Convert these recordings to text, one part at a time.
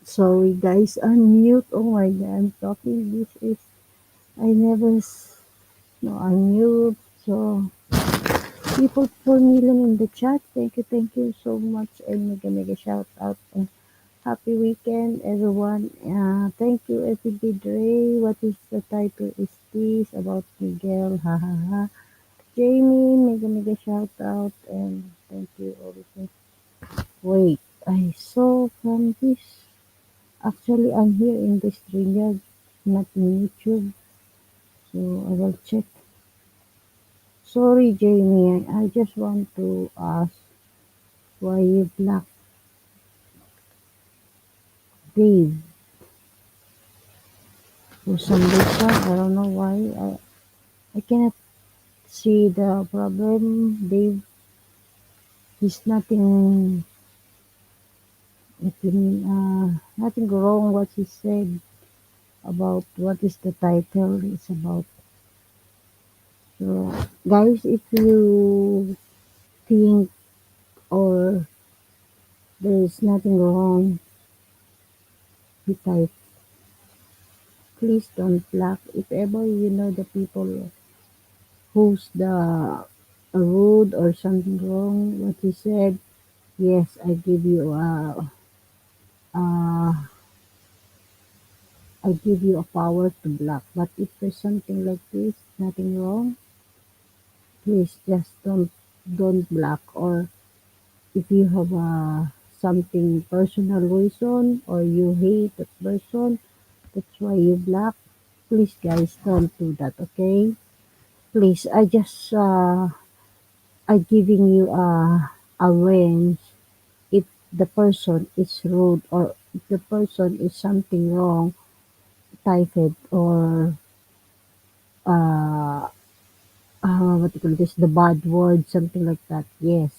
Sorry guys, unmute. Oh my god, I'm talking. This is I never no unmute. So people 4 million in the chat. Thank you so much, and mega shout out and happy weekend, everyone. Thank you, Epi Dre. What is the title? Is this about Miguel? Ha ha ha. Jamie, mega shout out and thank you also. Wait, I saw from this. Actually, I'm here in the StreamYard, not in YouTube, so I will check. Sorry, Jamie, I just want to ask why you blocked Dave for some reason. I don't know why. I cannot see the problem. Dave, he's nothing wrong what he said about what is the title is about. So, guys, if you think or there is nothing wrong with type, please don't block. If ever you know the people who's the rude or something wrong, what he said, yes, uh, I give you a power to block. But if there's something like this, nothing wrong, please just don't block. Or if you have something personal reason or you hate that person, that's why you block. Please, guys, don't do that. Okay? Please, I giving you a range if the person is rude or if the person is something wrong, typed or uh, what you call this, the bad word, something like that. Yes,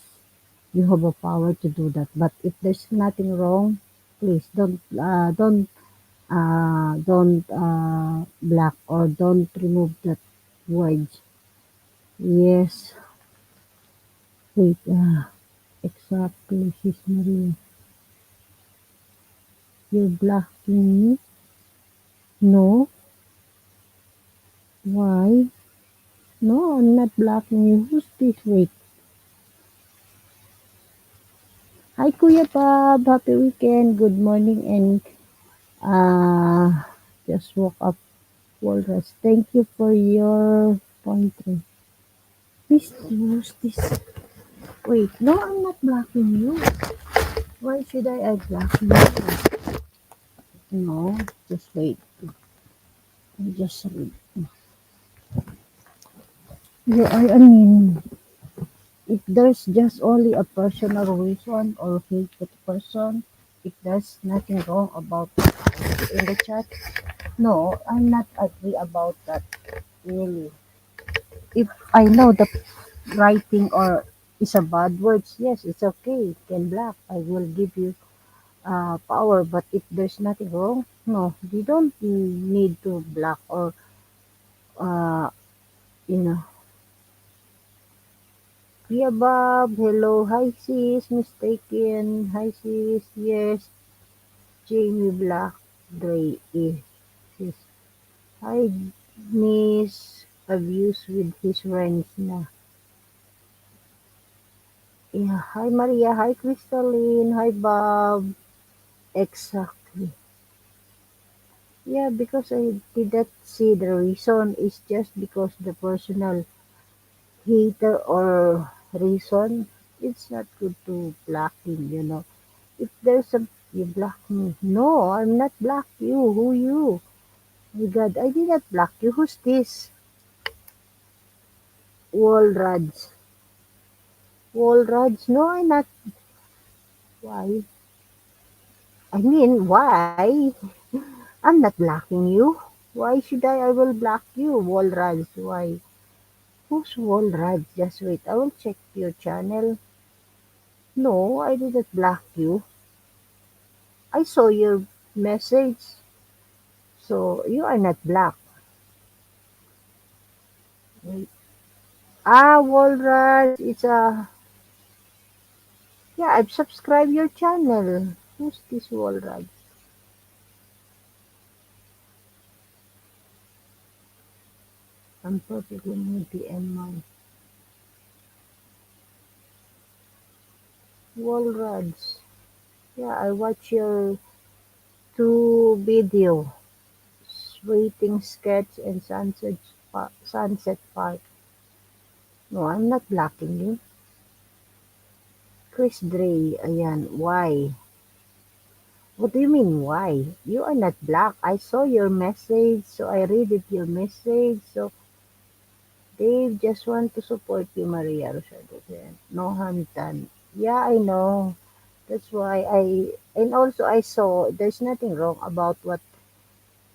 you have a power to do that. But if there's nothing wrong, please don't block or don't remove that words. Yes, wait, exactly, sis Maria. You're blocking me? No, why? No, I'm not blocking you. Who's this? Wait. Hi, Kuya Bob. Happy weekend. Good morning and uh, just woke up. Walrus. Thank you for your pointer. Who's this? Wait, no, I'm not blocking you. Why should I block you? No, just wait. I just read. I mean, if there's just only a personal reason or hate that person, if there's nothing wrong about it in the chat, no, I'm not agree about that. Really, if I know the writing or is a bad words, yes, it's okay. You can block. I will give you power. But if there's nothing wrong, no, you don't need to block or uh, you know. Yeah, Bob. Hello. Hi, sis. Mistaken. Hi, sis. Yes. Jamie Black. Dre. Sis. Hi, Miss. Abuse with his friends na. Yeah. Hi, Maria. Hi, Crystalline. Hi, Bob. Exactly. Yeah, because I didn't see the reason. It's just because the personal hater or reason. It's not good to block him. If there's a you block me. No, I'm not block you. Who you? My God, I did not block you. Who's this? Walrads. Walrads? No, I'm not. Why? I mean, why? I'm not blocking you. Why should I will block you, Walrads? Why? Who's Walrads? Just wait. I will check your channel. No, I didn't block you. I saw your message. So you are not blocked. Wait. Walrus, it's a yeah. I've subscribed your channel. Who's this Walrus? I'm perfectly moody and my wall rods. Yeah, I watch your two video, Waiting Sketch and Sunset Park. No, I'm not blocking you. Chris Dre, ayan, why? What do you mean, why? You are not black. I saw your message, so I read it your message. So they just want to support you, Maria Rosario. No harm done. Yeah, I know. That's why and also I saw there's nothing wrong about what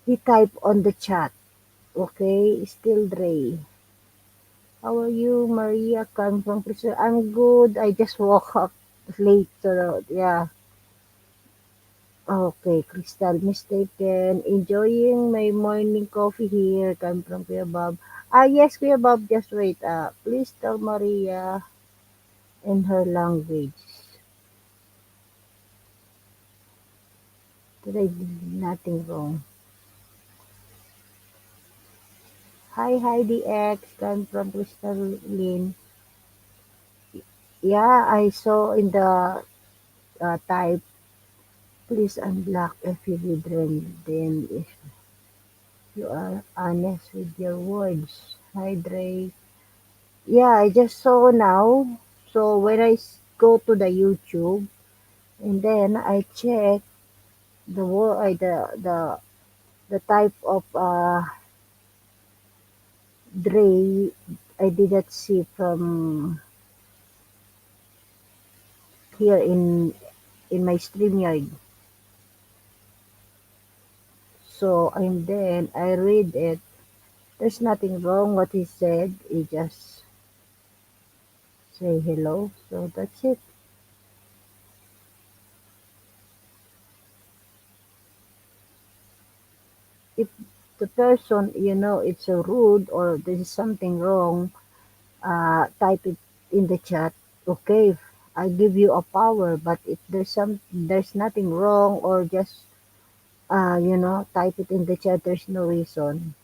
he typed on the chat. Okay, still Dre. How are you, Maria? Come from prison. I'm good. I just woke up late. So, yeah. Okay, Crystal, mistaken. Enjoying my morning coffee here. Come from Kuya Bob. Ah, yes, Kuya Bob, just wait. Please tell Maria in her language that I did nothing wrong. Hi, Heidi X. Come from Crystal Lynn. Yeah, I saw in the type, please unblock if you did wrong. Then if you are honest with your words. Hi, Dre. Yeah, I just saw now. So when go to the YouTube and then I check the word, the type of Dre, I did not see from here in my StreamYard. So and then I read it. There's nothing wrong what he said. He just say hello. So that's it. If the person it's so rude or there is something wrong, type it in the chat. Okay, I give you a power. But if there's nothing wrong or just type it in the chat. There's no reason.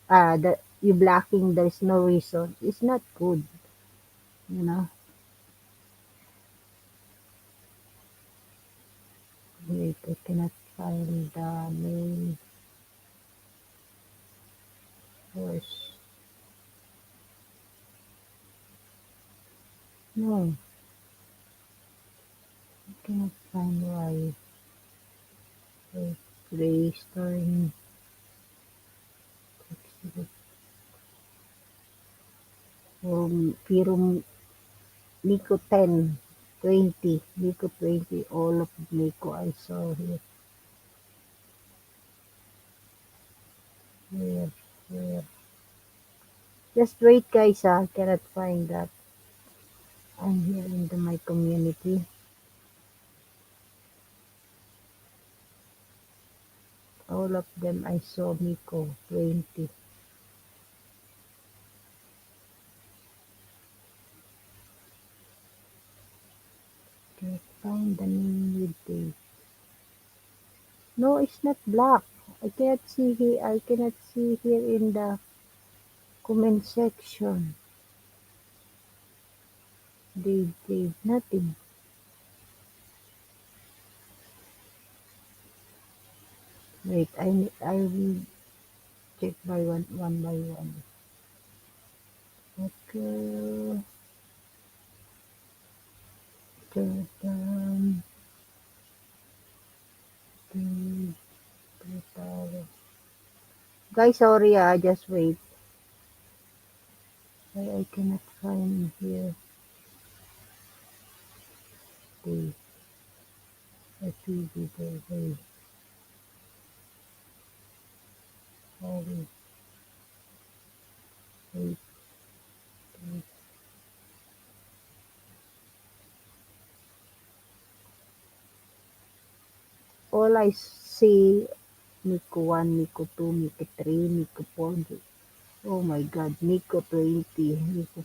That you blocking. There's no reason. It's not good. You know. Wait, I cannot find the main verse. No, I cannot find why. Wait, restoring. Pirum Nico 10, 20, Nico 20, all of Nico I saw here. Where, where? Just wait guys, cannot find that. I'm here in my community. All of them I saw Nico 20. Can't find the name with date. No, it's not black. I cannot see here. I cannot see here in the comment section. They nothing. Wait, I will check by one by one. Okay. Jordan, the prepare. Guys, sorry, just wait. I cannot find here the video. Wait, sorry, wait, wait. All I see, Nico 1, Nico 2, Nico 3, Nico 4. Oh my God, Nico 20. Nico.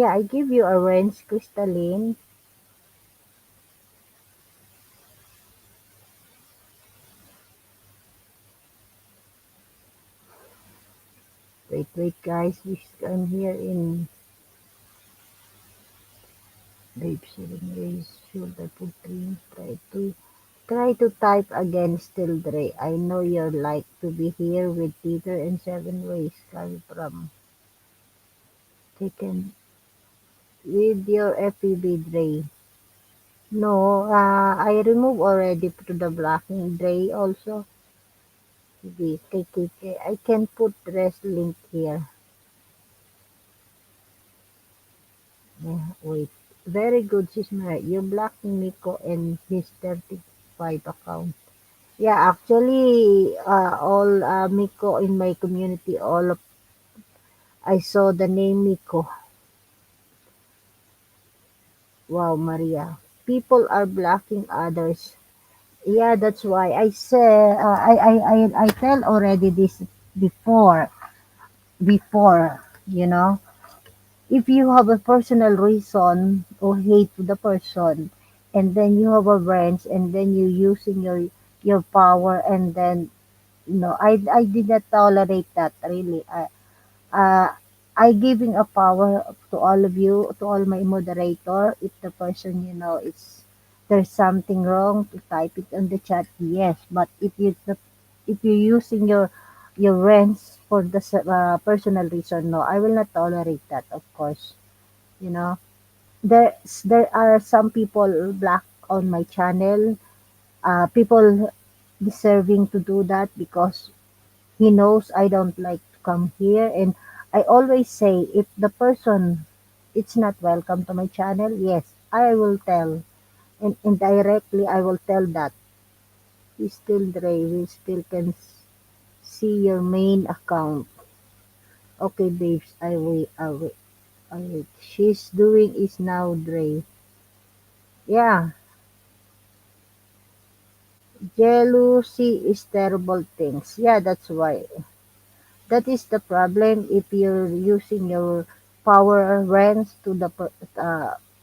Yeah, I give you a wrench, crystalline. Wait, wait, guys. I'm here in Babe Shilling Race. Should I put three? Try to type again, still Dre. I know you're like to be here with Peter and Seven Ways come from taken with your FPB Dre. No, I remove already to the blocking Dre also. The KKK. I can put rest link here. Yeah, wait. Very good, Sis Mara. You blocked Nico and his 35 account. Yeah, actually, all Miko in my community, all of I saw the name Miko. Wow, Maria. People are blocking others. Yeah, that's why I say I tell already this before before you know if you have a personal reason or hate to the person, and then you have a branch, and then you using your power, and then I did not tolerate that really. Uh, I giving a power to all of you, to all my moderator. If the person, it's there's something wrong, to type it on the chat, yes. But if you're using your rents for the personal reason, no, I will not tolerate that. Of course, you know there are some people black on my channel. People deserving to do that because he knows I don't like to come here, and I always say if the person it's not welcome to my channel, yes, I will tell. And indirectly I will tell that we still Dre, we still can see your main account. Okay, babes, I wait. She's doing is now Dre. Yeah, jealousy is terrible things. Yeah, that's why. That is the problem if you're using your power rents to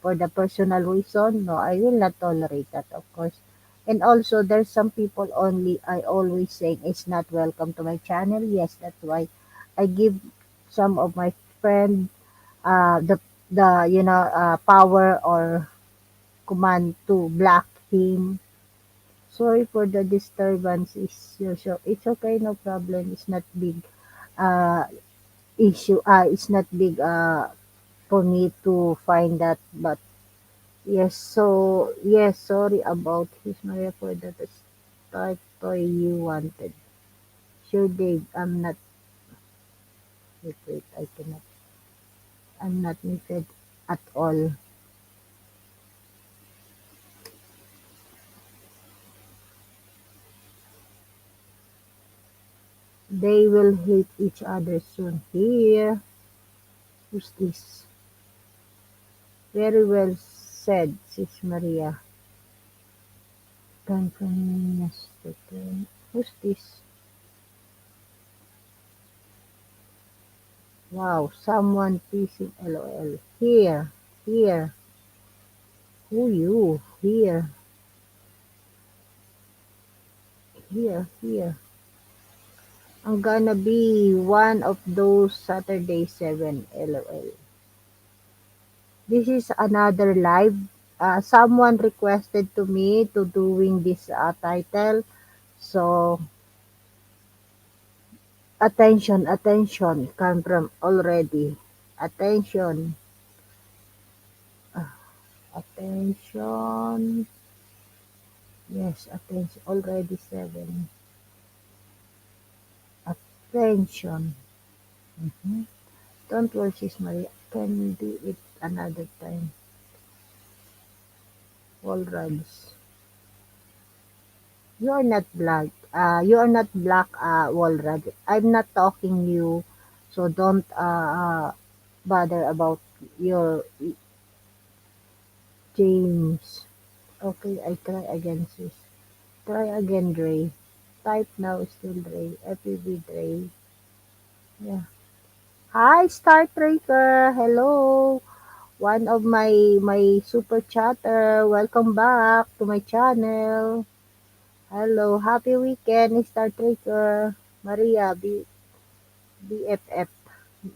for the personal reason. No, I will not tolerate that, of course. And also, there's some people only I always say it's not welcome to my channel. Yes, that's why I give some of my friend the power or command to block him. Sorry for the disturbance. Is your show? It's okay, no problem. It's not big. Issue it's not big for me to find that, but yes, so yes, sorry about his Maria for the start toy you wanted. Sure, Dave, wait, I'm not muted at all. They will hate each other soon. Here, who's this? Very well said, Sis Maria. Come from yesterday. Who's this? Wow, someone pissing LOL. Here, who you? Here. I'm gonna be one of those Saturday 7 LOL. This is another live. Someone requested to me to doing this title. So, attention, come from already. Attention, attention. Yes, attention. Already 7. Attention. Mhm. Don't worry, Sis Maria. Can do it another time. All rights. You are not black. You are not black, Walrad. I'm not talking you, so don't bother about your James. Okay, I try again, sis. Try again, Dre. Type now, still Dre. FPV Dre. Yeah. Hi, Star Traker. Hello. one of my super chatter. Welcome back to my channel. Hello, happy weekend, Star Trekker. Maria, BFF.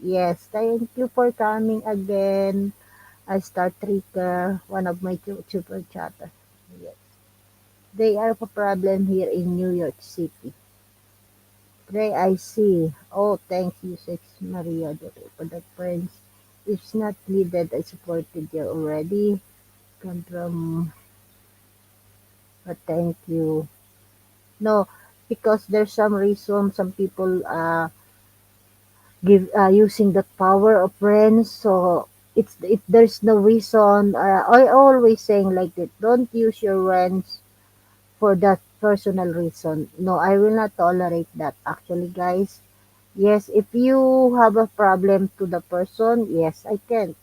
Yes, thank you for coming again. Star Trekker, one of my super chatter. Yes. They are a problem here in New York City. Pray I see. Oh, thank you, Sex Maria, for the friends. It's not needed. I supported you already. Come from, but thank you. No, because there's some reason some people give using the power of friends. So there's no reason. I always saying like that. Don't use your friends for that personal reason. No, I will not tolerate that. Actually, guys. Yes, if you have a problem to the person, yes, I can.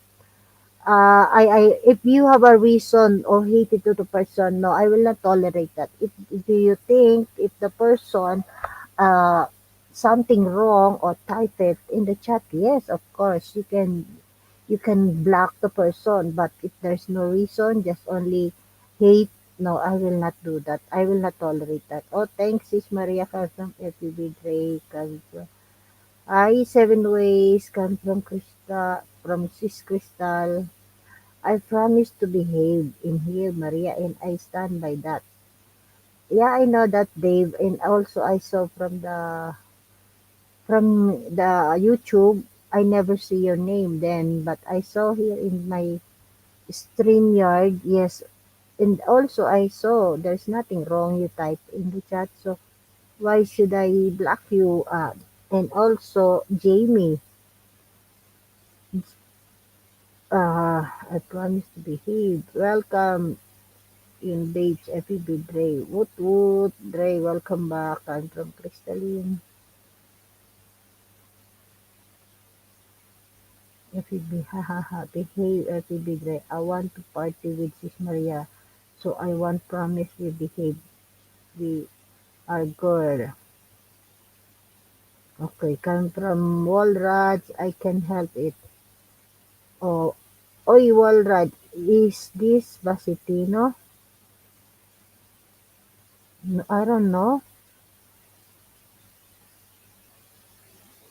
If you have a reason or hate it to the person, no, I will not tolerate that. If do you think if the person uh, something wrong or type it in the chat, yes, of course, you can block the person. But if there's no reason, just only hate, no, I will not do that. I will not tolerate that. Oh, thanks, Sis Maria comes from FPB Drake. I seven ways come from Sis Crystal. I promise to behave in here, Maria, and I stand by that. Yeah, I know that, Dave, and also I saw from the YouTube. I never see your name then, but I saw here in my StreamYard. Yes, and also I saw there's nothing wrong. You type in the chat, so why should I block you? And also Jamie. I promise to behave. Welcome in Babes FEB Dre. Woot woot, Dre, welcome back. I'm from Crystalline. FEB, hahaha, behave FEB Dre. I want to party with Sis Maria. So I want promise we behave. We are girl. Okay, come from Walraj. I can help it. Oh, oy, Walraj. Is this Basitino? I don't know.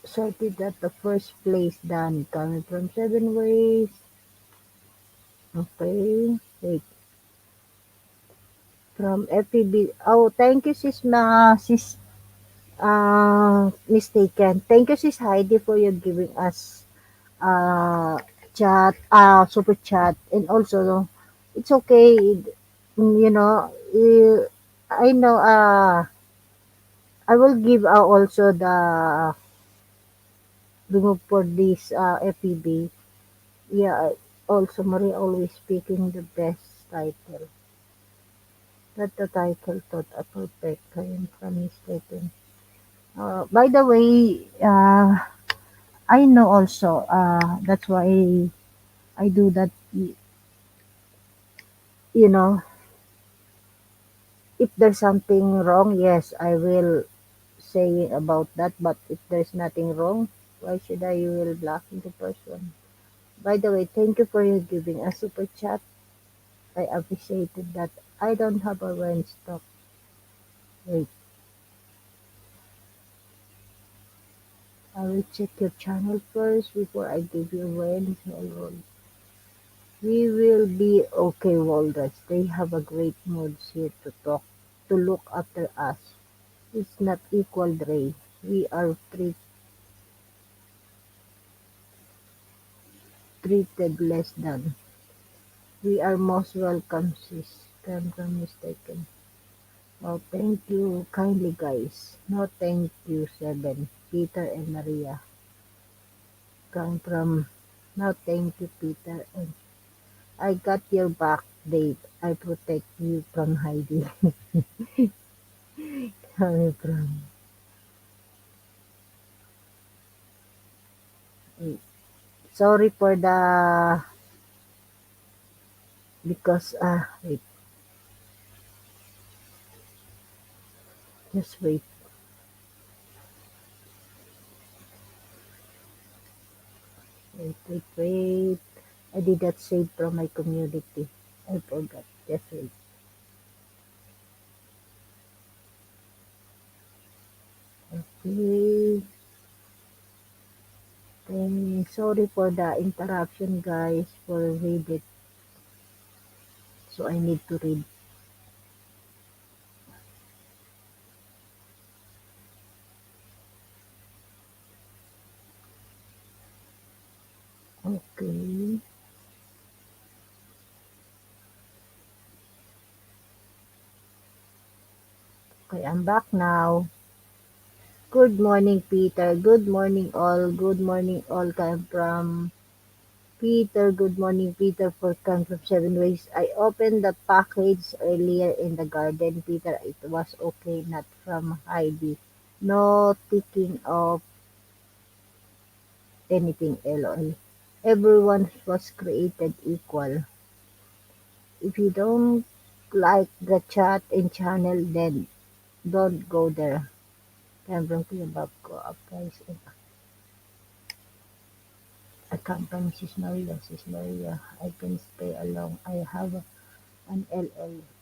Sorted at the first place, Dan. Coming from Seven Ways. Okay. Wait. From FPB. Oh, thank you, sis, mistaken. Thank you, sis Heidi, for your giving us, chat, super chat. And also, it's okay, you know, I know, I will give, also the, remove for this, FPB. Yeah, also, Maria always speaking the best title. Not the title thought a perfect claim from mistaken. By the way, I know also, that's why I do that, you know, if there's something wrong, yes, I will say about that, but if there's nothing wrong, why should I will block the person? By the way, thank you for you giving a super chat. I appreciated that. I don't have a rent stock. Wait, I will check your channel first before I give you rent. Hold on. We will be okay, Walrus. They have a great mood here to talk, to look after us. It's not equal, Dre. We are treated less than. We are most welcome, sis. Come from mistaken. Oh, thank you kindly, guys. No, thank you, Seven. Peter and Maria. Come from. No, thank you, Peter. And I got your back, Dave. I protect you from Heidi. Coming from. Sorry for the, because wait, just wait. I did not save from my community. I forgot. Just wait. Okay. Sorry for the interruption, guys, for read it. So I need to read. Okay. Okay, I'm back now. Good morning, Peter. Good morning, all. Good morning, all. Come from Peter. Good morning, Peter. For come from Seven Ways. I opened the package earlier in the garden, Peter. It was okay, not from Heidi. No ticking of anything, lol. Everyone was created equal. If you don't like the chat and channel, then don't go there. Come from Kiyabab ko, up guys. I come from Sis Maria. Sis Maria, I can stay along. I have an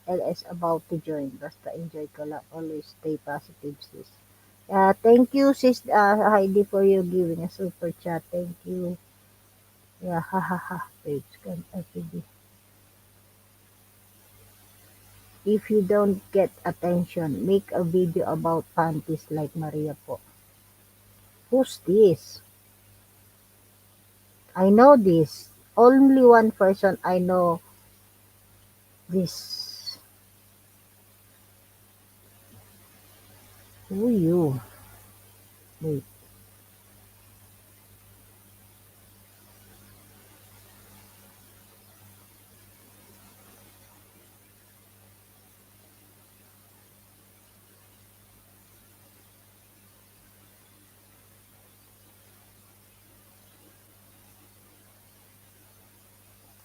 LS about to join. Basta enjoy ko lang. Always stay positive, sis. Thank you, sis Heidi, for you giving a super chat. Thank you. Yeah, ha ha ha. Page can FPD. If you don't get attention, make a video about panties like Maria po. Who's this? I know this. Only one person I know this. Who you? Wait,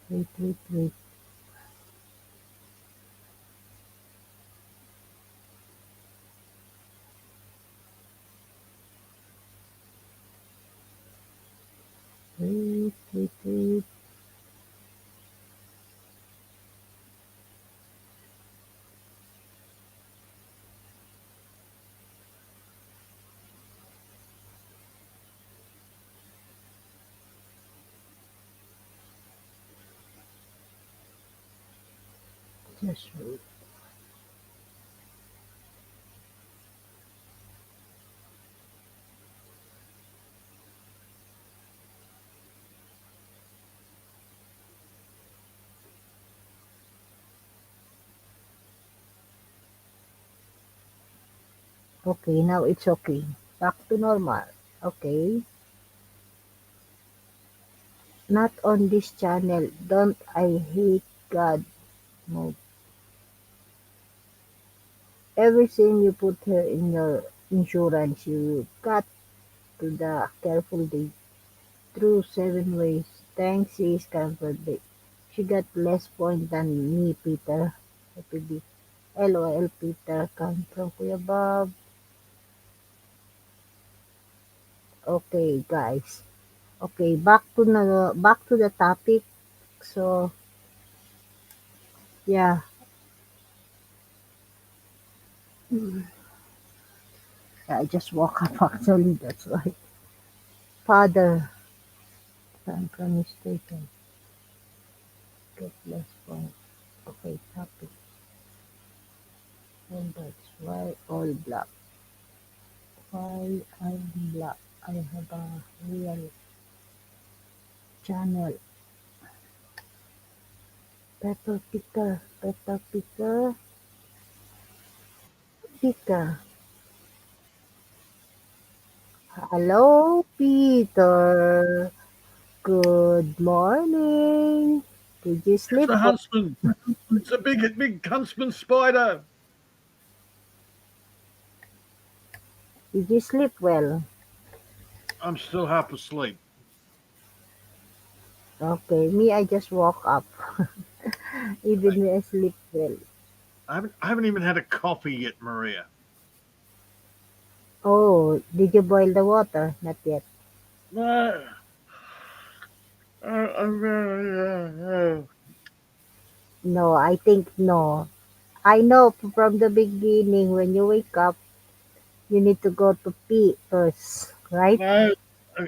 wait. Wait. Just wait. Okay, now it's okay. Back to normal. Okay. Not on this channel. Don't I hate God? No. Everything you put here in your insurance, you got to the careful day. Through 7 ways. Thanks, sis Comfort. She got less point than me, Peter. FPD. LOL, Peter. Come from Kuya Bob. Okay, guys. Okay, back to the topic. So, yeah. Yeah, I just woke up actually. That's why. Father, I'm from mistaken. Get less point. Okay, topic. And that's why all black. Why I'm black. I have a real channel. Pepper picker. Hello, Peter. Good morning. Did you It's sleep a well? huntsman. It's a big huntsman spider. Did you sleep well? I'm still half asleep. Okay, me, I just woke up. I, Even me, I sleep well. I haven't even had a coffee yet, Maria. Oh, did you boil the water? Not yet. Uh, No, I think no. I know from the beginning when you wake up, you need to go to pee first, right? No,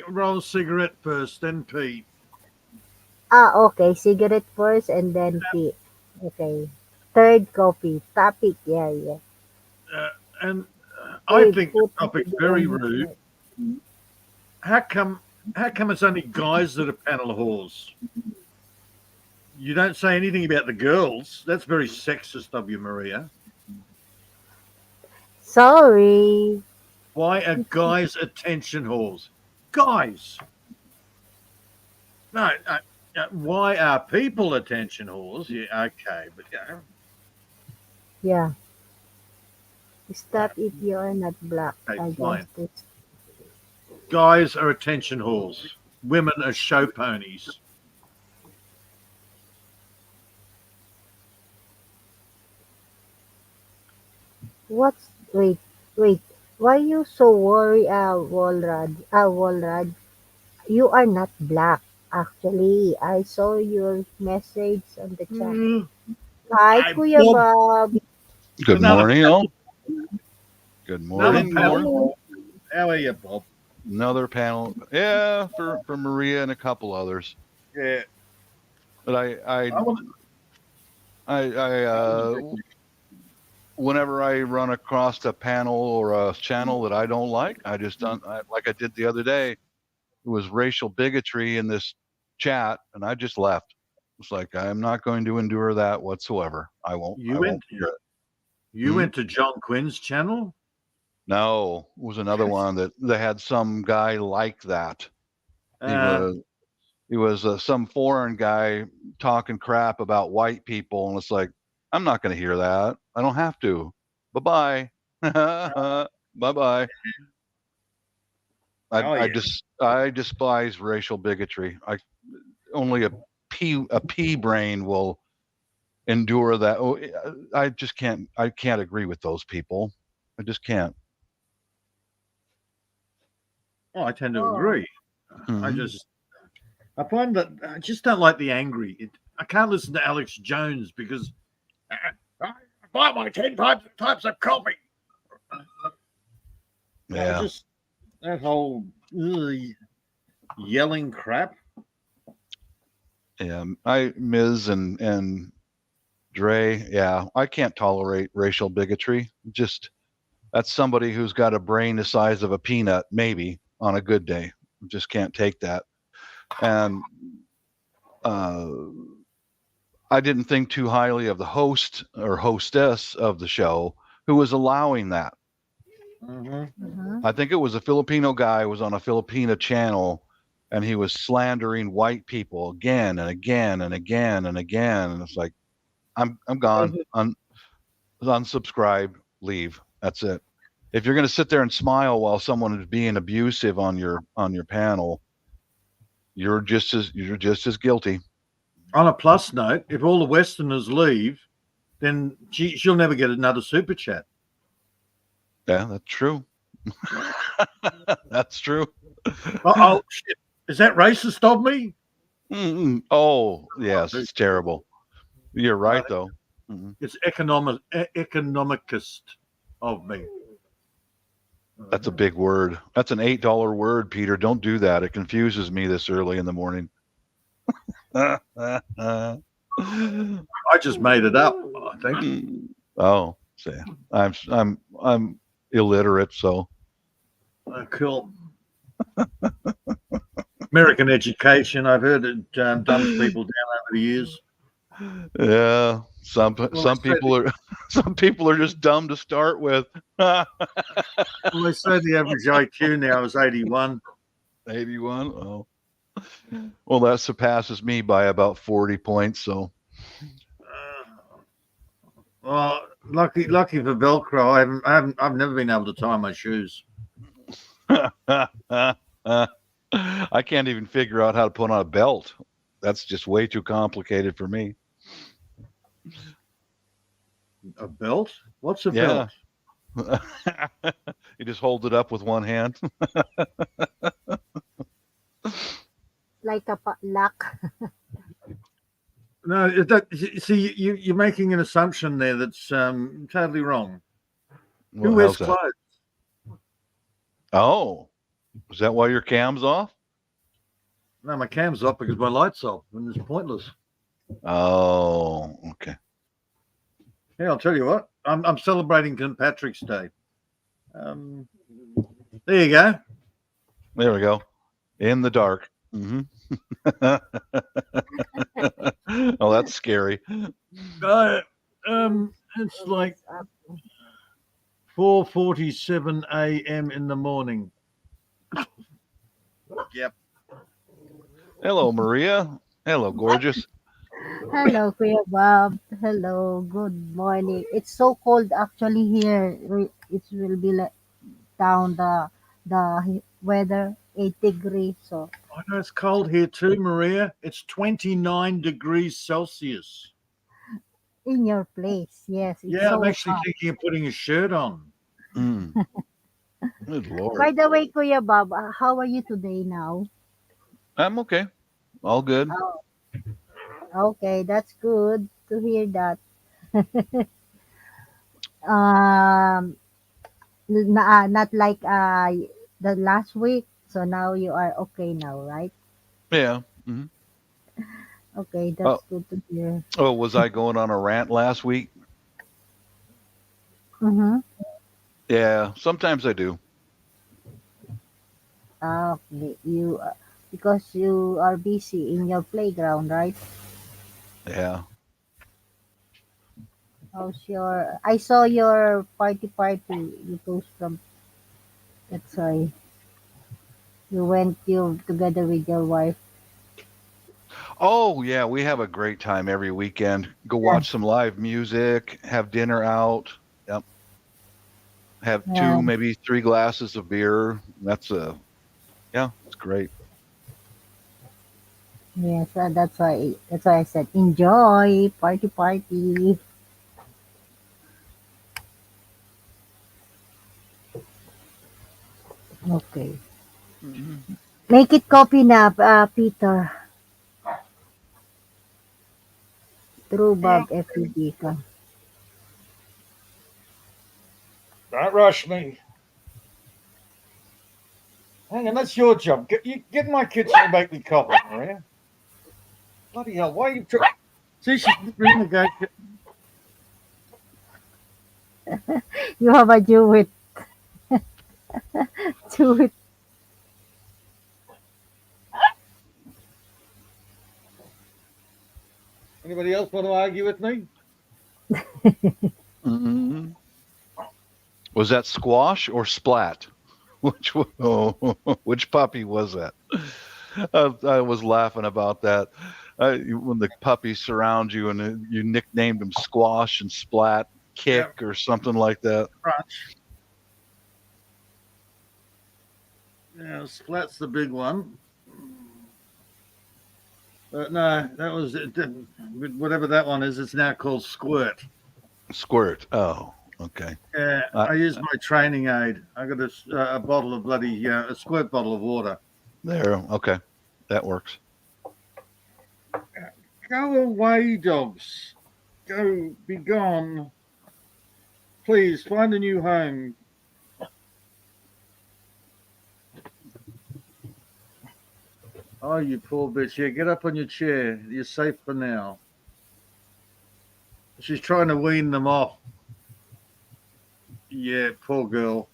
roll a cigarette first, then pee. Ah, okay. Cigarette first and then pee. Okay. Third, coffee. Topic. Yeah, yeah. Uh, and I Third, think the put topic's the very only rude. part. How come? How come it's only guys that are panel whores? You don't say anything about the girls. That's very sexist of you, Maria. Sorry. Why are guys attention whores? Guys. No. Why are people attention whores? Yeah, okay, but Yeah. no, Stop if you are not black. okay, I fine. guess this. Guys are attention whores. Women are show ponies. What's wait, wait. Why you so worried, Walrad? Walrad, you are not black. Actually, I saw your message on the chat. Mm, Hi, I Kuya Bob, Bob. Good another morning, all. Good another morning. Good Good panel. morning. morning. How are you, Bob? Another panel. Yeah, for Maria and a couple others. Yeah, But I want. whenever I run across a panel or a channel that I don't like, I just don't like I did the other day. It was racial bigotry in this chat, and I just left. It's like I'm not going to endure that whatsoever. I won't. You I won't went. hear it. You Hmm? went to John Quinn's channel. No, it was another one that they had some guy like that. He Uh, was some foreign guy talking crap about white people, and it's like I'm not going to hear that. I don't have to. Bye bye. Bye bye. oh yeah. I despise racial bigotry. I only a pea brain will endure that. Oh, I just can't. I can't agree with those people. I just can't. Oh, I tend to Oh, agree. I Hmm. just. I find that I just don't like the angry. I can't listen to Alex Jones because I buy my 10 types of coffee. I Yeah. just that whole yelling crap. Yeah. Ms. and Dre. Yeah. I can't tolerate racial bigotry. Just that's somebody who's got a brain the size of a peanut, maybe on a good day. Just can't take that. And uh, I didn't think too highly of the host or hostess of the show who was allowing that. Mm-hmm. uh-huh. I think it was a Filipino guy who was on a Filipina channel and he was slandering white people again and again and again and again. And it's like, I'm gone. Unsubscribe, leave. That's it. If you're going to sit there and smile while someone is being abusive on your panel, you're just as guilty. On a plus note, if all the Westerners leave, then she'll never get another super chat. Yeah, that's true. That's true. Oh shit! Is that racist of me? Oh, yes, it's terrible. You're right, though. Mm-mm. It's economicist of me. That's a big word. That's an $8 word, Peter. Don't do that. It confuses me this early in the morning. I just made it up. I think. Oh, see, I'm illiterate, so Cool. American education. I've heard it dumbs people down over the years. yeah. Some Well, some people are some people are just dumb to start with. they say the average IQ now is 81. 81. Oh, well, that surpasses me by about 40 points. So, Well, lucky for Velcro, I've never been able to tie my shoes. I can't even figure out how to put on a belt. That's just way too complicated for me. A belt? What's a Yeah. belt? You just hold it up with one hand. like a luck. No, see, you're making an assumption there that's totally wrong. Well, Who wears how's that? clothes? Oh, is that why your cam's off? No, my cam's off because my light's off, and it's pointless. Oh, okay. Yeah, I'll tell you what. I'm celebrating St. Patrick's Day. Um, there you go. There we go. In the dark. Oh, that's scary. It's like 4:47 a.m. in the morning. Yep. Hello, Maria. Hello, gorgeous. Hello, Kuya Bob. Hello, good morning. It's so cold actually here. It will be like down the weather 8 degrees. So I know it's cold here too, Maria. It's 29 degrees Celsius. in your place, yes, it's Yeah, I'm so actually hot. thinking of putting a shirt on. Mm. Good By Lord. the way, Kuya Bob, how are you today now? I'm okay. All good. Oh, okay, that's good to hear that. Not like the last week. So now you are okay now, right? Yeah. Hmm. Okay, Oh, that's good to hear. oh, was I going on a rant last week? Mm-hmm. Yeah, sometimes I do. Okay, you because you are busy in your playground, right? Yeah. How's your? I saw your party you post from. That's why you together with your wife. Oh, yeah, we have a great time every weekend. Go Yeah, watch some live music, have dinner out. Yep. Have yeah, two, maybe three glasses of beer. Yeah, it's great. yes. That's why I said enjoy party. Okay, Mhm. make it copy na, Peter. True Yeah. Bob FPD ka. Don't rush me. Hang on, that's your job. Get in my kitchen and make me coffee, Maria. Bloody hell, why are you trying? See, she's renegotiating. You have a do it. Anybody else want to argue with me? Mhm. Was that squash or splat? Oh, which puppy was that? I was laughing about that. When the puppies surround you and you nicknamed them Squash and Splat, Yeah, Kick, or something like that. crunch. Yeah, Splat's the big one. But no, that was whatever that one is. It's now called Squirt. Squirt. Oh, okay. Yeah, Uh, I use my training aid. I got a bottle of bloody a squirt bottle of water. there. Okay. That works. Go away, dogs. Go, be gone. Please find a new home. Oh, you poor bitch. Yeah, get up on your chair. You're safe for now. She's trying to wean them off. Yeah, poor girl.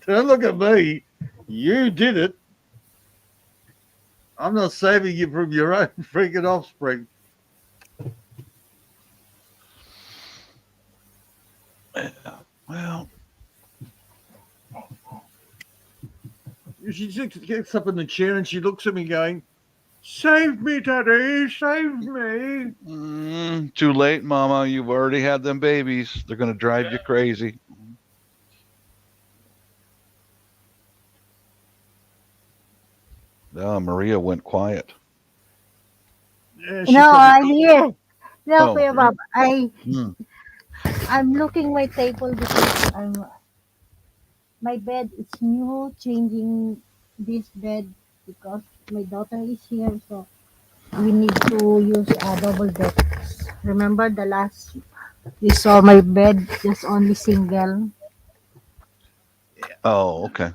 Don't look at me. You did it. I'm not saving you from your own freaking offspring. Yeah. Well, She just gets up in the chair and she looks at me going, "Save me, Daddy, save me." too late, Mama. You've already had them babies. They're going to drive you crazy. Maria went quiet. Yeah, she No, probably I'm here. No, Oh, Kuya Bob, hmm. I'm looking my table because my bed is new, changing this bed because my daughter is here, so we need to use a double deck. Remember the last we saw my bed just only single. Yeah. Oh, okay.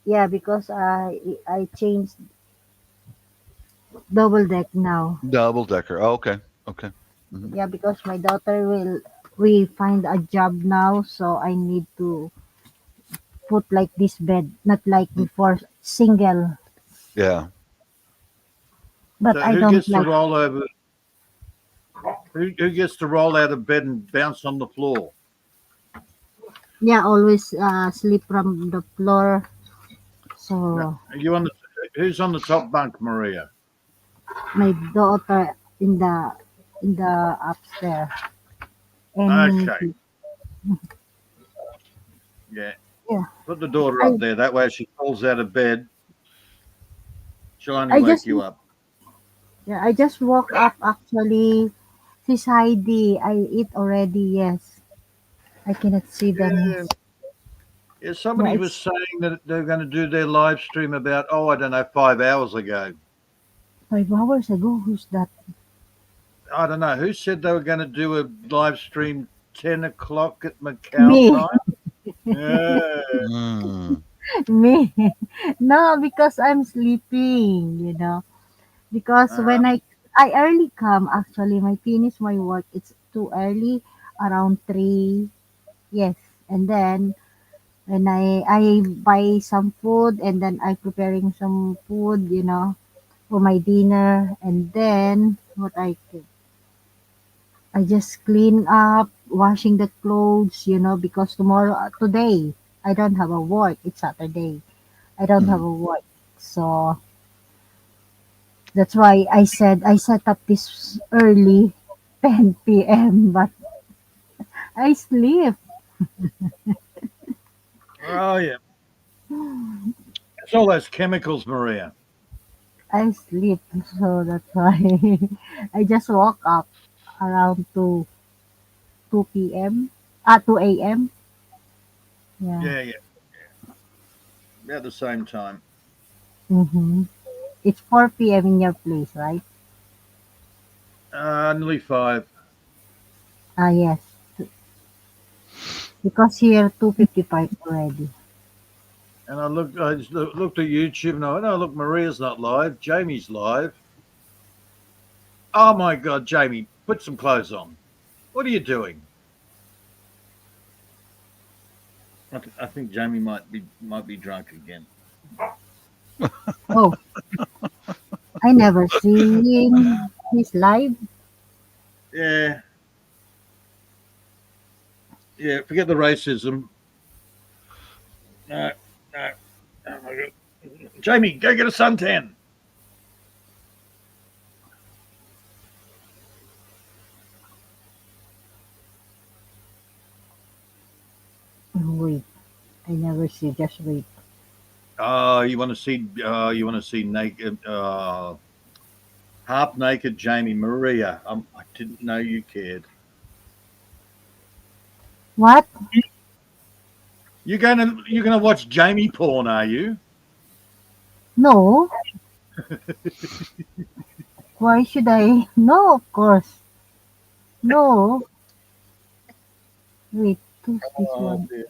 Yeah, because I changed double deck now. Double decker. Oh, okay. Okay. Hmm. Yeah, because my daughter will we find a job now, so I need to put like this bed, not like before single. Yeah. But So I who don't gets to like. roll over? Who gets to roll out of bed and bounce on the floor? Yeah, always sleep from the floor. No, So are you on the? Who's on the top bunk, Maria? my daughter in the upstairs, and Okay. Yeah. yeah, Put the daughter I up there. That way, if she falls out of bed, she'll only I wake just you up. yeah I just woke up actually. She's Heidi. I eat already. Yes, I cannot see them. Yeah. Yeah. Yeah, Somebody was it's saying that they're going to do their live stream about, oh, I don't know, 5 hours ago. 5 hours ago. Who's that? I don't know. Who said they were going to do a live stream 10 o'clock at Macau Me, time? Yeah. Mm. me. No, because I'm sleeping. Because Uh, when I early come, actually, my finish my work. It's too early, around 3. Yes, and then when I buy some food and then I preparing some food, for my dinner, and then I just clean up, washing the clothes, because today I don't have a work. It's Saturday. I don't have Mm. a work, so that's why I set up this early, 10 p.m. But I sleep. oh, yeah. It's all those chemicals, Maria. I sleep, so that's why I just woke up around 2 p.m. 2 a.m. Yeah. Yeah, yeah. About the same time. Mm-hmm. It's 4 p.m. in your place, right? Nearly 5. Ah, yes. Because here 2:55 already. And I just looked at YouTube and I went, oh, look, Maria's not live. Jamie's live. Oh, my God, Jamie, put some clothes on. What are you doing? I think Jamie might be drunk again. Oh, I never seen his live. Yeah, yeah. Forget the racism. No, no. Oh my God. Jamie, go get a suntan. Oh, wait, I never see. Just wait. You want to see? You want to see naked, half naked Jamie Maria? I didn't know you cared. What? You're gonna watch Jamie porn, are you? No. Why should I? No, of course. No. Wait, who's this Oh one? dear.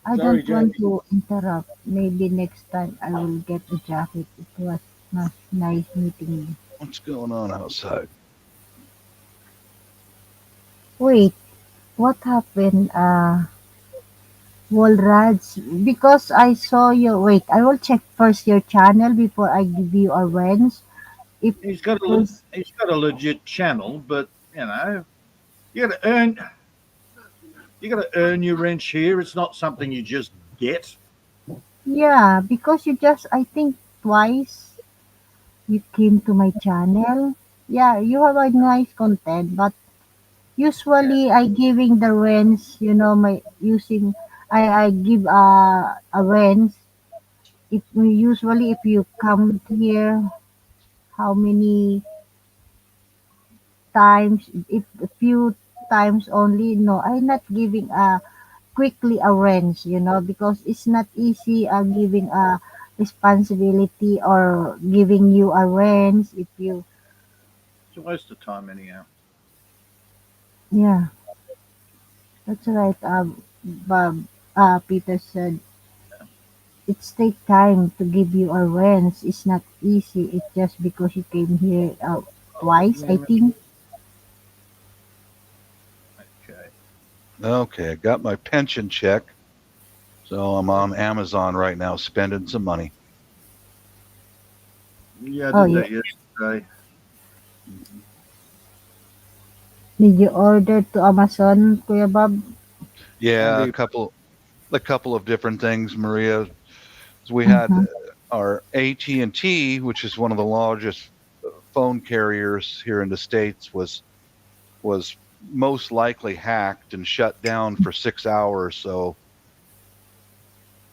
I Sorry, don't want Jamie. to interrupt. Maybe next time I will get a jacket. It was nice meeting you. What's going on outside? Wait, what happened? Walraj, because I saw you. Wait, I will check first your channel before I give you a range. If He's got a there's, he's got a legit channel, but you got to earn you got to earn your wrench here. It's not something you just get. yeah, because you just, I think twice you came to my channel. Yeah, you have a nice content, but Yeah. usually I giving the range, my using, I give a range. If usually if you come here, how many times, if a few times only, no, I'm not giving quickly a range, because it's not easy giving a responsibility or giving you a range if you, It's a waste of time anyhow. yeah, that's right. Bob, Peter said, it's take time to give you a range. It's not easy. It's just because you came here twice, I Mm, think. okay. Okay, I got my pension check, so I'm on Amazon right now spending some money. Yeah, I Oh, did yeah. that yesterday. Mhm. Did you order to Amazon, Kuya Bob? Yeah, Only a couple of different things, Maria. So we had Mm-hmm. our AT&T, which is one of the largest phone carriers here in the States, was most likely hacked and shut down for 6 hours. So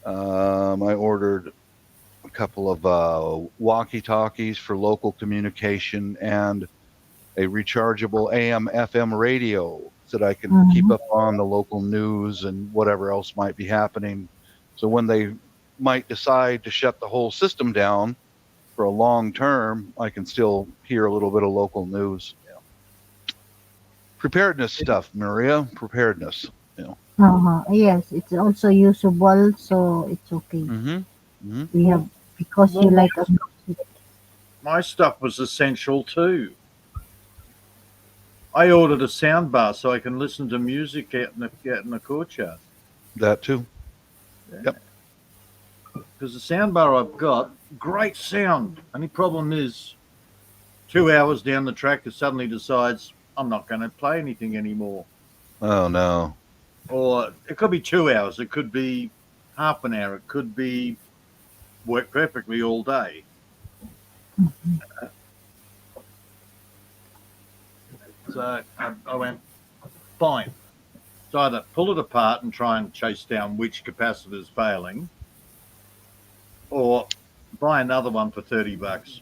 I ordered a couple of walkie-talkies for local communication and a rechargeable AM FM radio so that I can keep Mm-hmm. up on the local news and whatever else might be happening. So when they might decide to shut the whole system down for a long term, I can still hear a little bit of local news. Yeah. Preparedness stuff, Maria. Preparedness. You know. Uh-huh. Yes, it's also usable, so it's okay. Mm-hmm. Mm-hmm. We well, have, because well, you my like a music. my stuff was essential too. I ordered a sound bar so I can listen to music out in the courtyard. That too. Yeah, Yep. because the sound bar I've got, great sound. Only problem is, 2 hours down the track, it suddenly decides I'm not going to play anything anymore. Oh no. Or it could be 2 hours. It could be half an hour. It could be work perfectly all day. So I went, fine. So either pull it apart and try and chase down which capacitor is failing, or buy another one for $30.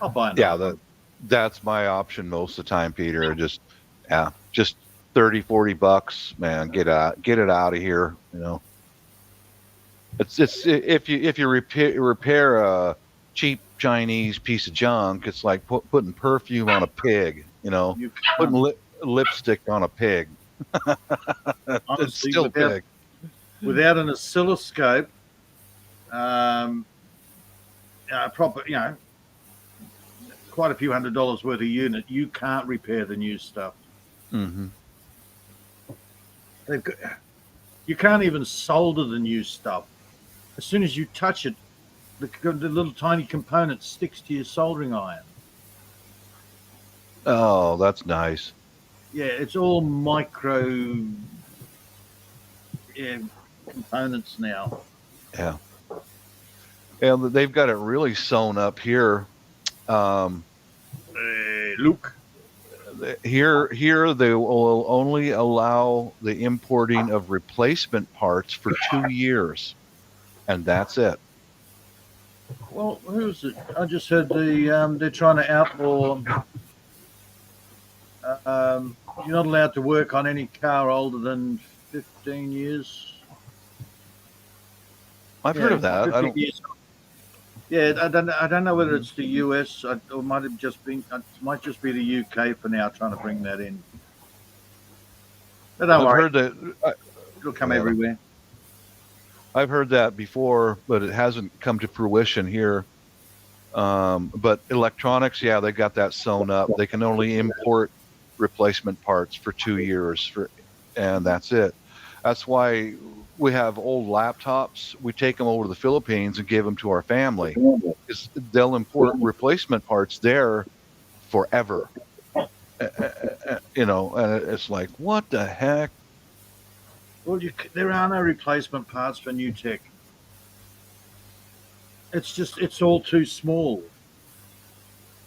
I'll buy Yeah, another one. that's my option most of the time, Peter. Just yeah, just 30, 40 bucks, man. Get it out of here. You know, it's if you repair a cheap Chinese piece of junk, it's like putting perfume on a pig. You know, You putting can't, lipstick on a pig. It's honestly, still without pig. without an oscilloscope, um, proper, quite a few $100s worth of unit, you can't repair the new stuff. Hmm. They've got, you can't even solder the new stuff. As soon as you touch it, the little tiny component sticks to your soldering iron. Oh, that's nice. Yeah, it's all micro, yeah, components now. Yeah, and they've got it really sewn up here. Um, Look, here they will only allow the importing of replacement parts for 2 years, and that's it. well, who's it? I just heard they're trying to outlaw. You're not allowed to work on any car older than 15 years. I've heard Yeah, of that. I 15 don't. years. Yeah, I don't know whether it's the US or might have just been. It might just be the UK for now, trying to bring that in. But don't I've worry, heard that. it'll come Yeah, everywhere. I've heard that before, but it hasn't come to fruition here. But electronics, yeah, they got that sewn up. They can only import replacement parts for 2 years and that's it. That's why we have old laptops. We take them over to the Philippines and give them to our family because they'll import replacement parts there forever. You know, and it's like, what the heck? Well, there are no replacement parts for new tech. It's all too small.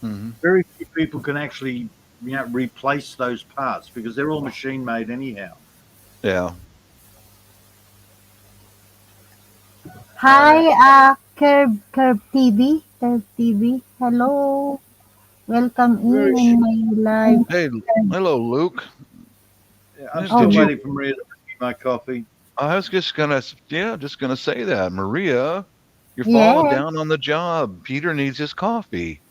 Hmm. Very few people can actually, replace those parts because they're all machine made anyhow. Yeah. So Hi, Curb TV. Curb TV. Hello. Welcome Where in is she? my live. Hey, hello, Luke. Yeah, I'm Yeah, still Oh, did you? waiting for Maria to make me my coffee. I was just gonna say that, Maria. You're falling yes. down on the job. Peter needs his coffee.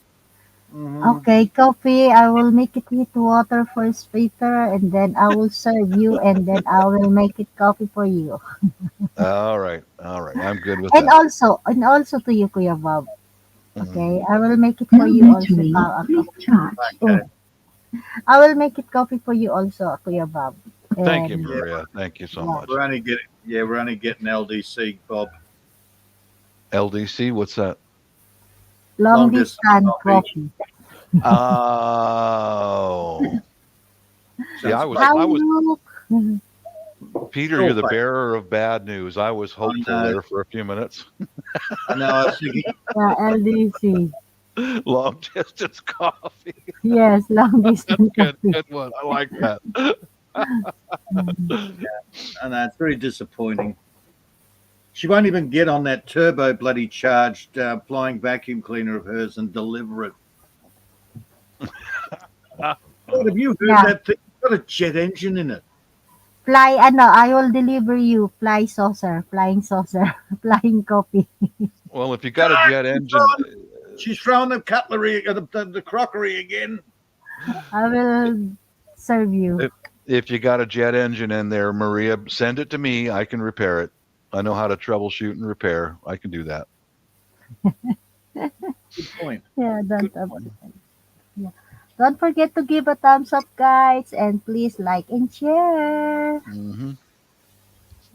Hmm. Okay, coffee. I will make it with water first, Peter, and then I will serve you, and then I will make it coffee for you. All right, all right. I'm good with And that. also, and also to you, Kuya Bob. Mhm. Okay, I will make it for you also. Okay. Oh, I will make it coffee for you also, Kuya Bob. Thank you, And Yeah, Maria. Thank you so yeah, much. we're only getting LDC, Bob. LDC, what's that? long Long distance distance coffee. coffee. Oh, see, Sounds Hi, fake. I was Luke. Peter. You're All the fake. bearer of bad news. I was I hopeful know. there for a few minutes. I know. I was thinking. Yeah, LDC. Long distance coffee. Yes, long distance Good, coffee. good one. I like that. I know it's very disappointing. She won't even get on that turbo bloody charged flying vacuum cleaner of hers and deliver it. God, have you heard Yeah. that thing? It's got a jet engine in it. I will deliver you flying saucer, flying coffee. Well, if you got a jet engine, She's throwing the cutlery, the crockery again. I will serve you. if you got a jet engine in there, Maria, send it to me. I can repair it. I know how to troubleshoot and repair. I can do that. Good point. Yeah, Good point. yeah. Don't forget to give a thumbs up, guys, and please like and share. Hmm.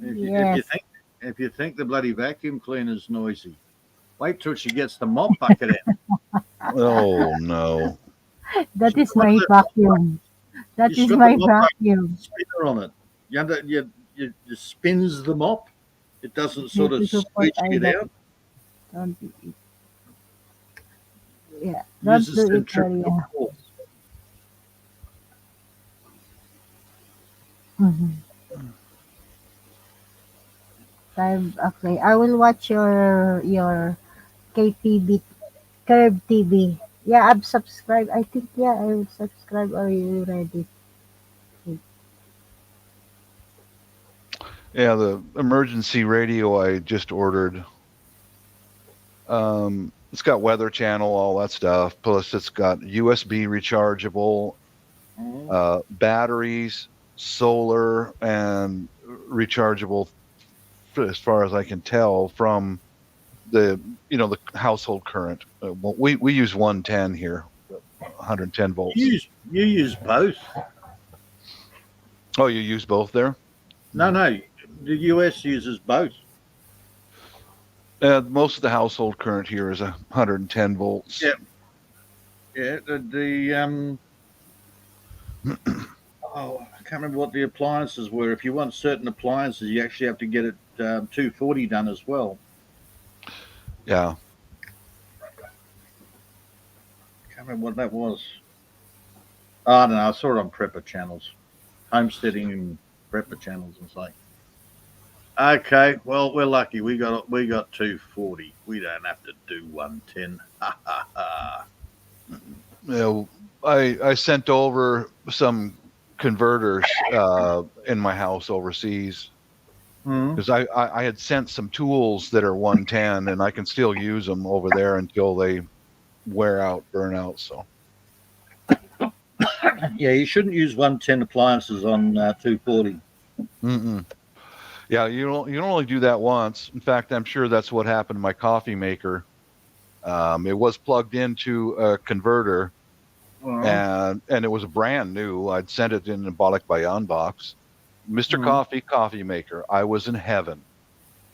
If you Yes, think the bloody vacuum cleaner's noisy, wait till she gets the mop bucket out. Oh no. that She's is got one of my the, vacuum. That she's is got the my mop bucket vacuum. spinner on it. You spins the mop. It doesn't Need sort of to support squish it Ida. out. Don't do it. Yeah, don't Uses do it, centrifugal Maria. force. Mhm. Time. Okay, I will watch your KTV Curve TV. Yeah, I've subscribed. I think yeah, I will subscribe. Are you ready? Yeah, the emergency radio I just ordered. It's got Weather Channel, all that stuff. Plus, it's got USB rechargeable, Mhm. batteries, solar, and rechargeable. As far as I can tell, from the household current. Well, we use 110 here, 110 volts. You use both. Oh, you use both there? No, no. The US uses both. Most of the household current here is 110 volts. Yeah, yeah. Oh, I can't remember what the appliances were. If you want certain appliances, you actually have to get it 240 done as well. Yeah. Can't remember what that was. I don't know. I saw it on prepper channels, homesteading and prepper channels. It's like, okay, well, we're lucky. We got 240. We don't have to do 110. Ha ha ha. You know, I sent over some converters in my house overseas Hmm. because I had sent some tools that are 110 and I can still use them over there until they wear out, burn out. So Yeah, you shouldn't use 110 appliances on 240. mm-mm. Yeah, you don't only do that once. In fact, I'm sure that's what happened to my coffee maker. It was plugged into a converter Well, and it was brand new. I'd sent it in a Bollock Bayan box. Mr. hmm. Coffee maker. I was in heaven.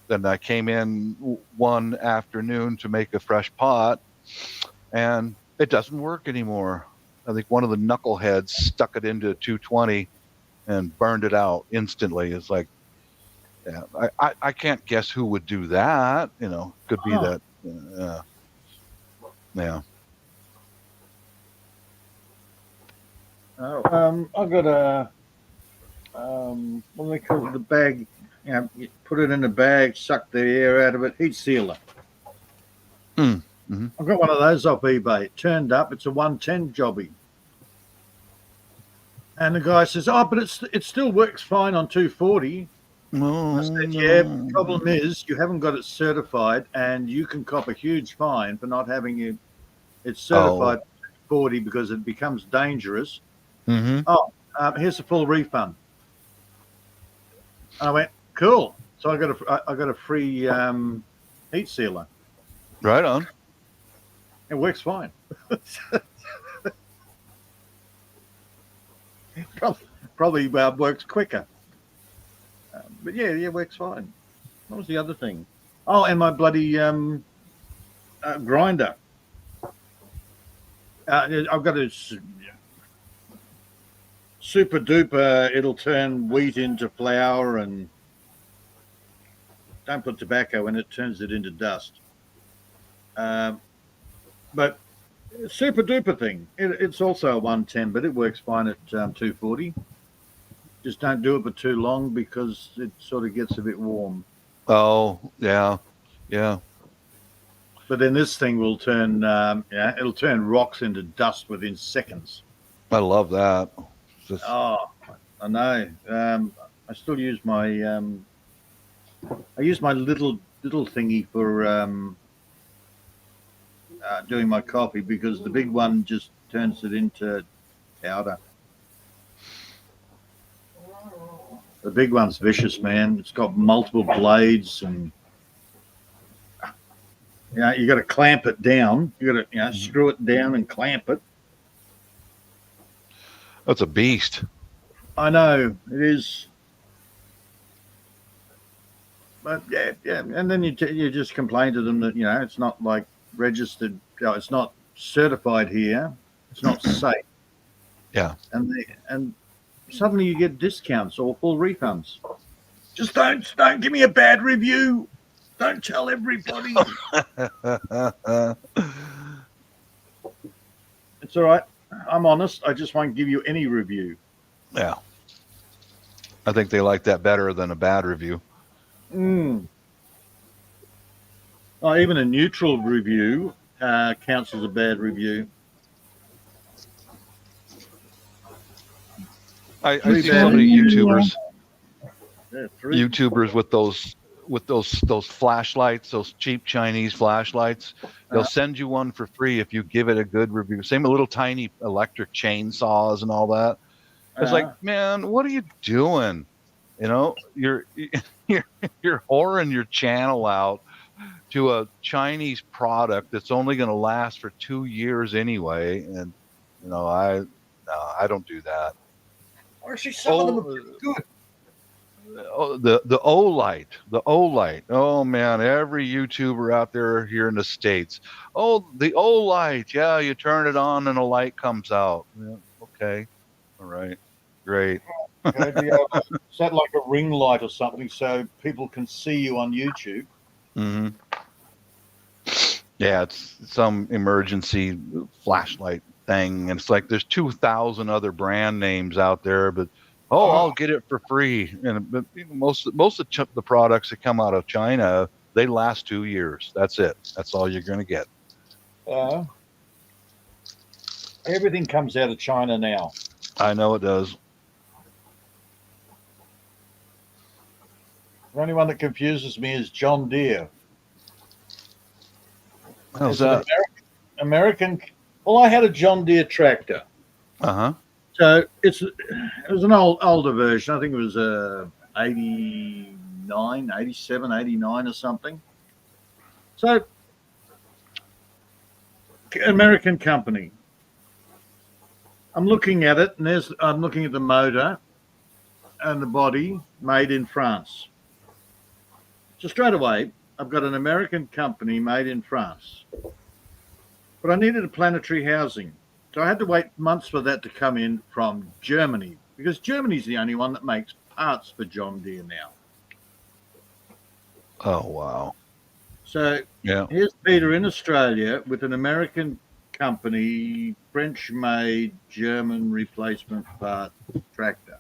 Then I came in one afternoon to make a fresh pot, and it doesn't work anymore. I think one of the knuckleheads stuck it into 220 and burned it out instantly. It's like, yeah, I can't guess who would do that. Could be Huh. that. Yeah. Oh, I've got a what do they call it? The bag. You put it in a bag, suck the air out of it. Heat sealer. Hmm. Mm-hmm. I've got one of those off eBay. It turned up. It's a 110 jobby. And the guy says, "Oh, but it still works fine on 240." I said, "Yeah, but the problem is you haven't got it certified, and you can cop a huge fine for not having it certified 40 because it becomes dangerous." Mm-hmm. Oh, here's a full refund. And I went, "Cool." So I got a free heat sealer. Right on. It works fine. Probably works quicker. But yeah, it works fine. What was the other thing? Oh, and my bloody grinder. I've got a super duper. It'll turn wheat into flour, and don't put tobacco in it. Turns it into dust. But super duper thing. It's also a 110, but it works fine at 240. Just don't do it for too long because it sort of gets a bit warm. Oh, yeah. Yeah. But then this thing will turn, it'll turn rocks into dust within seconds. I love that. Just, Oh, I know. I still use my, I use my little thingy for doing my coffee because the big one just turns it into powder. The big one's vicious, man. It's got multiple blades, and you got to clamp it down. You got to screw it down and clamp it. that's a beast. I know it is, but yeah, and then you just complain to them that it's not like registered. It's not certified here. It's not safe. Yeah. And suddenly you get discounts or full refunds. Just don't give me a bad review. Don't tell everybody. It's all right. I'm honest. I just won't give you any review. Yeah. I think they like that better than a bad review. Oh, even a neutral review counts as a bad review. I see so many YouTubers. Yeah, YouTubers with those flashlights, those cheap Chinese flashlights. They'll send you one for free if you give it a good review. Same with little tiny electric chainsaws and all that. It's like, man, what are you doing? You're whoring your channel out to a Chinese product that's only going to last for 2 years anyway. And I don't do that. Actually, some of them are good. The Olight. Oh man, every YouTuber out there here in the States. Oh, the Olight. Yeah, you turn it on and a light comes out. Yeah, okay. All right. Great. Set like a ring light or something so people can see you on YouTube. Mm-hmm. Yeah, it's some emergency flashlight thing, and it's like there's 2,000 other brand names out there, but I'll get it for free. But most of the products that come out of China, they last 2 years. That's it. That's all you're going to get. Everything comes out of China now. I know it does. The only one that confuses me is John Deere. How's that? American. Well, I had a John Deere tractor. Uh-huh. So it was an older version. I think it was 89, 87, 89 or something. So American company. I'm looking at it, and I'm looking at the motor and the body made in France. So straight away, I've got an American company made in France. But I needed a planetary housing. So I had to wait months for that to come in from Germany, because Germany's the only one that makes parts for John Deere now. Oh, wow. So here's Peter in Australia with an American company, French-made, German replacement part tractor.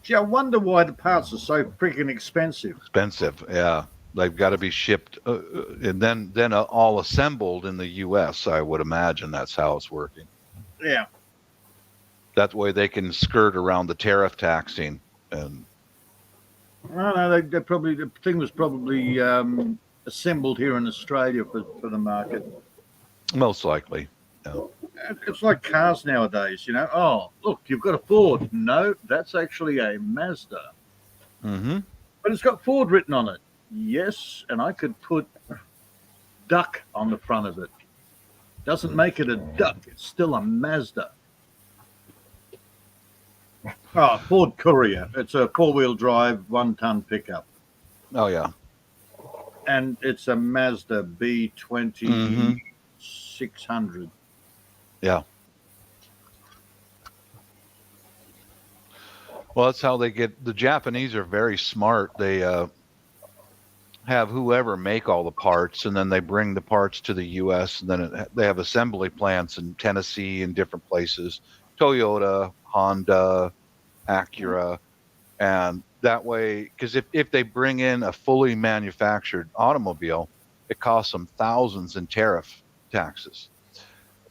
Gee, I wonder why the parts are so freaking expensive. Expensive, yeah. They've got to be shipped and then all assembled in the U.S. I would imagine that's how it's working. Yeah. That way they can skirt around the tariff taxing. And No, they probably the thing was probably assembled here in Australia for the market. most likely, yeah. It's like cars nowadays, you know. Oh, look, you've got a Ford. No, that's actually a Mazda, Mm-hmm. but it's got Ford written on it. Yes, and I could put duck on the front of it. Doesn't make it a duck. It's still a Mazda. Oh, Ford Courier. It's a 4-wheel drive, 1-ton pickup. Oh yeah. And it's a Mazda B20 600. Yeah. Well, that's how they get. The Japanese are very smart. They have whoever make all the parts, and then they bring the parts to the U.S. and then they have assembly plants in Tennessee and different places. Toyota, Honda, Acura, and that way, because if they bring in a fully manufactured automobile, it costs them thousands in tariff taxes.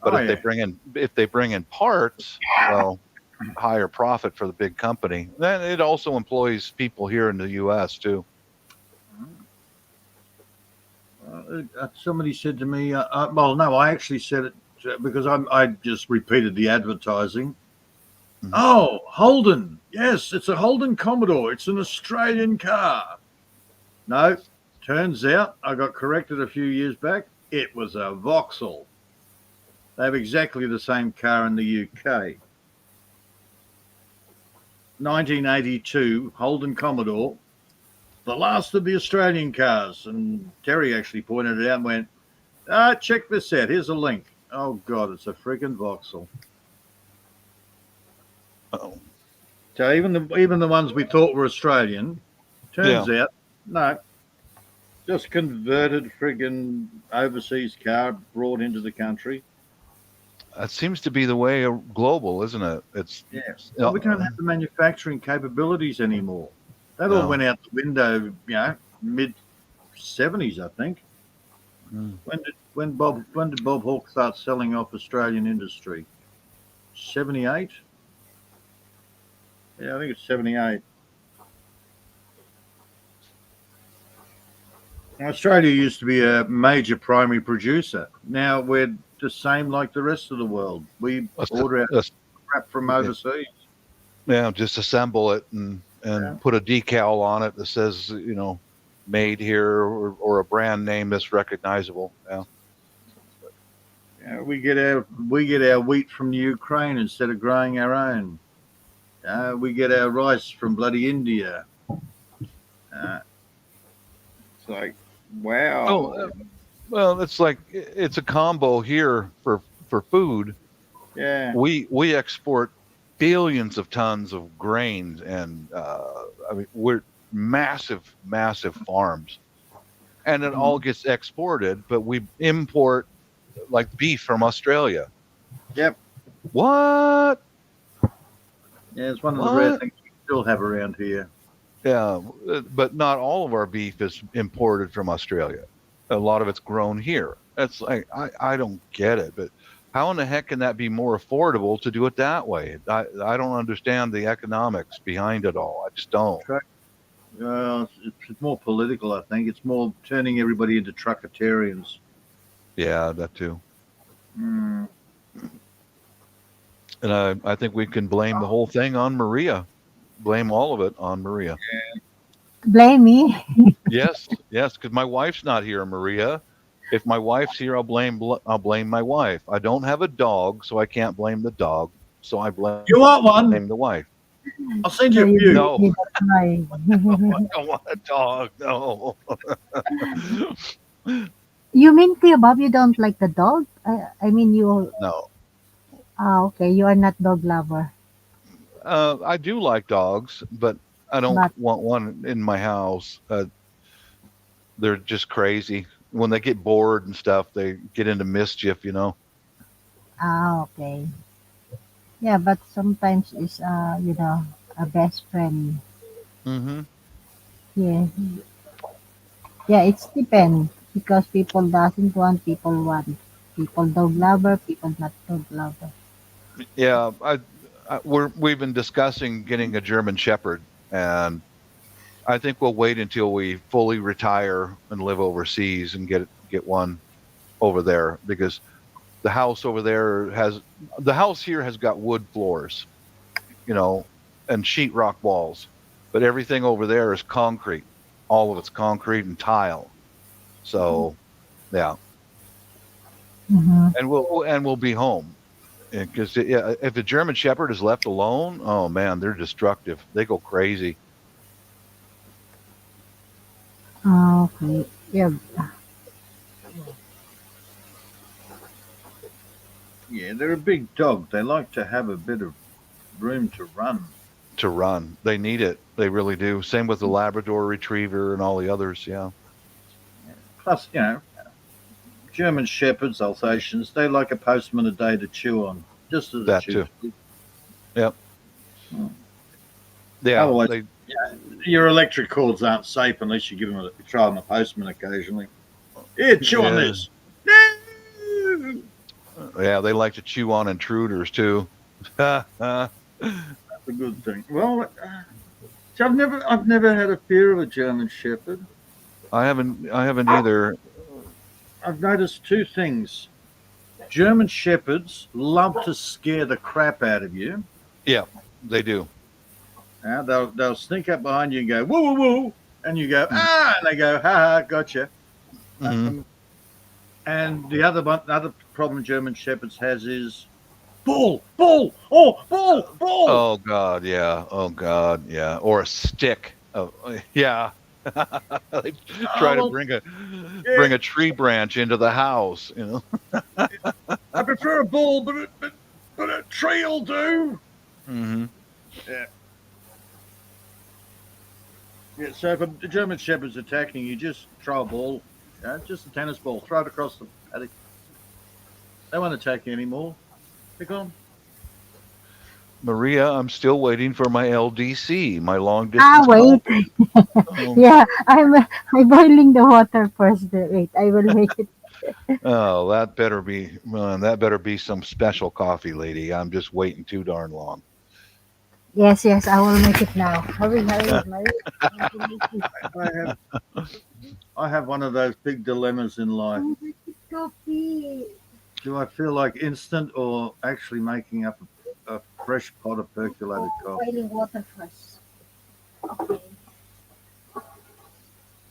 But Oh, if they bring in parts, well, higher profit for the big company. Then it also employs people here in the U.S. too. Somebody said to me, well, no, I actually said it because I just repeated the advertising. Mhm. Oh, Holden. Yes, it's a Holden Commodore. It's an Australian car. No, turns out I got corrected a few years back. It was a Vauxhall. They have exactly the same car in the UK. 1982 Holden Commodore, the last of the Australian cars. And Terry actually pointed it out and went, check this out. Here's a link. Oh, God, it's a freaking Vauxhall. Oh. So even the ones we thought were Australian, turns out, no, just converted friggin' overseas car brought into the country. That seems to be the way global, isn't it? It's Yes. Well, we don't have the manufacturing capabilities anymore. That all went out the window, mid '70s, I think. Mm. When did Bob Hawke start selling off Australian industry? 78? Yeah, I think it's 78. Australia used to be a major primary producer. Now we're the same like the rest of the world. We order our crap from overseas. Yeah, just assemble it and put a decal on it that says, made here or a brand name that's recognizable. Yeah. We get our wheat from the Ukraine instead of growing our own. We get our rice from bloody India. It's like, wow. Oh, well, it's like it's a combo here for food. Yeah. We export billions of tons of grains, and we're massive farms, and it all gets exported. But we import like beef from Australia. Yep. What? Yeah, it's one of the rare things we still have around here. Yeah, but not all of our beef is imported from Australia. A lot of it's grown here. It's like I don't get it, but how in the heck can that be more affordable to do it that way? I don't understand the economics behind it all. I just don't. It's more political, I think. It's more turning everybody into truckatarians. Yeah, that too. Mm. And I think we can blame the whole thing on Maria. Blame all of it on Maria. Yeah. Blame me? Yes, because my wife's not here, Maria. If my wife's here, I'll blame my wife. I don't have a dog, so I can't blame the dog. So I blame You want one? the wife. I'll send you a few. No, I don't want a dog. No. You mean, Kuya Bob, you don't like the dog? I mean, you. No. Okay. You are not dog lover. I do like dogs, but I don't want one in my house. They're just crazy. When they get bored and stuff, they get into mischief, Okay. Yeah, but sometimes it's a best friend. Mm-hmm. Yeah. Yeah, it's depend because people doesn't want, people want. People dog lover, people not dog lover. Yeah, we've been discussing getting a German Shepherd, and I think we'll wait until we fully retire and live overseas and get one over there because the house here has got wood floors, you know, and sheetrock walls, but everything over there is concrete. All of it's concrete and tile. So yeah, Mm-hmm. and we'll be home because yeah, if the German Shepherd is left alone, oh man, they're destructive. They go crazy. Okay. Yeah. Yeah, they're a big dog. They like to have a bit of room to run. To run. They need it. They really do. Same with the Labrador Retriever and all the others. Yeah, Plus, German Shepherds, Alsatians, they like a postman a day to chew on, just as a that chew too. stick. Yep. Mm. Yeah. Otherwise, They. your electric cords aren't safe unless you give them try them a postman occasionally. Here, chew on Yeah. this. No! Yeah. They like to chew on intruders too. I That's a good thing. Well, see, I've never had a fear of a German Shepherd. haven't. I haven't either. I've noticed two things. German Shepherds love to scare the crap out of you. Yeah, they do. They'll sneak up behind you and go woo woo woo, and you go and they go ha ha, gotcha. Mm-hmm. And the other problem German Shepherds has is bull, bull, oh bull, bull. Oh God, yeah. Oh God, yeah. Or a stick. Oh, yeah. They try to Well, bring yeah, a tree branch into the house. You know. I prefer a bull, but a tree'll do. Mm-hmm. Yeah. Yeah, so if a German Shepherd's attacking you, just throw a ball, just a tennis ball, throw it across the paddock. They won't attack you anymore. They're gone. Maria, I'm still waiting for my LDC, my long Ah, distance call. wait. Yeah, I'm boiling the water first. Wait, I will make it. Oh, that better be some special coffee, lady. I'm just waiting too darn long. Yes, yes, I will make it now. Hurry, hurry, hurry. I want to make it. I have I have one of those big dilemmas in life. Oh, make it coffee. Do I feel like instant or actually making up a fresh pot of percolated coffee? Boiling water first. Okay.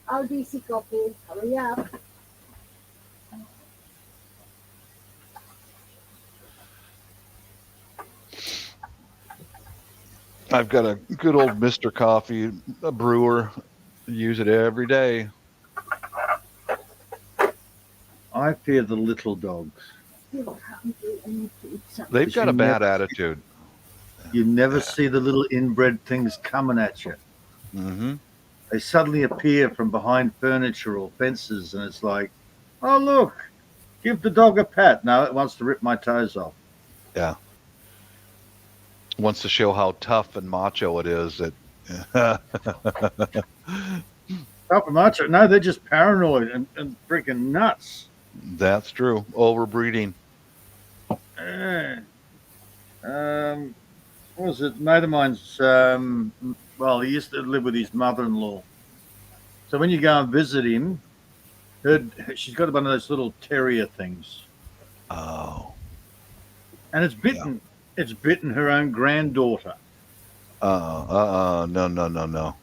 I'll DC coffee. Hurry up. I've got a good old Mr. Coffee, a brewer. Use it every day. I fear the little dogs. Still hungry. I need to eat something. They've Because got you a bad never attitude. you never see the little inbred things coming at you. Mm-hmm. They suddenly appear from behind furniture or fences, and it's like, oh look, give the dog a pat. No, it wants to rip my toes off. Yeah. Wants to show how tough and macho it is. That. Top of macho. No, they're just paranoid and freaking nuts. That's true. Overbreeding. Eh. What was it? Mate of mine's. Well, he used to live with his mother-in-law. So when you go and visit him, she's got one of those little terrier things, Oh. and it's bitten. It's bitten her own granddaughter. No, no, no, no.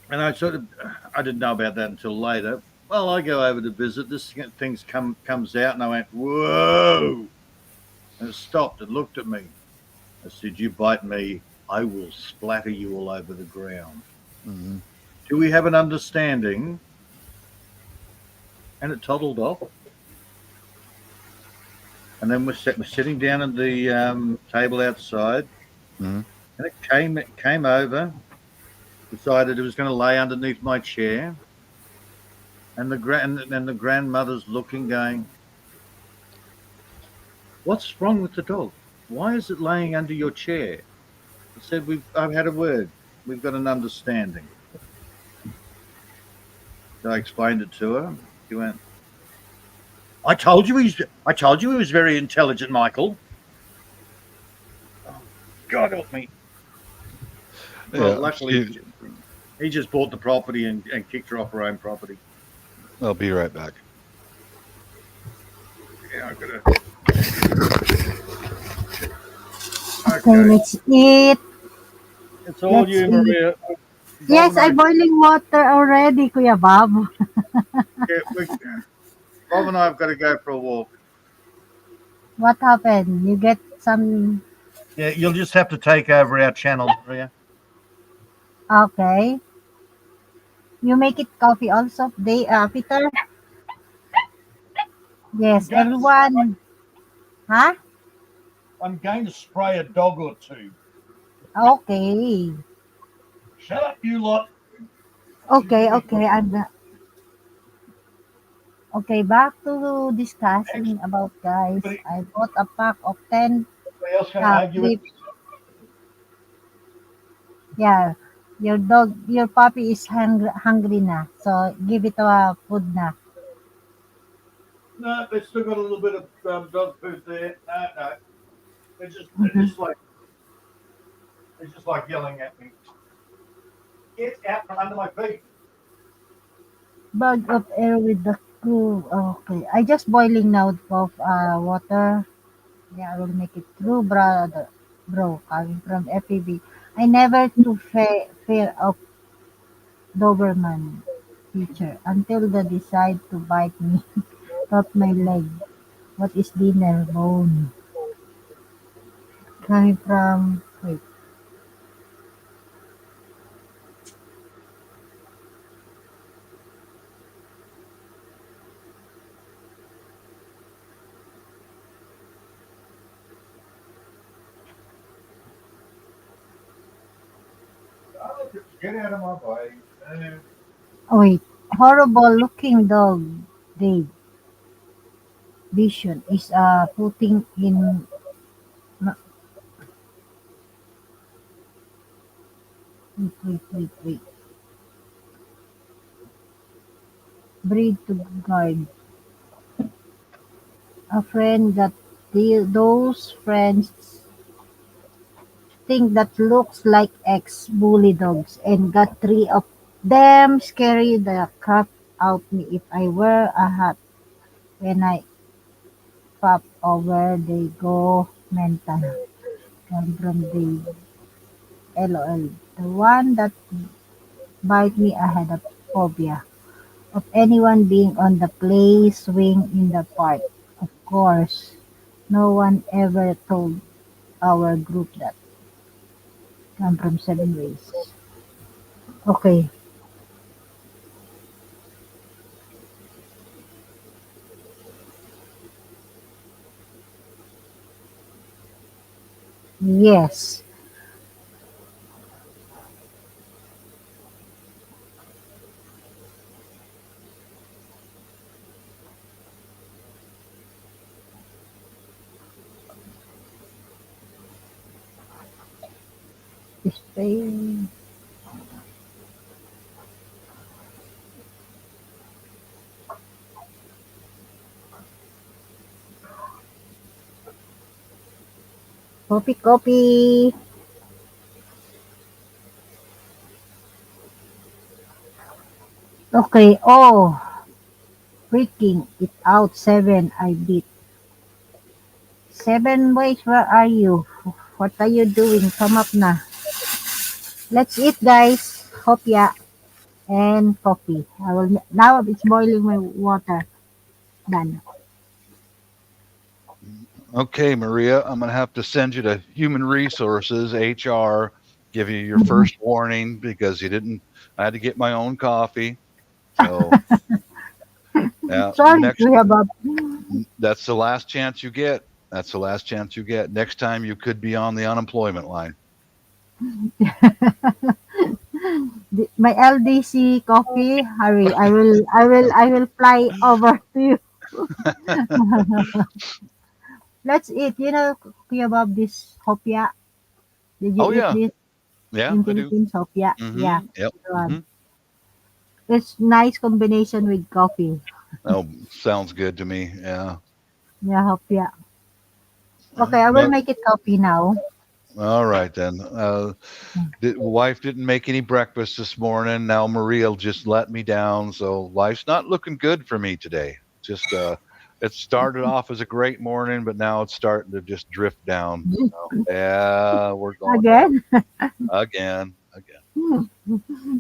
And I didn't know about that until later. Well, I go over to visit. This thing comes out, and I went, whoa! And it stopped and looked at me. I said, "You bite me, I will splatter you all over the ground. Mm-hmm. Do we have an understanding?" And it toddled off. And then we're sitting down at the table outside, Mm-hmm. and it came over, decided it was going to lay underneath my chair, and the grandmother's looking, going, "What's wrong with the dog? Why is it laying under your chair?" I said, I've had a word. We've got an understanding." So I explained it to her. She went, I told you he was very intelligent, Michael. Oh, God help me. Well, Yeah, luckily he just bought the property and kicked her off her own property. I'll be right back. Yeah, I gotta. Okay, Okay, let's eat. it's all Let's you, eat. Maria. Bob Yes, and I. I'm boiling water already, Kuya Bob. Yeah, Bob and I have got to go for a walk. What happened? You get some. Yeah, you'll just have to take over our channel, Maria. Okay. You make it coffee also, Peter? I'm Yes, going to spray, everyone. Huh? I'm going to spray a dog or two. Okay. Shut up, you lot. You Okay, give me okay. Okay, back to next. discussing about guys. Anybody, I bought a pack of 10 anybody else going to argue with clips. Yeah. Your puppy is hungry na. So, give it a food na. me? No, they've still got a little bit of dog food there. No, no. They're Mhm. just like yelling at me. Get out from under my feet. Bag of air with the crew. Okay. I just boiling now of water. Yeah, I will make it through, brother. Bro, coming from FPB. I never to fear of Doberman teacher until they decide to bite me. Cut my leg. What is dinner? Bone. Coming from, wait. Oh, get out of my way. Wait. Horrible looking dog. Dave. Vision is putting in. No, wait. Breed to guard. A friend that those friends think that looks like ex-bully dogs and got three of them scary the crap out me if I wear a hat when I pop over they go mental. Come from the LOL. The one that bite me I had a phobia of anyone being on the play swing in the park. Of course, no one ever told our group that. Come from 7 ways. Okay. Yes. Stay. Copy. Okay. Oh, freaking it out. Seven. I beat. 7 ways. Where are you? What are you doing? Come up na. Let's eat, guys. Hopya and coffee. I will now. It's boiling my water. Done. Okay, Maria, I'm going to have to send you to Human Resources, HR, give you your Mhm. first warning because you didn't. I had to get my own coffee. So, yeah, Sorry, Kuya Bob. that's the last chance you get. That's the last chance you get. Next time you could be on the unemployment line. My LDC coffee. Hurry. I will fly over to you. Let's eat. Kuya Bob, this hopya. Did you Oh eat yeah, this yeah, in I do. Philippines? Hopya. Yeah. Mm-hmm. Yep. Good one. Mm-hmm. It's nice combination with coffee. Oh, sounds good to me. Yeah. Yeah, hope, yeah. Uh, Okay, I will no- make it coffee now. All right then. Wife didn't make any breakfast this morning. Now Maria just let me down, so life's not looking good for me today. Just it started off as a great morning, but now it's starting to just drift down. So yeah, we're going down Again? again, again.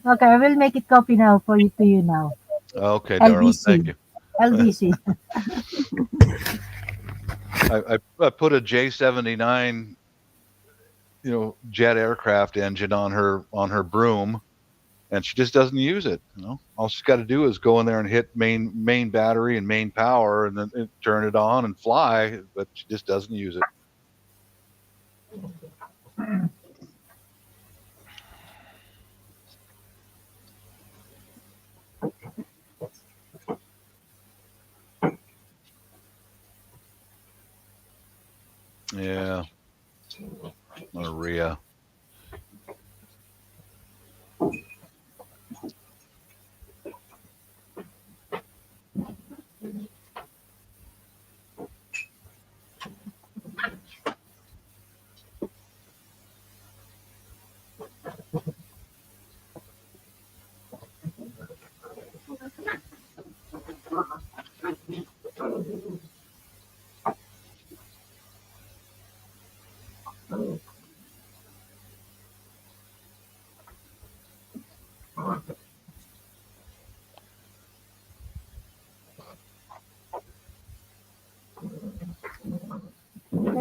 Okay, I will make it coffee now for you to you now. Okay, darling. Thank LBC. you. LBC. I put a J-79, jet aircraft engine on her broom, and she just doesn't use it. All she's got to do is go in there and hit main battery and main power, and then turn it on and fly. But she just doesn't use it. Yeah, Maria.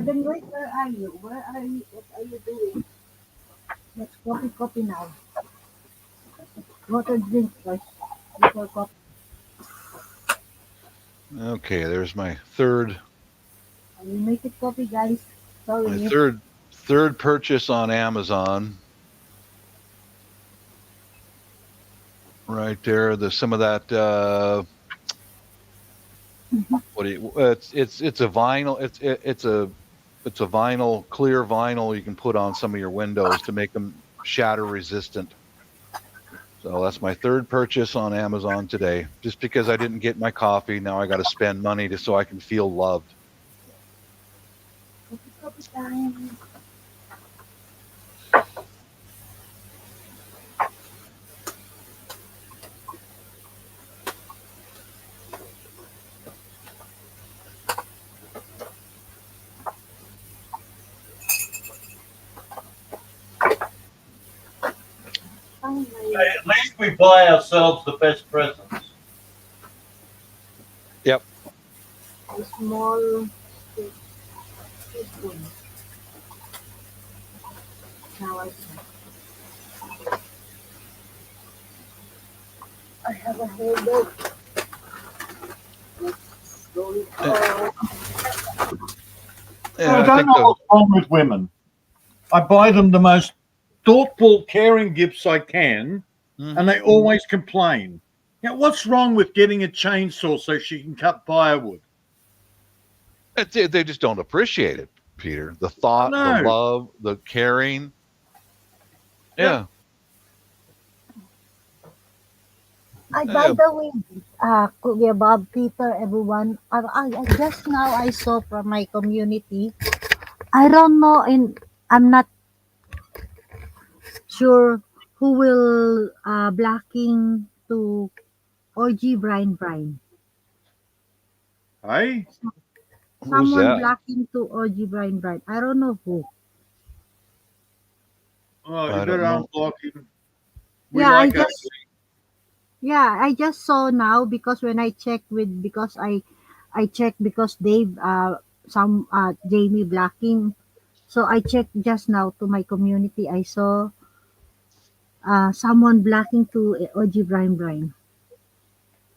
Kevin, wait, where are you? Where are you? What are you doing? Let's coffee now. Water drink first before coffee. Okay, there's my third I will make it coffee, guys. my Sorry. third purchase on Amazon. Right there, there's some of that. What do you? It's a vinyl. It's a vinyl, clear vinyl you can put on some of your windows to make them shatter resistant. So that's my third purchase on Amazon today. Just because I didn't get my coffee, now I got to spend money just so I can feel loved. Coffee time. Find my At least we buy ourselves the best presents. Yep. small teaspoon. Now I have a headache. Let's go with Yeah, I I don't think know what's wrong with women. I buy them the most thoughtful, caring gifts I can, and they always complain. Now, what's wrong with getting a chainsaw so she can cut firewood? they just don't appreciate it, Peter. The thought, the No. love, the caring. Yep. Yeah. by Yeah. the way, Kuya Bob, Peter, everyone, I just now I saw from my community. I don't know, and I'm not sure who will blocking to OG Brian. Hey? Who's Someone that? blocking to OG Brian. I don't know who. Oh, you I don't better know. unblock him. We Yeah, I like OG. just I just saw now because when I checked with because I checked because Dave some Jamie blocking. So I checked just now to my community. I saw someone blocking to OG Brian.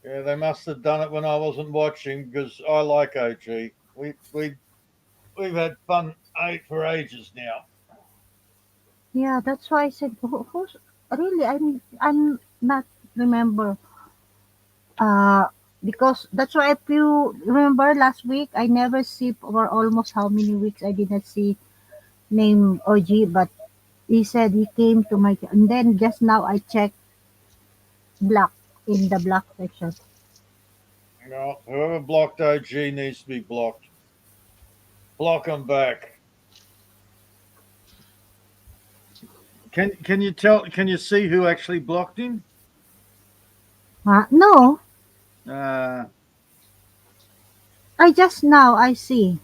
Yeah, they must have done it when I wasn't watching because I like OG. We've had fun for ages now. Yeah, that's why I said who's really I'm not remember uh because that's why if you remember last week I never see for almost how many weeks I did not see name OG, but he said he came to my and then just now I checked black. in the block section. No, whoever blocked OG needs to be blocked. Block them back. Can you tell? Can you see who actually blocked him? No, Uh, I just now I see.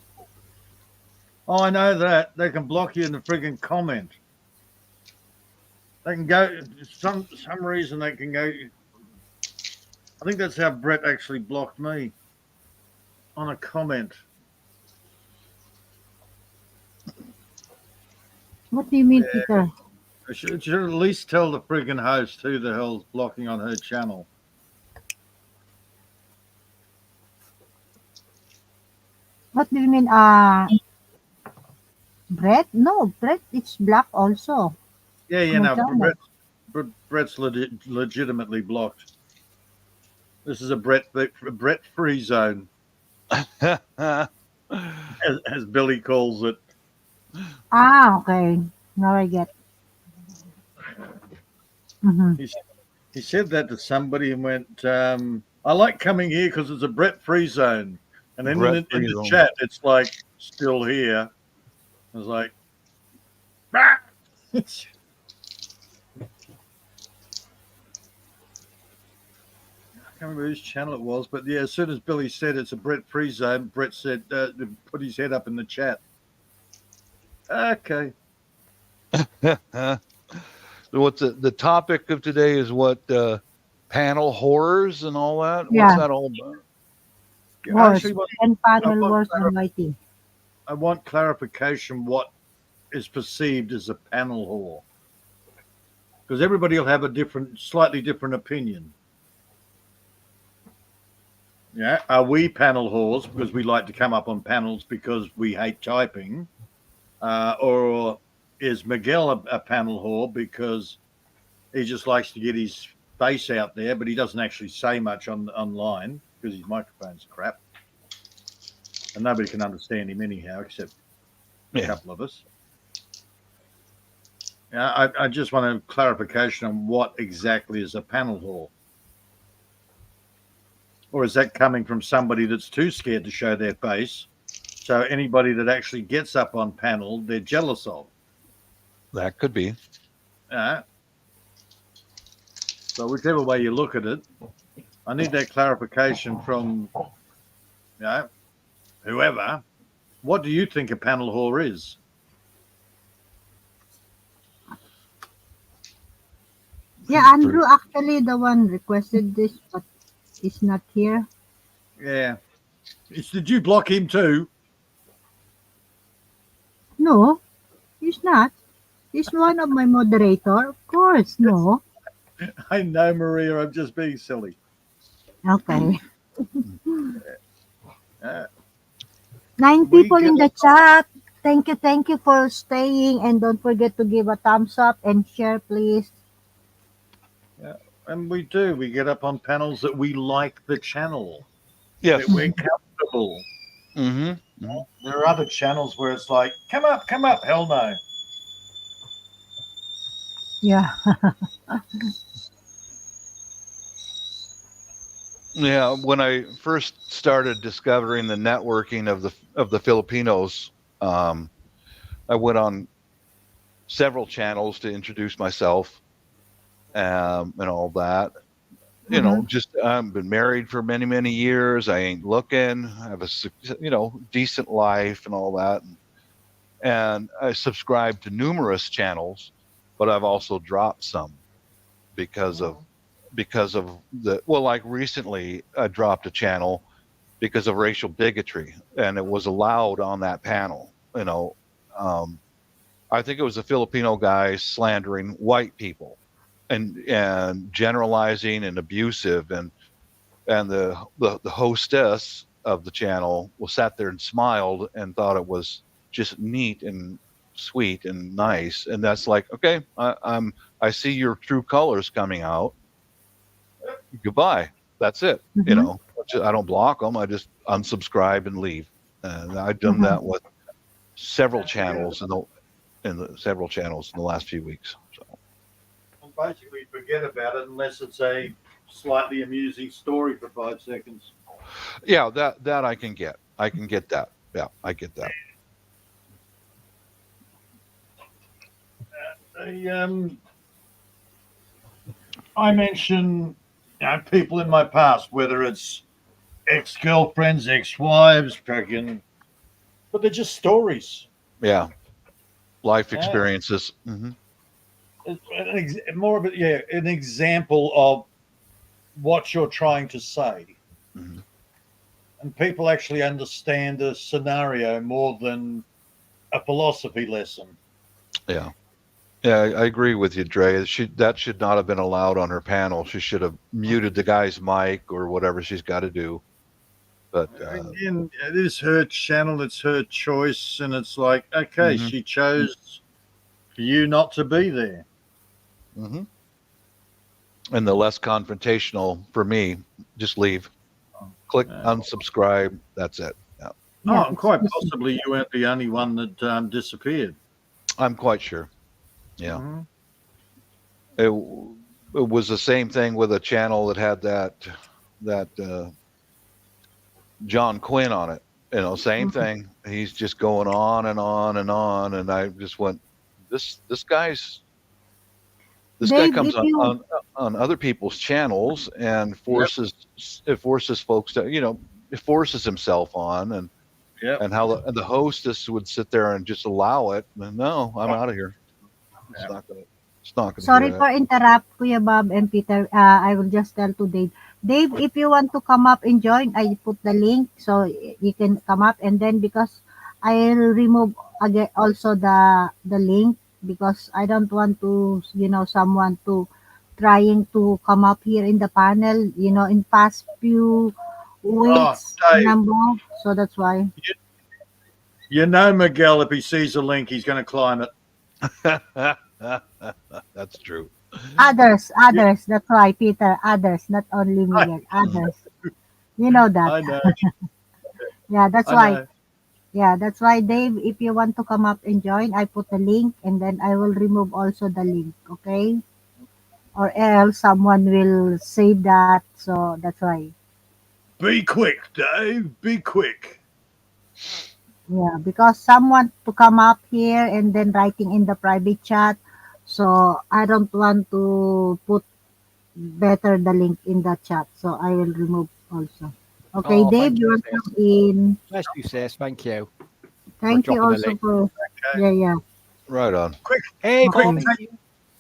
oh, I know that they can block you in the frigging comment. They can go some reason they can go. I think that's how Brett actually blocked me on a comment. What do you mean, Yeah. Peter? I should at least tell the frigging host who the hell's blocking on her channel. What do you mean? Brett? No, Brett is black also. Yeah, you My know, channel. Brett's legitimately blocked. This is a Brett free zone, as Billy calls it. Okay. Now I get. Mm-hmm. He said that to somebody and went, I like coming here because it's a Brett free zone. And then in the chat, it's like, still here. I was like, ah! I can't remember whose channel it was, but yeah, as soon as Billy said it's a Brett free zone, Brett said, put his head up in the chat. Okay. What's the topic of today is what panel horrors and all that? Yeah. What's that all about? Wars and panel wars on YT. I want clarification what is perceived as a panel whore. Because everybody will have a slightly different opinion. Yeah, are we panel whores because we like to come up on panels because we hate typing? Or is Miguel a panel whore because he just likes to get his face out there, but he doesn't actually say much online because his microphone's crap. And nobody can understand him anyhow, except a couple of us. I just want a clarification on what exactly is a panel whore. Or is that coming from somebody that's too scared to show their face? So anybody that actually gets up on panel, they're jealous of. That could be. So whichever way you look at it, I need that clarification from whoever. What do you think a panel whore is? Yeah, Andrew actually the one requested this, but he's not here. Yeah. Did you block him too? No, he's not. He's one of my moderator. Of course, no. I know, Maria. I'm just being silly. Okay. 9 people in the chat. Thank you for staying, and don't forget to give a thumbs up and share, please. Yeah, and we do. We get up on panels that we like the channel. Yes. That we're comfortable. Mm-hmm. There are other channels where it's like, come up. Hell no. Yeah. Yeah, when I first started discovering the networking of the Filipinos, I went on several channels to introduce myself and all that. You know, just I've been married for many years. I ain't looking. I have a decent life and all that. And I subscribe to numerous channels, but I've also dropped some because of like recently I dropped a channel because of racial bigotry, and it was allowed on that panel. I think it was a Filipino guy slandering white people and generalizing and abusive, and the hostess of the channel was sat there and smiled and thought it was just neat and sweet and nice, and that's like, okay, I see your true colors coming out. Goodbye. That's it. I don't block them. I just unsubscribe and leave. And I've done that with several channels in the last few weeks. So basically, forget about it unless it's a slightly amusing story for 5 seconds. Yeah, that I can get. I can get that. Yeah, I get that. I mention people in my past, whether it's ex-girlfriends, ex-wives, fucking, but they're just stories. Yeah, life Yeah. experiences. Mm-hmm. More of it, an example of what you're trying to say. Mm-hmm. And people actually understand the scenario more than a philosophy lesson. Yeah. Yeah, I agree with you, Dre. That should not have been allowed on her panel. She should have muted the guy's mic or whatever she's got to do. But Again, it is her channel, it's her choice, and it's like, okay, mm-hmm. she chose for you not to be there. Mm-hmm. And the less confrontational for me, just leave. Click unsubscribe. That's it. Yeah. Yeah, And quite possibly you weren't the only one that disappeared. I'm quite sure. Yeah. Mm-hmm. It was the same thing with a channel that had that John Quinn on it. Same thing. He's just going on and on and on, and I just went, this guy Dave, comes if you on other people's channels and forces folks to it forces himself on, and how the hostess would sit there and just allow it. And no, I'm out of here. It's not gonna. Sorry for interrupt, Kuya Bob and Peter. I will just tell to Dave. Dave, if you want to come up and join, I put the link so you can come up. And then because I'll remove again also the link because I don't want to someone to trying to come up here in the panel. In past few weeks, number. So that's why. Miguel, if he sees a link, he's going to climb it. That's true. Others. That's why, Peter. Others, not only Miguel. Others. You know that. I know. Yeah, that's why. Yeah, that's why, Dave. If you want to come up and join, I put the link, and then I will remove also the link. Okay? Or else someone will save that. So that's why. Be quick, Dave. Be quick. Yeah, because someone to come up here and then writing in the private chat. So I don't want to put better the link in the chat. So I will remove also. Okay, Dave, you want to come in. Nice to see you, thank you. Thank you also for. Okay. Yeah. Right on. Quick. Hey, quick.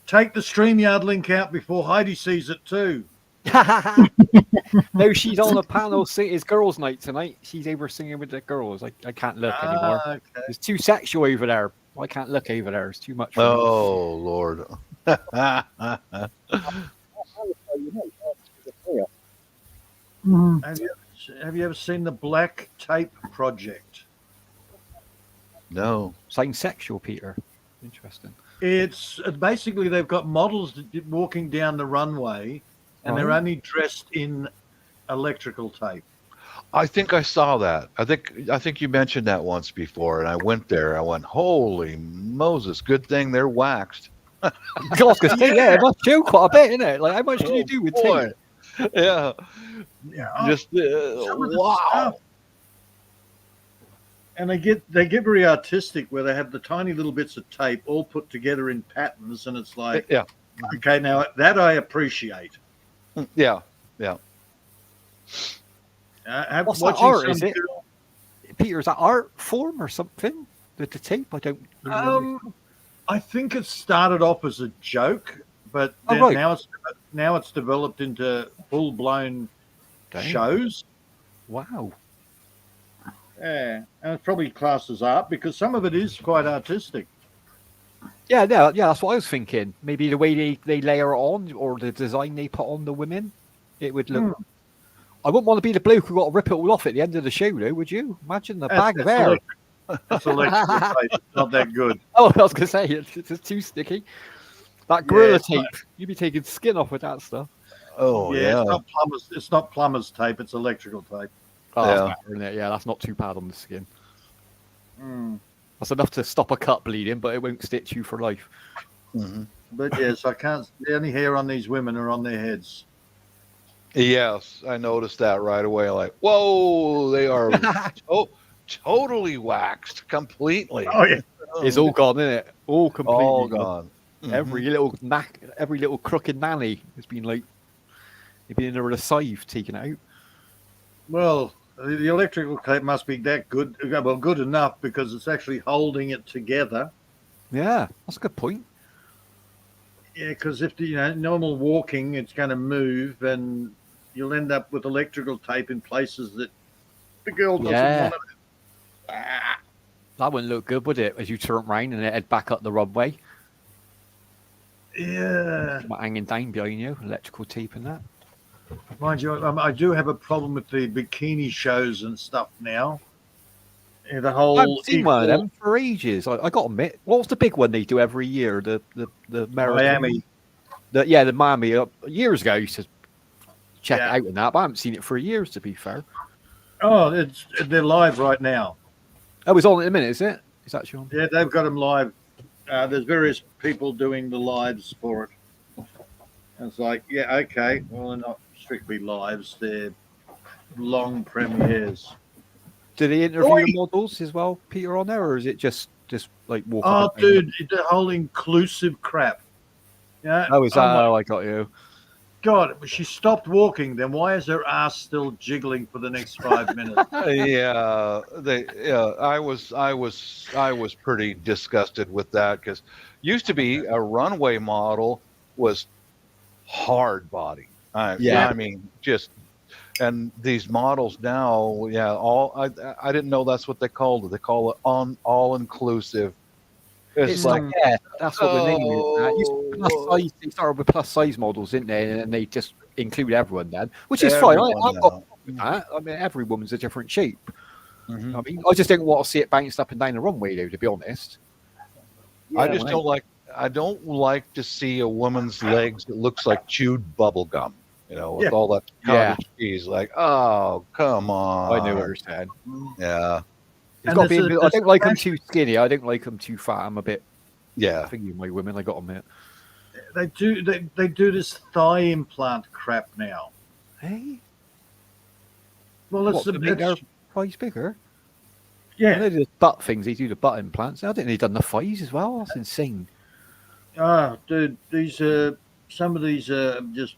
Take the StreamYard link out before Heidi sees it too. No, she's on a panel. It's girls' night tonight. She's over singing with the girls. I can't look anymore. Okay. It's too sexual over there. I can't look over there. It's too much. For me. Lord. Have you ever seen the Black Tape Project? No. Something sexual, Peter. Interesting. It's basically they've got models walking down the runway, and they're only dressed in electrical tape. I think I saw that. I think you mentioned that once before, and I went there. I went, holy Moses! Good thing they're waxed. God, it must show quite a bit, isn't it? Like, how much can you do with tape? Yeah. Just wow. Stuff. And they get very artistic, where they have the tiny little bits of tape all put together in patterns, and it's like, okay, now that I appreciate. Yeah. What's that art? Is it, Peter? Is that art form or something? The tape? I don't. I think it started off as a joke, but now it's developed into full blown shows. Wow. Yeah, and it's probably classed as art because some of it is quite artistic. Yeah, that's what I was thinking. Maybe the way they layer it on or the design they put on the women, it would look. I wouldn't want to be the bloke who got to rip it all off at the end of the show, though, would you? Imagine the bag of hair. That's electrical tape. It's not that good. Oh, I was going to say, it's too sticky. That gorilla tape, you'd be taking skin off with that stuff. Oh, yeah. It's not plumber's tape. It's electrical tape. Oh, that's better, isn't it? Yeah, that's not too bad on the skin. That's enough to stop a cut bleeding, but it won't stitch you for life. Mm-hmm. But yes, I can't. The only hair on these women are on their heads. Yes, I noticed that right away. Like, whoa, they are totally waxed completely. Oh yeah. It's all gone, isn't it? All completely All gone. gone. Every little crooked nanny has been like, they've been in there with a scythe taken out. Well, the electrical tape must be that good. Well, good enough because it's actually holding it together. Yeah, that's a good point. Yeah, because if normal walking, it's going to move, and you'll end up with electrical tape in places that the girl doesn't Yeah. want it. Ah, That wouldn't look good, would it? As you turn round and it head back up the runway, yeah. hanging down behind you, electrical tape and that. Mind you, I do have a problem with the bikini shows and stuff now. Yeah, the I whole haven't seen one of equal- them for ages. I got to admit, what was the big one they do every year? The American, Miami. the Miami. Years ago, I used to check Yeah. it out and that, but I haven't seen it for years. To be fair, Oh, they're live right now. oh, it's on in a minute, is it? It's actually on. Yeah, they've got them live. There's various people doing the lives for it. And it's like, yeah, okay. Well, they're not strictly lives; they're long premieres. Do they interview Oi! the models as well, Peter, on there, or is it just like walk Oh, up and down? dude, the whole inclusive crap. Yeah. Oh, is that? my Oh, I got you. God, she stopped walking. Then why is her ass still jiggling for the next 5 minutes? I was pretty disgusted with that because used to be a runway model was hard body. I mean, just and these models now, I didn't know that's what they called it. They call it all inclusive. It's like, yeah, that's what the name is. Plus size, they started with plus size models, didn't they? And they just include everyone then, which is fine. everyone I've got now. with that. I mean, every woman's a different shape. Mhm. I mean, I just don't want to see it bounced up and down the runway, though. To be honest, I just don't like. I don't like to see a woman's legs that looks like chewed bubble gum. With Yeah. all that Yeah. cottage cheese. Like, oh, come on. I know what you're saying. Yeah, It's And got to be. there's I don't like them fashion- too skinny. I don't like them too fat. I'm a bit yeah. thingy, my women. I got to admit. They do this thigh implant crap now. Hey, Well, what, to make their thighs bigger? I yeah. know the butt things. They do the butt implants. I didn't know they've done the thighs as well. That's insane. Oh, dude, some of these are just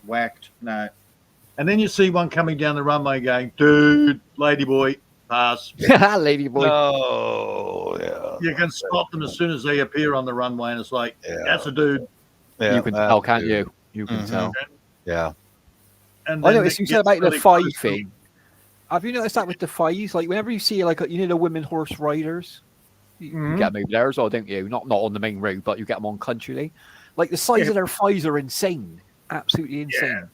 whacked. No. And then you see one coming down the runway going, dude, ladyboy, pass. Lady boy. Oh, yeah. You can spot them as soon as they appear on the runway, and it's like, Yeah. that's a dude. Yeah, You can that's tell, can't good. you? You can Mhm. tell. Yeah. And I then noticed it you said gets about the really thigh close to- thing. Have you noticed that with the thighs? Like whenever you see like the women horse riders, you Mhm. get them over there as well, don't you? Not on the main road, but you get them on country lane. Like the size Yeah. of their thighs are insane, absolutely insane.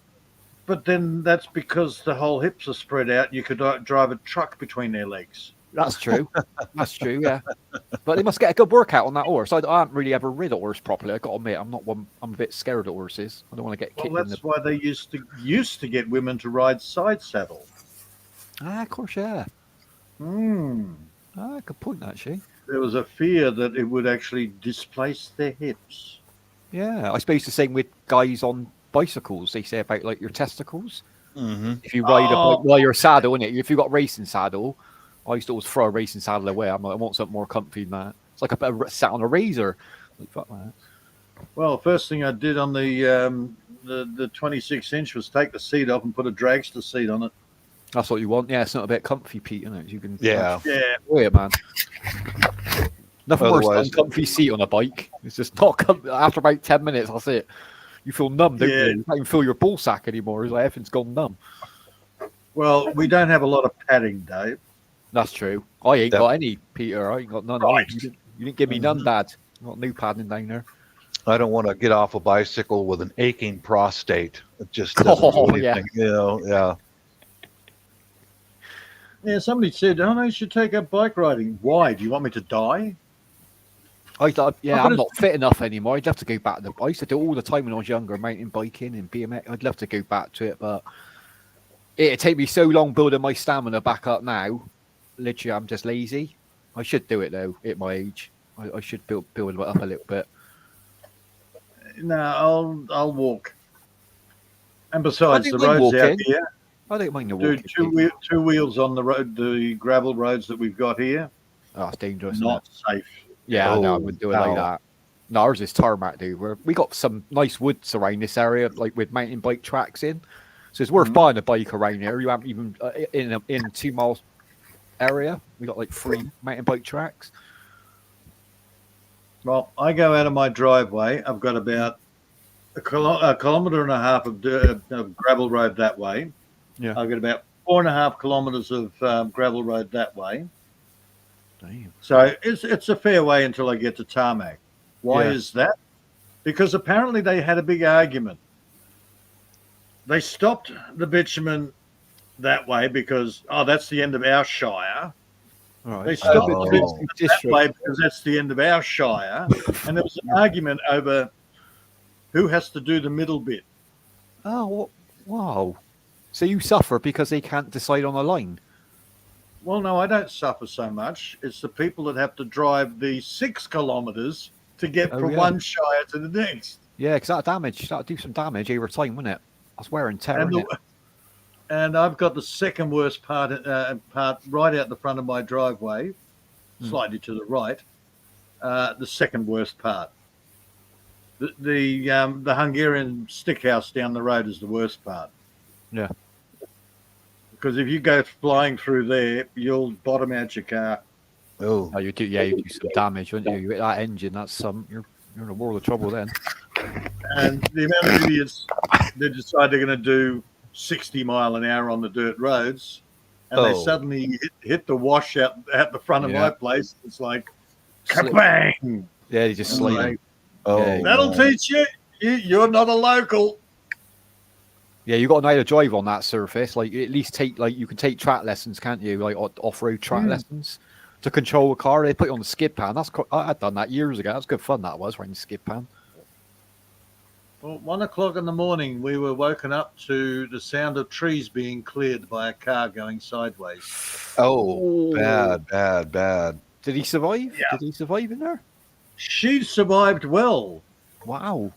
But then that's because the whole hips are spread out. You could drive a truck between their legs. That's true. That's true. Yeah, but they must get a good workout on that horse. I haven't really ever rid a horse properly. I got to admit, I'm not one. I'm a bit scared of horses. I don't want to get Well, kicked in the. that's why they used to get women to ride side saddle. Of course, yeah. Good point actually. There was a fear that it would actually displace their hips. Yeah, I suppose the same with guys on bicycles. They say about like your testicles. Mm-hmm. If you ride a Oh. bike while you're saddle, innit? If you've got a racing saddle, I used to always throw a racing saddle away. I'm like, I want something more comfy than that. It's like a sat on a razor. Like, fuck that. Well, first thing I did on the 26-inch was take the seat off and put a dragster seat on it. That's what you want. Yeah, it's not a bit comfy, Pete, isn't it? You can Yeah. Yeah. enjoy it, man. Nothing worse than Otherwise- an uncomfy seat on a bike. It's just not after about 10 minutes, that's it. You feel numb, don't Yeah. you? You can't even feel your ball sack anymore. It's like everything's gone numb. Well, we don't have a lot of padding, Dave. That's true. I ain't Yep. got any, Peter. I ain't got none. Right. You didn't give me none, Dad. Got no padding down there. I don't want to get off a bicycle with an aching prostate. It just doesn't Oh, do yeah. anything. Yeah. Yeah, somebody said, oh, no, you should take up bike riding. Why? Do you want me to die? I thought, yeah, I've I'm got not fit enough anymore. I'd love to go back to I used to do it all the time when I was younger, mountain biking and BMX. I'd love to go back to it, but it'd take me so long building my stamina back up now. Literally, I'm just lazy. I should do it though at my age. I should build it up a little bit. No, I'll walk. And besides, think the mine roads out walking. here I don't mind the do walking. two wheels on the road, the gravel roads that we've got here. Oh, it's dangerous. Isn't Not it? safe. Yeah, no, I Oh, wouldn't do it like wow. that. No, ours is tarmac, dude. We got some nice woods around this area, like with mountain bike tracks in. So it's worth buying a bike around here. You haven't even in 2 miles area. We got like 3 mountain bike tracks. Well, I go out of my driveway. I've got about a kilometre and a half of gravel road that way. Yeah. I've got about 4.5 kilometres of gravel road that way. Damn. So it's a fair way until I get to tarmac. Why Yeah. is that? Because apparently they had a big argument. They stopped the bitumen that way because, that's the end of our shire. All They right. stopped Oh. the bitumen that way because that's the end of our shire. And there was an argument over who has to do the middle bit. Oh, wow. So you suffer because they can't decide on a line. Well, no, I don't suffer so much. It's the people that have to drive the 6 kilometres to get from one shire to the next. Yeah, because that'll do some damage over time, wouldn't it? That's wear and tear, isn't it? And I've got the second worst part right out the front of my driveway, slightly to the right. The second worst part. The Hungarian stick house down the road is the worst part. Yeah. Because if you go flying through there, you'll bottom out your car. Oh, You do some damage, wouldn't you? You hit that engine, you're in a world of trouble then. And the amount of idiots that decide they're going to do 60 mile an hour on the dirt roads, and they suddenly hit the wash out the front of my place. It's like, kabang! Yeah, you just slide. Like, oh, that'll teach you. You're not a local. Yeah, you got to know how to drive on that surface. Like, at least you can take track lessons, can't you? Like off-road track lessons to control a car. They put you on the skid pan. I'd done that years ago. That's good fun. That was riding the skid pan. Well, 1 o'clock in the morning, we were woken up to the sound of trees being cleared by a car going sideways. Oh, bad. Did he survive? Yeah. Did he survive in there? She survived well. Wow.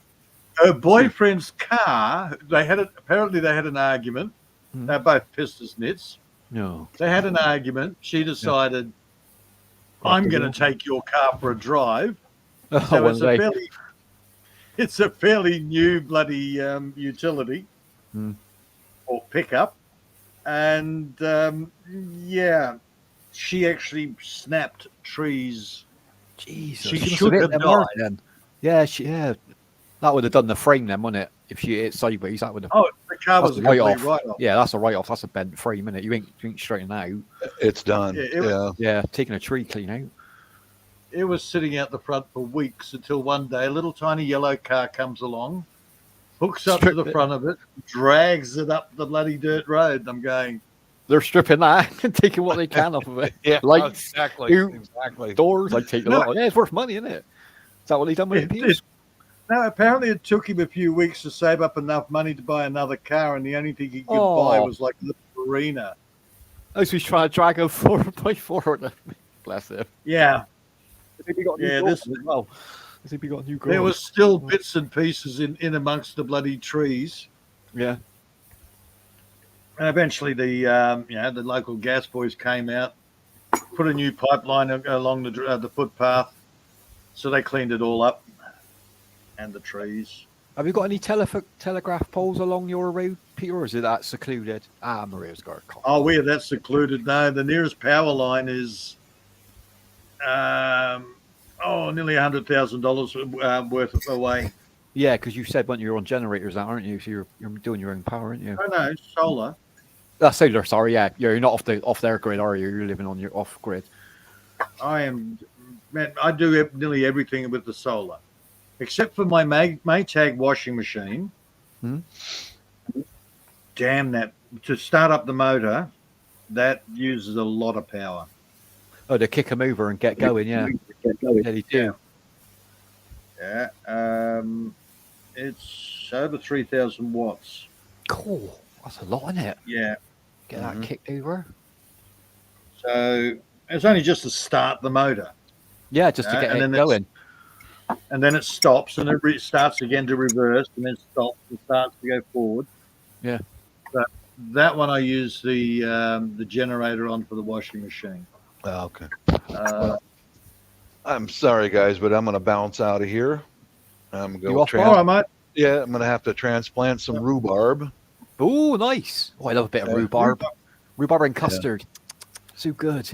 Her boyfriend's car, apparently they had an argument. They're both pissed as nits. No. They had an argument. She decided, I'm going to take your car for a drive. So it's a fairly new bloody utility or pickup. And she actually snapped trees. Jesus. She should have died. Then. Yeah, that would have done the frame then, wouldn't it? If she hit sideways, that would have. Oh, the car was a complete write-off. Yeah, that's a write-off. That's a bent frame, isn't it? You ain't straightening out. It's done. Yeah, taking a tree clean out. It was sitting out the front for weeks until one day a little tiny yellow car comes along, hooks up to the front of it, drags it up the bloody dirt road. I'm going, they're stripping that and taking what they can off of it. Yeah, lights, exactly. Doors, like take a lot. Yeah, it's worth money, isn't it? Is that what he done with it? No, apparently it took him a few weeks to save up enough money to buy another car, and the only thing he could buy was like the Arena. Oh, so he's trying to drag a 4x4. Bless him. Yeah. There was still bits and pieces in amongst the bloody trees. Yeah. And eventually the local gas boys came out, put a new pipeline along the footpath, so they cleaned it all up, and the trees. Have you got any telegraph poles along your road, Peter, or is it that secluded? Maria's got a call. Oh, we're that secluded. No, the nearest power line is nearly $100,000 worth away. Yeah, because you said when you're on generators, aren't you? So you're doing your own power, aren't you? Oh no, solar. Solar. Sorry, yeah. You're not off their grid, are you? You're living on your off grid. I am, man. I do nearly everything with the solar, except for my Maytag washing machine. Damn that! To start up the motor, that uses a lot of power. Oh, to kick them over and get going, yeah. Yeah, they do. Yeah. It's over 3,000 watts. Cool. That's a lot, isn't it? Yeah. Get that kicked over. So it's only just to start the motor. Yeah, just to get it going. And then it stops and it starts again to reverse and then stops and starts to go forward. Yeah. That one I use the generator on for the washing machine. Oh, okay. Uh, I'm sorry, guys, but I'm going to bounce out of here. I'm You going off, to all right, mate. Yeah, I'm going to have to transplant some rhubarb. Oh, nice. Oh, I love a bit of Yeah. rhubarb. Rhubarb and custard. So good.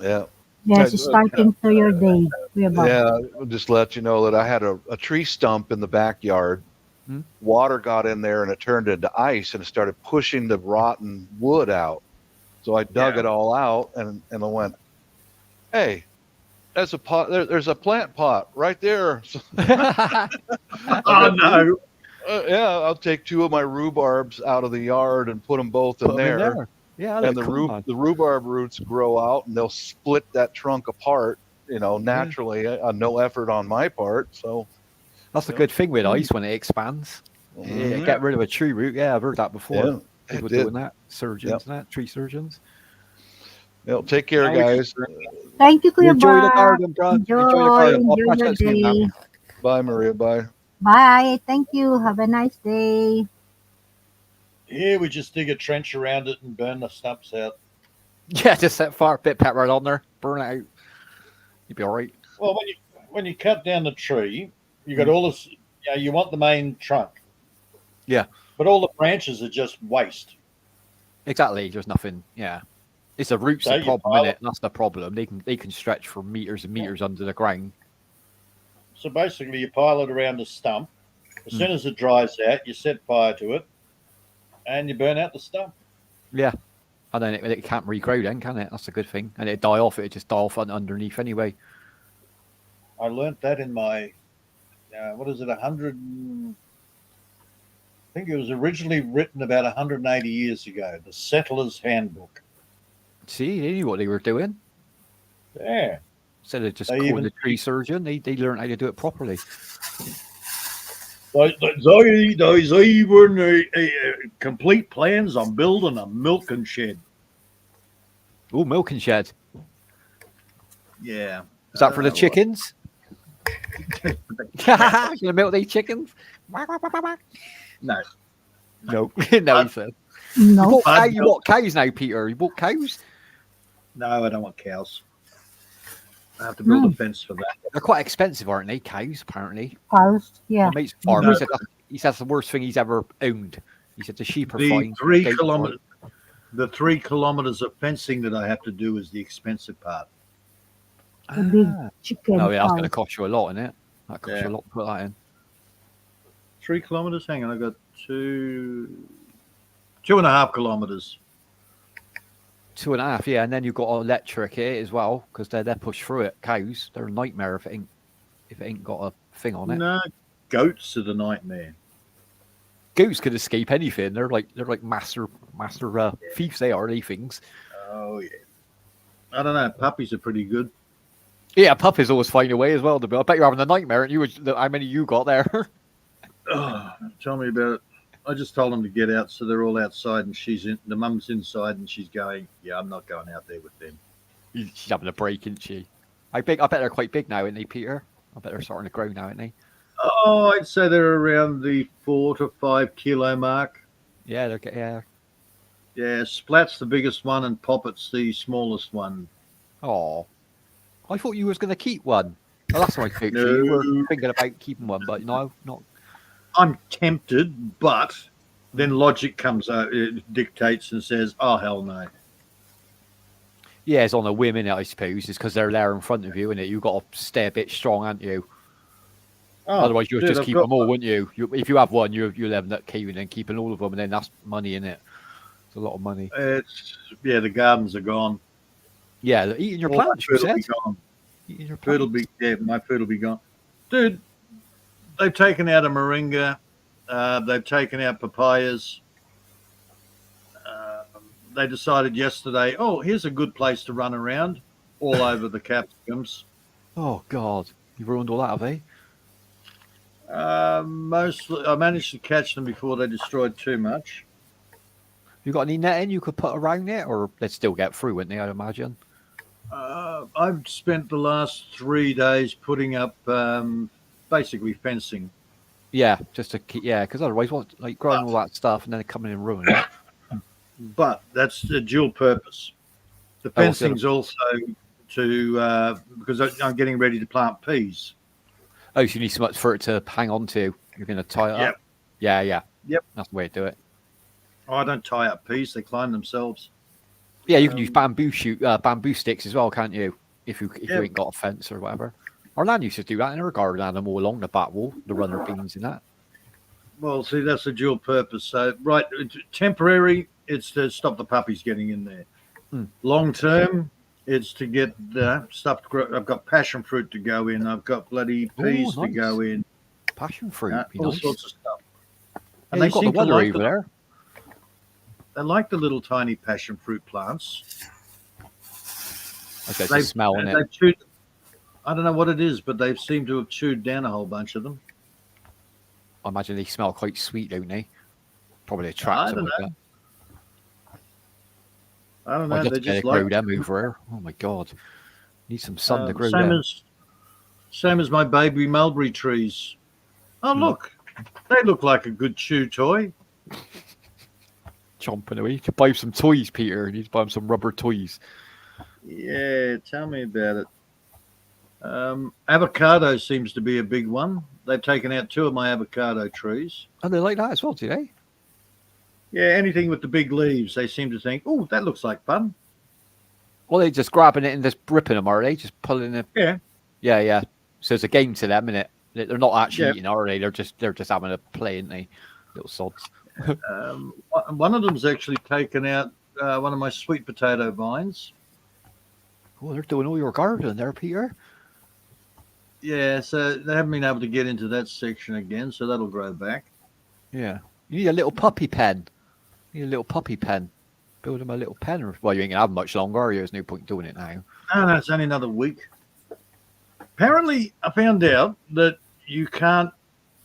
Yeah. Yes, Guys, starting to your day. Kuya Bob. Yeah, I'll just let you know that I had a tree stump in the backyard. Hmm? Water got in there and it turned into ice and it started pushing the rotten wood out. So I dug Yeah. it all out and I went, hey, there's a pot. There's a plant pot right there. So Oh no! yeah, I'll take 2 of my rhubarbs out of the yard and put them both Put in them in there. there. Yeah, And cool, the rhubarb roots grow out and they'll split that trunk apart, naturally, no effort on my part. So that's a good thing with ice when it expands. Yeah, Mhm. get rid of a tree root. Yeah, I've heard that before. Yeah, People it did. doing that. Surgeons and that. Tree surgeons. Take care, Now we guys. Thank you, Kuya Enjoy the Bob. garden, bro. Enjoy the Enjoy. garden. I'll Enjoy catch your up soon now. day. Bye, Maria. Bye. Bye. Thank you. Have a nice day. Here we just dig a trench around it and burn the stumps out. Yeah, just set fire, bit pepper on there, burn it out. You'll be all right. Well, when you cut down the tree, you got all this. You want the main trunk. Yeah. But all the branches are just waste. Exactly. There's nothing. Yeah. It's the roots So the you problem, pile isn't it? That's the problem. They can stretch for meters and meters under the ground. So basically, you pile it around the stump. As soon as it dries out, you set fire to it, and you burn out the stump. Yeah. And then it can't regrow then, can it? That's a good thing. And it die off. It just die off underneath anyway. I learnt that in my, 100? I think it was originally written about 180 years ago. The Settler's Handbook. See, they knew what they were doing. Yeah. Instead of just They calling even- the tree surgeon, they learned how to do it properly. There's even complete plans on building a milking shed. Oh, milking shed. Yeah. Is that for the chickens? You gonna milk these chickens? No. No, no, he said. No. You bought cows now, Peter. You bought cows? No, I don't want cows. I have to build a fence for that. They're quite expensive, aren't they? Cows, apparently. Cows. Yeah. My mate's farmer No. said that's the worst thing he's ever owned. He said the sheep are The fine. 3 goats are kilometers. The 3 kilometers of fencing that I have to do is the expensive part. The big fine. chicken. Oh, yeah, that's going to cows. cost you a lot, isn't it? That costs Yeah. you a lot to put that in. 3 kilometers. Hang on, I got 2.5 kilometers. 2.5, yeah, and then you've got electric here as well because they're pushed through it. Cows, they're a nightmare if it ain't got a thing on it. No, goats are the nightmare. Goats could escape anything. They're like master thieves. They are things. Oh yeah. I don't know. Puppies are pretty good. Yeah, puppies always find a way as well. To be. I bet you're having a nightmare. And how many you got there? Oh, tell me about it. I just told them to get out, so they're all outside, and the mum's inside, and she's going. Yeah, I'm not going out there with them. She's having a break, isn't she? I bet they're quite big now, aren't they, Peter? I bet they're starting to grow now, aren't they? Oh, I'd say they're around the 4 to 5 kilo mark. Yeah, Yeah, Splat's the biggest one, and Poppet's the smallest one. Oh, I thought you was going to keep one. Well, that's my thing. No. You were thinking about keeping one, but no, not. I'm tempted, but then logic comes out, it dictates and says, "Oh hell no." Yeah, it's on a whim, innit, I suppose. It's because they're there in front of you, and you've got to stay a bit strong, haven't you? Oh, Otherwise, you'll dude, just I've keep got- them all, wouldn't you? If you have one, you'll end up keeping all of them, and then that's money, innit? It's a lot of money. The gardens are gone. Yeah, they're eating your All my plants, you food will said. be gone. Eating your Food will plants. my food will be gone. Dude, they've taken out a moringa. They've taken out papayas. They decided yesterday, oh, here's a good place to run around all over the capsicums. Oh, God. You've ruined all that, have they? Mostly, I managed to catch them before they destroyed too much. You got any netting you could put around it, or they'd still get through, wouldn't they, I'd imagine? I've spent the last 3 days putting up basically fencing. Yeah, just to keep. Yeah, because otherwise, what like growing all that stuff and then coming in and ruining it. But that's the dual purpose. The Oh, what's the other- fencing's also to because I'm getting ready to plant peas. Oh, so you need so much for it to hang on to. You're going to tie it Yep. up. Yeah, yeah. Yep. That's the way to do it. Oh, I don't tie up peas; they climb themselves. Yeah, you can use bamboo sticks as well, can't you? If you Yeah. ain't got a fence or whatever. Our nan used to do that in her garden animal along the back wall, the runner beans and that. Well, see, that's a dual purpose. So, right, temporary, it's to stop the puppies getting in there. Long term, it's to get stuff to grow. I've got passion fruit to go in. I've got bloody peas to nice. go in. Passion fruit, all nice. sorts of stuff. Yeah, And they you've got the seem to weather like over there. They like the little tiny passion fruit plants. Okay, it's a smell in it. They've chewed, I don't know what it is, but they seem to have chewed down a whole bunch of them. I imagine they smell quite sweet, don't they? Probably attract them. I don't know. They just grow like them over here. Oh my god, need some sun to grow them. Same as my baby mulberry trees. Oh look, they look like a good chew toy. Chomping away. You could buy him some toys, Peter. You need to buy him some rubber toys. Yeah, tell me about it. Avocado seems to be a big one. They've taken out 2 of my avocado trees. Oh, they like that as well, do they? Yeah, anything with the big leaves, they seem to think, oh, that looks like fun. Well, they're just grabbing it and just ripping them, are they? Just pulling it. Yeah. Yeah, yeah. So it's a game to them, isn't it? They're not actually eating, are they? They're just having a play, aren't they? Little sods. One of them's actually taken out one of my sweet potato vines. Oh, they're doing all your garden there, Peter. Yeah, so they haven't been able to get into that section again, so that'll grow back. Yeah. You need a little puppy pen. You need a little puppy pen. Build them a little pen. Well, you ain't going to have much longer, are you? There's no point doing it now. No, it's only another week. Apparently, I found out that you can't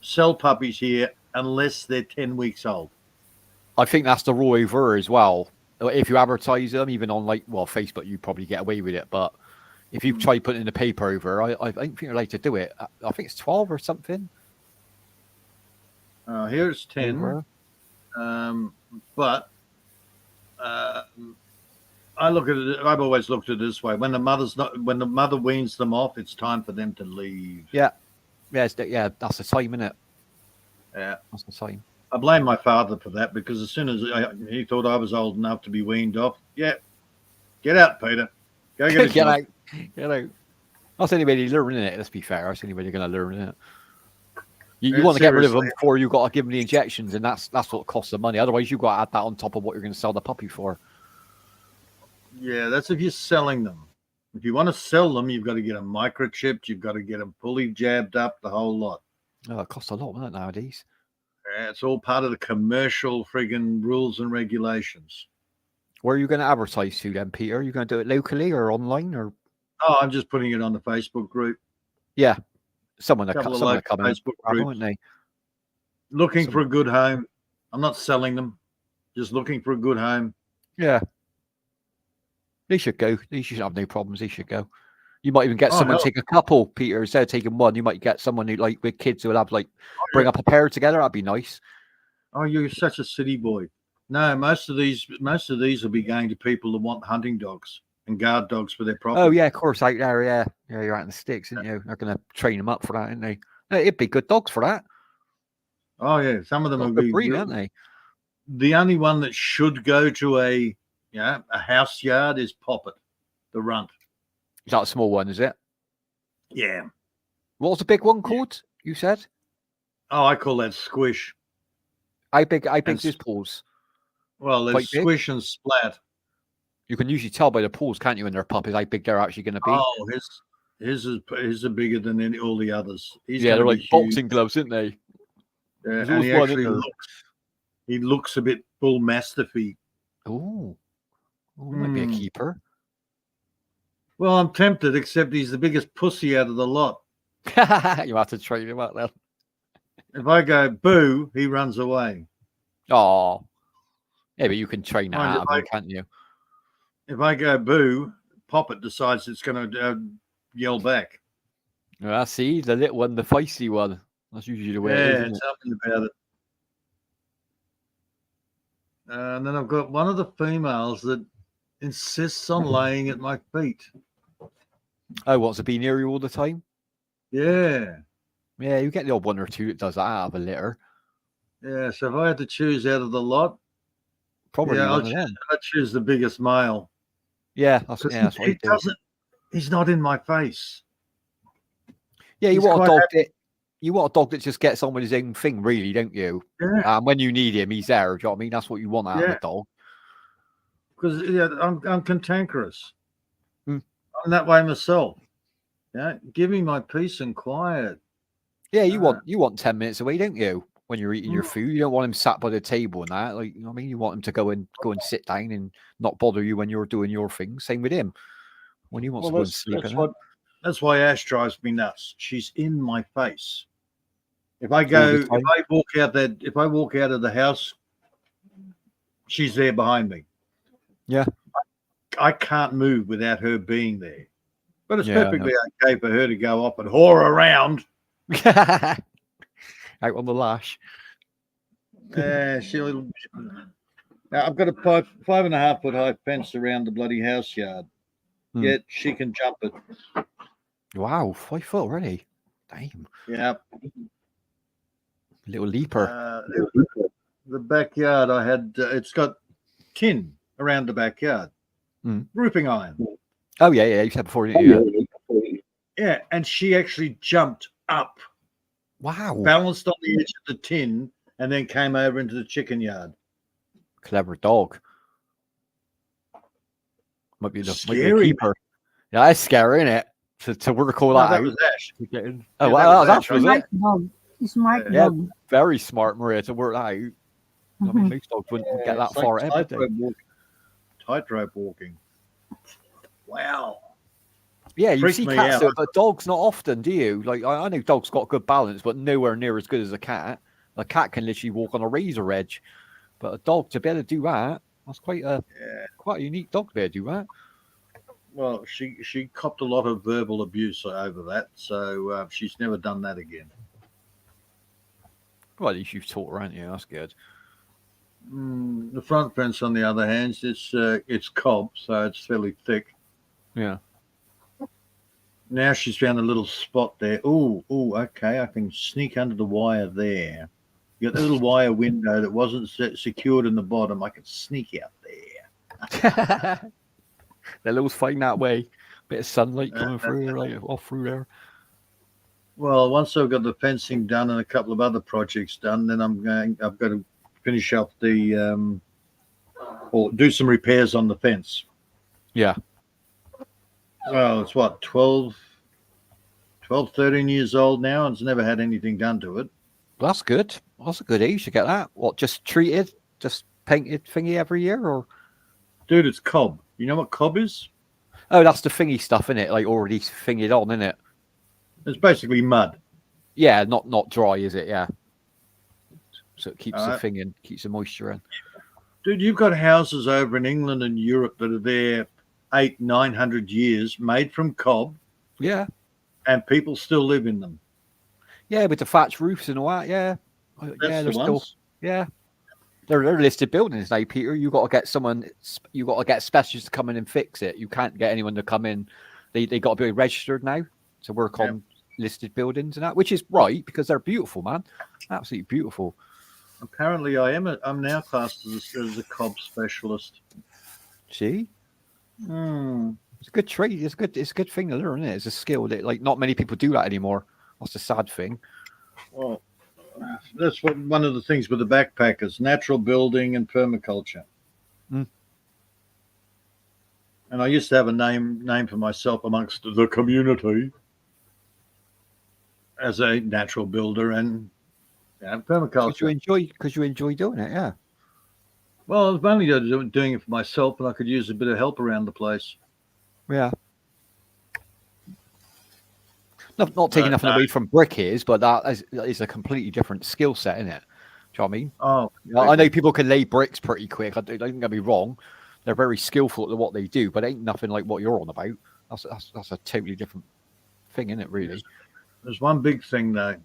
sell puppies here unless they're 10 weeks old. I think that's the rule over as well. If you advertise them, even on Facebook, you probably get away with it. But if you try putting in the paper over, I don't think you're allowed to do it. I think it's 12 or something. Here's 10. But I look at it. I've always looked at it this way: when the mother weans them off, it's time for them to leave. Yeah, that's the time, isn't it? Yeah, that's the time. I blame my father for that because as soon as he thought I was old enough to be weaned off, get out, Peter. Go get a job. Get out. That's the only way you learn, isn't it? Let's be fair. That's the only way you're going to learn, isn't it? You want to get rid of them before you got to give them the injections, and that's what costs the money. Otherwise, you've got to add that on top of what you're going to sell the puppy for. Yeah, that's if you're selling them. If you want to sell them, you've got to get them microchipped. You've got to get them fully jabbed up, the whole lot. Oh, it costs a lot, doesn't it, nowadays? Yeah, it's all part of the commercial friggin' rules and regulations. Where are you going to advertise to then, Peter? Are you going to do it locally or online? Or? Oh, I'm just putting it on the Facebook group. Yeah. Someone come Facebook in, won't they? Looking for a good home. I'm not selling them. Just looking for a good home. Yeah. They should go. They should have no problems. They should go. You might even get someone take a couple, Peter. Instead of taking one, you might get someone who with kids who will have bring up a pair together. That'd be nice. Oh, you're such a city boy. No, most of these will be going to people that want hunting dogs and guard dogs for their property. Oh yeah, of course, out there, yeah, you're out in the sticks, aren't you? They're going to train them up for that, aren't they? It'd be good dogs for that. Oh yeah, some of them will be breed, aren't they? The only one that should go to a house yard is Poppet, the runt. Is that a small one? Is it? Yeah. What was the big one called? You said? Oh, I call that Squish. How big's his paws? Well, there's Squish and Splat. You can usually tell by the paws, can't you, when they're puppies, how big they're actually going to be. Oh, his are bigger than all the others. They're like boxing gloves, aren't they? Yeah, and he actually looks a bit bull mastiffy. Oh, might be a keeper. Well, I'm tempted, except he's the biggest pussy out of the lot. You have to train him up then. If I go boo, he runs away. Oh, yeah, but you can train that out of him, can't you? If I go boo, Poppet decides it's going to yell back. See, the little one, the feisty one. That's usually the way Yeah, it is, isn't it's it? something about it. And then I've got one of the females that insists on laying at my feet. Oh, wants to be near you all the time? Yeah. Yeah, you get the odd one or two that does that out of a litter. Yeah. So if I had to choose out of the lot, Probably yeah, one of them. I'd choose the biggest male. Yeah, that's Because what I do. he's not in my face. Yeah, you he's want a quite dog you want a dog that just gets on with his own thing, really, don't you? Yeah. When you need him, he's there. Do you know what I mean? That's what you want out of a dog. Because I'm cantankerous. Hmm. I'm that way myself. Yeah. Give me my peace and quiet. Yeah, you want 10 minutes away, don't you? When you're eating your food, you don't want him sat by the table and that. Like, you know what I mean? You want him to go and sit down and not bother you when you're doing your thing. Same with him. When he wants to go and sleep. That's why Ash drives me nuts. She's in my face. If I walk out of the house, she's there behind me. Yeah. I can't move without her being there. But it's Yeah, perfectly okay for her to go off and whore around. Out on the lash. Now I've got a 5.5 foot high fence around the bloody house yard. Yet she can jump it. Wow, 5 foot already. Damn. Yeah. Little leaper. The backyard I had, it's got tin around the backyard. Roofing iron. Oh, yeah, you said before, didn't you? Yeah, and she actually jumped up. Wow. Balanced on the edge of the tin and then came over into the chicken yard. Clever dog. Might be the keeper. Yeah, that's scary, isn't it? To work all that that out. was Ash. Oh, wow, that was Ash, was it? Dog. Smart Yeah, dog. very smart, Maria, to work that out. I mean, most dogs wouldn't get that far ahead, would they? Tightrope walking. Wow. Yeah, you Freaks see me cats, out. though, but dogs not often, do you? Like, I know dogs got good balance, but nowhere near as good as a cat. A cat can literally walk on a razor edge, but a dog to be able to do that, that's quite a unique dog there to do that. Well, she copped a lot of verbal abuse over that, so she's never done that again. Well, at least you've taught her, haven't you? That's good. The front fence, on the other hand, it's cob, so it's fairly thick. Yeah. Now she's found a little spot there. Oh, okay. I can sneak under the wire there. You got the little wire window that wasn't secured in the bottom. I can sneak out there. They're always fighting that way. Bit of sunlight coming through there, like off through there. Well, once I've got the fencing done and a couple of other projects done, then I've got to finish up or do some repairs on the fence. Yeah. Well, it's what, 13 years old now, and it's never had anything done to it. That's good. That's a good age to get that. What, just treated, just painted thingy every year, or? Dude, it's cob. You know what cob is? Oh, that's the thingy stuff, isn't it? Like already thingied on, isn't it? It's basically mud. Yeah, not dry, is it? Yeah. So it keeps the thing in, keeps the moisture in. Dude, you've got houses over in England and Europe that are there 800-900 years, made from cob. Yeah. And people still live in them. Yeah, with the thatched roofs and all that. Yeah. That's the ones. Yeah. They're listed buildings now, Peter. You got to get specialists to come in and fix it. You can't get anyone to come in. They got to be registered now to work on listed buildings and that, which is right because they're beautiful, man. Absolutely beautiful. Apparently, I'm now classed as a cob specialist. See, it's a good trade. It's a good thing to learn. Isn't it? It's a skill that like not many people do that anymore. That's the sad thing. Well, that's one of the things with the backpackers: natural building and permaculture. And I used to have a name for myself amongst the community as a natural builder and permaculture. Because you enjoy doing it, yeah. Well, I was mainly doing it for myself, and I could use a bit of help around the place. Yeah. Not taking nothing away from brickies, but that is a completely different skill set, isn't it? Do you know what I mean? Oh, I know people can lay bricks pretty quick. Don't get me wrong; they're very skillful at what they do, but ain't nothing like what you're on about. That's a totally different thing, isn't it? Really. There's one big thing though.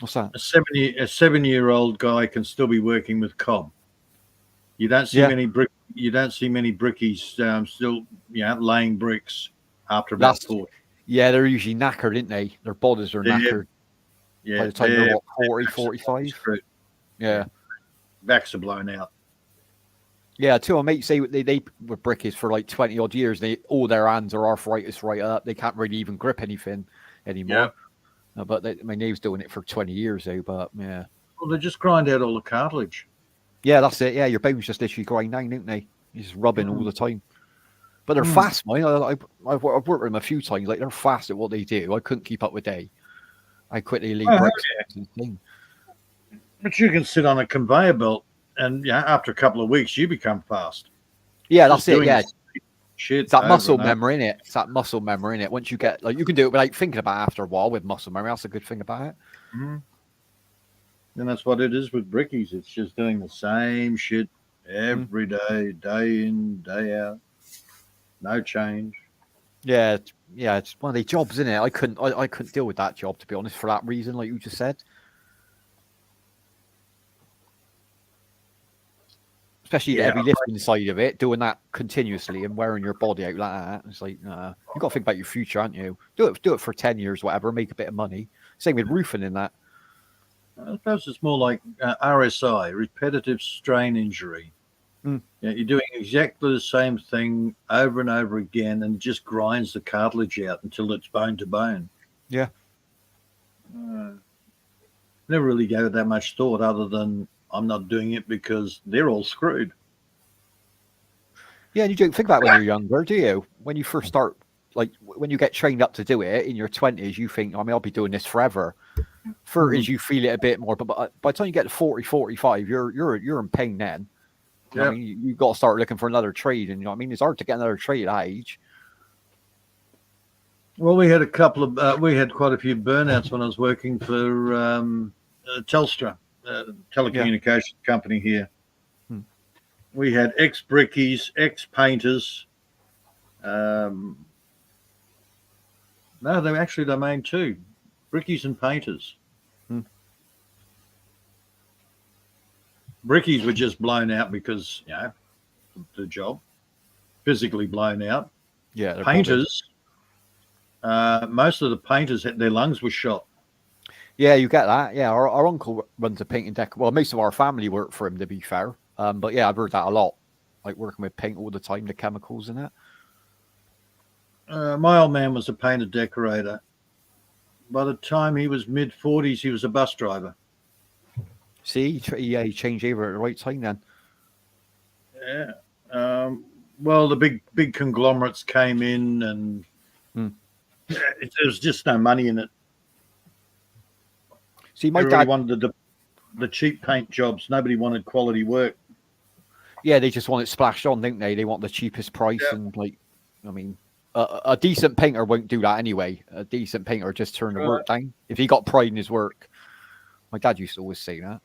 What's that? A 7-year-old guy can still be working with cob. You don't see Yeah. many brickies still laying bricks after about 40. Yeah, they're usually knackered, aren't they? Their bodies are knackered by the time they're, what, 40, 45? Yeah. Backs are blown out. Yeah, two of my mates say they were brickies for like 20 odd years. All their hands are arthritis right up. They can't really even grip anything anymore. But my name's doing it for 20 years though. But yeah. Well, they just grind out all the cartilage. Yeah, that's it. Yeah, your bones just literally grind down, don't they? You're just rubbing all the time. But they're fast, man. I've worked with them a few times. Like, they're fast at what they do. I couldn't keep up with day. I quickly leave bricks. Yeah. But you can sit on a conveyor belt, and after a couple of weeks, you become fast. Yeah, that's it. Yeah, shit. It's that muscle memory, innit? It's that muscle memory, innit? Once you get, like, you can do it without thinking about it after a while with muscle memory. That's a good thing about it. Mm-hmm. And that's what it is with brickies. It's just doing the same shit every day, day in, day out. No change. Yeah, it's one of the jobs, isn't it? I couldn't deal with that job, to be honest, for that reason, like you just said. Especially the heavy lifting side of it, doing that continuously and wearing your body out like that. It's like, you've got to think about your future, haven't you? Do it for 10 years, whatever, make a bit of money. Same with roofing in that. I suppose it's more like RSI, repetitive strain injury. Yeah, you're doing exactly the same thing over and over again, and just grinds the cartilage out until it's bone to bone. Yeah. Never really gave it that much thought, other than I'm not doing it because they're all screwed. Yeah, and you don't think about it when you're younger, do you? When you first start, like when you get trained up to do it in your 20s, you think, I'll be doing this forever. 30s, you feel it a bit more, but by the time you get to 40, 45, you're in pain then. I mean, you've got to start looking for another trade, and it's hard to get another trade at that age. Well, we had quite a few burnouts when I was working for Telstra, telecommunications company here. We had ex-brickies, ex-painters. No, they were actually the main two, brickies and painters. Brickies were just blown out because, the job, physically blown out. Yeah. Painters, most of the painters, their lungs were shot. Yeah, you get that. Yeah, our uncle runs a painting deck. Well, most of our family work for him, to be fair. But yeah, I've heard that a lot. Like working with paint all the time, the chemicals in it. My old man was a painter decorator. By the time he was mid-40s, he was a bus driver. See, he changed over at the right time then. Yeah. Well, the big conglomerates came in, and there was just no money in it. See, my Everybody dad wanted the cheap paint jobs. Nobody wanted quality work. Yeah, they just want it splashed on, don't they? They want the cheapest price, and a decent painter won't do that anyway. A decent painter just turn the work down if he got pride in his work. My dad used to always say that.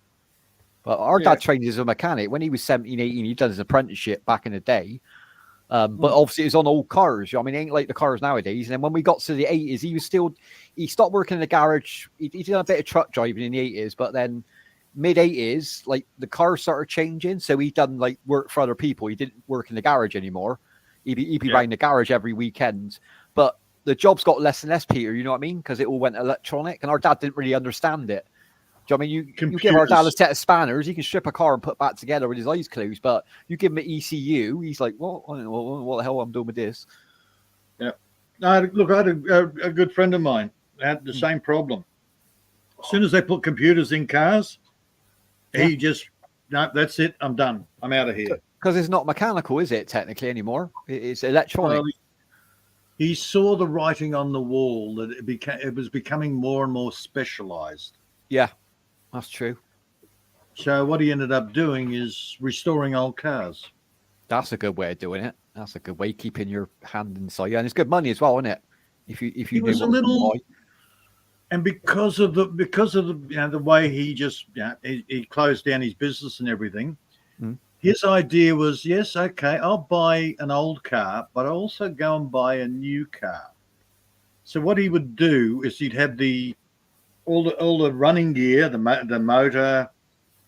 But our dad trained as a mechanic when he was 17, 18. He done his apprenticeship back in the day. But obviously it was on old cars. It ain't like the cars nowadays. And then when we got to the 80s, he stopped working in the garage. He did a bit of truck driving in the 80s, but then mid-80s, like the cars started changing. So he done like work for other people. He didn't work in the garage anymore. He'd be around the garage every weekend. But the jobs got less and less, Peter, you know what I mean? Because it all went electronic, and our dad didn't really understand it. Do you know what I mean? You give our dad a set of spanners, he can strip a car and put back together with his eyes closed. But you give him an ECU, he's like, "What? I don't know what the hell I'm doing with this." Yeah. I had a good friend of mine had the same problem. As soon as they put computers in cars, he just, no, that's it. I'm done. I'm out of here. Because it's not mechanical, is it, technically, anymore? It's electronic. Well, he saw the writing on the wall that it was becoming more and more specialized. Yeah. That's true. So what he ended up doing is restoring old cars. That's a good way of doing it. That's a good way of keeping your hand inside. Yeah, and it's good money as well, isn't it? If you he was a little, and because of the way he just he closed down his business and everything. His idea was, yes, okay, I'll buy an old car, but I'll also go and buy a new car. So what he would do is he'd have the all the running gear, the motor.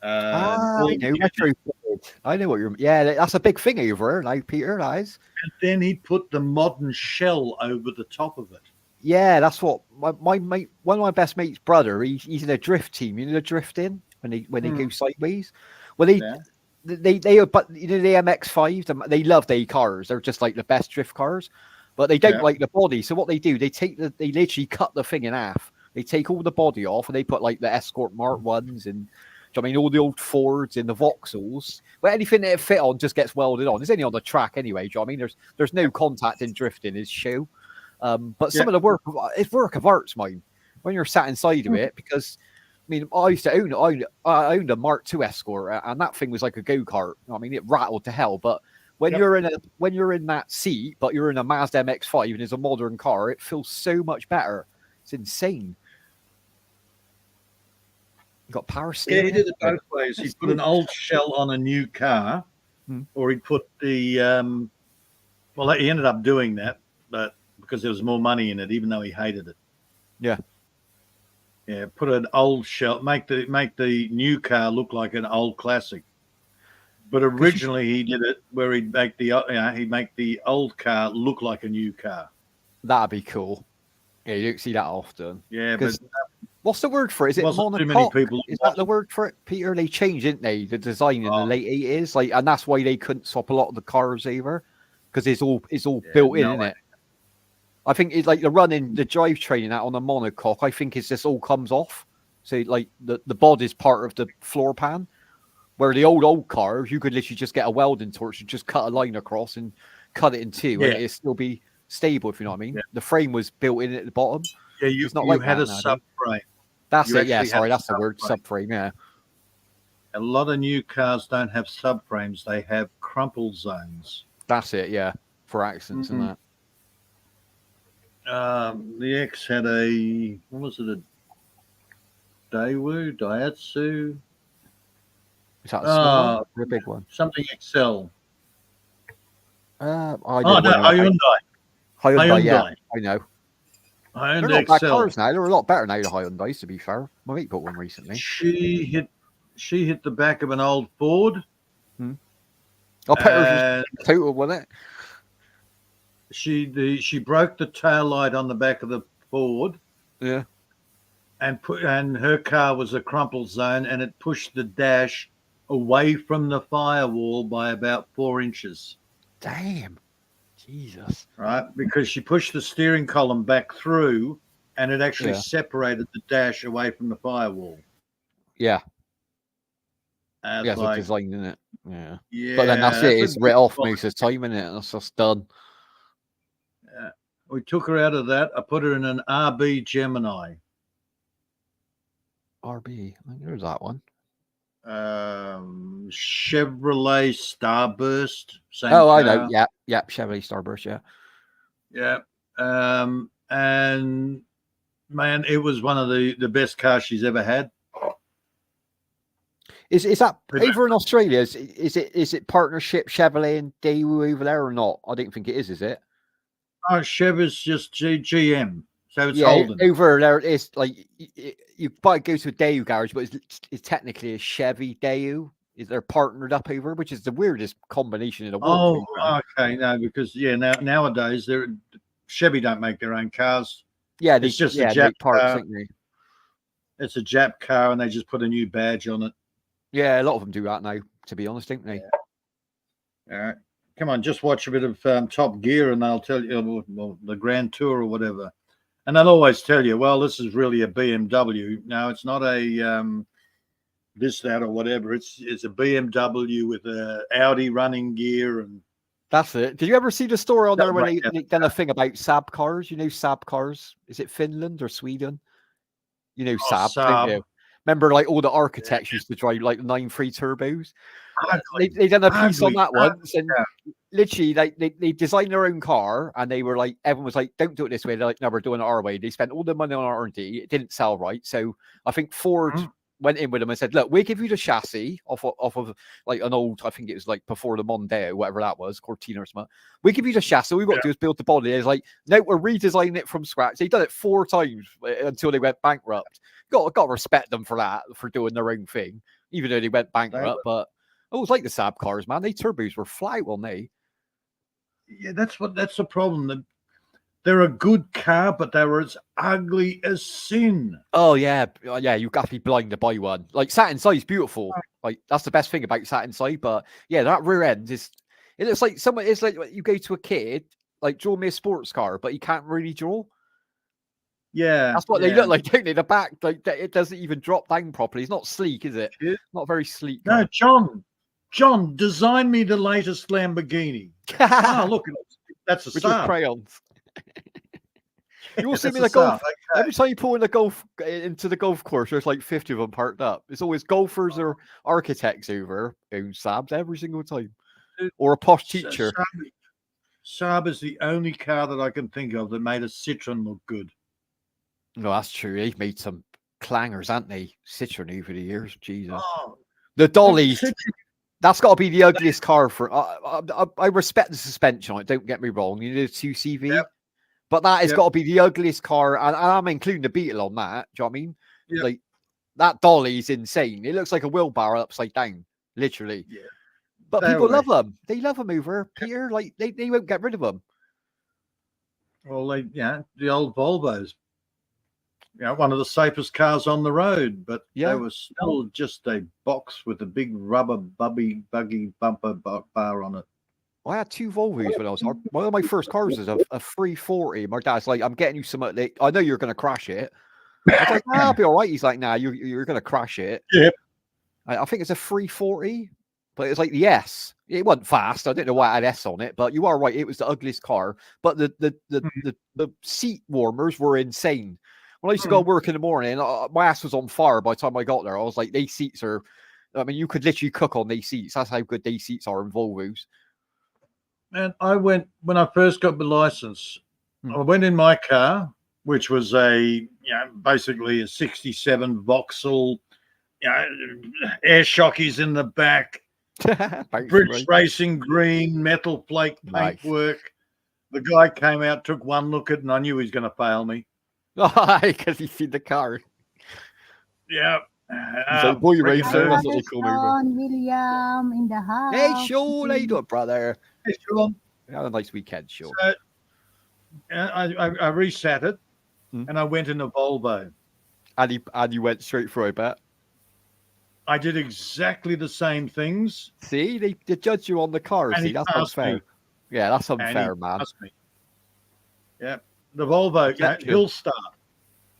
I know. I know what you're. Yeah, that's a big thing over here now, Peter. That is. And then he put the modern shell over the top of it. Yeah, that's what my mate, one of my best mates' brother. He's in a drift team. You know, the drifting when they go sideways. Well, they are, but you know the MX-5s. They love their cars. They're just like the best drift cars, but they don't like the body. So what they do, they literally cut the thing in half. They take all the body off and they put like the Escort Mark 1s and I mean all the old Fords and the Vauxhalls. But anything that it fit on just gets welded on. It's only on the track anyway. Do you know what I mean? There's no contact in drifting. Is show. But some of the work, it's work of art's mine when you're sat inside of it. Because I mean, I used to I owned a Mark II Escort, and that thing was like a go kart. I mean, it rattled to hell. But when you're in that seat, but you're in a Mazda MX-5 and it's a modern car, it feels so much better. It's insane. You got power steering. Yeah, he did it both ways. He put an old shell on a new car, or he put the well, he ended up doing that, but because there was more money in it, even though he hated it. Yeah. Yeah, put an old shell, make the new car look like an old classic. But originally he did it where he'd make the old car look like a new car. That'd be cool. Yeah, you don't see that often. Yeah, but what's the word for it? Is it monocoque? Too many people is that the word for it, Peter? They changed, didn't they? The design in the late 80s, like, and that's why they couldn't swap a lot of the cars over because it's all built in, isn't it? I think it's like the drivetrain that on a monocoque. I think it's just all comes off. So like the bod is part of the floor pan, where the old cars you could literally just get a welding torch and just cut a line across and cut it in two, and it'd still be stable. If you know what I mean. Yeah. The frame was built in at the bottom. Yeah, you had a subframe. That's it. Yeah, sorry, that's the word, subframe. Yeah. A lot of new cars don't have subframes; they have crumple zones. That's it. Yeah, for accidents and that. The X had a a Daihatsu? Is that a small one or a big one? Something Excel. Hyundai. Yeah, I know. Hyundai they're not Excel. bad cars now. They're a lot better now, the Hyundais, to be fair. My mate bought one recently. She hit the back of an old Ford. I'll bet her total, wasn't it? She broke the tail light on the back of the Ford. Yeah. And her car was a crumple zone, and it pushed the dash away from the firewall by about 4 inches. Damn. Jesus. Right? Because she pushed the steering column back through, and it actually separated the dash away from the firewall. Yeah. It's like design, isn't it? Yeah. Yeah. But then that's it. It's writ off most of the time, isn't it? That's just done. We took her out of that. I put her in an RB Gemini. RB. I think there's that one. Chevrolet Starburst. I know. Yeah. Chevrolet Starburst. Yeah. And man, it was one of the best cars she's ever had. Is that over in Australia? Is it partnership Chevrolet and Daewoo over there or not? I don't think it is it? Oh, Chev is just GM. So it's Holden. Over there, it's like you might go to a Daewoo garage, but it's technically a Chevy Daewoo. Is they're partnered up over, which is the weirdest combination in the world. Oh, okay, no, because nowadays Chevy don't make their own cars. Yeah, it's just a Jap parts, car. It's a Jap car, and they just put a new badge on it. Yeah, a lot of them do that now. To be honest, don't they? Yeah. All right. Come on, just watch a bit of Top Gear and they'll tell you, well, the Grand Tour or whatever. And they'll always tell you, well, this is really a BMW. No, it's not a this, that, or whatever. It's a BMW with a Audi running gear. And that's it. Did you ever see the story on there when they done a thing about Saab cars? You know Saab cars? Is it Finland or Sweden? You know Saab, don't you? Remember, like all the architects used to drive like 9.3 turbos. They done a piece on that once, and literally, like they designed their own car, and they were like, everyone was like, "Don't do it this way." They're like, "No, we're doing it our way." They spent all the money on R&D. It didn't sell right, so I think Ford went in with them and said, look, we'll give you the chassis off of like an old, I think it was like before the Mondeo, whatever that was, Cortina or something. We give you the chassis. All we've got to do is build the body. It's like, no, we're redesigning it from scratch. They've done it 4 times until they went bankrupt. Got to respect them for that, for doing their own thing, even though they went bankrupt. But I always like the Saab cars, man. They turbos were fly, weren't they? Yeah, that's the problem. They're a good car, but they were as ugly as sin. Oh yeah, you got to be blind to buy one. Like sat inside's beautiful. Like that's the best thing about sat inside. But yeah, that rear end is. It looks like someone. It's like you go to a kid, like draw me a sports car, but he can't really draw. Yeah, that's what they look like, don't they? The back, like it doesn't even drop down properly. It's not sleek, is it? Yeah. Not very sleek. No, John, design me the latest Lamborghini. Oh, look, that's a with your Saab. crayons. You will see me a in the golf. Saab, okay. Every time you pull into the golf course, there's like 50 of them parked up. It's always golfers or architects over own Saabs every single time, or a posh teacher. Saab is the only car that I can think of that made a Citroen look good. No, that's true. They've made some clangers, haven't they? Citroen over the years. Jesus. Oh, the dollies. That's got to be the ugliest car for. I respect the suspension on it. Don't get me wrong. You know, 2CV. Yep. But that has got to be the ugliest car, and I'm including the Beetle on that. Do you know what I mean? Yep. Like that dolly is insane. It looks like a wheelbarrow upside down, literally. Yeah. But people love them. They love them over Peter. Like they won't get rid of them. Well, the old Volvos. One of the safest cars on the road, but they were still just a box with a big rubber buggy bumper bar on it. I had 2 Volvos when I was one of my first cars was a 340. My dad's like, I'm getting you some. I know you're going to crash it. I was like, I'll be all right. He's like, nah, you're going to crash it. Yeah. I think it's a 340, but it's like the S. It wasn't fast. I don't know why it had S on it, but you are right. It was the ugliest car. But the seat warmers were insane. When I used to go to work in the morning, my ass was on fire by the time I got there. I was like, these seats are, I mean, you could literally cook on these seats. That's how good these seats are in Volvos. And when I first got my license, I went in my car, which was basically a 67 Vauxhall, air shockeys in the back, British Racing green, metal flake paintwork. The guy came out, took one look at it, and I knew he was going to fail me. Oh, because he's seen the car. Yeah. So boy racer, that's what they call me. William in the house. Hey, Sean, how you doing, brother? Hey, Sean. Had a nice weekend, Sean. So, I reset it, and I went in a Volvo. And you went straight through, I bet. I did exactly the same things. See, they judge you on the car. See, that's unfair. Me. Yeah, that's unfair, man. Yeah. The Volvo hill start.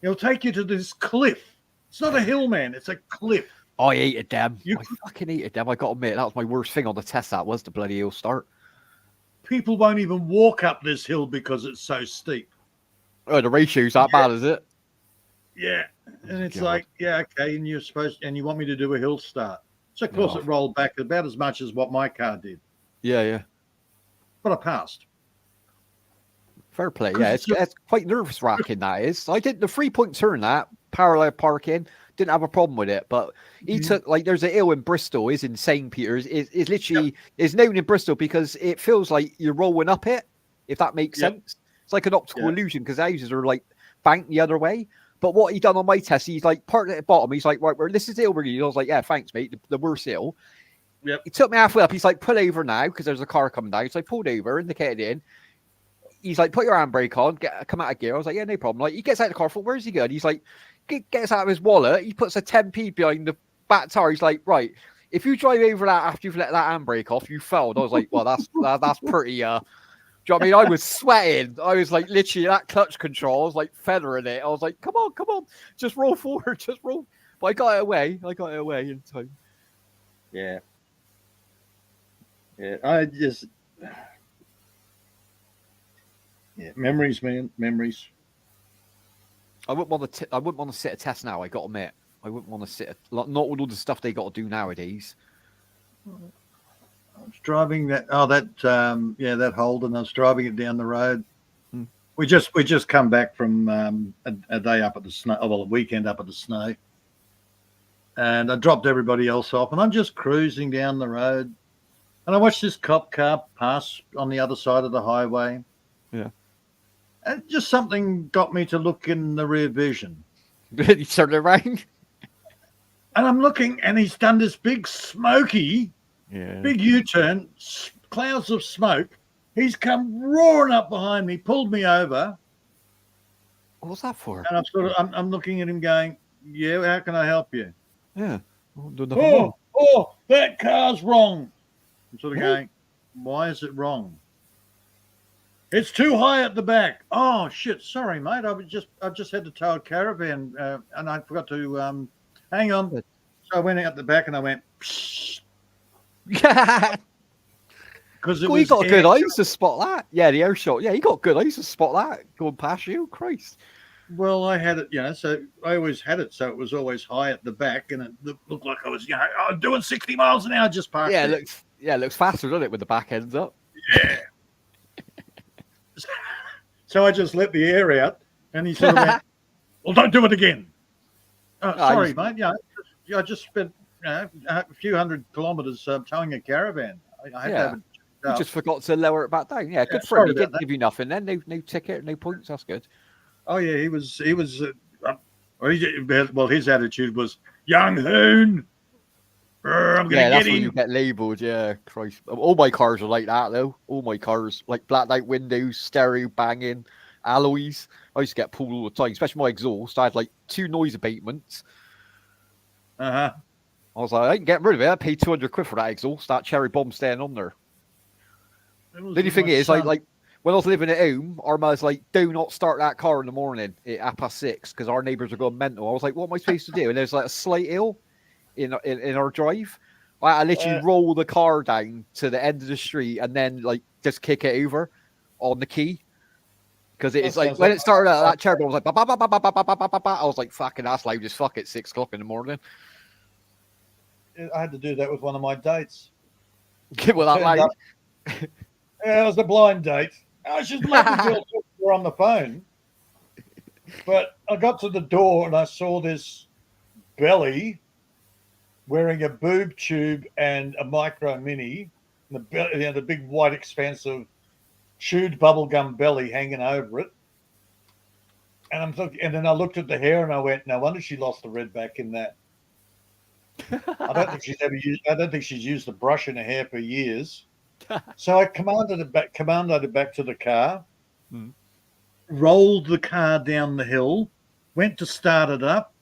It'll take you to this cliff. It's not a hill, man. It's a cliff. I hated them. I fucking hated them. I got to admit, that was my worst thing on the test. That was the bloody hill start. People won't even walk up this hill because it's so steep. Oh, the ratio's that bad, is it? Yeah. And it's like, okay, and you want me to do a hill start. So of course it rolled back about as much as what my car did. Yeah. But I passed. Fair play. Yeah, it's quite nervous wracking, that is. I did the 3-point turn that parallel parking, didn't have a problem with it, but he took there's a hill in Bristol, is insane, Peter. Is literally is known in Bristol because it feels like you're rolling up it, if that makes sense. It's like an optical illusion because houses are like banked the other way. But what he done on my test, he's like parked at the bottom. He's like, right, this is the hill really. I was like, yeah, thanks, mate. The worst hill. Yep. He took me halfway up. He's like, pull over now because there's a car coming down. So I pulled over, indicated in. He's like, put your handbrake on, come out of gear. I was like, yeah, no problem. Like, he gets out of the car, thought, where's he going? He's like, gets out of his wallet. He puts a 10p behind the back tire. He's like, right, if you drive over that after you've let that handbrake off, you failed. I was like, well, that's pretty. Do you know what I mean? I was sweating. I was like, literally, that clutch control, I was like feathering it. I was like, come on, just roll forward, just roll. But I got it away. In time. Yeah. I just. Yeah, memories, man, memories. I wouldn't want to sit a test now. I got to admit, I wouldn't want to sit. Not with all the stuff they got to do nowadays. I was driving that Holden. I was driving it down the road. We just come back from a day up at the snow. Oh, well, a weekend up at the snow. And I dropped everybody else off, and I'm just cruising down the road, and I watched this cop car pass on the other side of the highway. Yeah. And just something got me to look in the rear vision. You turned around. And I'm looking, and he's done this big smoky, Yeah. big U-turn, clouds of smoke. He's come roaring up behind me, pulled me over, What was that for? and I'm looking at him going, "Yeah, how can I help you?" Yeah. Done nothing wrong. Oh, that car's wrong. I'm sort of going, "Why is it wrong?" It's too high at the back. Oh shit! Sorry, mate. I just had to tow a caravan, and I forgot to hang on. So I went out the back and I went Yeah. because it Well, you was got good air- eyes to spot that. Yeah, the air shot. Yeah, you got good eyes to spot that going past you. Christ. Well, I had it, so I always had it, so it was always high at the back, and it looked like I was, doing 60 miles an hour just past. Yeah, it looks faster, doesn't it, with the back ends up? Yeah. So I just let the air out, and he sort of went, "Well, don't do it again." Sorry, mate. Yeah, I just spent a few hundred kilometres towing a caravan. I had to have it. You just forgot to lower it back down. Yeah, good for sorry him. He about didn't that. give you nothing then. No ticket, no points. That's good. Oh yeah, he was. Well, his attitude was, "Young hoon, I'm gonna That's get when in." you get labelled. Yeah, Christ. All my cars are like that though. All my cars, like blacked out windows, stereo banging, alloys. I used to get pulled all the time, especially my exhaust. I had like 2 noise abatements. Uh-huh. I was like, I ain't getting rid of it. I paid 200 quid for that exhaust. That cherry bomb staying on there. The only thing is, like when I was living at home, our mother's like, "Do not start that car in the morning at 6:30 because our neighbours are going mental." I was like, "What am I supposed to do?" And there's like a slight hill in our drive. I literally roll the car down to the end of the street and then like just kick it over on the key. Because it's like when it started out, that cherry bomb was like, ba, ba, ba, ba, ba, ba, ba, ba, ba, ba. I was like, "Fucking that's loud as fuck at 6 o'clock in the morning." I had to do that with one of my dates. Well, that loud. Yeah, it was a blind date. I was just letting the girl talk to her on the phone. But I got to the door and I saw this belly wearing a boob tube and a micro mini, and the big white expansive chewed bubblegum belly hanging over it. And and then I looked at the hair and I went, "No wonder she lost the red back in that." I don't think she's used a brush in her hair for years. So I commanded it back to the car, rolled the car down the hill, went to start it up,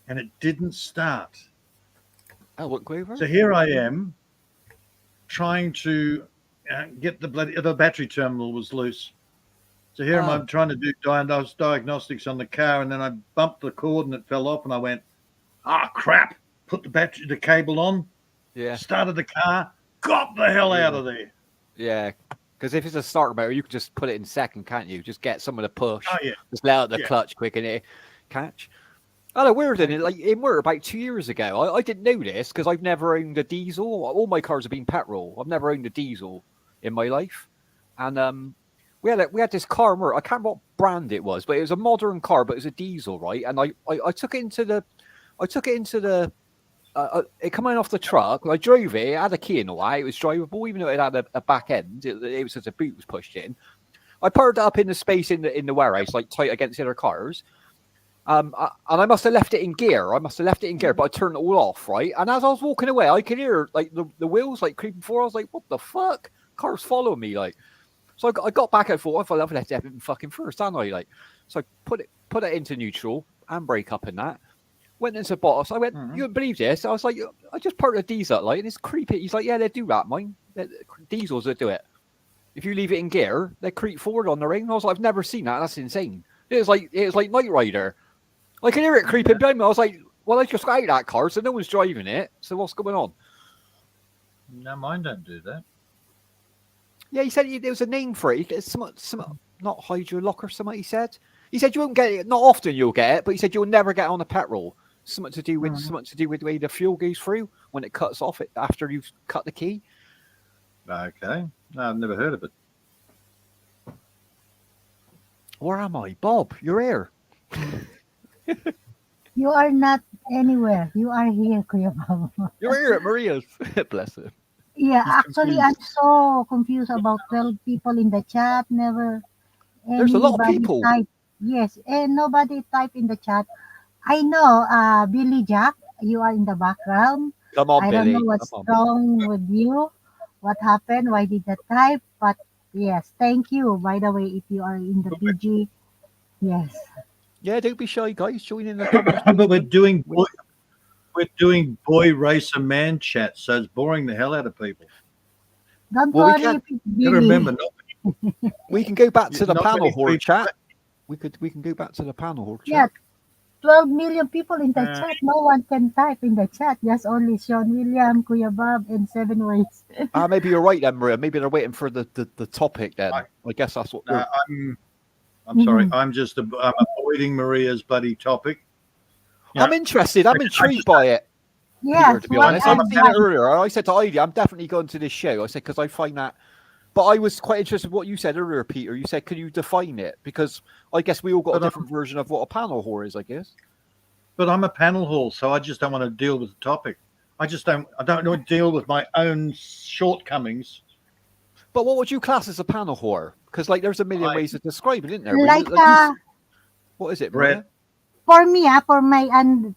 and it didn't start. Oh, what Quaver? So here I am trying to get the battery terminal was loose. So here I'm trying to do diagnostics on the car, and then I bumped the cord and it fell off, and I went, crap! Put the cable on, started the car, got the hell out of there. Yeah, because if it's a starter motor, you can just put it in second, can't you? Just get someone to push. Oh yeah. Just let out the clutch quick and it catch. I know, weird, isn't it? Like in work about 2 years ago, I didn't know this because I've never owned a diesel. All my cars have been petrol. I've never owned a diesel in my life, and we had this car. I can't remember what brand it was, but it was a modern car, but it was a diesel, right? And I took it into the it coming off the truck. I drove it. It had a key and all that. It was drivable, even though it had a back end. It was as a boot was pushed in. I parked it up in the space in the warehouse, like tight against the other cars. And I must have left it in gear. But I turned it all off, right? And as I was walking away, I could hear like the wheels like creeping forward. I was like, "What the fuck? Car's following me!" Like, so I got back and forth. I thought I've left it fucking first, hadn't I? Like, so I put it into neutral and brake up in that. Went into Borz. I went, "You wouldn't believe this." I was like, "I just parked a diesel like, and it's creepy." He's like, "Yeah, they do that, mine. Diesels that do it. If you leave it in gear, they creep forward on the ring." I was like, "I've never seen that. That's insane." It was like Knight Rider. I can hear it creeping behind me. I was like, "Well, I just got out that car, so no one's driving it. So what's going on?" No, mine don't do that. Yeah, he said there was a name for it. It's some not hydro lock or something. He said you won't get it. Not often you'll get it, but he said you'll never get on a petrol. Something to do with the way the fuel goes through when it cuts off it after you've cut the key. Okay, no, I've never heard of it. Where am I, Bob? You're here. You are not anywhere. You are here, Kuya Bob. You're here at Maria's. Bless him. Yeah, He's actually, confused. I'm so confused about 12 people in the chat. Never There's a lot of anybody people. type. Yes, and nobody type in the chat. I know, Billy Jack, you are in the background. Come on, I don't know Billy. what's Come on. wrong with you. What happened? Why did that type? But yes, thank you. By the way, if you are in the PG, yes. Yeah, don't be shy, guys. Join in the But conversation. we're doing boy racer man chat, so it's boring the hell out of people. Don't Well, we worry can't- if it's You gotta Billy. remember, We can go back to the not panel many horde people- chat. We can go back to the panel horde Yeah, chat. 12 million people in the Yeah. chat. No one can type in the chat. Just only Sean William, Kuya Bob, and 7 Ways. Maybe you're right then, Maria. Maybe they're waiting for the topic then. I guess that's what they're... I'm sorry. Mhm. I'm avoiding Maria's bloody topic. I'm interested. I'm intrigued by it. Yes, Peter, to be what honest. I've advice? seen it earlier. I said to Heidi, I'm definitely going to this show. I said, because I find that... But I was quite interested in what you said earlier, Peter. You said, can you define it? Because I guess we all got a different version of what a panel whore is, I guess. But I'm a panel hall, so I just don't want to deal with the topic. I don't want to deal with my own shortcomings. But what would you class as a panel whore? Because like there's a million ways to describe it, isn't there? Like, what is it, Brett? Maria? for me,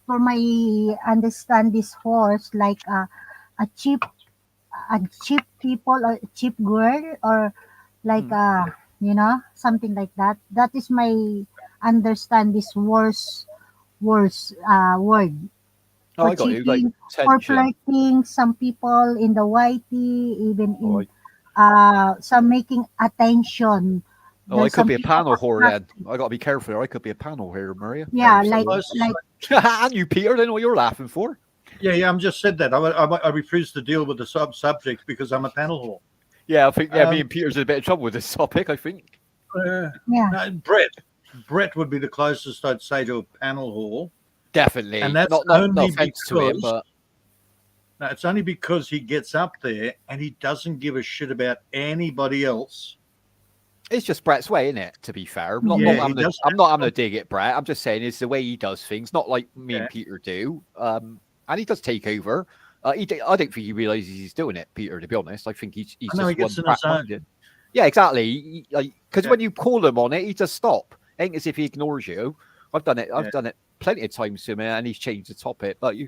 for my understand this horse, like a cheap people or cheap girl, or like something like that. That is my understand this worse word. Oh, For I got you. Like cheating, for tension. flirting, some people in the YT, even Oh, in some making attention. Oh, I There's could some be a people panel whore then. attracted. I got to be careful. I could be a panel here, Maria. Yeah, Very like subtle. And you, Peter, I don't know what you're laughing for. Yeah. I'm just said that. I refuse to deal with the subject because I'm a panel hall. Yeah, I think me and Peter's in a bit of trouble with this topic, I think. yeah. No, Brett would be the closest I'd say to a panel hall. Definitely. And that's not only offense to him, but No, it's only because he gets up there and he doesn't give a shit about anybody else. it's just Brett's way, isn't it? To be fair, I'm not having to dig it, Brett. I'm just saying it's the way he does things, not like me and Peter do. And he does take over. I don't think he realizes he's doing it, Peter. To be honest, I think he's just he gets one in his minded. Yeah, exactly. Because when you call him on it, he just stop. Ain't as if he ignores you. I've done it. I've done it plenty of times to him, and he's changed the topic. But you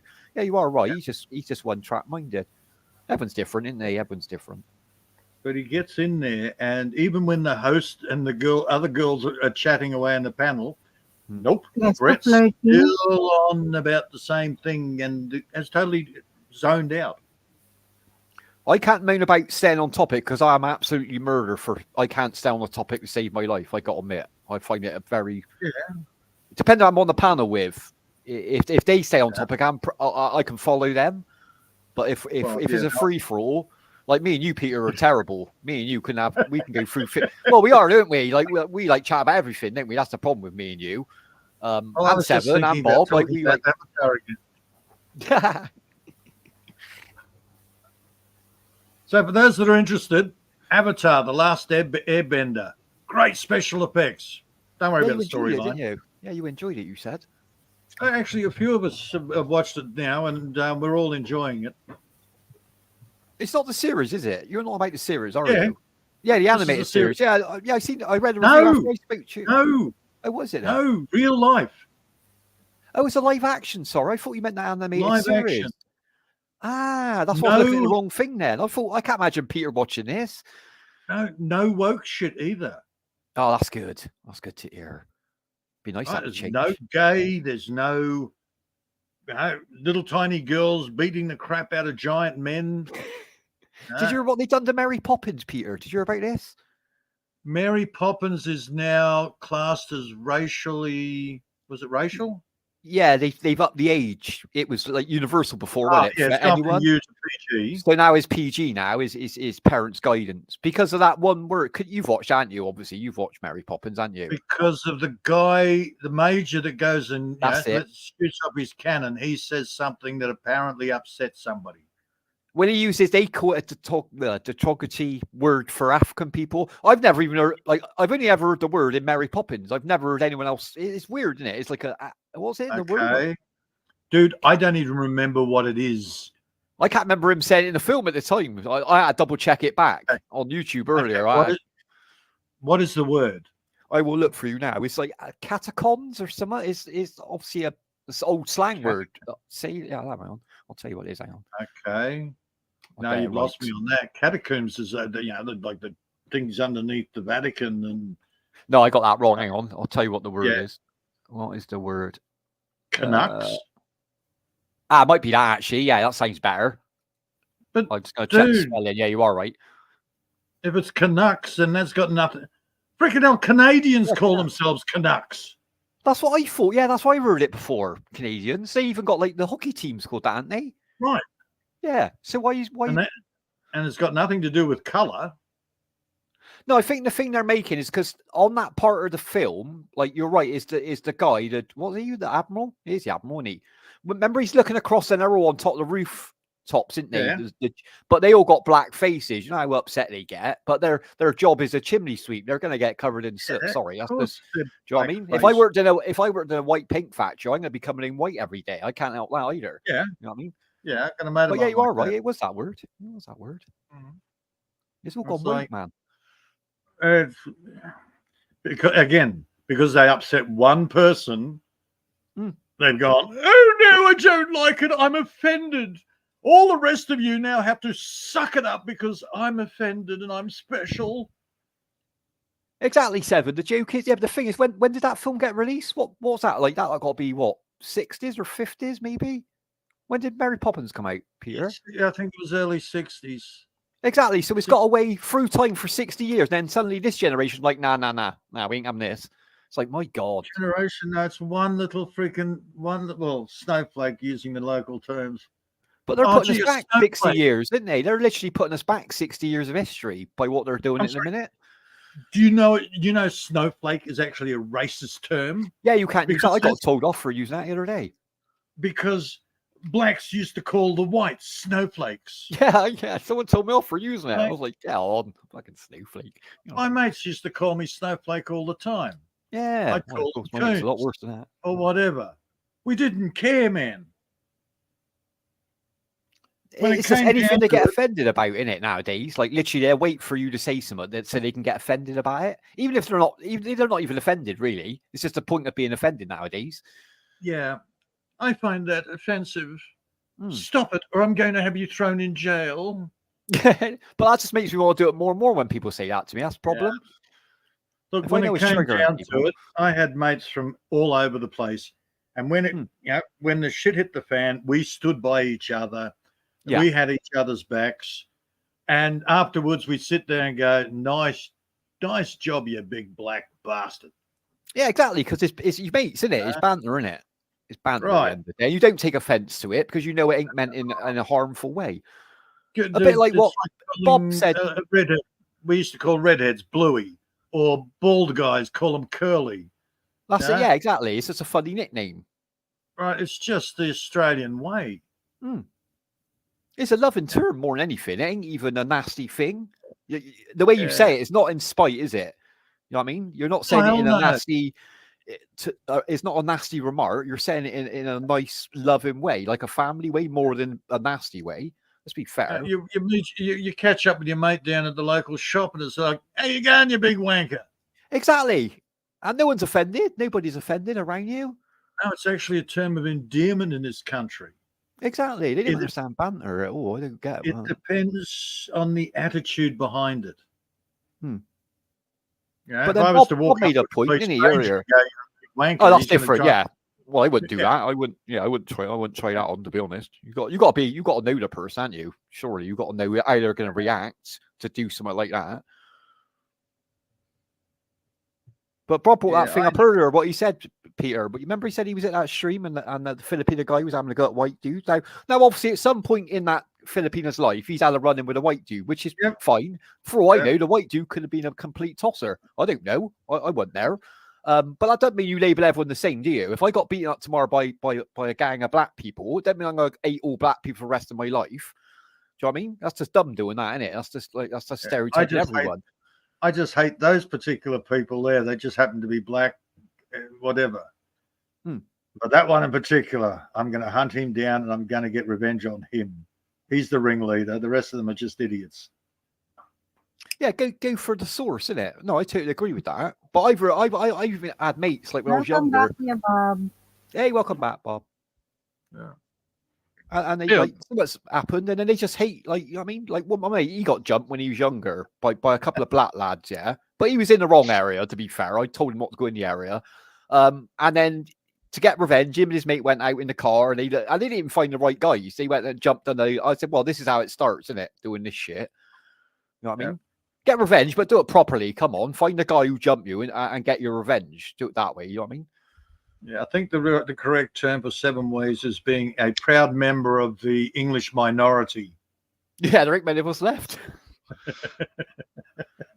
are right. Yeah. He's just one track minded. Everyone's different, isn't they? Everyone's different. But he gets in there, and even when the host and the other girls are chatting away in the panel, nope, Yes, Brett's flirting. still on about the same thing and has totally zoned out. I can't moan about staying on topic because I am absolutely murder for. I can't stay on the topic to save my life. I got to admit, I find it a very. Depending on I'm on the panel with, if they stay on topic, I can follow them. But if it's a free for all, like me and you, Peter, are terrible. Me and you we can go through. Well, we are, don't we? Like we like chat about everything, don't we? That's the problem with me and you. And Seven and Bob, like we like. So for those that are interested, Avatar: The Last Airbender, great special effects. Don't worry about the storyline. You? Yeah, you enjoyed it. You said. Actually, a few of us have watched it now, and we're all enjoying it. It's not the series, is it? You're not about the series, are Yeah. you? Yeah, the animated series. Yeah, I seen. I read a review after I spoke to you. No. Oh, was it? No, real life. Oh, it's a live action. Sorry, I thought you meant that animated Live series. action. That's why I'm looking at the wrong thing. Then I thought I can't imagine Peter watching this. No woke shit either. Oh, that's good. That's good to hear. Be nice to have a There's change. no gay. There's no little tiny girls beating the crap out of giant men. Did you hear what they done to Mary Poppins, Peter? Did you hear about this? Mary Poppins is now classed as racially. Was it racial? Yeah, they've upped the age. It was like universal before, wasn't it? Yeah, for it's gone anyone. from U to PG. So now it's PG now, is parents' guidance. Because of that one word. You've watched, haven't you? Obviously, you've watched Mary Poppins, haven't you? Because of the guy, the major that goes and shoots up his cannon, he says something that apparently upsets somebody. When he uses, they call it the derogatory word for African people. I've never even heard, I've only ever heard the word in Mary Poppins. I've never heard anyone else. It's weird, isn't it? It's like what's it? The word? Dude, I don't even remember what it is. I can't remember him saying it in the film at the time. I had to double check it back on YouTube earlier. Okay, what is the word? I will look for you now. It's like catacombs or something. It's obviously this old slang word. See, yeah, hang on. I'll tell you what it is. Hang on. Okay. No, you've lost me on that. Catacombs is like the things underneath the Vatican and. No, I got that wrong. Hang on. I'll tell you what the word is. What is the word? Canucks. It might be that actually. Yeah, that sounds better. But I'm just going to check the spelling. Yeah, you are right. If it's Canucks, then that's got nothing. Freaking hell, Canadians call themselves Canucks. That's what I thought. Yeah, that's why I heard it before. Canadians. They even got like the hockey teams called that, aren't they? Right. Yeah. So why? And it's got nothing to do with colour. No, I think the thing they're making is because on that part of the film, like you're right, is the guy that what are you, the admiral? He's the admiral, isn't he? Remember, he's looking across and they're all on top of the rooftops, isn't they? Yeah. But they all got black faces. You know how upset they get. But their job is a chimney sweep. They're going to get covered in soot. Sorry, that's just. Do you know what I mean? If I worked in a white paint factory, I'm going to be coming in white every day. I can't help that either. Yeah. You know what I mean? Yeah, gonna matter. But yeah, you are right. It was that word. Mm-hmm. It's all gone white, man. Because they upset one person, they've gone, oh no, I don't like it. I'm offended. All the rest of you now have to suck it up because I'm offended and I'm special. Exactly, Seven. The joke is, but the thing is, when did that film get released? What's that like? That got to be what, 60s or 50s, maybe? When did Mary Poppins come out, Peter? Yeah, I think it was early 60s. Exactly. So it's got away through time for 60 years. Then suddenly this generation's like, nah, we ain't having this. It's like, my God. Generation, no, it's one little snowflake using the local terms. But they're putting us back 60 years, didn't they? They're literally putting us back 60 years of history by what they're doing in a minute. Do you know snowflake is actually a racist term? Yeah, you can't use that. I got told off for using that the other day. Because blacks used to call the whites snowflakes. Yeah. Someone told me off for using it. I was like, yeah, on fucking snowflake. You know, my mates used to call me snowflake all the time. Yeah. I'd call them it's a lot worse than that. Or whatever. We didn't care, man. It's just anything they get offended about in it nowadays. Like literally, they wait for you to say something so they can get offended about it, even if they're not even offended. Really, it's just the point of being offended nowadays. Yeah, I find that offensive. Stop it, or I'm going to have you thrown in jail. But that just makes me want to do it more and more when people say that to me. That's the problem. Yeah. Look, when it came down to it, I had mates from all over the place, and when when the shit hit the fan, we stood by each other. Yeah. We had each other's backs, and afterwards we sit there and go, nice job, you big black bastard. Yeah, exactly, because it's your mates, isn't it? It's banter, isn't it? It's banter right. At the end of the day. You don't take offence to it because you know it ain't meant in a harmful way. A bit like what Bob said. Redhead. We used to call redheads Bluey, or bald guys call them Curly. That's it, yeah, exactly. It's just a funny nickname. Right, it's just the Australian way. It's a loving term more than anything. It ain't even a nasty thing. The way you say it, it's not in spite, is it? You know what I mean? You're not saying it in a nasty. It's not a nasty remark. You're saying it in a nice, loving way, like a family way, more than a nasty way. Let's be fair. You catch up with your mate down at the local shop, and it's like, "How you going, you big wanker?" Exactly, and no one's offended. Nobody's offended around you. No, it's actually a term of endearment in this country. Exactly. They didn't understand banter at all. I don't get it. It depends on the attitude behind it. Yeah, but if I was to walk made a point, didn't he, earlier? That's different. Yeah. Well, I wouldn't do that. I wouldn't. Yeah, I wouldn't try that on. To be honest, you got to know the person, haven't you? Surely you got to know how they're going to react to do something like that. But Bob brought that thing up earlier, what he said, Peter. But you remember he said he was at that stream and the Filipino guy was having a go at white dudes. Now, obviously, at some point in that Filipino's life, he's had a run-in with a white dude, which is fine. For all I know, the white dude could have been a complete tosser. I don't know. I wasn't there. But that doesn't mean you label everyone the same, do you? If I got beaten up tomorrow by a gang of black people, it doesn't mean I'm going to hate all black people for the rest of my life. Do you know what I mean? That's just dumb doing that, isn't it? That's just stereotyping everyone. I just hate those particular people there. They just happen to be black, whatever. But that one in particular, I'm going to hunt him down and I'm going to get revenge on him. He's the ringleader. The rest of them are just idiots. Yeah, go for the source, innit? No, I totally agree with that. But I've even had mates like when I was Welcome younger. back, yeah, Bob. Hey, welcome back, Bob. Yeah. And they like what's happened, and then they just hate, like, you know what I mean? Like, one my mate, he got jumped when he was younger by a couple of black lads, yeah. But he was in the wrong area, to be fair. I told him not to go in the area. And then to get revenge, him and his mate went out in the car, and they didn't even find the right guys. They went and jumped on I said, well, this is how it starts, isn't it? Doing this shit. You know what I mean? Get revenge, but do it properly. Come on, find the guy who jumped you and get your revenge. Do it that way. You know what I mean? Yeah, I think the correct term for Seven Ways is being a proud member of the English minority. Yeah, there ain't many of us left.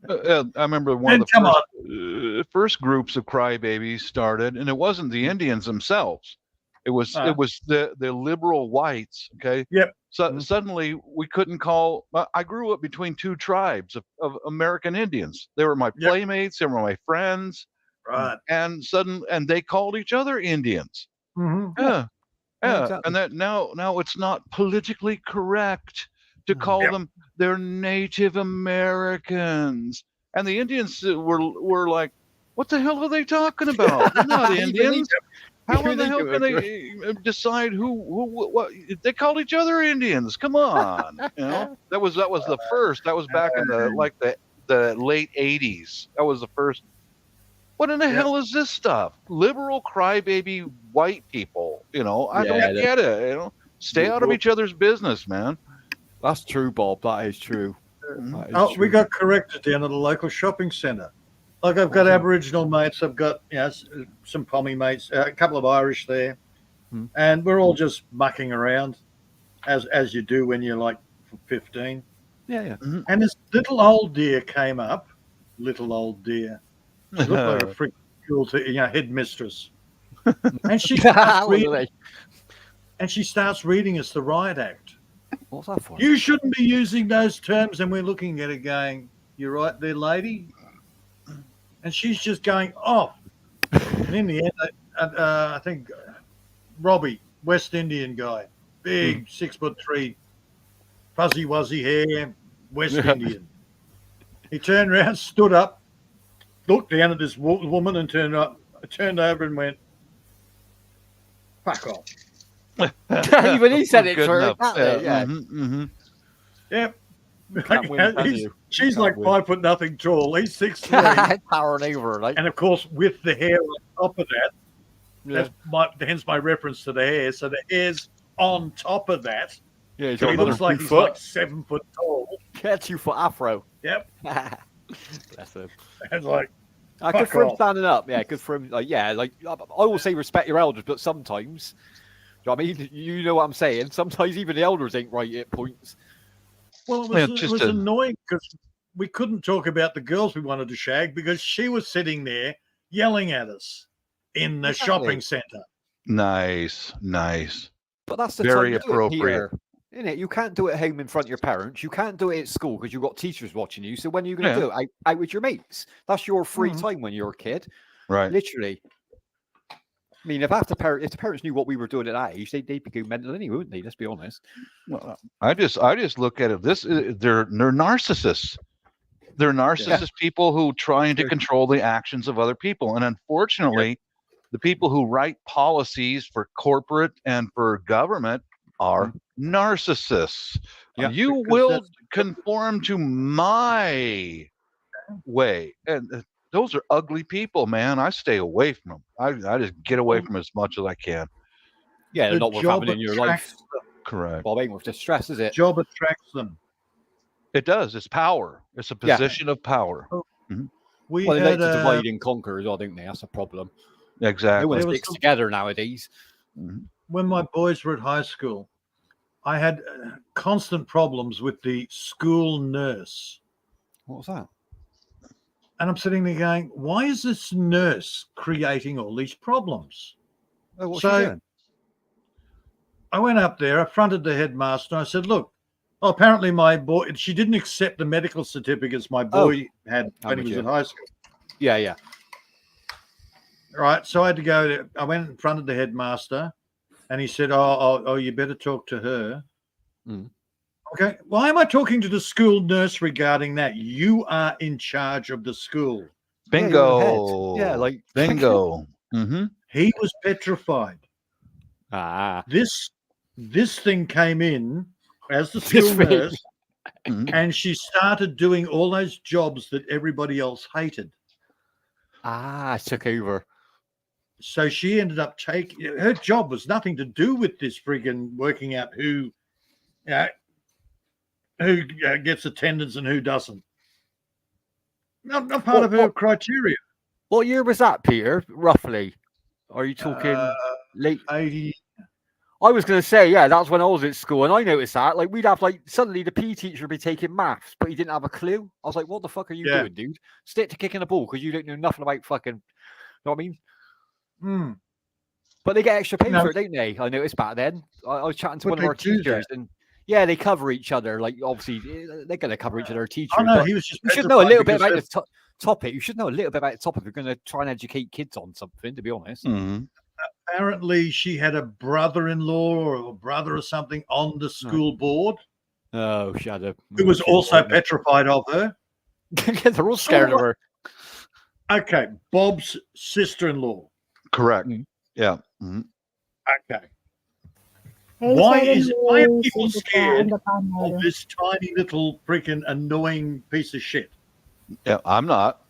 I remember one of the first groups of crybabies started, and it wasn't the Indians themselves. It was the liberal whites. Okay. Yep. So suddenly we couldn't call. I grew up between two tribes of American Indians. They were my playmates. They were my friends. Right. And they called each other Indians. Mm-hmm. Yeah. Exactly. And that now it's not politically correct to call them they're Native Americans. And the Indians were like, what the hell are they talking about? They're not Indians. How in the hell can they decide what? They called each other Indians. Come on, you know. That was the first. That was back in the late '80s. That was the first. What in the hell is this stuff? Liberal crybaby white people. You know, I don't get it. You know, stay out of each other's business, man. That's true, Bob. That is true. That is true. We got corrected down at a local shopping centre. Like, I've got Aboriginal mates, I've got some Pommy mates, a couple of Irish there, and we're all just mucking around, as you do when you're like 15. Yeah. Mm-hmm. And this little old dear came up, little old dear. She looked like a freaking cool, headmistress, and she starts reading us the riot act. What's that for? You shouldn't be using those terms, and we're looking at her going, "You're right there, lady." And she's just going off. And in the end, I think Robbie, West Indian guy, big, 6'3", fuzzy wuzzy hair, West Indian. He turned around, stood up, looked down at this woman, and turned over and went, "Fuck off." Even he said it Good true. enough. Yeah. Yep. Win, She's like 5 foot nothing tall. He's 6'3", towering over, like. and of course with the hair on top of that. Hence my reference to the hair. So the hair's on top of that. Yeah, so he looks like he's like 7 foot tall. Yeah, 2 foot afro. Yep. Bless him. It's like, good for him standing up. Yeah, good for him. Like, I always say respect your elders, but sometimes, you know what I mean? You know what I'm saying? Sometimes even the elders ain't right at points. well, it was annoying because we couldn't talk about the girls we wanted to shag because she was sitting there yelling at us in the shopping centre. Nice. But that's the very time to appropriate. Do it, innit? You can't do it at home in front of your parents. You can't do it at school because you've got teachers watching you. So when are you going to do it? Out with your mates. That's your free time when you're a kid. Right. Literally. I mean, if the parents knew what we were doing at that age, they'd be going mental anyway, wouldn't they? Let's be honest. Well, I just look at it. They're narcissists. They're narcissist people who trying to control the actions of other people, and unfortunately, the people who write policies for corporate and for government are narcissists. Yeah, you will conform to my way, and those are ugly people, man. I stay away from them. I just get away from them as much as I can. Yeah, they're not worth having in your life. Correct. Well, ain't worth the stress, is it? Job attracts them. It does. It's power. It's a position of power. They like to divide and conquer as well, don't they? That's a problem. Exactly. No one sticks together nowadays. When my boys were at high school, I had constant problems with the school nurse. What was that? And I'm sitting there going, why is this nurse creating all these problems? Oh, what's she doing? I went up there, I fronted the headmaster, and I said, look, apparently my boy, she didn't accept the medical certificates my boy had when he was in high school. Yeah. Right. So I had to go. I went in front of the headmaster, and he said, "Oh, you better talk to her." Mm. Okay. Why am I talking to the school nurse regarding that? You are in charge of the school. Yeah, you're the head. Bingo. Yeah, like bingo. Mm-hmm. He was petrified. ah, This thing came in as the This school thing. nurse, Mm-hmm. and she started doing all those jobs that everybody else hated. I took over. So she ended up taking her job was nothing to do with this friggin' working out who gets attendance and who doesn't. Not part of her criteria. What year was that, Peter? Roughly? Are you talking late 80. I was going to say, yeah, that's when I was at school, and I noticed that. Like, we'd have, like, suddenly the PE teacher would be taking maths, but he didn't have a clue. I was like, what the fuck are you doing, dude? Stick to kicking a ball because you don't know nothing about fucking, you know what I mean? Hmm. But they get extra pay for it, don't they? I noticed back then. I was chatting to one of our teachers, and yeah, they cover each other. Like, obviously, they're going to cover each other, teachers. Oh, no, but he was just you should know a little bit petrified about the topic. You should know a little bit about the topic if you're going to try and educate kids on something, to be honest. Mm-hmm. Apparently she had a brother-in-law or a brother or something on the school board Oh, Shadow. who was also petrified of her. They're all scared of her. Okay, Bob's sister-in-law. Correct. Mm. Yeah. Mm-hmm. Okay. Hey, Why Seven are Days people in the scared panel. of this tiny little freaking annoying piece of shit? Yeah, I'm not.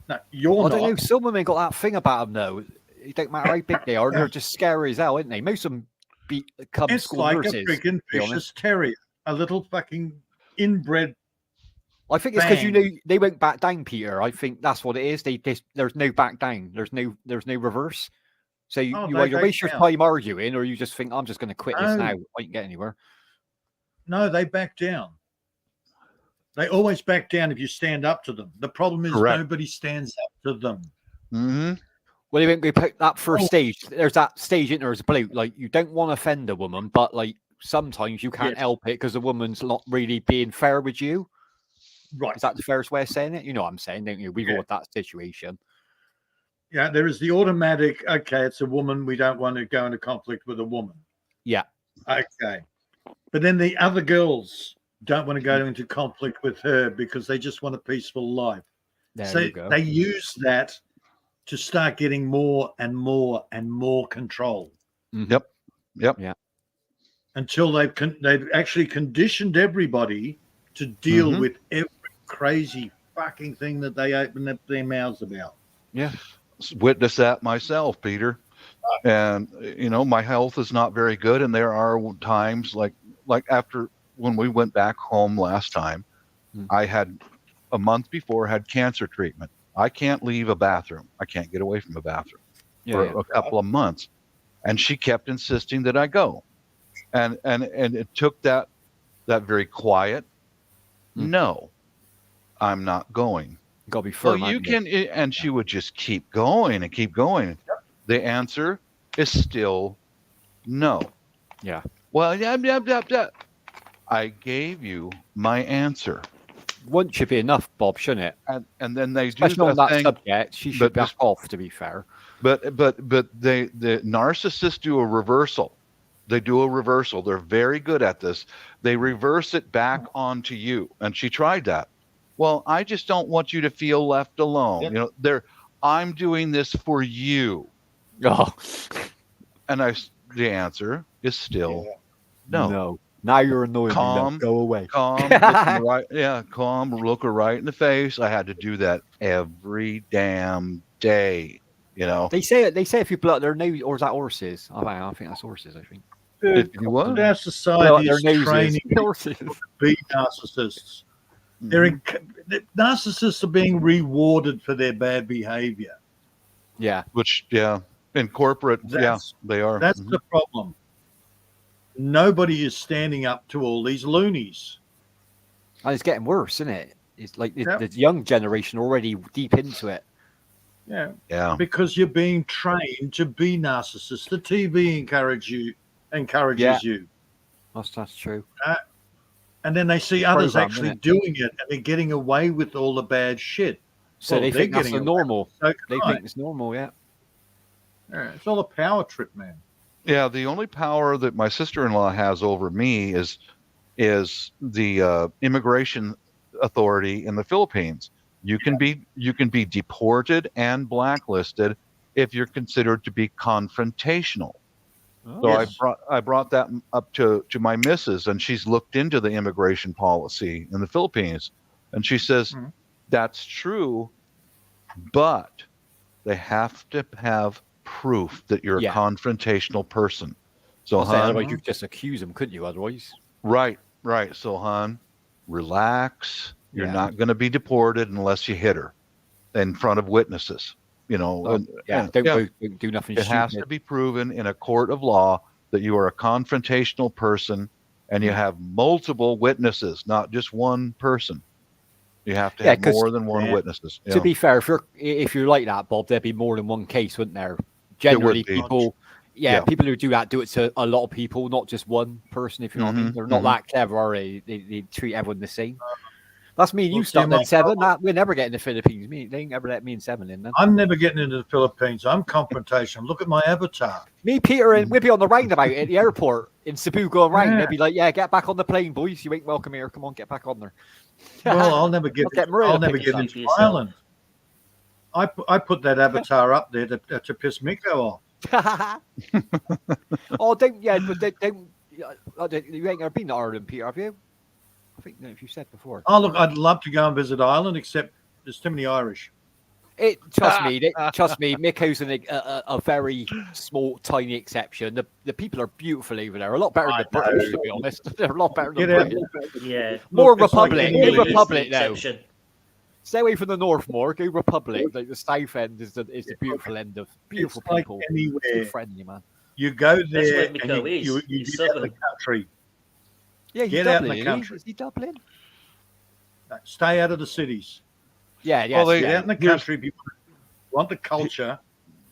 No, you're I not. don't know. Some women got that thing about them, though. It don't matter how big they are; they're just scary as hell, aren't they? Most of them become It's school like nurses. a freaking to be honest. vicious terrier, a little fucking inbred. I think it's because Bang. they won't back down, Peter. I think that's what it is. There's no back down. There's no reverse. So you they either back waste your down. time arguing, or you just think I'm just going to quit this No. now. I can get anywhere. No, they back down. They always back down if you stand up to them. The problem is Correct. nobody stands up to them. Mm-hmm. Well, they won't go put that first stage. There's that stage in there as a bloke. Like, you don't want to offend a woman, but like sometimes you can't help it because the woman's not really being fair with you. Right. Is that the fairest way of saying it? You know what I'm saying, don't you? We've all had that situation. Yeah, there is the automatic, okay, it's a woman. We don't want to go into conflict with a woman. Yeah. Okay. But then the other girls don't want to go into conflict with her because they just want a peaceful life. There you go. They use that to start getting more and more and more control. Mm-hmm. Yep. Yeah. Until they've actually conditioned everybody to deal with every crazy fucking thing that they open up their mouths about. Yeah. Witness that myself, Peter. And my health is not very good, and there are times like after when we went back home last time, I had a month before had cancer treatment. I can't leave a bathroom. I can't get away from a bathroom for a couple of months, and she kept insisting that I go, and it took that very quiet. No, I'm not going. Gotta be firm. Well, you can, and she would just keep going and keep going. Yep. The answer is still no. Yeah. Well, yeah. I gave you my answer. One should be enough, Bob, shouldn't it? And then they especially do on that thing, subject. She should back off. To be fair. But the narcissists do a reversal. They do a reversal. They're very good at this. They reverse it back onto you. And she tried that. Well, I just don't want you to feel left alone. Yep. I'm doing this for you. Oh. And the answer is still no. No. Now you're annoying. Calm. Go away. Calm. Calm. Look her right in the face. I had to do that every damn day. They say if you blow their nose, or is that horses? I think that's horses. I think. Our society is training horses to be narcissists. Narcissists are being rewarded for their bad behavior. Yeah. Which, in corporate, they are. That's the problem. Nobody is standing up to all these loonies. And it's getting worse, isn't it? It's like the young generation already deep into it. Yeah. Because you're being trained to be narcissists. The TV encourages you. That's true. And then they see others actually doing it, and they're getting away with all the bad shit. So Well, they they're think that's getting the away normal. with it, so They can I. think it's normal, yeah. Yeah, it's all a power trip, man. Yeah, the only power that my sister-in-law has over me is the immigration authority in the Philippines. You can be deported and blacklisted if you're considered to be confrontational. Oh. So Yes. I brought that up to my missus, and she's looked into the immigration policy in the Philippines, and she says Mhm. that's true, but they have to have proof that you're Yeah. a confrontational person. So, I'll say, hon, otherwise you could just accuse them, couldn't you? Otherwise, right. So, hon, relax. You're Yeah. not going to be deported unless you hit her in front of witnesses. You know, well, don't do nothing it has to stupid. be proven in a court of law that you are a confrontational person, and you have multiple witnesses, not just one person. You have to Yeah, have 'cause more than one Yeah. witnesses. To Yeah, be fair, if you're like that, Bob, there'd be more than one case, wouldn't there? would Generally, be. people, Yeah. people who do that do it to a lot of people, not just one person. If you know what I mean, they're not that clever, are they? They treat everyone the same. That's me and you Well, see, stuck my at 7. problem- We're never getting the Philippines. They ain't ever let me and 7 in then. I'm never getting into the Philippines. I'm confrontation. Look at my avatar. Me, Peter, and we'd be on the roundabout at the airport in Cebu going round. Yeah. They'd be like, "Yeah, get back on the plane, boys. You ain't welcome here. Come on, get back on there." Well, I'll never get. I'll get Maria I'll to never pick get us into up. Yourself. Ireland. I put that avatar up there to piss MACAU off. Oh, don't you ain't ever been to Ireland, Peter, have you? I think if you said before. Oh, look, I'd love to go and visit Ireland, except there's too many Irish. Trust me, Mickow's a very small, tiny exception. The people are beautiful over there. A lot better than the I know. British, to be honest. They're a lot better than Get out. British. Yeah. More Look, it's like Republic. any- Go Italy is the Republic now. exception. Stay away from the North more. Go Republic. Like the South End is the beautiful end of beautiful It's like people. anywhere. So friendly, man. You go That's there where and MACAU is. you He's get out of the southern. country. Yeah, he's Get out in Dublin. the Is country. he Dublin? Stay out of the cities. Yeah. Well, they- Get yeah. out in the country. If you want the culture,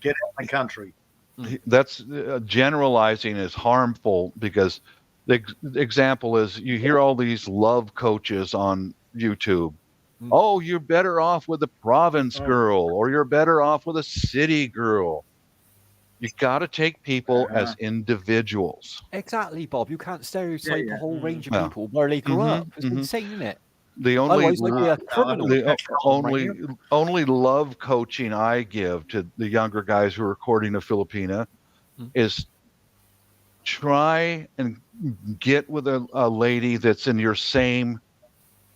get out in the country. That's generalizing is harmful because the example is you hear all these love coaches on YouTube. Oh, you're better off with a province girl, or you're better off with a city girl. You got to take people as individuals. Exactly, Bob. You can't stereotype Yeah. a whole range of Yeah. people where they grew Mhm, up. It's mhm. insane, isn't it? The only Otherwise, like be a criminal. the only love coaching I give to the younger guys who are courting a Filipina is try and get with a lady that's in your same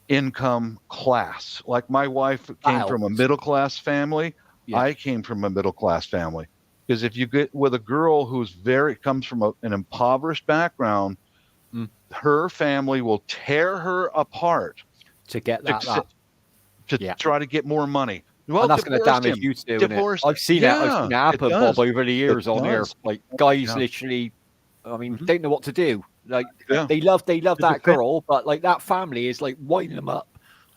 income class. Like my wife came from a middle class family. Yeah. I came from a middle class family. Because if you get with a girl who's comes from an impoverished background, her family will tear her apart To get that. to try to get more money. Well, And that's going to divorce damage him. you too. Divorce I've seen it. I've seen it happen, does. Bob, over the years It on here. does. Like guys, Yeah. literally, I mean, don't know what to do. Like Yeah. they love that defend- girl, but like that family is like winding them up,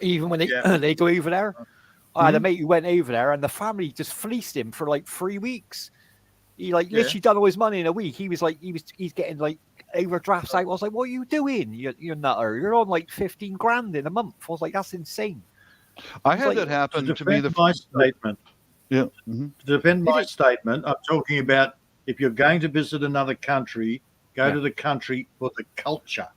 even when they Yeah. they go over there. I had a mate who went over there, and the family just fleeced him for like 3 weeks. He literally done all his money in a week. He was like, he's getting like overdrafts out. I was like, what are you doing? You're nutter. You're on like 15 grand in a month. I was like, that's insane. I It's had like- that happen To to me. defend my statement, Yeah. to defend my statement, I'm talking about if you're going to visit another country, go to the country for the culture.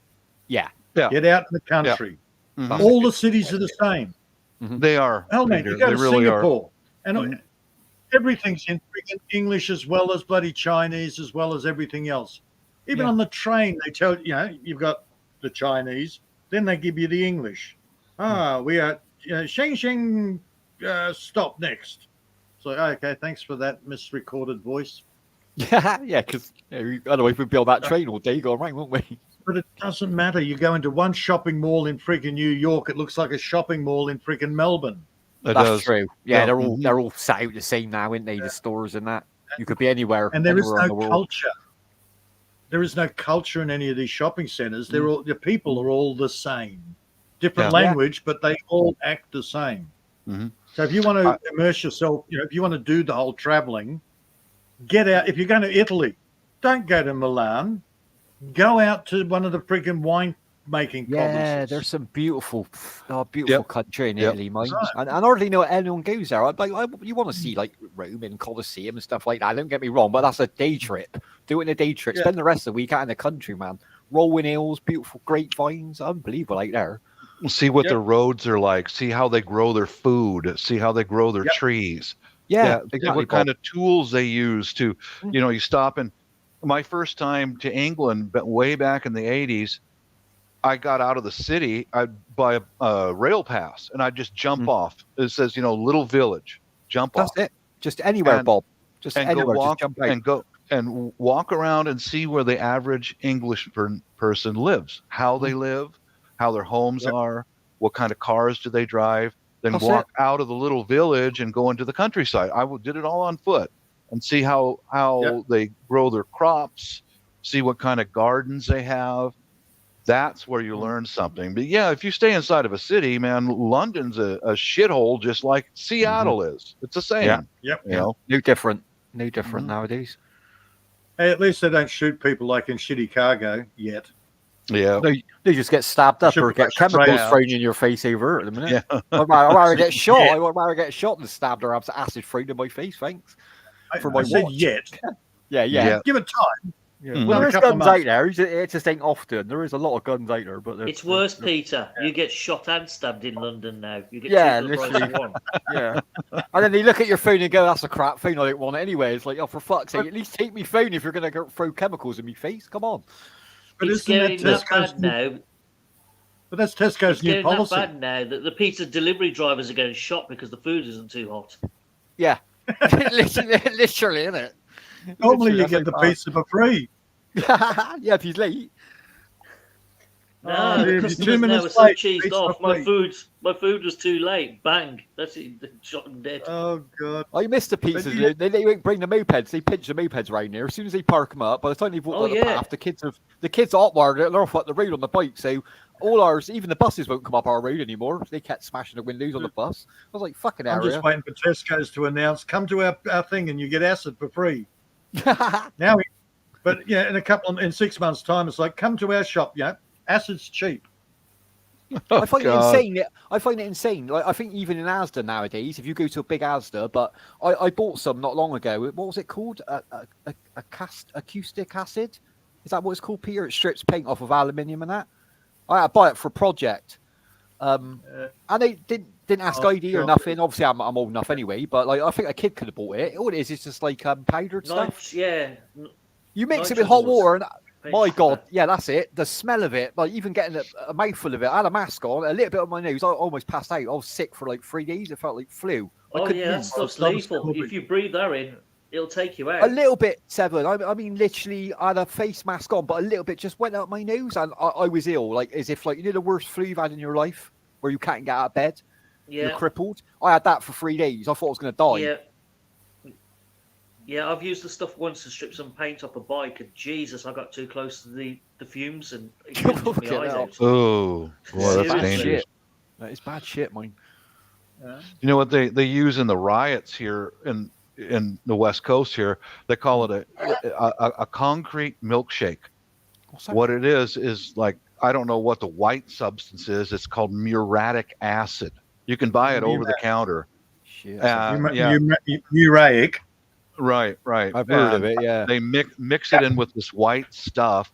Yeah. Get out in the country. Mhm. All the cities are the same. They are. Hell, man, Peter. you go They to really Singapore, and everything's in freaking English as well as bloody Chinese, as well as everything else. Even on the train, they tell you, you've got the Chinese, then they give you the English. We are Sheng Sheng, stop next. So, okay, thanks for that misrecorded voice. Yeah, because otherwise we'd be on that train all day going around, wouldn't we? But it doesn't matter. You go into one shopping mall in freaking New York, it looks like a shopping mall in freaking Melbourne. It That's does. true. Yeah, Yeah. they're all set out the same now, aren't they? The stores and that. You could be anywhere. And there is anywhere in no the world. culture. There is no culture in any of these shopping centers. They're all, the people are all the same. Different Yeah. language, but they all act the same. Mhm. So if you want to immerse yourself, if you want to do the whole traveling, get out. If you're going to Italy, don't go to Milan. Go out to one of the freaking wine making Yeah, provinces. there's some beautiful Yep. country in Yep. Italy, mine. Right. And I hardly know anyone goes there. You want to see like Rome and Colosseum and stuff like that. Don't get me wrong, but that's a day trip. Do it in a day trip. Yeah. Spend the rest of the week out in the country, man. Rolling hills, beautiful grapevines, unbelievable out there. See what Yep. the roads are like. See how they grow their food. See how they grow their Yep. trees. Yeah, See exactly. what kind of tools they use to, Mm. you stop. And my first time to England, but way back in the 80s, I got out of the city. I'd buy a rail pass and I'd just jump off. It says, little village, jump That's off. it. Just anywhere, And- Bob. Just And anywhere. go walk just jump out. and walk around and see where the average English person lives, how they live, how their homes Yep. are, what kind of cars do they drive. Then That's walk out of the little village and go into the countryside. Did it all on foot and see how Yep. they grow their crops, see what kind of gardens they have. That's where you learn something. But yeah, if you stay inside of a city, man, London's a shithole just like Seattle is. It's the same. Yeah. Yep. No different. No different nowadays. Hey, at least they don't shoot people like in Shitty Cargo yet. Yeah. No, they just get stabbed up Should or be get like straight chemicals out. thrown in your face over at the minute. Yeah. I'd rather get shot. Yeah. I'd rather get shot than stabbed or have acid thrown in my face. Thanks. For my I said watch. yet. Yeah. Yeah. Give it time. Yeah. Mm. Well, Another there's couple of guns out months. there. It just ain't often. There is a lot of guns out there, but It's worse, Peter. You get shot and stabbed in London now. You get Yeah, two for the price literally. of one. Yeah. And then they look at your phone and go, "That's a crap phone. I don't want it anyway." It's like, oh, for fuck's sake, at least take me phone if you're gonna throw chemicals in me face. Come on. But It's isn't that getting that Tesco's bad now. But that's Tesco's It's new getting that policy. bad now that the pizza delivery drivers are getting shot because the food isn't too hot. Yeah. literally, isn't it? Normally, you Literally, get the that's pizza for free. yeah, if he's late. No, Oh, the dude, you're 2 customers now minutes are so late, cheesed pizza off. for My food was too late. Bang! That's it. They shot them dead. Oh god. I miss the pizzas. you- They won't bring the mopeds. They pinch the mopeds around here. As soon as they park them up, by the time they've walked Oh, on the yeah. path, the kids are hotwired. They're off at the road on the bike. So all ours, even the buses won't come up our road anymore. They kept smashing the windows on the bus. I was like, fucking I'm area. just waiting for Tesco's to announce, come to our thing and you get acid for free. Now, but yeah, in 6 months' time, it's like, come to our shop. Yeah, acid's cheap. I find it God. insane. I find it insane. Like I think even in Asda nowadays, if you go to a big Asda, but I bought some not long ago. What was it called? Acoustic acid? Is that what it's called, Peter? It strips paint off of aluminium and that. I had to buy it for a project. And they didn't ask ID or God. nothing. Obviously, I'm old enough anyway. But like, I think a kid could have bought it. All it is just like powdered stuff. Yeah. You mix it with hot nitrogen water, and paint my God, stuff. yeah, that's it. The smell of it, like even getting a mouthful of it. I had a mask on, a little bit on my nose. I almost passed out. I was sick for like 3 days. It felt like flu. I Oh couldn't yeah, that move. stuff's That was lethal. cool. If you breathe that in, it'll take you A out. little bit, Seven. I mean, literally, I had a face mask on, but a little bit just went up my nose, and I was ill, like as if like the worst flu you've had in your life, where you can't get out of bed, you're Yeah. crippled. I had that for 3 days. I thought I was going to die. Yeah. Yeah, I've used the stuff once to strip some paint off a bike, and Jesus, I got too close to the fumes and it pinched my Fucking eyes hell. out. Oh, boy, that's Seriously. dangerous. Shit. That is bad shit, mine. You know what they use in the riots here in the West Coast here? They call it a concrete milkshake. What's that? What it is like, I don't know what the white substance is. It's called muriatic acid. You can buy it over the counter. Shit. Yeah. Muraic. Right. I've heard of it. Yeah. They mix it in with this white stuff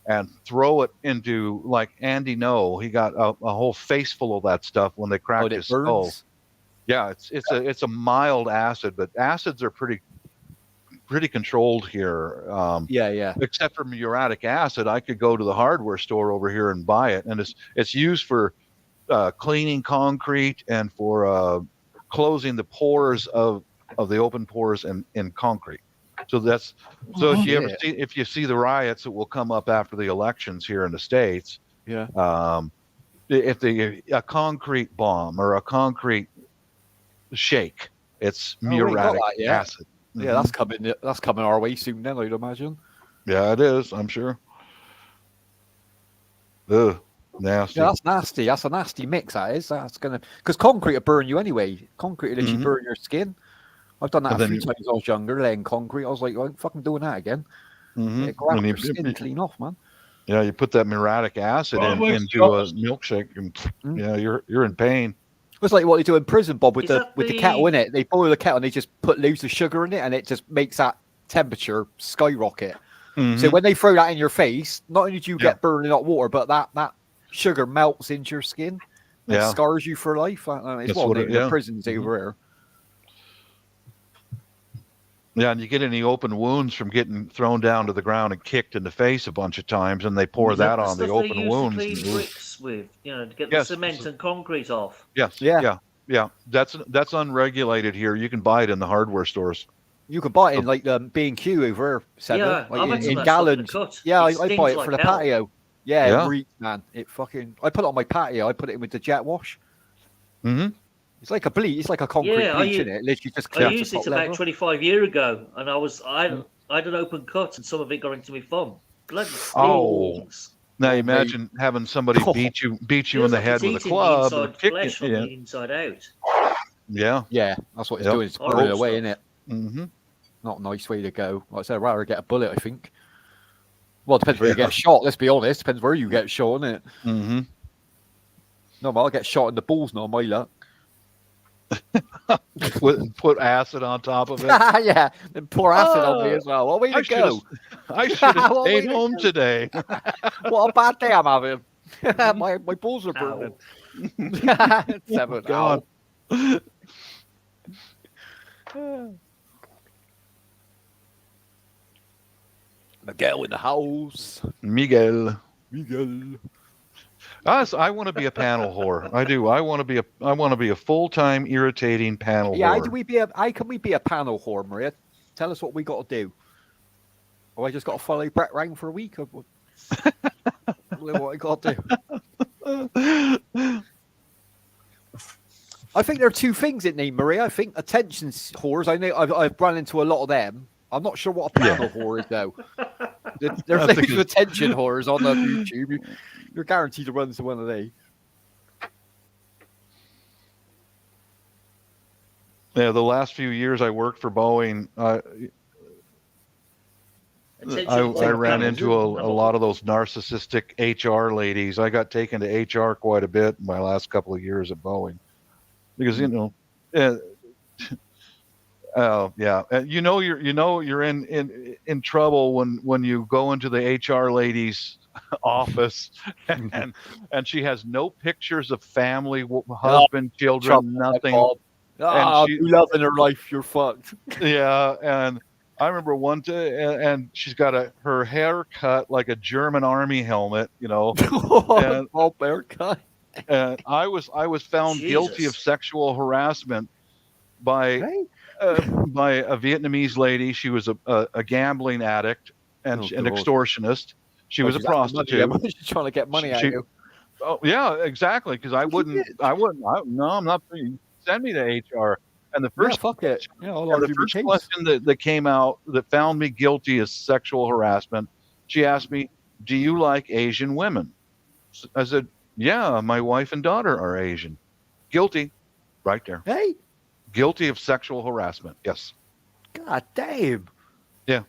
and throw it into, like Andy No, he got a whole face full of that stuff when they cracked it his skull. burns. Yeah, it's a mild acid, but acids are pretty controlled here. Yeah. Except for muriatic acid, I could go to the hardware store over here and buy it, and it's used for cleaning concrete and for closing the pores of the open pores in concrete. So if you see the riots that will come up after the elections here in the States, Yeah. if a concrete bomb or a concrete shake, it's we ain't got muriatic that yet. acid. Yeah, that's coming our way soon. Then I'd imagine. Yeah, it is. I'm sure. Ugh, nasty. Yeah, that's nasty. That's a nasty mix. That is. That's gonna because concrete will burn you anyway. Concrete will literally burn your skin. I've done that And a then few times when I was younger, laying concrete. I was like, I'm fucking doing that again. Mhm. It grabs And your you- skin clean off, man. Yeah, you put that muriatic acid into a milkshake, and you're in pain. It's like what they do in prison, Bob, with Is the kettle in it. They boil the kettle and they just put loads of sugar in it, and it just makes that temperature skyrocket. Mm-hmm. So when they throw that in your face, not only do you get burning hot water, but that sugar melts into your skin and scars you for life. It's what the prisons over here. Yeah, and you get any open wounds from getting thrown down to the ground and kicked in the face a bunch of times, and they pour that on the open wounds. To clean bricks with, to get the cement and concrete off. Yes. Yeah. That's unregulated here. You can buy it in the hardware stores. You can buy it in like the B&Q over here, in gallons. Yeah, I buy it for the patio. Yeah, it reeks, man. It fucking. I put it on my patio. I put it in with the jet wash. Mm-hmm. It's like a bleach. It's like a concrete bleach, isn't it? Literally just. I used it about 25 years ago, and I had an open cut, and some of it got into my thumb. Bloody stings. Now imagine having somebody beat you in the head with a club and kick you from the inside out. Yeah, that's what it's doing. It's burning away, isn't it? Mm-hmm. Not a nice way to go. Like I said, I'd rather get a bullet, I think. Well, it depends where you get shot. Let's be honest. Depends where you get shot, isn't it? Mm-hmm. No, I'll get shot in the balls. Not my luck. put acid on top of it. Yeah, and pour acid on me as well. What way to go? I should have stayed home today. What a bad day I'm having. my balls are burning. 7 God. Miguel in the house. Miguel. I want to be a panel whore. I do. I want to be a full-time irritating panel whore. How can we be a panel whore, Maria? Tell us what we got to do. Or I just got to follow Brett around for a week. Or what I got to do. I think there are two things in name, Maria. I think attention whores. I know I've run into a lot of them. I'm not sure what a panel whore is though. There's loads of attention whores on the YouTube. You're guaranteed to run into one of these. Yeah, the last few years I worked for Boeing, I ran into a lot of those narcissistic HR ladies. I got taken to HR quite a bit in my last couple of years at Boeing because you're in trouble when you go into the HR lady's office and she has no pictures of family, husband, children, nothing. You loving her life, you're fucked. Yeah, and I remember one day, and she's got her hair cut like a German army helmet, and haircut. And I was found guilty of sexual harassment by a Vietnamese lady. She was a gambling addict and an extortionist. She was a prostitute. She's trying to get money out of you. Oh yeah, exactly. Because I'm not. Send me to HR. And the first question that came out that found me guilty of sexual harassment, she asked me, "Do you like Asian women?" I said, "Yeah, my wife and daughter are Asian." Guilty, right there. Hey, guilty of sexual harassment. Yes. God damn. Yeah.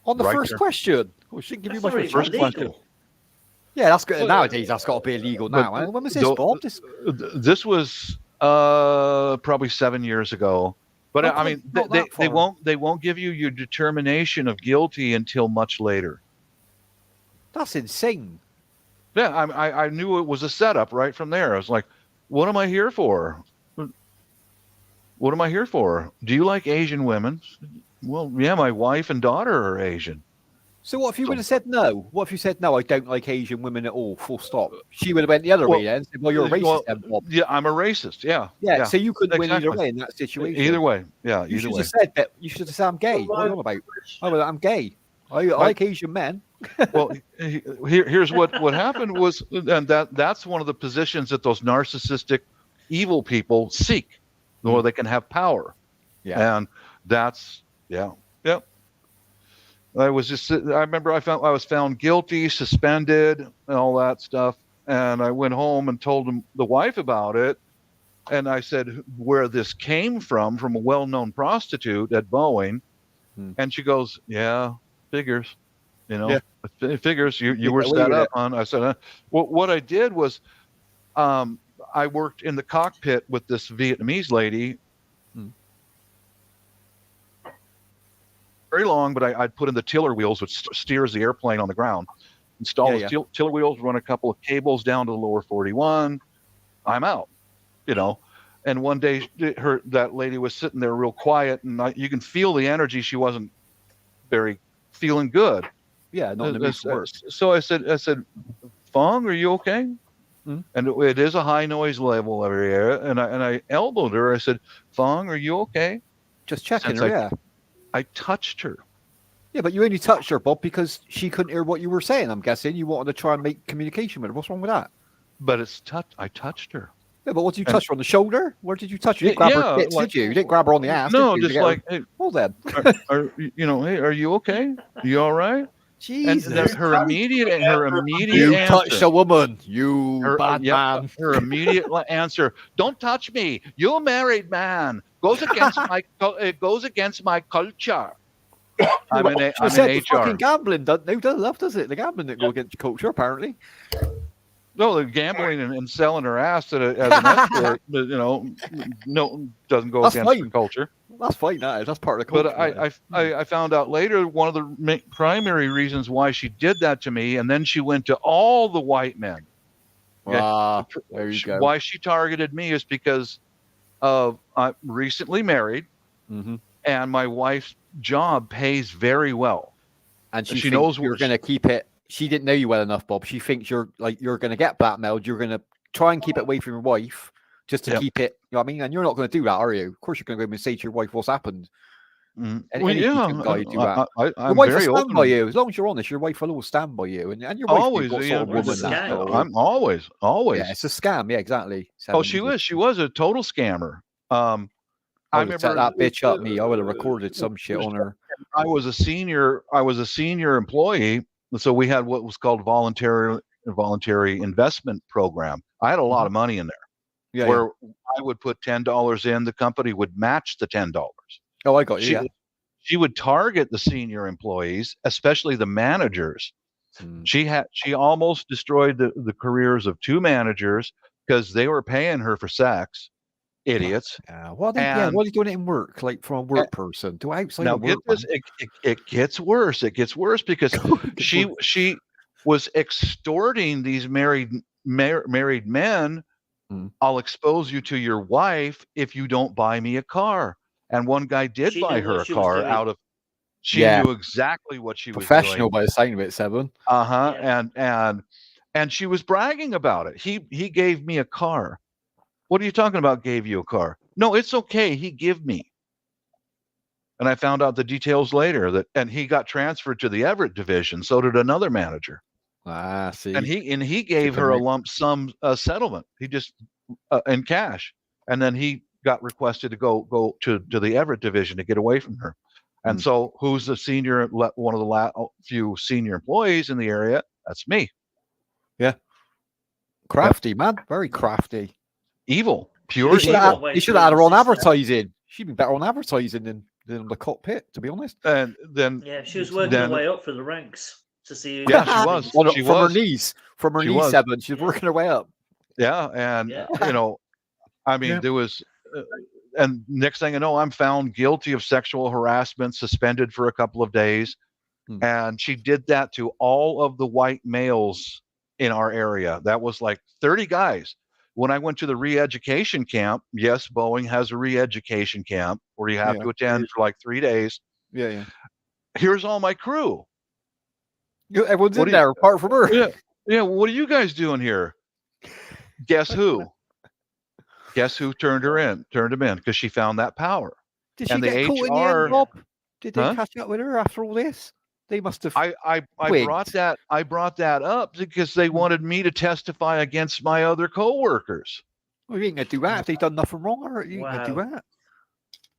On the first question. We shouldn't give you my first question. Yeah, that's good. Nowadays, that's got to be illegal now. When was this, Bob? This was probably 7 years ago. But I mean, they won't give you your determination of guilty until much later. That's insane. Yeah, I knew it was a setup right from there. I was like, what am I here for? What am I here for? Do you like Asian women? Well, yeah, my wife and daughter are Asian. So what if you would have said no? What if you said no, I don't like Asian women at all, full stop? She would have went the other way then and said, well, you're a racist then, Bob. Yeah, I'm a racist, yeah. Yeah, so you couldn't win either way in that situation. Either way, yeah, you should have said that. You should have said, I'm gay. What are you on about? Oh, well, I'm gay. I like Asian men. Well, here's what happened was, and that's one of the positions that those narcissistic, evil people seek, where they can have power. Yeah. And that's, yeah. I remember I was found guilty, suspended, and all that stuff. And I went home and told the wife about it. And I said where this came from a well-known prostitute at Boeing. And she goes, yeah, figures. I It figures you Get were away set with up it. on. I said, what I did was, I worked in the cockpit with this Vietnamese lady. Hmm. Very long, but I'd put in the tiller wheels, which steers the airplane on the ground. Install Yeah, the tiller wheels, run a couple of cables down to the lower 41. I'm out, you know. And one day, that lady was sitting there real quiet, and you can feel the energy. She wasn't very feeling good. Yeah, not in the mood for work. So I said, Fong, are you okay? Hmm. And it is a high noise level over here. And I elbowed her. I said, Fong, are you okay? Just checking Since her, yeah. I touched her. Yeah, but you only touched her, Bob, because she couldn't hear what you were saying. I'm guessing you wanted to try and make communication with her. What's wrong with that? But I touched her. Yeah, but what did you touch her on the shoulder? Where did you touch her? You didn't grab her tits, did you? You didn't grab her on the ass. No, did you? just like, hey, well then. hey, are you okay? You all right? Jesus. And her immediate You answer, touched a woman, you bad man. her immediate answer, don't touch me. You're a married man. Goes against my culture. I'm in HR. Fucking gambling doesn't love, does it? The gambling didn't go against your culture, apparently. No, the gambling and selling her ass as an escort, no, doesn't go against the culture. That's fine, that's part of the culture. But I found out later one of the primary reasons why she did that to me, and then she went to all the white men. Okay? There you go. Why she targeted me is because I'm recently married, and my wife's job pays very well, and she knows you're going to keep it. She didn't know you well enough, Bob. She thinks you're going to get blackmailed. You're going to try and keep it away from your wife just to keep it. You know what I mean? And you're not going to do that, are you? Of course, you're going to go and say to your wife what's happened. Well, guy do that. I'm your wife very will stand open by you. As long as you're honest, your wife will always stand by you. And your wife always, sort of woman. I'm always. Yeah, it's a scam. Yeah, exactly. She was a total scammer. I remember set that bitch up. Me, I would have recorded some shit on her. I was a senior employee, so we had what was called voluntary investment program. I had a lot of money in there, where I would put $10 in, the company would match the $10. Oh, I got you. She would target the senior employees, especially the managers. She almost destroyed the careers of 2 managers because they were paying her for sex. Idiots. What are you doing it in work? Like from a work person to outside now of work? Get this, it gets worse. It gets worse because she was extorting these married men. I'll expose you to your wife if you don't buy me a car. And one guy did buy her a car out of. She knew exactly what she was doing. Professional by the sound of it, Seven. And she was bragging about it. He gave me a car. What are you talking about? Gave you a car? No, it's okay. He give me. And I found out the details later and he got transferred to the Everett division. So did another manager. See. And he gave her a lump sum settlement. He just in cash, and then he got requested to go to the Everett division to get away from her. And so, who's the senior? One of the few senior employees in the area. That's me. Yeah. Crafty, man. Very crafty. Evil. Pure evil. You should have had her on advertising. She'd be better on advertising than the cockpit, to be honest. And then she was working her way up for the ranks to see. Yeah, she was. Her knees. From her knees, Seven. She's working her way up. Yeah, and I mean, there was, and next thing I know, I'm found guilty of sexual harassment, suspended for a couple of days, and she did that to all of the white males in our area. That was like 30 guys. When I went to the re-education camp, yes, Boeing has a re-education camp where you have to attend for like 3 days. Yeah. Here's all my crew. Everyone's in there, apart from her. Yeah. What are you guys doing here? Guess who? Guess who turned him in because she found that power. Did she get caught in the end, Bob? Did they catch up with her after all this? They must have. I brought that up because they wanted me to testify against my other coworkers. Well, you ain't gonna do that if they've done nothing wrong, or you ain't gonna do that.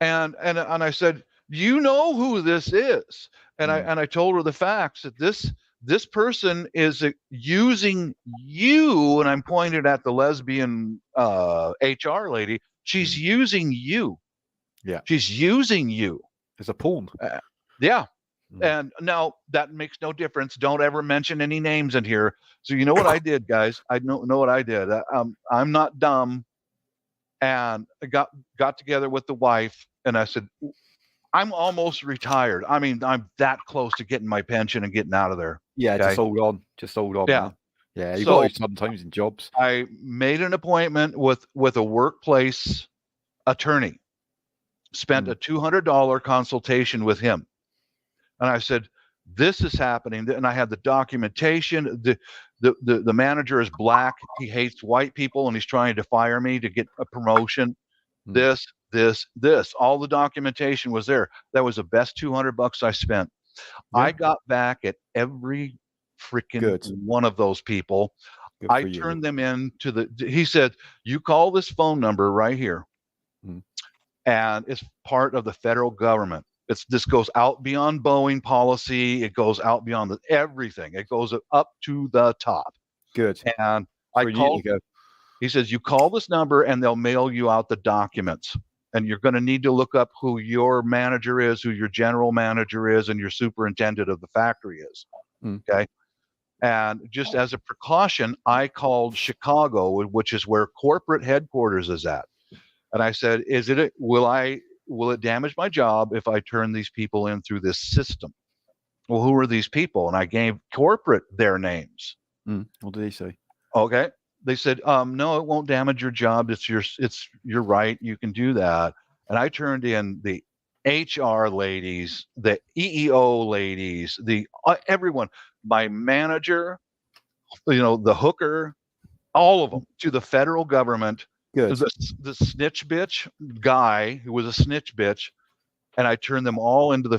And I said, you know who this is, and I told her the facts that this person is using you, and I'm pointed at the lesbian HR lady. She's using you. Yeah, she's using you as a pawn. Yeah. And now that makes no difference. Don't ever mention any names in here. So you know what I did, guys? I know what I did. I'm not dumb. And I got together with the wife, and I said, I'm almost retired. I mean, I'm that close to getting my pension and getting out of there. Yeah, Okay? just hold on. Just hold on. Yeah. Man. Yeah, you So- got it sometimes in jobs. I made an appointment with a workplace attorney, spent a $200 consultation with him. And I said, this is happening. And I had the documentation. The manager is black. He hates white people, and he's trying to fire me to get a promotion. This. All the documentation was there. That was the best $200 I spent. Yeah. I got back at every freaking Good. one of those people. Good I for you. turned them into he said, you call this phone number right here. And it's part of the federal government. This goes out beyond Boeing policy. It goes out beyond everything. It goes up to the top. Good. And Where I you called. need to go. He says, you call this number and they'll mail you out the documents. And you're going to need to look up who your manager is, who your general manager is, and your superintendent of the factory is. Okay. And just as a precaution, I called Chicago, which is where corporate headquarters is at. And I said, will it damage my job if I turn these people in through this system? Well, who are these people? And I gave corporate their names. What did he say? Okay. They said, no, it won't damage your job. You're right. You can do that. And I turned in the HR ladies, the EEO ladies, everyone, my manager, the hooker, all of them to the federal government. Good. The snitch bitch guy who was a snitch bitch, and I turned them all into the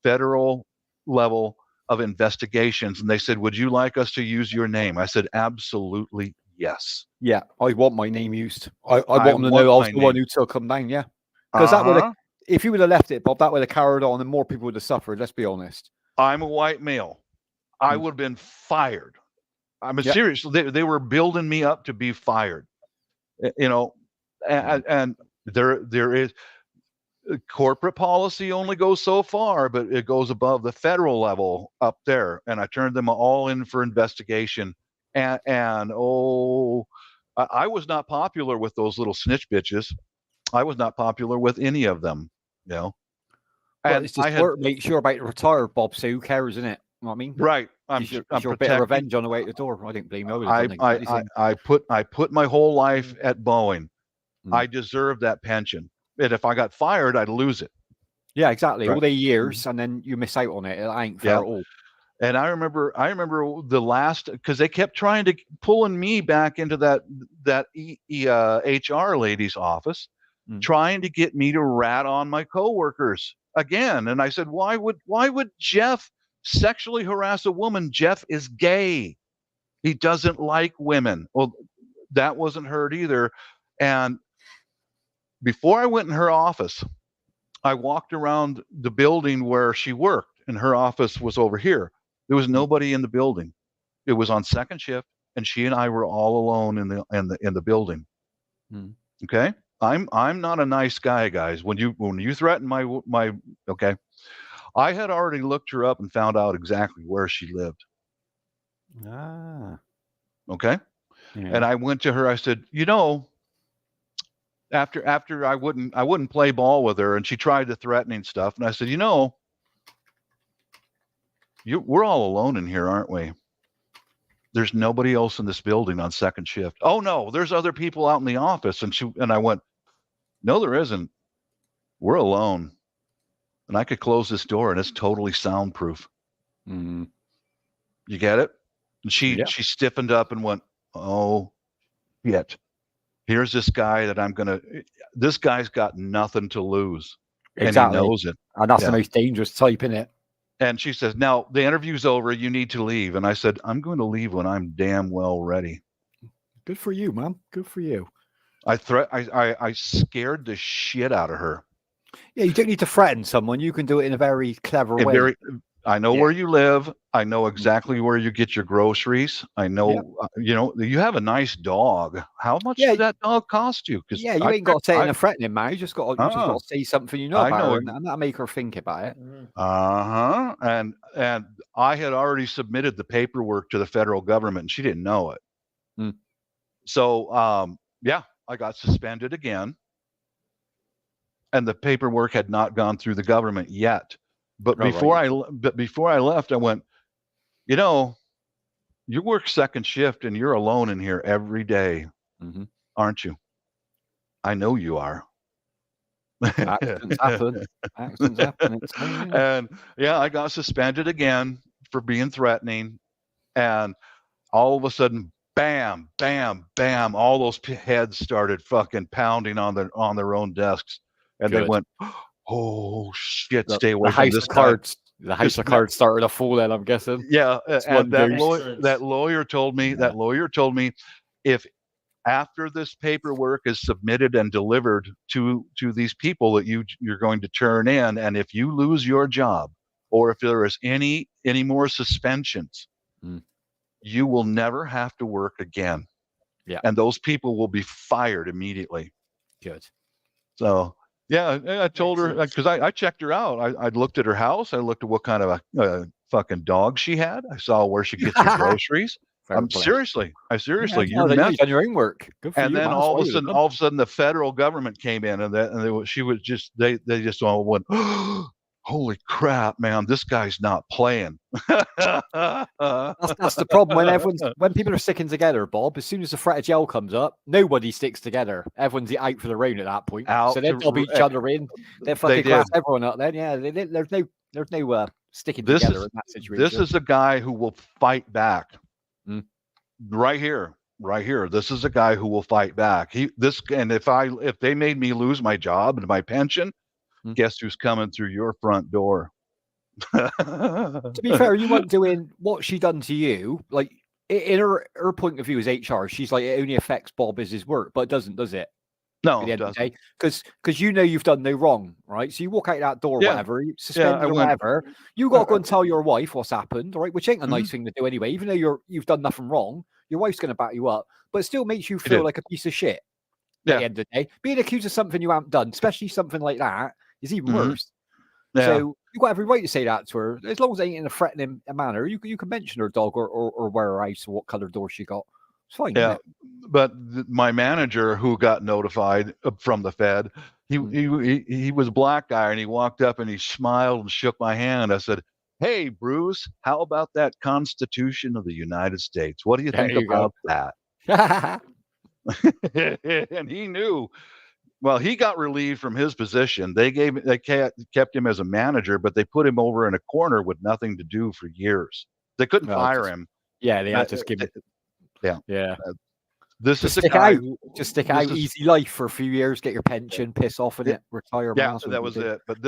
federal level of investigations. And they said, would you like us to use your name? I said, absolutely yes. Yeah, I want my name used. I want them to know I was the one who took them down. Yeah, because that would have, if you would have left it, Bob, that would have carried on, and more people would have suffered. Let's be honest. I'm a white male. I would have been fired. I'm serious. They were building me up to be fired. And there is corporate policy only goes so far, but it goes above the federal level up there. And I turned them all in for investigation. And I was not popular with those little snitch bitches. I was not popular with any of them. But and it's just make sure about retired, Bob. So who cares, isn't it? You know what I mean? Right. I'm a bit of revenge on the way to the door. I didn't blame you. I put my whole life at Boeing. I deserve that pension. And if I got fired, I'd lose it. Yeah, exactly. Right. All the years, and then you miss out on it. It ain't fair at all. And I remember the last, because they kept trying to pulling me back into that HR lady's office, trying to get me to rat on my coworkers again. And I said, why would Jeff sexually harass a woman? Jeff is gay. He doesn't like women. Well, that wasn't heard either. And before I went in her office, I walked around the building where she worked, and her office was over here. There was nobody in the building. It was on second shift, and she and I were all alone in the building. Okay, I'm not a nice guy, guys. When you threaten my okay, I had already looked her up and found out exactly where she lived. Okay, and I went to her. I said, after I wouldn't play ball with her, and she tried the threatening stuff, and I said, we're all alone in here, aren't we? There's nobody else in this building on second shift. Oh no, there's other people out in the office. And I went, no, there isn't. We're alone. And I could close this door and it's totally soundproof. You get it? And she stiffened up and went, oh, shit. Here's this guy this guy's got nothing to lose. Exactly. And he knows it. And that's the most dangerous type, isn't it? And she says, now the interview's over. You need to leave. And I said, I'm going to leave when I'm damn well ready. Good for you, man. Good for you. I scared the shit out of her. Yeah, you don't need to threaten someone. You can do it in a very clever way. I know where you live. I know exactly where you get your groceries. I know, you have a nice dog. How much did that dog cost you? Because you ain't got to say in a threatening manner. You just got to say something you know about her, and that'll make her think about it. And I had already submitted the paperwork to the federal government, and she didn't know it. So I got suspended again, and the paperwork had not gone through the government yet. But before I left, I went, you work second shift and you're alone in here every day, aren't you? I know you are. Accidents happen. And I got suspended again for being threatening, and all of a sudden, bam, bam, bam, all those heads started fucking pounding on their own desks, and they went, "Oh shit, stay away from this cards." The house of cards started to fall in, I'm guessing. Yeah, and that lawyer told me if after this paperwork is submitted and delivered to these people that you're going to turn in, and if you lose your job or if there is any more suspensions, you will never have to work again. Yeah, and those people will be fired immediately. Good. So I told her, because I checked her out. I looked at her house. I looked at what kind of a fucking dog she had. I saw where she gets her groceries. Seriously, you've done your own work. Good for and you, then all of a sudden, the federal government came in, and she was just they just all went, oh, holy crap, man, this guy's not playing. That's the problem when people are sticking together, Bob. As soon as the threat of jail comes up, nobody sticks together. Everyone's out for their own at that point. So they dob each other in. They fucking class everyone up. Then there's no sticking together in that situation. This is a guy who will fight back. Right here. This is a guy who will fight back. If they made me lose my job and my pension, guess who's coming through your front door? To be fair, you weren't doing what she done to you. Like in her point of view as HR, she's like, it only affects Bob as his work, but it doesn't, does it? No, at the end of the day, because you've done no wrong, right? So you walk out that door, whatever, suspended or whatever, you got to go and tell your wife what's happened, right? Which ain't a nice thing to do anyway. Even though you've done nothing wrong, your wife's going to back you up, but it still makes you feel like a piece of shit. At the end of the day, being accused of something you haven't done, especially something like that, is even worse. Yeah. So you got every right to say that to her, as long as it ain't in a threatening manner. You can mention her dog or where her house or what color door she got. It's fine. Yeah, but my manager, who got notified from the Fed, he was a black guy, and he walked up and he smiled and shook my hand. I said, "Hey, Bruce, how about that Constitution of the United States? What do you think about that?" And he knew. Well, he got relieved from his position. They kept him as a manager, but they put him over in a corner with nothing to do for years. They couldn't fire him. Yeah, they had to give it. Yeah. This is a guy just stick out, easy life for a few years, get your pension, piss off in it, retire. Yeah, that was it. But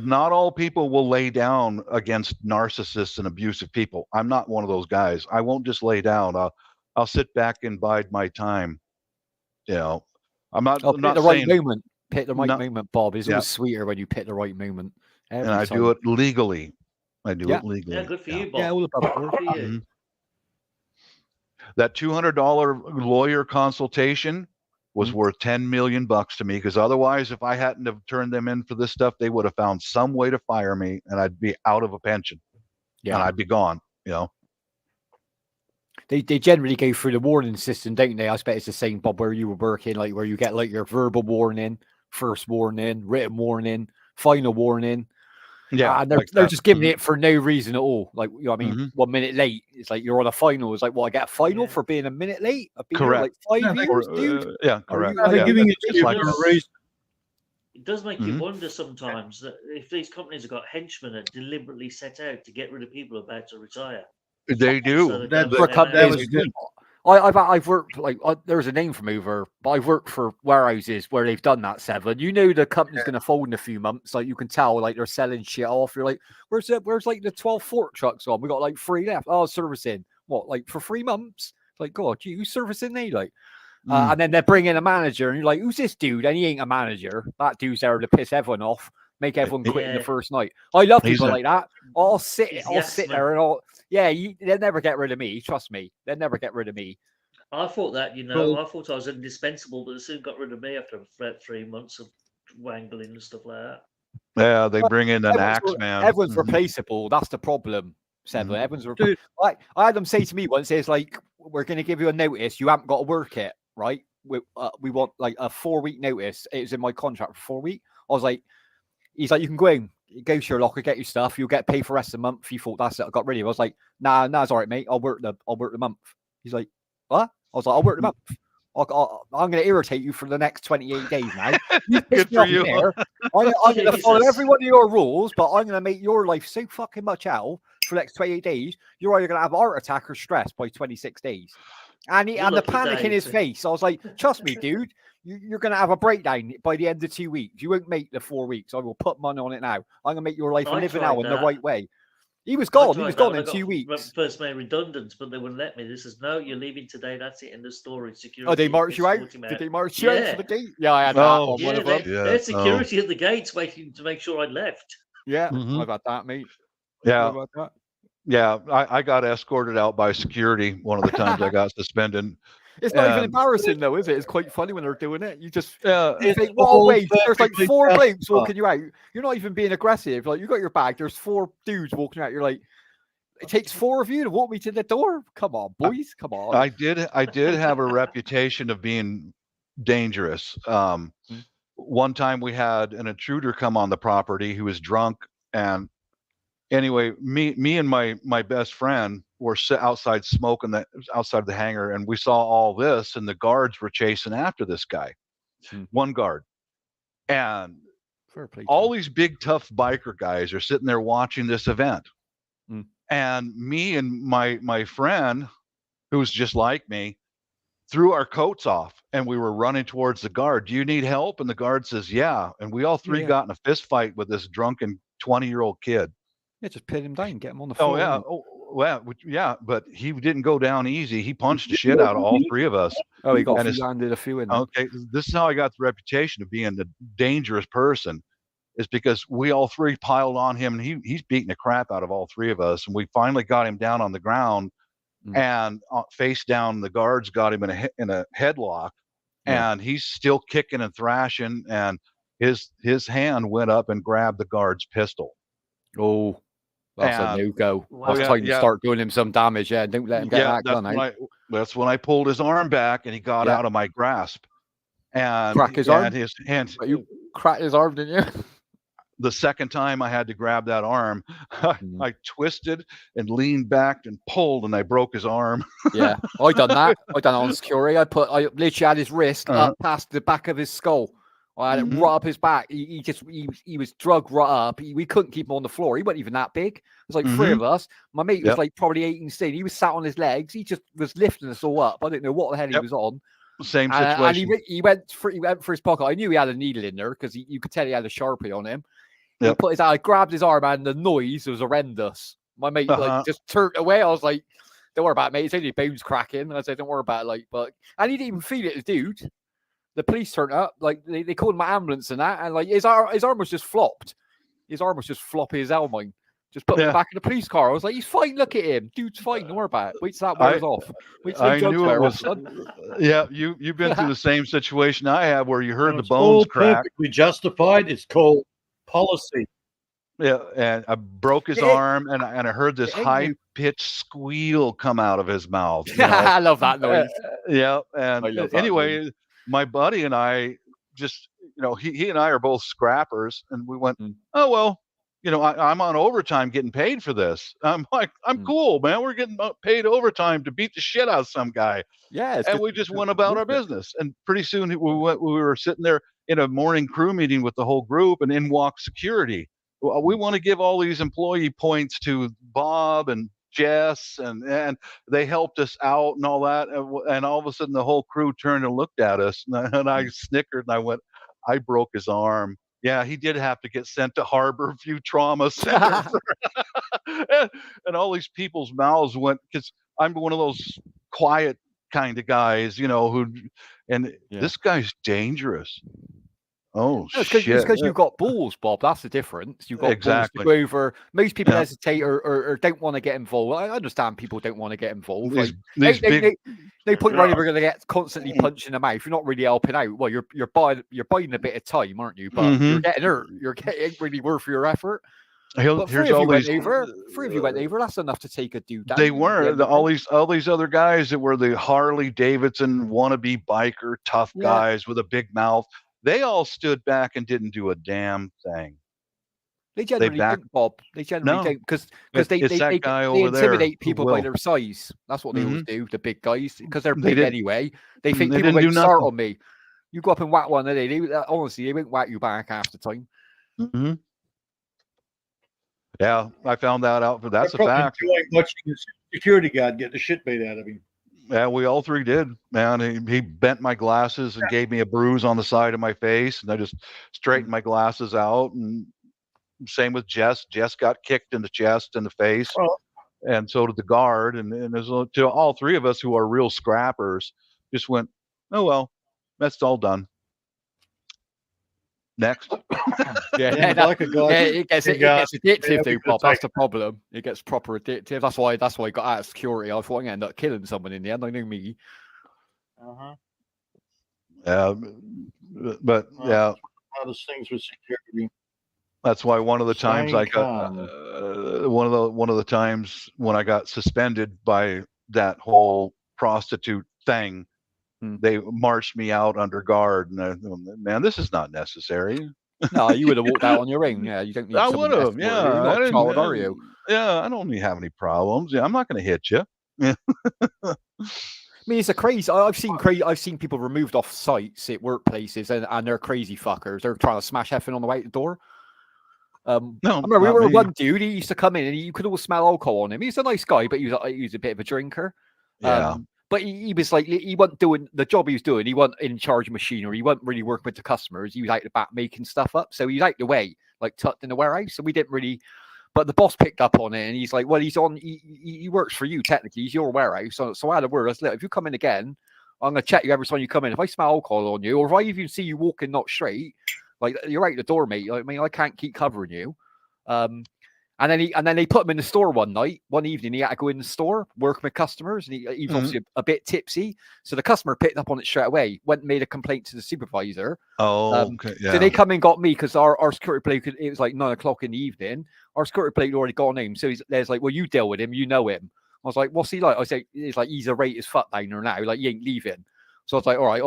not all people will lay down against narcissists and abusive people. I'm not one of those guys. I won't just lay down. I'll sit back and bide my time. I'm not. I'm not the right moment. Pick the right moment, Bob. It's always sweeter when you pick the right moment. And I do it legally. Yeah, good for you, Bob. Yeah, all about good for you. That $200 lawyer consultation was worth $10 million to me, because otherwise, if I hadn't have turned them in for this stuff, they would have found some way to fire me, and I'd be out of a pension. And I'd be gone. They generally go through the warning system, don't they? I expect it's the same, Bob, where you were working, like where you get like your verbal warning, first warning, written warning, final warning. Yeah, and they're just giving it for no reason at all. Like, 1 minute late. It's like you're on a final. It's like, I get a final for being a minute late? I've been correct. Here like 5 years, dude. Yeah, correct. They're giving it to like it does make you wonder sometimes that if these companies have got henchmen that deliberately set out to get rid of people about to retire. They do. So that was good. I've worked there's a name from over, but I've worked for warehouses where they've done that, Seven. The company's going to fold in a few months. Like you can tell, like they're selling shit off. You're like, where's like the 12 fork trucks on? We got like 3 left. Oh, servicing. What, like for 3 months? Like, God, who's servicing they like? And then they bring in a manager, and you're like, who's this dude? And he ain't a manager. That dude's there to piss everyone off. make everyone quit in the Yeah. first night. I love He's people a- like that. I'll sit He's the there and all. Yeah, they'll never get rid of me. Trust me, they'll never get rid of me. I thought that, Well- I thought I was indispensable, but they soon got rid of me after about 3 months of wangling and stuff like that. Yeah, they bring in an Everyone's axe man. Everyone's Mhm. replaceable. That's the problem, Seven. Mhm. Everyone's Dude. I had them say to me once, it's like, we're going to give you a notice. You haven't got to work it, right? We want like a 4-week notice. It was in my contract for 4 weeks. I was like, he's like, you can go in, go to your locker, get your stuff. You'll get paid for the rest of the month. He thought, that's it. I got rid of you. I was like, nah, it's all right, mate. I'll work the month. He's like, what? I was like, I'll work the month. I'm going to irritate you for the next 28 days now. You Good pissed me for off you. there. I'm going to follow Jesus. every one of your rules, but I'm going to make your life so fucking much hell for the next 28 days. You're either going to have a heart attack or stress by 26 days. And You're the lucky, panic in his Dave. face. I was like, trust me, dude, you're going to have a breakdown by the end of 2 weeks. You won't make the 4 weeks. I will put money on it now. I'm going to make your life a I living tried hell in the that. right way. He was I gone. He tried was that gone when in I 2 got weeks. first made redundant, but they wouldn't let me. This is no, you're leaving today. That's it. In the story, security. Oh, they marched you out? escort him Did they march you out Yeah. for the gate? Yeah, I had that Oh, on one Yeah, of them. they Yeah, had security at the gates waiting to make sure I'd left. Yeah, Mhm. I've had that, mate. Yeah, I've had that. yeah. I got escorted out by security one of the times I got suspended. It's not even Um, embarrassing though, is it? It's quite funny when they're doing it. You just Yeah, you It's think, what a all waste. There's like perfectly 4 blokes justified. walking you out. You're not even being aggressive. Like, you got your bag. There's 4 dudes walking out. You're like, it takes 4 of you to walk me to the door. Come on, boys. Come on. I did have a reputation of being dangerous. One time we had an intruder come on the property who was drunk, and anyway, me and my best friend were outside smoking outside the hangar, and we saw all this, and the guards were chasing after this guy, one guard, and Fair play to all him. these big tough biker guys are sitting there watching this event. Mm. And me and my friend, who's just like me, threw our coats off and we were running towards the guard. Do you need help? And the guard says, yeah. And we all three Yeah. got in a fist fight with this drunken 20-year-old kid. Yeah, just pin him down, get him on the Oh floor. yeah. innit? Oh well, yeah. But he didn't go down easy. He punched the shit out of all 3 of us. Oh, he got And it's- landed a few in there. Okay, this is how I got the reputation of being the dangerous person, is because we all 3 piled on him, and he's beating the crap out of all 3 of us, and we finally got him down on the ground, and face down, the guards got him in a headlock, and he's still kicking and thrashing, and his hand went up and grabbed the guard's pistol. Oh, that's a And- no-go. Wow. That's yeah, time to yeah. start doing him some damage. Yeah, don't let him get that gun out. That's when I pulled his arm back, and he got Yeah. out of my grasp. And Crack his and arm? his hand. But you cracked his arm, didn't you? The second time I had to grab that arm, Mhm. I twisted and leaned back and pulled, and I broke his arm. Yeah, I done that. I done it on security. I literally had his wrist Uh-huh. up past the back of his skull. I had it Mhm. right up his back. He was drugged right up. We couldn't keep him on the floor. He wasn't even that big. It was like 3 of us. My mate was Yep. like probably 18 stone. He was sat on his legs. He just was lifting us all up. I didn't know what the hell he Yep. was on. Same And situation. he went for his pocket. I knew he had a needle in there because you could tell he had a Sharpie on him. He Yep. put his I grabbed his arm, and the noise was horrendous. My mate Uh-huh. just turned away. I was like, "Don't worry about it, mate. It's only bones cracking." I said, "Don't worry about it." And he didn't even feel it, the dude. The police turned up. Like they called my ambulance and that, and like his arm was just flopped. His arm was just floppy as hell, mine. Just put him in the back of the police car. I was like, "He's fine. Look at him. Dude's fine. Don't worry about it. Wait till that wears off. Wait till I the drugs knew it wear off, was. son." Yeah, you've been through the same situation I have, where you heard the It's all bones crack. perfectly justified. It's called policy. Yeah, and I broke his It- arm, and I heard this it ain't high pitched squeal come out of his mouth. I love that noise. Yeah, and I love that anyway, my buddy and I just, he and I are both scrappers, and we went, oh well, I'm on overtime getting paid for this. I'm like, I'm cool, man. We're getting paid overtime to beat the shit out of some guy. Yeah, it's And good- we just went about our worth it. business. And pretty soon we were sitting there in a morning crew meeting with the whole group, and in walked security. Well, we want to give all these employee points to Bob and Jess, and they helped us out and all that. And all of a sudden the whole crew turned and looked at us, and I snickered and I went, I broke his arm. Yeah, he did have to get sent to Harborview Trauma Center. And all these people's mouths went, because I'm one of those quiet kind of guys, this guy's dangerous. Oh, No, it's shit. because you've got balls, Bob. That's the difference. You've got Exactly. balls to go over. Most people Yeah. hesitate or don't want to get involved. I understand people don't want to get involved. These Like, big. no point Yeah. running. We're going to get constantly punched in the mouth. You're not really helping out. Well, you're buying a bit of time, aren't you? But you're getting hurt. It ain't really worth your effort. But Here's all these. Three of you went over. That's enough to take a dude down. They weren't all these other guys that were the Harley Davidson wannabe biker tough guys with a big mouth. They all stood back and didn't do a damn thing. They generally don't, Bob. They generally don't because they intimidate people by their size. That's what they always do. The big guys because they're big anyway. They think people won't start on me. You go up and whack one, and honestly they won't whack you back half the time. Mm-hmm. Yeah, I found that out. But that's a fact. Enjoying watching the security guard get the shit beat out of him. Yeah, we all three did, man. He bent my glasses and gave me a bruise on the side of my face, and I just straightened my glasses out. And same with Jess. Jess got kicked in the chest and the face, and so did the guard. And there's to all three of us who are real scrappers, just went, oh well, that's all done. Next. It gets addictive though, Bob. That's the problem. It gets proper addictive. That's why I got out of security. I thought I ended up killing someone in the end. I know me. Yeah, but yeah. Hardest things with security. That's why one of the times I got one of the times when I got suspended by that whole prostitute thing. They marched me out under guard, and man, this is not necessary. No, you would have walked out on your own. Yeah, you don't need. I would have. Yeah, you're not a child, are you? Yeah, I don't have any problems. Yeah, I'm not going to hit you. Yeah. I mean, it's a crazy. I've seen people removed off sites at workplaces, and they're crazy fuckers. They're trying to smash effing on the way out the door. No, I remember we were one dude. He used to come in, and you could all smell alcohol on him. He's a nice guy, but he was a bit of a drinker. Yeah. But he was like, he wasn't doing the job he was doing. He wasn't in charge of machinery. He wasn't really working with the customers. He was out the back making stuff up. So he's out the way, like tucked in the warehouse. So we didn't really, but the boss picked up on it and he's like, well, he works for you technically. He's your warehouse. So I had a word. I said, look, if you come in again, I'm going to check you every time you come in. If I smell alcohol on you, or if I even see you walking not straight, like you're out the door, mate. I mean, I can't keep covering you. And then they put him in the store one evening. He had to go in the store, work with customers, and he was obviously a bit tipsy. So the customer picked up on it straight away, went and made a complaint to the supervisor. Okay. Yeah. So they come and got me because our security bloke, it was like 9 o'clock in the evening. Our security bloke had already gone home. So there's like, well, you deal with him, you know him. I was like, what's he like? I said, it's like, he's a rate as fuck down there now. Like, he ain't leaving. So I was like, all right,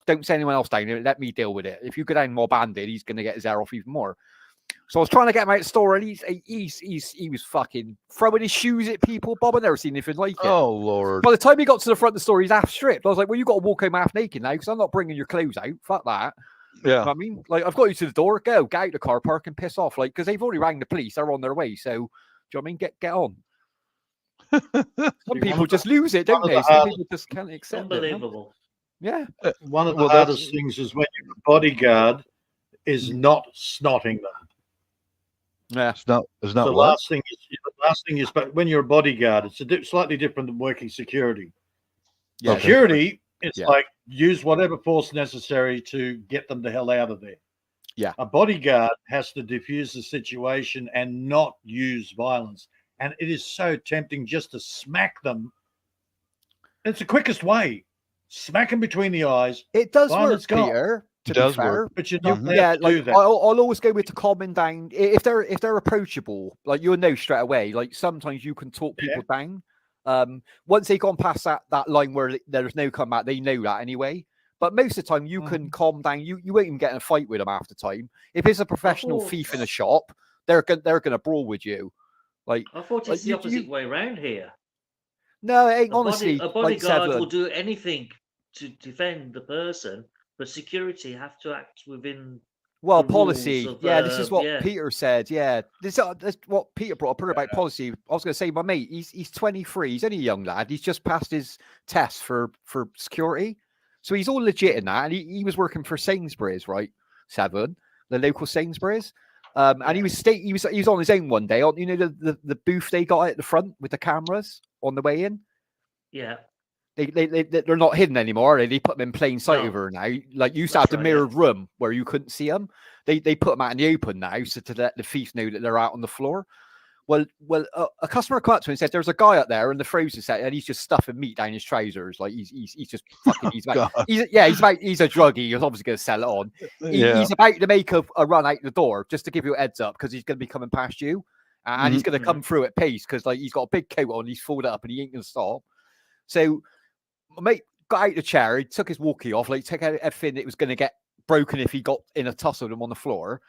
don't send anyone else down there. Let me deal with it. If you go down more banded, he's going to get his hair off even more. So I was trying to get him out of the store, and he was fucking throwing his shoes at people. Bob, I've never seen anything like it. Oh, Lord. By the time he got to the front of the store, he's half stripped. I was like, well, you got to walk home half naked now because I'm not bringing your clothes out. Fuck that. Yeah. You know what I mean, like, I've got you to the door. Get out the car park and piss off. Like, because they've already rang the police. They're on their way. So, do you know what I mean? Get on. Some people just lose it, don't they? Some people just can't accept it. Unbelievable. Yeah. One of the hardest things is when your bodyguard is not snotting them. Yeah, it's not the last thing is, but when you're a bodyguard, it's slightly different than working security. Yeah, security, it's like use whatever force necessary to get them the hell out of there. Yeah, a bodyguard has to diffuse the situation and not use violence, and it is so tempting just to smack them. It's the quickest way. Smack them between the eyes. It does work, Peter. It does work, but you're not there to do that. I'll always go with the calming down. If they're approachable, like you'll know straight away. Like sometimes you can talk people down. Once they've gone past that line where there's no comeback, they know that anyway. But most of the time, you can calm down. You won't even get in a fight with them half the time. If it's a professional thief in a shop, they're gonna brawl with you. Like I thought it's the opposite way around here. No, it ain't. Honestly, a bodyguard will do anything to defend the person. But security have to act within policy. This is what Peter said. Yeah, this is what Peter brought up about policy. I was going to say, my mate, he's 23. He's only a young lad. He's just passed his test for security, so he's all legit in that. And he was working for Sainsbury's, right? The local Sainsbury's. And he was on his own one day. You know the booth they got at the front with the cameras on the way in. Yeah. they're not hidden anymore. They put them in plain sight No. over now. Like you used to have That's the right, mirrored room where you couldn't see them. They put them out in the open now, so to let the thief know that they're out on the floor. Well, a customer came up to me and said, "There's a guy up there in the frozen set, and he's just stuffing meat down his trousers. Like he's just fucking. He's about, God. he's a druggie. He's obviously going to sell it on. Yeah. He's about to make a run out the door, just to give you a heads up, because he's going to be coming past you, and he's going to come through at pace because like he's got a big coat on, he's folded up, and he ain't going to stop. So, my mate got out the chair. He took his walkie off, like took out everything that was going to get broken if he got in a tussle with him on the floor.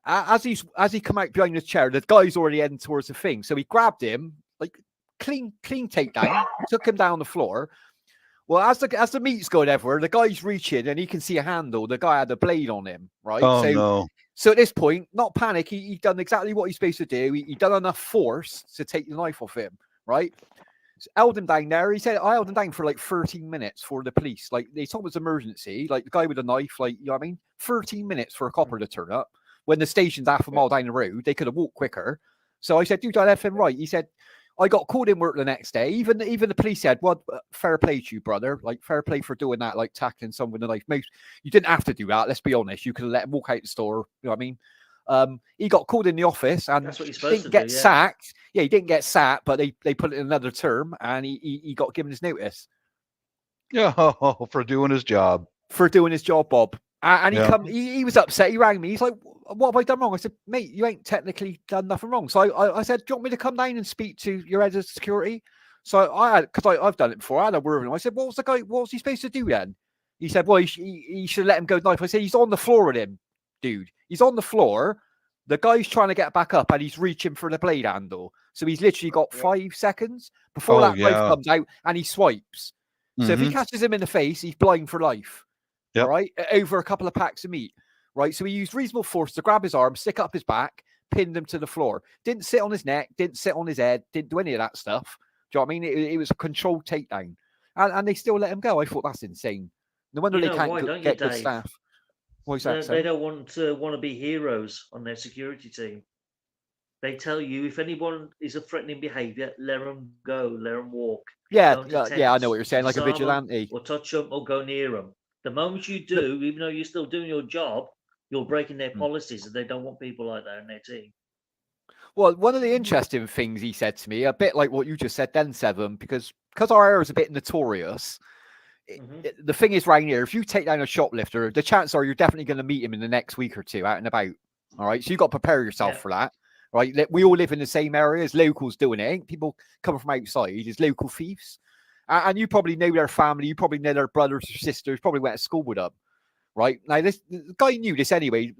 As he come out behind the chair, the guy's already heading towards the thing. So he grabbed him, like clean takedown, took him down the floor. Well, as the meat's going everywhere, the guy's reaching and he can see a handle. The guy had a blade on him, right? Oh, no. So at this point, not panic. He done exactly what he's supposed to do. He done enough force to take the knife off him, right? So held him down there. He said, I held him down for like 13 minutes for the police. Like they thought it was emergency. Like the guy with a knife, like, you know what I mean? 13 minutes for a copper to turn up. When the station's half a mile down the road, they could have walked quicker. So I said, dude, I left him right. He said, I got called in work the next day. Even the police said, well, fair play to you, brother. Like, fair play for doing that, like tackling someone with a knife. You didn't have to do that. Let's be honest. You could have let him walk out the store. You know what I mean? He got called in the office and That's what you're supposed didn't to get do, yeah. sacked. Yeah, he didn't get sacked, but they put it in another term and he got given his notice. Yeah, for doing his job. For doing his job, Bob. And he was upset. He rang me. He's like, what have I done wrong? I said, mate, you ain't technically done nothing wrong. So I said, do you want me to come down and speak to your head of security? So I've done it before. I had a word with him. I said, what was he supposed to do then? He said, well, he should let him go knife. I said, he's on the floor with him, dude. He's on the floor. The guy's trying to get back up and he's reaching for the blade handle. So he's literally got 5 seconds before that knife comes out and he swipes. So if he catches him in the face, he's blind for life. Yep. Right? Over a couple of packs of meat. Right? So he used reasonable force to grab his arm, stick up his back, pinned him to the floor. Didn't sit on his neck, didn't sit on his head, didn't do any of that stuff. Do you know what I mean? It was a controlled takedown. And they still let him go. I thought that's insane. No wonder they can't get good staff. Why is that? They don't want to be heroes on their security team. They tell you if anyone is a threatening behaviour, let them go, let them walk. Yeah, I know what you're saying, like a vigilante. Or touch them or go near them. The moment you do, even though you're still doing your job, you're breaking their policies and they don't want people like that in their team. Well, one of the interesting things he said to me, a bit like what you just said then, Seven, because our area is a bit notorious. The thing is, right here, if you take down a shoplifter, the chances are you're definitely going to meet him in the next week or two out and about. All right. So you've got to prepare yourself for that. Right. We all live in the same area as locals doing it. Ain't people coming from outside as local thieves. And you probably know their family. You probably know their brothers or sisters. Probably went to school with them. Right. Now, the guy knew this anyway.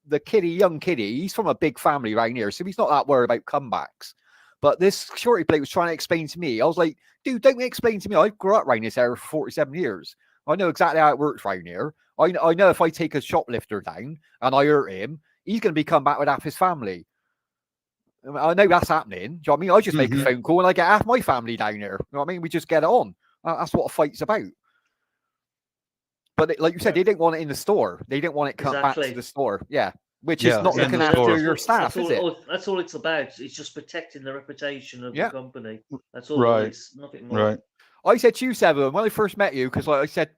The young kiddie, he's from a big family right here. So he's not that worried about comebacks. But this security plate was trying to explain to me. I was like, dude, don't explain to me. I grew up around this area for 47 years. I know exactly how it works around here. I know if I take a shoplifter down and I hurt him, he's going to be come back with half his family. I know that's happening. Do you know what I mean? I just make a phone call and I get half my family down there. You know what I mean? We just get it on. That's what a fight's about. But like you said, they didn't want it in the store. They didn't want it cut back to the store. Yeah. Which is not looking after your staff, is it? That's all it's about. It's just protecting the reputation of the company. That's all it is. Nothing more. Right. I said to you, Seven, when I first met you, because like I said,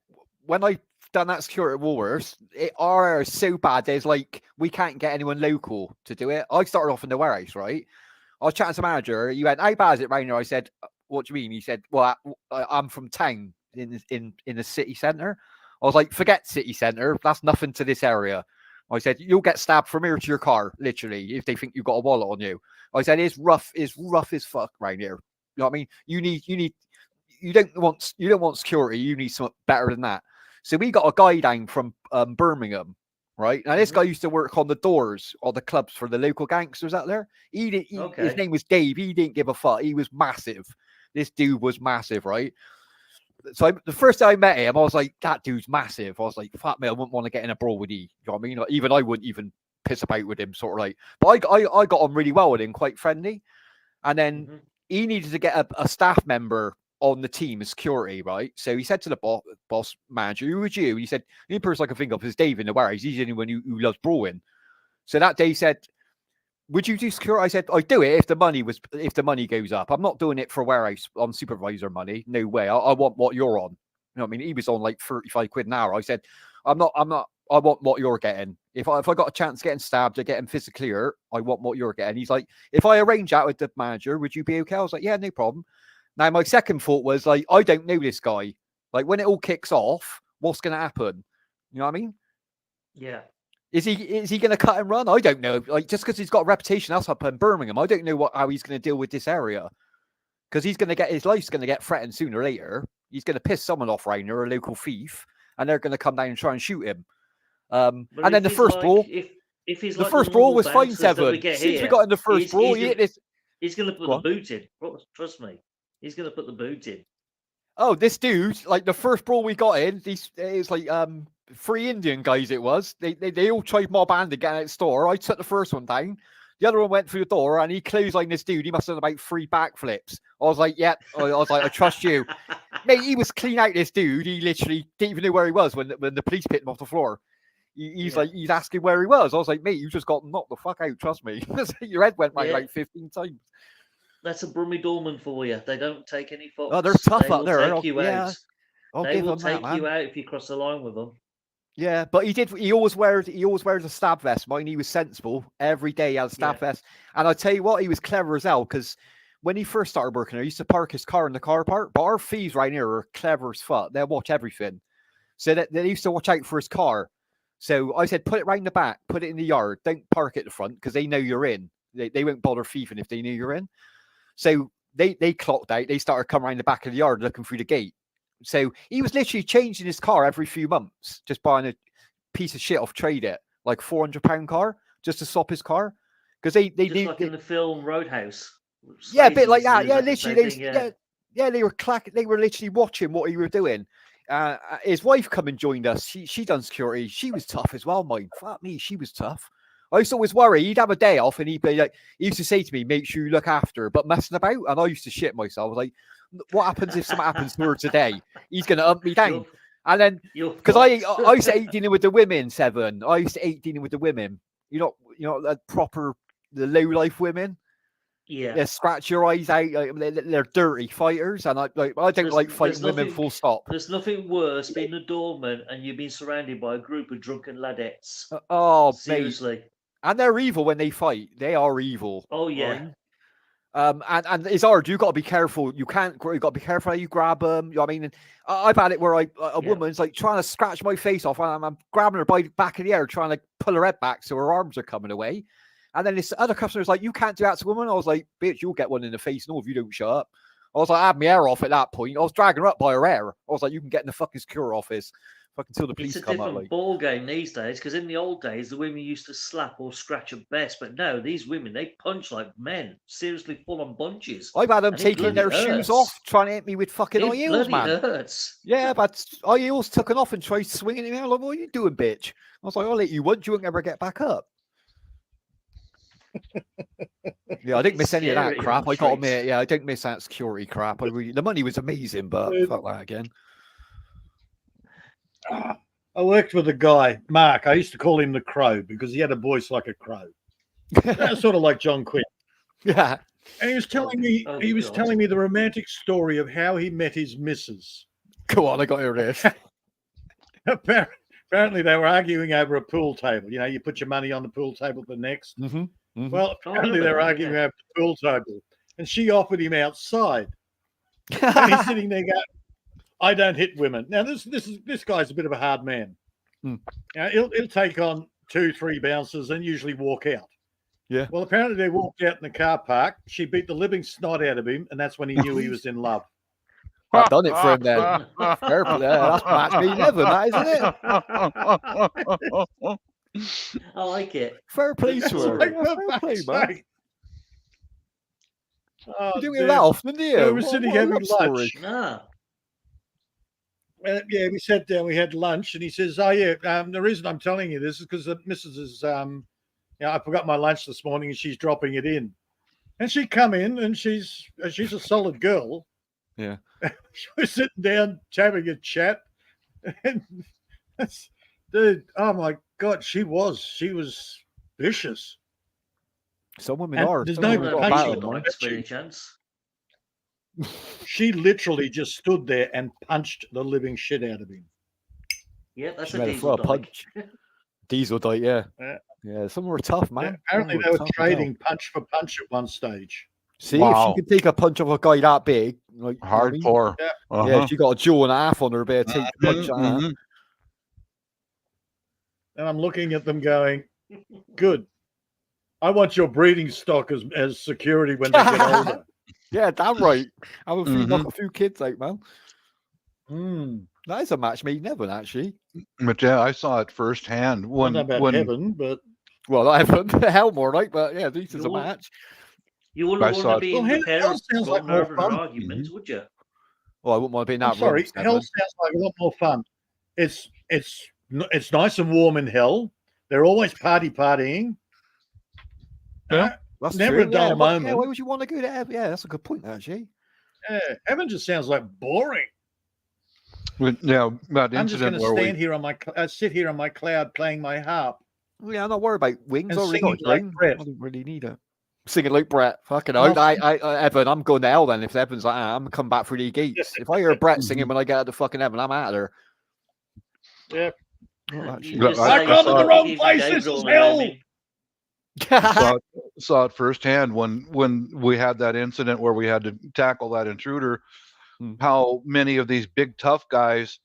when I done that security at WHORES, our area is so bad, there's like, we can't get anyone local to do it. I started off in the warehouse, right? I was chatting to the manager. You went, how bad is it right now? I said, what do you mean? He said, well, I'm from town in the city centre. I was like, forget city centre. That's nothing to this area. I said, you'll get stabbed from here to your car, literally, if they think you've got a wallet on you. I said, it's rough as fuck right here. You know what I mean? You don't want security. You need something better than that. So we got a guy down from Birmingham, right? Now this guy used to work on the doors or the clubs for the local gangsters out there. His name was Dave. He didn't give a fuck. He was massive. This dude was massive, right? So the first time I met him, I was like, that dude's massive. I was like, fuck me, I wouldn't want to get in a brawl with him. You know what I mean? Like, even I wouldn't even piss about with him, sort of like. But I got on really well with him, quite friendly. And then he needed to get a staff member on the team as security, right? So he said to the boss manager, who was you? And he said, the only person I can think of is Dave in the warehouse. He's the only one who loves brawling. So that day he said, would you do security? I said, I'd do it if the money goes up. I'm not doing it for warehouse on supervisor money. No way. I want what you're on. You know what I mean? He was on like 35 quid an hour. I said, I want what you're getting. If I got a chance getting stabbed or getting physically hurt, I want what you're getting. He's like, if I arrange that with the manager, would you be okay? I was like, yeah, no problem. Now, my second thought was like, I don't know this guy. Like, when it all kicks off, what's going to happen? You know what I mean? Yeah. Is he going to cut and run? I don't know. Like, just because he's got a reputation else up in Birmingham, I don't know how he's going to deal with this area. Because he's going to get his life's going to get threatened sooner or later. He's going to piss someone off round here, a local thief, and they're going to come down and try and shoot him. And then the first brawl, if he's the first brawl was fine, Seven. Since we got in the first brawl, he's going to put the boot in. Trust me, he's going to put the boot in. Oh, this dude, like the first brawl we got in, it was like 3 Indian guys. It was they all tried mob hand to get out of the store. I took the first one down. The other one went through the door and he clotheslined this dude. He must have done about 3 backflips. I was like, yeah. I was like, I trust you. Mate, he was clean out this dude. He literally didn't even know where he was when the police picked him off the floor. He's like, he's asking where he was. I was like, mate, you just got knocked the fuck out. Trust me. Your head went back like 15 times. That's a Brummie Dorman for you. They don't take any fucks. Oh, they're tough up there. They will take you out. They will take you out if you cross the line with them. Yeah, but he always wears a stab vest. Mine, he was sensible. Every day he had a stab vest. And I tell you what, he was clever as hell, because when he first started working there, he used to park his car in the car park. But our thieves right here are clever as fuck. They'll watch everything. So they used to watch out for his car. So I said, put it round the back, put it in the yard. Don't park at the front, because they know you're in. They won't bother thieving if they knew you're in. So they clocked out. They started coming around the back of the yard looking through the gate. So he was literally changing his car every few months, just buying a piece of shit off Trade It, like £400 car, just to swap his car. Because they just like in the film Roadhouse. Yeah, a bit like that. Yeah, literally. They were literally watching what he was doing. His wife come and joined us. She done security. She was tough as well, mate. Fuck me, she was tough. I used to always worry he'd have a day off and he'd be like, he used to say to me, make sure you look after her, but messing about. And I used to shit myself. I was like, what happens if something happens to her today? He's going to hump me down. And then, because I used to hate dealing with the women, Seven. I used to hate dealing with the women. You know, the low life women. Yeah, they scratch your eyes out. They're dirty fighters, and I don't like fighting women. Full stop. There's nothing worse being a doorman and you've been surrounded by a group of drunken ladettes. Seriously. Mate. And they're evil when they fight. They are evil. Oh yeah. Right? And it's hard. You got to be careful. You got to be careful how you grab them. You know what I mean? And I've had it where a woman's like trying to scratch my face off, and I'm grabbing her by the back of the ear, trying to pull her head back so her arms are coming away. And then this other customer's like, "You can't do that to a woman." I was like, "Bitch, you'll get one in the face, and all if you don't shut up." I was like, I had my hair off at that point. I was dragging her up by her hair. I was like, "You can get in the fucking secure office." Fucking till the police come out. It's a different ball game these days, because in the old days, the women used to slap or scratch at best, but no, these women, they punch like men, seriously full on bunches. I've had them taking their shoes off, trying to hit me with fucking high heels, man. It hurts. Yeah, but high heels taken off and tried swinging me out. Like, what are you doing, bitch? I was like, I'll let you once, you won't ever get back up. Yeah, I didn't miss any of that crap. I got to admit, I didn't miss that security crap. The money was amazing, but fuck that again. I worked with a guy, Mark. I used to call him the Crow because he had a voice like a crow. Sort of like John Quinn. Yeah. And he was telling me, telling me the romantic story of how he met his missus. Go on, I got to hear this. Apparently, they were arguing over a pool table. You know, you put your money on the pool table for next. Mm-hmm. Mm-hmm. Well, apparently they were arguing over the pool table, and she offered him outside. And he's sitting there going, "I don't hit women." Now, this guy's a bit of a hard man. Mm. Now, he'll take on 2-3 bouncers and usually walk out. Yeah. Well, apparently they walked out in the car park. She beat the living snot out of him, and that's when he knew he was in love. I've done it for him then. That's match me 11, that isn't it? I like it. Fair play to her. Fair play, man. You do it that often, do you? We were sitting having lunch. No. Yeah, we sat down, we had lunch, and he says, "Oh yeah, the reason I'm telling you this is because the missus is, I forgot my lunch this morning, and she's dropping it in." And she come in, and she's a solid girl. Yeah. She was sitting down having a chat, and dude, oh my God, she was vicious. Some women And are. there's Some no women got a punching battle on in mind. Dykes by any chance? She literally just stood there and punched the living shit out of him. Yeah, that's She a made her throw diesel a dyke. punch. Diesel dyke, yeah. Yeah. Yeah, some were tough, man. Yeah, Some apparently were they were tough as hell. trading punch for punch at one stage. See, if Wow. she could take a punch off a guy that big, like you know what I mean? Hardcore. Yeah. Uh-huh. Yeah, she got a jaw and a half on her, better take the punch. Mhm. And I'm looking at them going, good. I want your breeding stock as security when they get older. Yeah, damn right. I would feed knock Mhm. a few kids out, man. Hmm. That is a match made in heaven, actually. But yeah, I saw it firsthand I don't know about heaven, but Well, not heaven, hell more like, but yeah, this is a You're- match. You I wouldn't saw want it. to be Well, in the hell parents' sounds like more having an fun. argument, would you? Well, I wouldn't want to be in that I'm sorry, room. hell sounds like a lot more fun. It's nice and warm in hell. They're always partying. Yeah. That's never true. a dull yeah, moment. why would you want to go there? Yeah, that's a good point, actually. Yeah, heaven just sounds like boring. Yeah, that I'm just going incident to where stand here on my sit here on my cloud playing my harp. Well, yeah, I'm not worried about wings. And I already got singing a like drone. Brett. I don't really need it. Singing like Brett. Fucking Well, hell. Evan, I'm going to hell then. If Evan's like, I'm coming back through the gates. If I hear Brett singing when I get out of fucking heaven, I'm out of there. Yeah. Well, You actually, But just I say gone to you the wrong give place, Gabriel this is and hell. Lemmy. saw it firsthand when we had that incident where we had to tackle that intruder. How many of these big tough guys,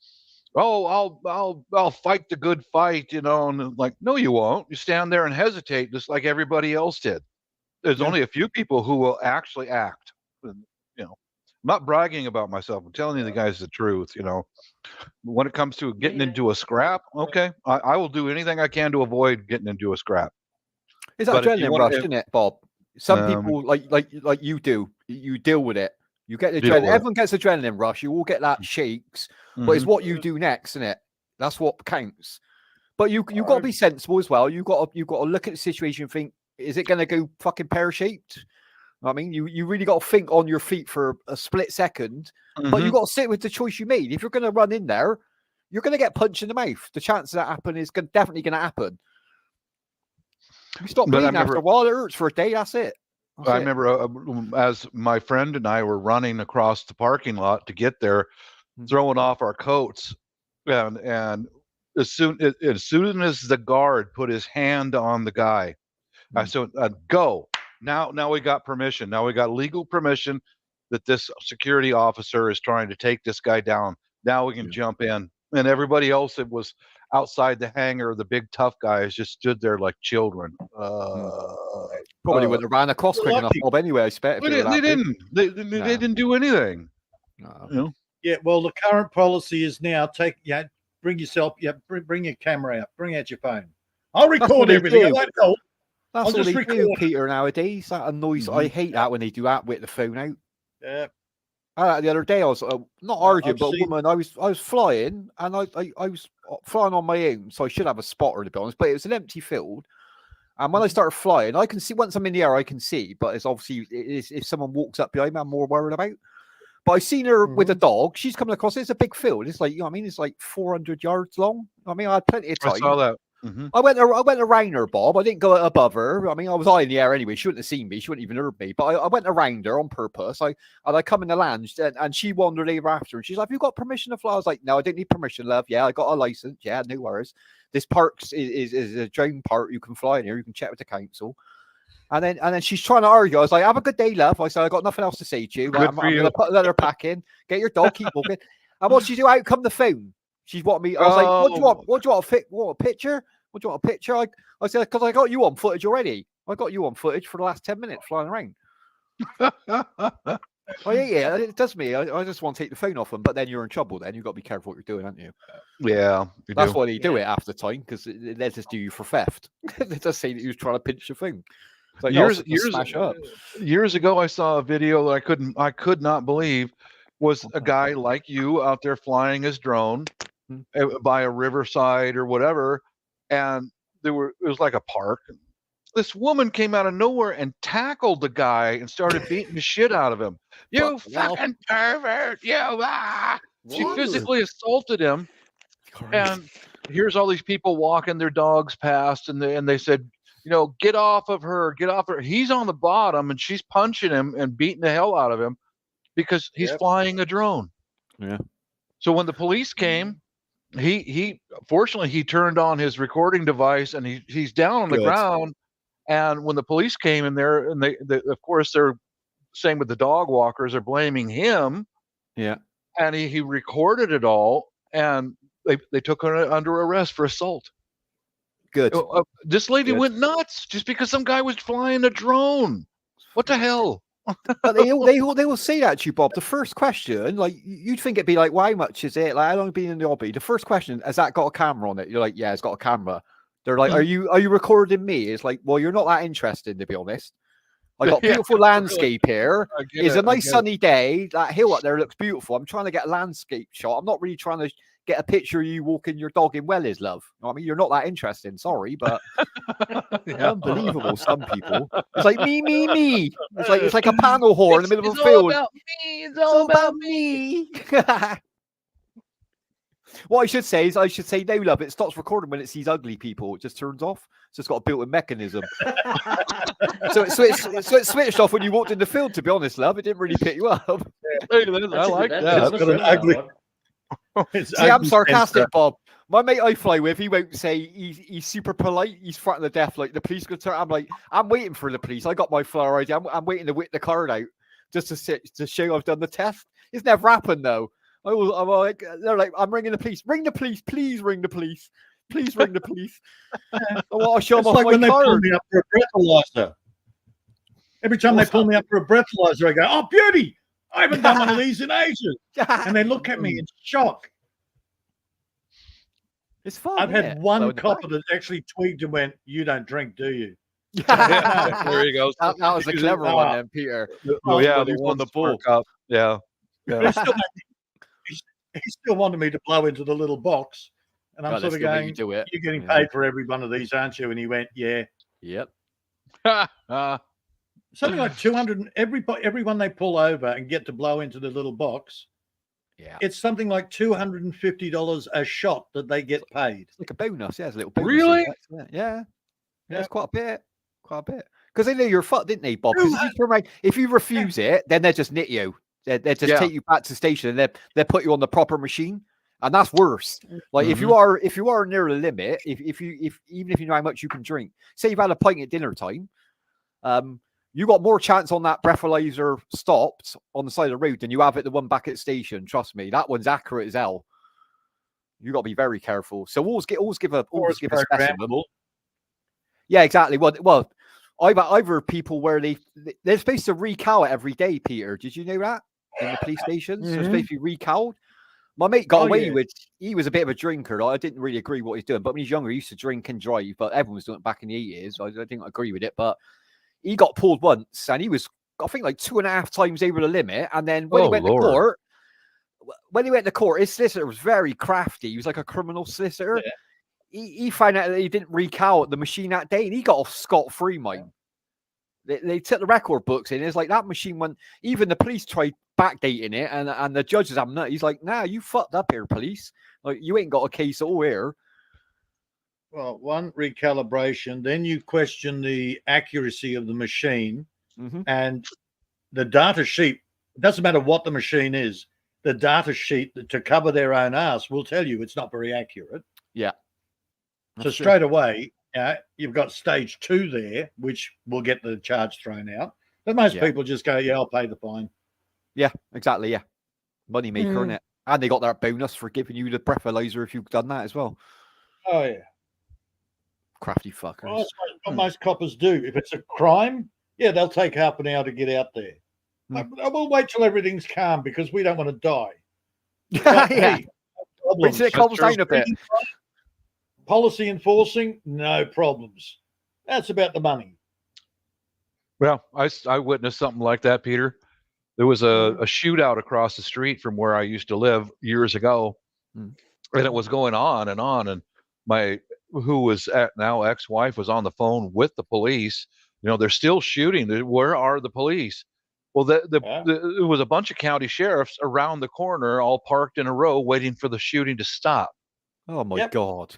I'll fight the good fight, you know, and like, no, you won't. You stand there and hesitate just like everybody else did. There's only a few people who will actually act. And, you know, I'm not bragging about myself. I'm telling you the guys the truth, you know. When it comes to getting into a scrap, okay, I will do anything I can to avoid getting into a scrap. It's that But if you adrenaline wanna- rush, if- isn't it, Bob? Some Um, people like you do. You deal with it. You get the Deal adrenaline. with it. Everyone gets adrenaline rush. You all get that shakes, but it's Mhm. what you do next, isn't it? That's what counts. But you got to be sensible as well. You got to look at the situation and think, is it going to go fucking pear shaped? I mean, you really got to think on your feet for a split second, but you Mhm. got to sit with the choice you made. If you're going to run in there, you're going to get punched in the mouth. The chance of that happen is definitely going to happen. You stop But I bleeding after remember- a while. It hurts for a day. That's it. That's I it. remember as my friend and I were running across the parking lot to get there, throwing off our coats, and as soon as the guard put his hand on the guy, I said, "Go now! Now we got permission. Now we got legal permission that this security officer is trying to take this guy down. Now we can jump in." And everybody else that was outside the hangar, the big tough guys, just stood there like children. Probably wouldn't have ran across quick enough, lucky. Bob. Anyway, I expect. They didn't. They didn't do anything. No. You know? Yeah, well, the current policy is now bring yourself, bring your camera out, bring out your phone. I'll what record they everything. I do. won't help. That's I'll all just they do, record. Peter. Nowadays, that annoys. I hate that when they do that with the phone out. Yeah. The other day, I was not arguing, I've but seen- a woman. I was flying, and I was flying on my own, so I should have a spotter to be honest. But it was an empty field, and when I started flying, I can see once I'm in the air, I can see. But it's obviously if someone walks up behind me, I'm more worried about. But I seen her with a dog. She's coming across. It's a big field. It's like, you know what I mean? It's like 400 yards long. I mean, I had plenty of time. I saw that. Mhm. I went around her, Bob. I didn't go above her. I mean, I was high in the air anyway. She wouldn't have seen me. She wouldn't even heard me. But I went around her on purpose. I come in the lounge and she wandered over after. And she's like, "Have you got permission to fly?" I was like, "No, I didn't need permission, love. Yeah, I got a license. Yeah, no worries. This park is a drone park. You can fly in here. You can check with the council." And then she's trying to argue. I was like, "Have a good day, love." I said, "I got nothing else to say to you. Good I'm for going to you. put another pack in. Get your dog. Keep walking." And what she do? Out come the phone. She's wanting me. I was like, "What do you want? What do you want? What a picture? What do you want? A picture?" I said, "Because I got you on footage already. I got you on footage for the last 10 minutes flying around." Oh yeah, it does me. I just want to take the phone off them, but then you're in trouble. Then you've got to be careful what you're doing, haven't you? Yeah, you That's do. why they do it half the time, because they just do you for theft. They just say that you was trying to pinch your phone. It's like, smash up. Years ago, I saw a video that I could not believe was a guy like you out there flying his drone by a riverside or whatever, and it was like a park. This woman came out of nowhere and tackled the guy and started beating the shit out of him. You fucking pervert! You She physically assaulted him, and here's all these people walking their dogs past, and they said, get off of her, get off her. He's on the bottom, and she's punching him and beating the hell out of him because he's flying a drone. Yeah. So when the police came, he fortunately he turned on his recording device, and he's down on the ground. And when the police came in there, and they of course they're saying with the dog walkers are blaming him. Yeah. And he recorded it all, and they took her under arrest for assault. Good. This lady went nuts just because some guy was flying a drone. What the hell? But they will say that to you, Bob. The first question, like you'd think it'd be like, "Well, how much is it? Like, how long have you been in the hobby?" The first question, has that got a camera on it? You're like, "Yeah, it's got a camera." They're like, "Are you recording me?" It's like, "Well, you're not that interested, to be honest. I got beautiful landscape here. It's a nice sunny day. That hill up there looks beautiful. I'm trying to get a landscape shot. I'm not really trying to get a picture of you walking your dog in Wellies, love. You know what I mean, you're not that interesting. Sorry, but unbelievable. Some people. It's like me. It's like a panel whore in the middle of a field. It's all about me. What I should say is, no, love. It stops recording when it sees ugly people. It just turns off. So it's got a built-in mechanism. so it switched off when you walked in the field. To be honest, love, it didn't really pick you up. Hey, I like that. It's got an ugly. See, I'm sarcastic, Bob. My mate I fly with, he won't say he's super polite. He's frightened to death. Like the police could turn. I'm like, I'm waiting for the police. I got my flyer ID. I'm waiting to whip the card out just to show I've done the test. It's never happened though. I'm like, they're like, I'm ringing the police. Ring the police, please ring the police. Please ring the police. I want to show them off like my when card. they pull me up for a breathalyzer. Every time they pull me up for a breathalyzer, I go, "Oh, beauty! I haven't done one of these in ages." And they look at me in shock. It's fun. I've had one copper that actually tweaked and went, "You don't drink, do you?" There you go. That was a clever one, then, Peter. Yeah, they won the bull cup. Yeah. He still wanted me to blow into the little box. And I'm sort of going, "You're getting paid for every one of these, aren't you?" And he went, "Yeah." Yep. Something like 200. Everyone they pull over and get to blow into the little box. Yeah. It's something like $250 a shot that they get paid. It's like a bonus. Yeah, it's a little bonus. Really? Yeah. It's quite a bit. Because they know you're fucked, didn't they, Bob? If you refuse it, then they just knit you. They just take you back to the station and they put you on the proper machine. And that's worse. Like if you are near the limit, even if you know how much you can drink, say you've had a pint at dinner time, you got more chance on that breathalyzer stopped on the side of the road than you have at the one back at the station. Trust me, that one's accurate as hell. You got to be very careful. So always give a specimen. Yeah, exactly. Well, I've heard people where they're supposed to recal it every day. Peter, did you know that in the police stations? So it's supposed to be recalled. My mate got away with. He was a bit of a drinker. I didn't really agree what he's doing, but when he's younger, he used to drink and drive. But everyone was doing it back in the 80s. So I didn't agree with it. But he got pulled once, and he was, I think, like 2.5 times over the limit. And then when he went to court, his solicitor was very crafty. He was like a criminal solicitor. Yeah. He found out that he didn't recal the machine that day, and he got off scot-free, mate. They took the record books in. It's like that machine went. Even the police tried backdating it, and the judges have nut. He's like, "Nah, you fucked up here, police. Like you ain't got a case at all here." Well, one recalibration, then you question the accuracy of the machine, and the data sheet. It doesn't matter what the machine is. The data sheet to cover their own ass will tell you it's not very accurate. Yeah. So straight away, you've got stage 2 there, which will get the charge thrown out. But most people just go, "Yeah, I'll pay the fine." Yeah, exactly. Yeah. Money maker, isn't it? And they got that bonus for giving you the breathalyzer if you've done that as well. Oh, yeah. Crafty fuckers. Well, that's what most coppers do. If it's a crime, they'll take half an hour to get out there. We'll wait till everything's calm because we don't want to die. Yeah. Wait till it calms down a bit. Policy enforcing, no problems. That's about the money. Well, I witnessed something like that, Peter. There was a shootout across the street from where I used to live years ago, and it was going on, and my who was now ex-wife was on the phone with the police. They're still shooting. Where are the police? Well, there was a bunch of county sheriffs around the corner, all parked in a row, waiting for the shooting to stop. Oh my God!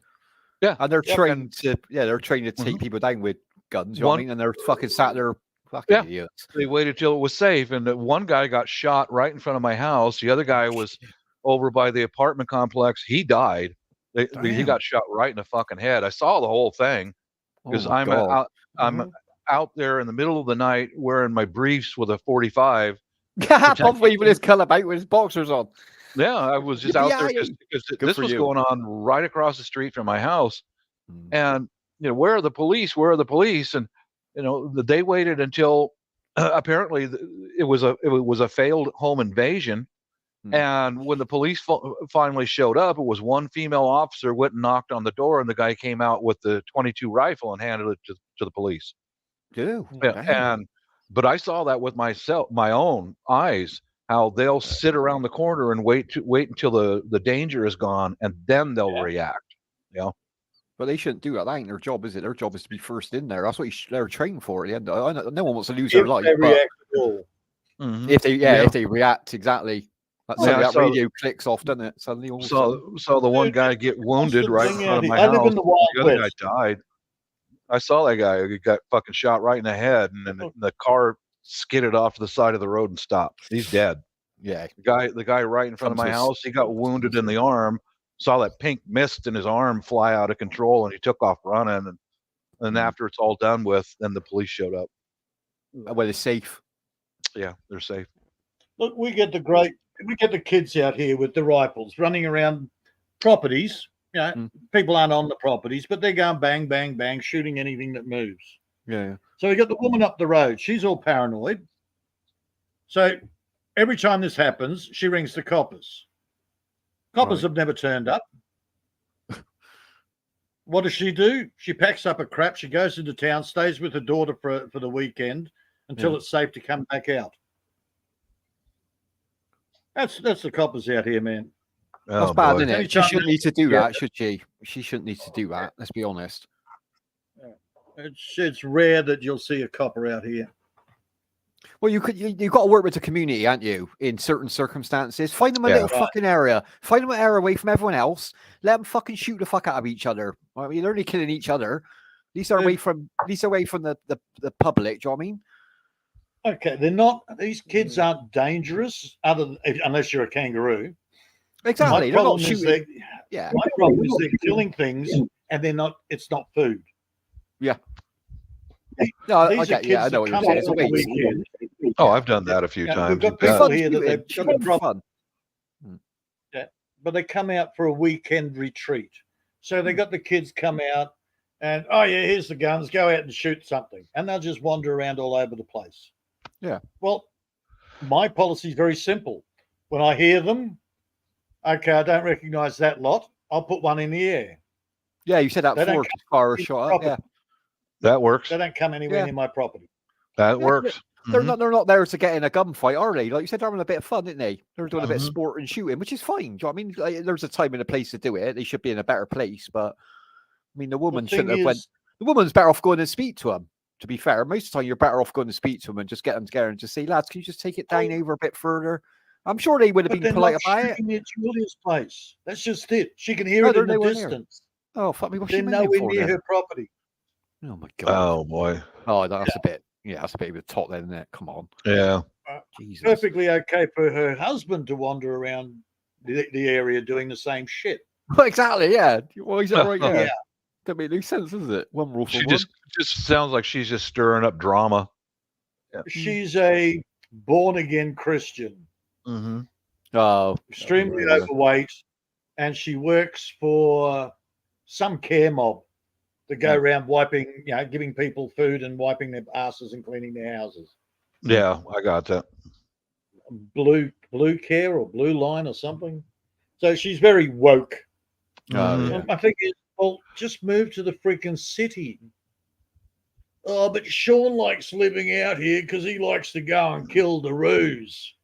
Yeah, and they're trained to take people down with guns, you know what I mean? And they're fucking sat there, fucking idiots. They waited till it was safe, and one guy got shot right in front of my house. The other guy was over by the apartment complex. He died. He got shot right in the fucking head. I saw the whole thing because I'm out there in the middle of the night wearing my briefs with a 45. Probably with his color out with his boxers on. Yeah, I was just out there because this was going on right across the street from my house. And where are the police? Where are the police? And they waited until apparently it was a failed home invasion. And when the police finally showed up, it was one female officer went and knocked on the door, and the guy came out with the .22 rifle and handed it to the police. But I saw that with my own eyes, how they'll sit around the corner and wait until the danger is gone, and then they'll react. But they shouldn't do that. That ain't their job, is it? Their job is to be first in there. That's what they're trained for at the end. No one wants to lose their life. If they react, exactly. That radio clicks off, doesn't it? Suddenly, saw the one guy get wounded right in front of my house. The other guy died. I saw that guy. He got fucking shot right in the head, and then the car skidded off to the side of the road and stopped. He's dead. Yeah. The guy right in front of my house, he got wounded in the arm. Saw that pink mist in his arm fly out of control, and he took off running. And after it's all done with, then the police showed up. Well, they're safe. Yeah, they're safe. Look, we get the kids out here with the rifles running around properties. People aren't on the properties, but they're going bang, bang, bang, shooting anything that moves. Yeah. So we got the woman up the road. She's all paranoid. So every time this happens, she rings the coppers. Coppers have never turned up. What does she do? She packs up her crap. She goes into town, stays with her daughter for the weekend until it's safe to come back out. That's the coppers out here, man. That's bad, isn't it? She shouldn't need to do that, should she? She shouldn't need to do that. Let's be honest. It's rare that you'll see a copper out here. Well, you've got to work with the community, aren't you? In certain circumstances, find them a little fucking area. Find them an area away from everyone else. Let them fucking shoot the fuck out of each other. I mean, they're only killing each other. These are away from the public. Do you know what I mean? Okay, they're not. These kids aren't dangerous, unless you're a kangaroo. Exactly, they're not shooting. My problem is they're killing things, and they're not. It's not food. Yeah. No, I get. Yeah, I know what you're saying. It's a waste. Oh, I've done that a few times. We've got people here that they've got a problem. Yeah, but they come out for a weekend retreat, so they got the kids come out, and here's the guns. Go out and shoot something, and they'll just wander around all over the place. Yeah. Well, my policy is very simple. When I hear them, okay, I don't recognize that lot. I'll put one in the air. Yeah, you said that before. Fire a shot up. Yeah. That works. They don't come anywhere near my property. That works. They're not there to get in a gunfight, are they? Like you said, they're having a bit of fun, didn't they? They're doing a bit of sport and shooting, which is fine. Do you know what I mean? Like, there's a time and a place to do it. They should be in a better place, but I mean, the woman shouldn't have went. The woman's better off going and speak to him. To be fair, most of the time you're better off going to speak to them and just get them together and just say, lads, can you just take it down over a bit further? I'm sure they would have been polite about it. Near Julia's place. That's just it. She can hear it in the distance. Oh, fuck me. What's they're nowhere near her property. Oh, my God. Oh, boy. Oh, that's a bit. Yeah, that's a bit of a tot then, isn't it? Come on. Yeah. Jesus. Perfectly okay for her husband to wander around the area doing the same shit. Well, exactly, yeah. Well, is that right? Yeah. That makes no sense, does it? One rule for she one. just sounds like she's just stirring up drama. Yeah. She's a born-again Christian. Extremely overweight, and she works for some care mob that go around wiping, giving people food and wiping their asses and cleaning their houses. Yeah, I got that. Blue Care or Blue Line or something. So she's very woke. I think just move to the freaking city. Oh, but Sean likes living out here because he likes to go and kill the roos.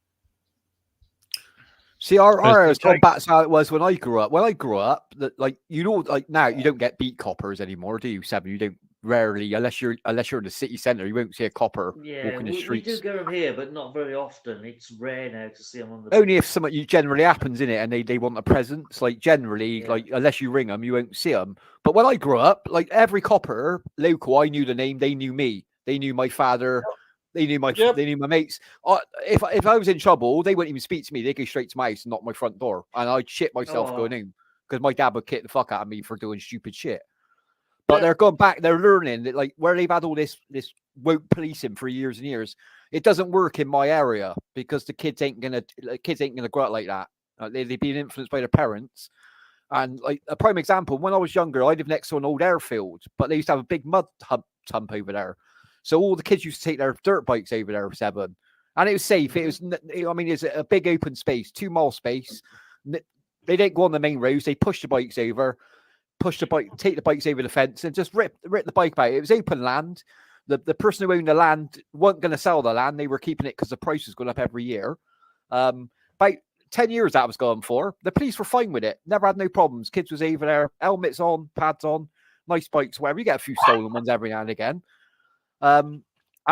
See, our area has gone back to how it was when I grew up. When I grew up, now you don't get beat coppers anymore, do you, Sam? You don't rarely, unless you're in the city centre, you won't see a copper Yeah, walking the we do streets. get them here, but not very often. It's rare now to see them on the Only beach. if something generally happens in it, and they want a presence. Like generally, Yeah. like unless you ring them, you won't see them. But when I grew up, like every copper local, I knew the name. They knew me. They knew my father. They knew my Yep. they knew my mates. If I was in trouble, they wouldn't even speak to me. They'd go straight to my house and knock my front door, and I'd shit myself going in because my dad would kick the fuck out of me for doing stupid shit. But they're going back. They're learning that, like, where they've had all this woke policing for years and years, it doesn't work in my area because the kids ain't gonna grow up like that. They've been influenced by their parents. And like a prime example, when I was younger, I lived next to an old airfield, but they used to have a big mud hump over there. So all the kids used to take their dirt bikes over there, Seven, and it was safe. It was, I mean, it's a big open space, 2 mile space. They didn't go on the main roads. They pushed the bikes over. Take the bikes over the fence and just rip the bike out. It was open land. The person who owned the land wasn't going to sell the land. They were keeping it because the price was going up every year. About 10 years that was going for. The police were fine with it. Never had no problems. Kids was over there, helmets on, pads on, nice bikes, whatever. You get a few stolen ones every now and again. And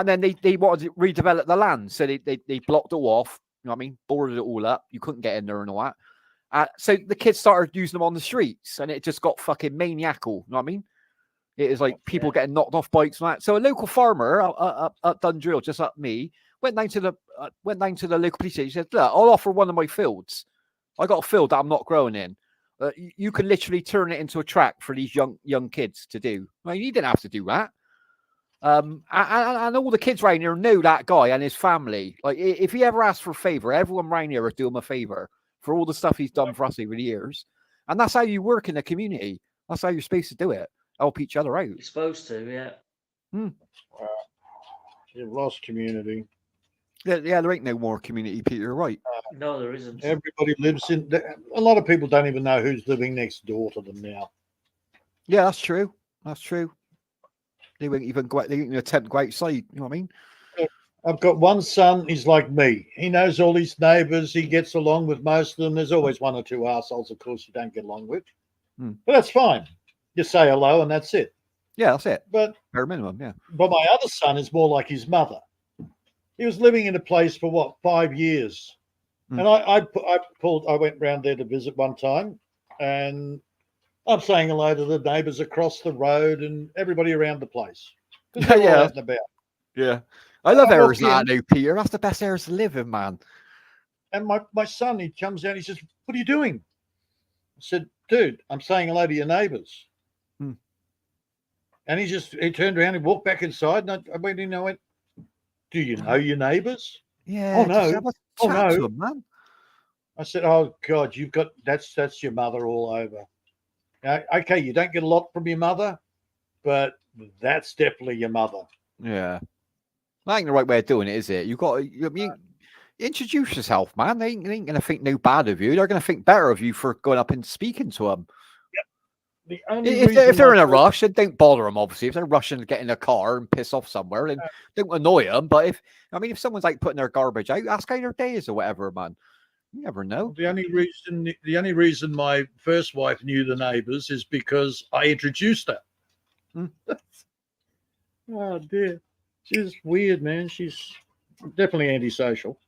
then they wanted to redevelop the land. So they blocked it all off. You know what I mean? Boarded it all up. You couldn't get in there and all that. So the kids started using them on the streets, and it just got fucking maniacal. You know what I mean? It is like people getting knocked off bikes and that. So a local farmer up Dundrill, just up me, went down to the local police station. He said, "Look, I'll offer one of my fields. I got a field that I'm not growing in. You can literally turn it into a track for these young kids to do. I mean, you didn't have to do that." And all the kids around here know that guy and his family. Like, if he ever asks for a favor, everyone around here would do him a favor for all the stuff he's done for us over the years. And that's how you work in the community. That's how you're supposed to do it. Help each other out. You're supposed to, yeah. You've lost community. Yeah, there ain't no more community, Peter, right? No, there isn't. Everybody lives in. A lot of people don't even know who's living next door to them now. Yeah, that's true. That's true. They won't even go out. They won't even attempt to go outside. You know what I mean? I've got one son. He's like me. He knows all his neighbours. He gets along with most of them. There's always one or two assholes, of course, you don't get along with. But that's fine. You say hello and that's it. Yeah, that's it. But bare minimum, yeah. But my other son is more like his mother. He was living in a place for what, 5 years, and I went round there to visit one time, and I'm saying hello to the neighbours across the road and everybody around the place. They're all out and about. Yeah. I love areas like that now, Peter. That's the best areas to live in, man. And my son, he comes out, he says, "What are you doing?" I said, "Dude, I'm saying hello to your neighbours." And he turned around and walked back inside, and I went in and I went, "Do you know your neighbours?" Yeah. Oh no. Oh no. To them, man. I said, "Oh God, you've got that's your mother all over." Okay, you don't get a lot from your mother, but that's definitely your mother. Yeah. That ain't the right way of doing it, is it? Introduce yourself, man. They ain't going to think no bad of you. They're going to think better of you for going up and speaking to them. Yep. If they're in a rush, then don't bother them, obviously. If they're rushing to get in a car and piss off somewhere, then don't annoy them. But if someone's like putting their garbage out, ask how their day is or whatever, man. You never know. The only reason my first wife knew the neighbours is because I introduced her. Oh dear. She's weird, man. She's definitely antisocial.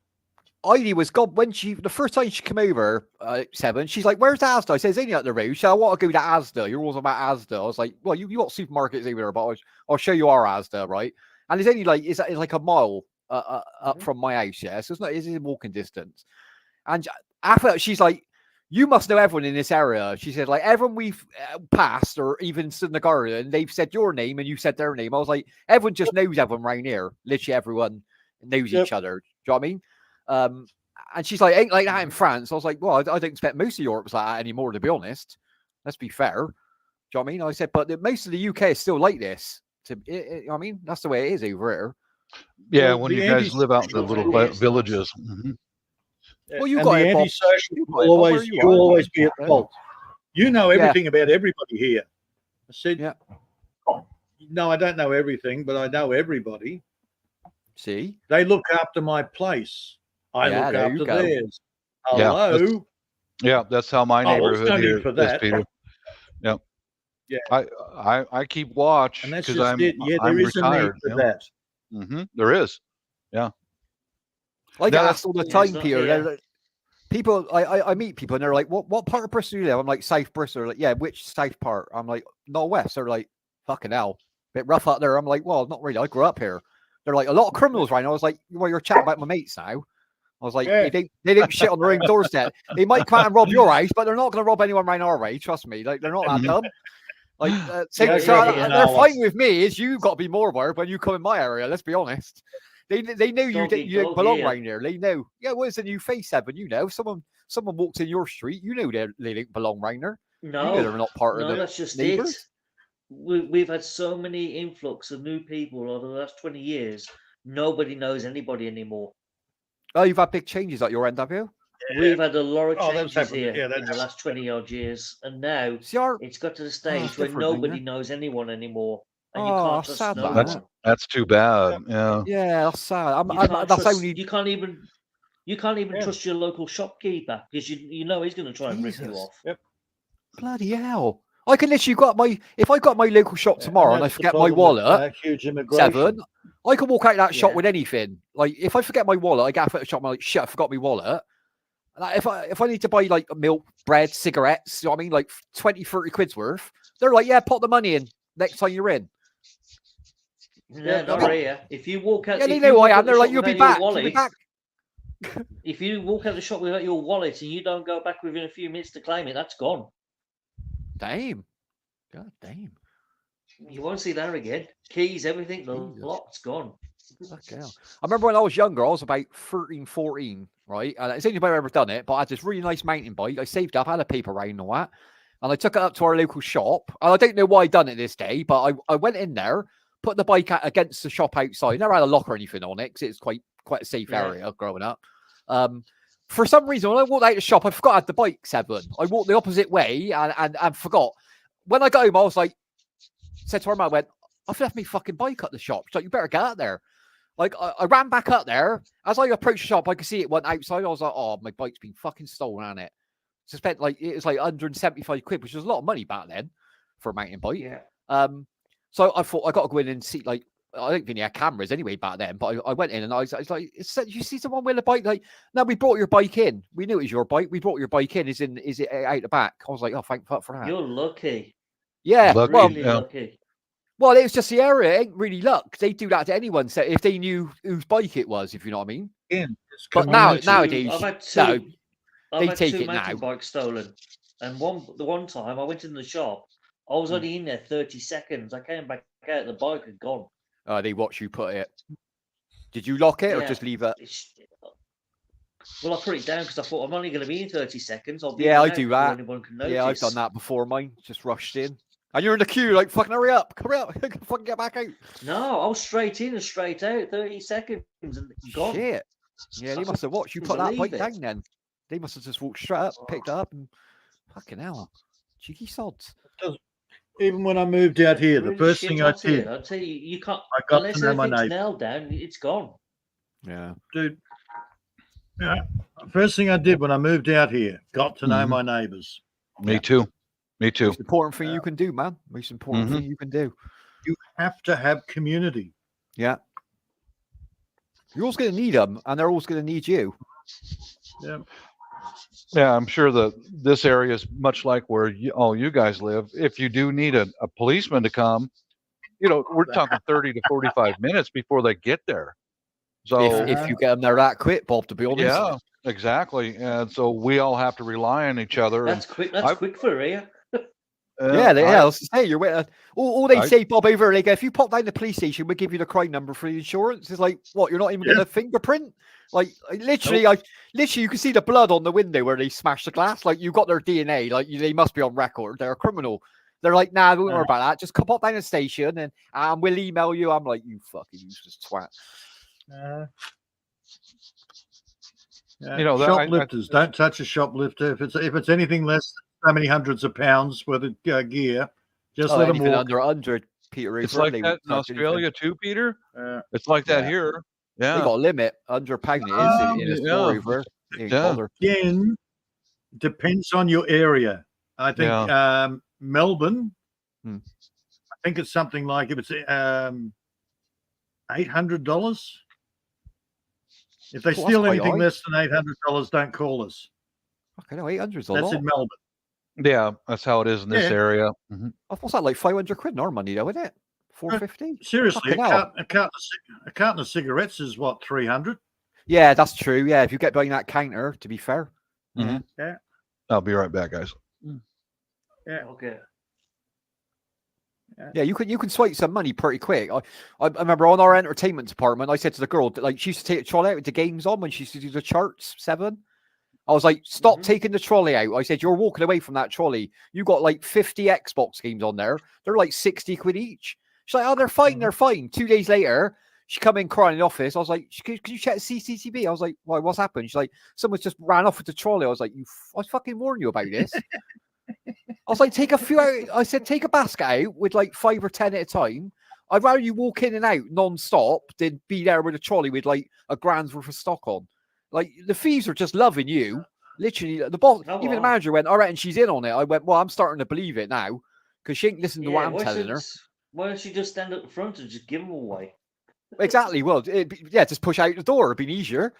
Heidi was gone when the first time she came over, 7. She's like, "Where's Asda?" I said, "It's only up the road." She said, "I want to go to Asda." You're always about Asda. I was like, "Well, you got supermarkets over there, but I'll show you our Asda, right?" And it's only like it's like a mile up from my house, yeah. So it's in walking distance. And after that, she's like, "You must know everyone in this area." She said, "Like everyone we've passed or even stood in the garden, they've said your name and you said their name." I was like, "Everyone just knows everyone around here. Literally everyone knows each other." Do you know what I mean? And she's like, "Ain't like that in France." I was like, "Well, I don't expect most of Europe was like that anymore, to be honest. Let's be fair." Do you know what I mean? I said, "But most of the UK is still like this." You know what I mean? That's the way it is over here. Yeah, when you guys live out in the little villages. Well, you got the antisocial will always be at fault. You know everything about everybody here. I said, "No, I don't know everything, but I know everybody." See? They look after my place. I look after theirs. Hello? Yeah, that's how my neighborhood no here need for is, that. Peter. Yep. I keep watch And that's because just it. Yeah, I'm there is a need retired. for that. There is. I get Now asked all the Yeah, time, it's not Peter. here. they're like- People, I meet people and they're like, "What part of Bristol do you live?" I'm like, "South Bristol." They're like, "Yeah, which south part?" I'm like, "No, west." They're like, "Fucking hell, bit rough out there." I'm like, "Well, not really. I grew up here." They're like, "A lot of criminals right now." I was like, "Well, you're chatting about my mates now." I was like, Yeah. they don't shit on their own doorstep. They might come out and rob your house, but they're not going to rob anyone around our way. Trust me. Like, they're not that dumb. Like, so, Yeah, so yeah, they're yeah. fine with me. Is you've got to be more aware when you come in my area. Let's be honest. They know you Dog don't, eat you don't dog, belong yeah. around there. They know. Yeah, what is a new face, Evan? You know, someone walks in your street. You know they don't belong around there. You know No, they're not part of no, the that's just neighbours. it. We've had so many influx of new people over the last 20 years. Nobody knows anybody anymore. Oh, you've had big changes at your end, have you? We've had a lot of Oh, that's changes happened. here Yeah, that's in the last 20 odd years, and now See, our it's got to the it's stage where different now, nobody yeah. knows anyone anymore, and you Oh, can't trust sad no that. one. That's too bad. Yeah. Yeah, that's sad. You can't That's trust. only You can't even Yeah. trust your local shopkeeper because you know he's going to try and rip you Jesus. off. bloody hell. I can literally if I got my local shop tomorrow and I that's the forget my problem with, wallet, huge immigration. Seven, I can walk out that shop Yeah. with anything. Like if I forget my wallet, I get out of the shop. I'm like, shit, I forgot my wallet. Like, if I need to buy like milk, bread, cigarettes, you know what I mean, like 20, 30 quid's worth, they're like, yeah, pop the money in next time you're in. No, not here. If you walk out, Yeah, they if know you who walk I out am. the They're like, shop you'll be without your back. You'll be wallet, back. if you walk out the shop without your wallet and you don't go back within a few minutes to claim it, that's gone. Damn. God damn. You won't see that again. Keys, everything, the Jesus. lot's gone. Fuck hell. I remember when I was younger, I was about 13, 14, right? And it's the only time I've ever done it, but I had this really nice mountain bike. I saved up, I had a paper round and all that. And I took it up to our local shop. And I don't know why I done it this day, but I went in there, put the bike out against the shop outside. Never had a lock or anything on it because it's quite a safe area growing up. For some reason, when I walked out the shop, I forgot I had the bike, Seven. I walked the opposite way and forgot. When I got home, I was like, said to her mum, I went, I've left my fucking bike at the shop. She's like, you better get out there. Like, I ran back up there. As I approached the shop, I could see it went outside. I was like, oh, my bike's been fucking stolen, hasn't it? So I spent it was like 175 quid, which was a lot of money back then for a mountain bike. Yeah. So I thought I got to go in and see, like, I don't think they had cameras anyway back then, but I went in and I was like, you see someone with a bike? Like, no, we brought your bike in. We knew it was your bike. We brought your bike in. Is it out the back? I was like, oh, thank fuck for that. You're lucky. Yeah. Lucky, Well, Really lucky. well, it was just the area. It ain't really luck. They do that to anyone. So if they knew whose bike it was, if you know what I mean. Again, it's But community. nowadays, I've had two. no, I've they had take two it mountain now. bikes stolen, and the one time I went in the shop, I was only in there 30 seconds. I came back out, the bike had gone. They watch you put it. Did you lock it or Yeah. just leave it? Well, I put it down because I thought I'm only going to be in 30 seconds. I'll be Yeah, in I and out do before that. anyone can notice. Yeah, I've done that before. Mine just rushed in, and you're in the queue. Like, fucking hurry up, fucking get back out. No, I was straight in and straight out. 30 seconds and gone. Shit. Yeah, they must have watched you put that bike down. Then they must have just walked straight up, picked it up, and fucking hell, cheeky sods. Even when I moved out here, the Really first shit thing I hot here. did, I'll tell you, you can't. I got Unless to know my everything's neighbour. nailed down, it's gone. Yeah. Dude. Yeah, first thing I did when I moved out here, got to know my neighbours. Me too. Me too. Most important thing you can do, man. Most important thing you can do. You have to have community. Yeah. You're always going to need them, and they're always going to need you. Yeah. Yeah, I'm sure that this area is much like where all you guys live. If you do need a policeman to come, we're talking 30 to 45 minutes before they get there. So if you get them there that quick, Bob, to be honest. yeah, exactly. And so we all have to rely on each other. That's quick. That's quick for here. I was to say you're with all they say, Bob, over they go, if you pop down the police station, we'll give you the crime number for the insurance. It's like, what, you're not even gonna fingerprint? Like literally, you can see the blood on the window where they smashed the glass. Like you got their DNA, like they must be on record. They're a criminal. They're like, nah, don't worry about that. Just come pop down the station and we'll email you. I'm like, you fucking useless twat. Shoplifters don't touch a shoplifter. If it's anything less than so many hundreds of pounds worth of gear, just let them walk. Under 100, Peter. It's like that in Australia too, Peter. It's like that here. Yeah, they got a limit. £100 it is in a store over. Again, depends on your area. I think Melbourne I think it's something like if it's $800. If they Well, steal that's quite anything high. less than $800, don't call us. Okay, no, 800's a That's lot. in Melbourne. Yeah, that's how it is in this Yeah. area. What's that, like 500 quid in our money, though, isn't it? 450? Seriously, Fucking hell. a carton of cigarettes is what, 300? Yeah, that's true. Yeah, if you get behind that counter, to be fair. Mhm. Yeah. I'll be right back, guys. Yeah. Okay. Yeah, you can swipe some money pretty quick. I remember on our entertainment department, I said to the girl, like, she used to take a trolley out with the games on when she used to do the charts, 7. I was like, stop taking the trolley out. I said, you're walking away from that trolley. You got like 50 Xbox games on there. They're like 60 quid each. She's like, oh, they're fine. They're fine. 2 days later, she come in crying in the office. I was like, can you check CCTV? I was like, why, what's happened? She's like, someone's just ran off with the trolley. I was like, I fucking warned you about this. I was like, take a few out. I said, take a basket out with like 5 or 10 at a time. I'd rather you walk in and out non-stop than be there with a trolley with like a grand's worth of stock on. Like, the thieves are just loving you. Literally, the boss, even the manager went, all right, and she's in on it. I went, well, I'm starting to believe it now because she ain't listening to what I'm telling her. Why don't she just stand at the front and just give them away? Exactly. Well, just push out the door. It'd been easier.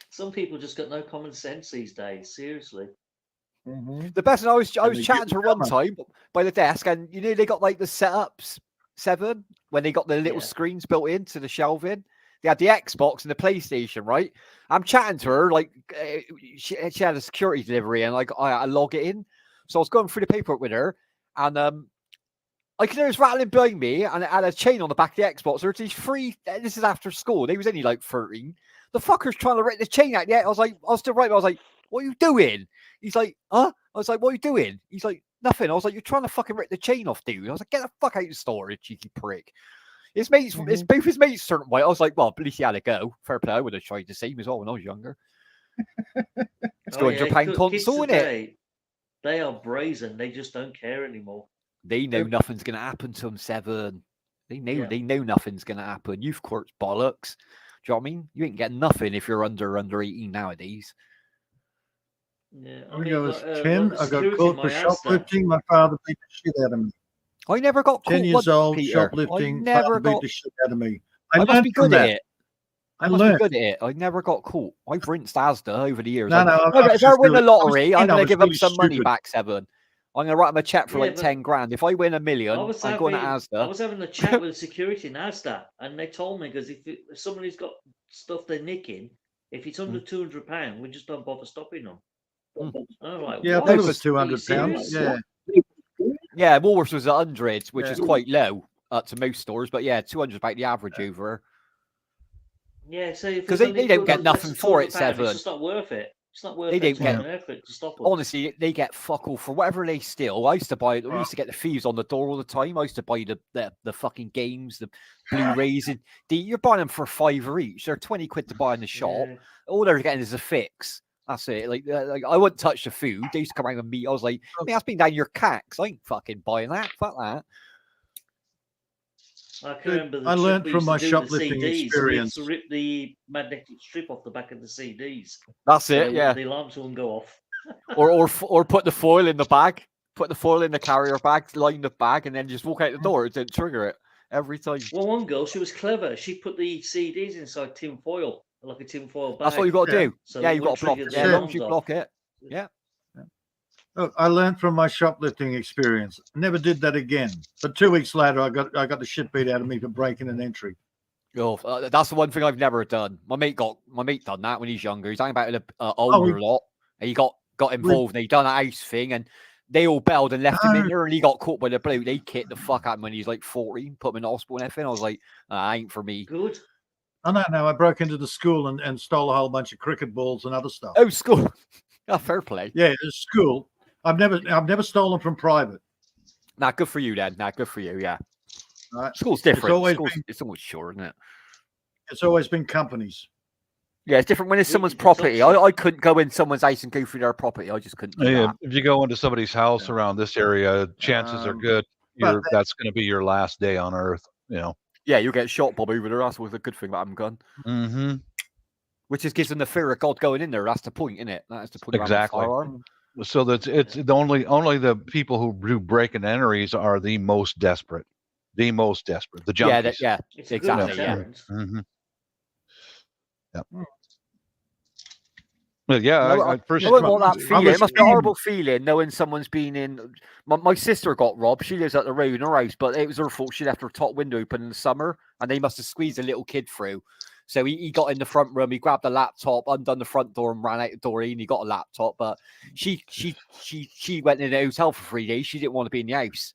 Some people just got no common sense these days. Seriously. The best, I was chatting to her one time by the desk, and you know they got like the setups 7 when they got the little screens built into the shelving. They had the Xbox and the PlayStation, right? I'm chatting to her like she had a security delivery, and like I log it in. So I was going through the paperwork with her, and I could hear it rattling behind me, and it had a chain on the back of the Xbox. There's these 3. This is after school. They was only like 13. The fucker's trying to rip the chain out. Yeah, I was still right. I was like, what are you doing? He's like, huh? I was like, what are you doing? He's like, nothing. I was like, you're trying to fucking rip the chain off, dude. I was like, get the fuck out of the store, you cheeky prick. His mates, it's both his mates certain way. I was like, well, at least he had a go. Fair play. I would have tried the same as well when I was younger. It's £200 console, isn't it? They are brazen. They just don't care anymore. They know nothing's going to happen to them, 7. They know nothing's going to happen. Youth court's bollocks. Do you know what I mean? You ain't getting nothing if you're under 18 nowadays. Yeah, I think I was 10. I got caught for shoplifting. My father beat the shit out of me. I never got caught. 10 years old, Peter. shoplifting. Father beat the shit out of me. I must be good at it. I learned. Be good at it. I never got caught. I've rinsed Asda over the years. No, if I win the lottery, I'm going to give them some money back, 7. I'm going to write them a check for like 10 grand. If I win $1 million, I'm going to Asda. I was having a chat with the security in Asda, and they told me because if somebody's got stuff they're nicking, if it's under £200, we just don't bother stopping them. Like, yeah, I think it was £200. Yeah. Yeah, Woolworths was 100, which is quite low to most stores, but yeah, 200 is about the average over. Yeah, so because they don't get nothing for it, 7. It's just not worth it. It's not worth they it. Don't get effort to stop them. Honestly, they get fuck all for whatever they steal. I used to buy. We used to get the thieves on the door all the time. I used to buy the fucking games, the Blu-rays, and you're buying them for £5 each. They're 20 quid to buy in the shop. Yeah. All they're getting is a fix. That's it. Like I wouldn't touch the food. They used to come around and meat. I was like, man, that's been down your cacks. I ain't fucking buying that. Fuck that. I can remember I learned from my shoplifting experience. To rip the magnetic strip off the back of the CDs. That's it. Yeah. The alarms won't go off. or put the foil in the bag. Put the foil in the carrier bag, line the bag, and then just walk out the door. It didn't trigger it every time. Well, one girl, she was clever. She put the CDs inside tin foil, like a tin foil bag. That's what you got to do. So you got to block it. Yeah, as long as you block it. Yeah. Oh, I learned from my shoplifting experience. Never did that again. But 2 weeks later, I got the shit beat out of me for breaking an entry. Oh, that's the one thing I've never done. My mate done that when he's younger. He's talking about an older lot, and he got involved. And he done a house thing, and they all bailed and left him in there. And he got caught by the bloke. They kicked the fuck out of him when he's like 14, put him in the hospital and everything. I was like, ain't for me. Good. Oh no! I broke into the school and stole a whole bunch of cricket balls and other stuff. Oh, school. Fair play. Yeah, the school. I've never stolen from private. Nah, good for you, then. Nah, good for you. Yeah. Right. School's different. It's always sure, isn't it? It's always been companies. Yeah, it's different when it's someone's property. I couldn't go in someone's house and go through their property. I just couldn't do that. If you go into somebody's house around this area, chances are good that's going to be your last day on Earth. You know. Yeah, you'll get shot, Bob, over there. That's a good thing about having a gun. Mm-hmm. Which gives them the fear of God going in there. That's the point, isn't it? That's the point. Exactly. So that's it's the only the people who do break and entries are the most desperate, the junkies. Yeah, It's a exactly. good Yeah. deterrent. Mm-hmm. Yep. But yeah, No, I first I wouldn't want that I feeling. was It must be a skiing. horrible feeling knowing someone's been in. My sister got robbed. She lives at the road in her house, but it was her fault. She left her top window open in the summer, and they must have squeezed a little kid through. So he got in the front room. He grabbed a laptop, undone the front door, and ran out the door. And he got a laptop, but she went in a hotel for 3 days. She didn't want to be in the house.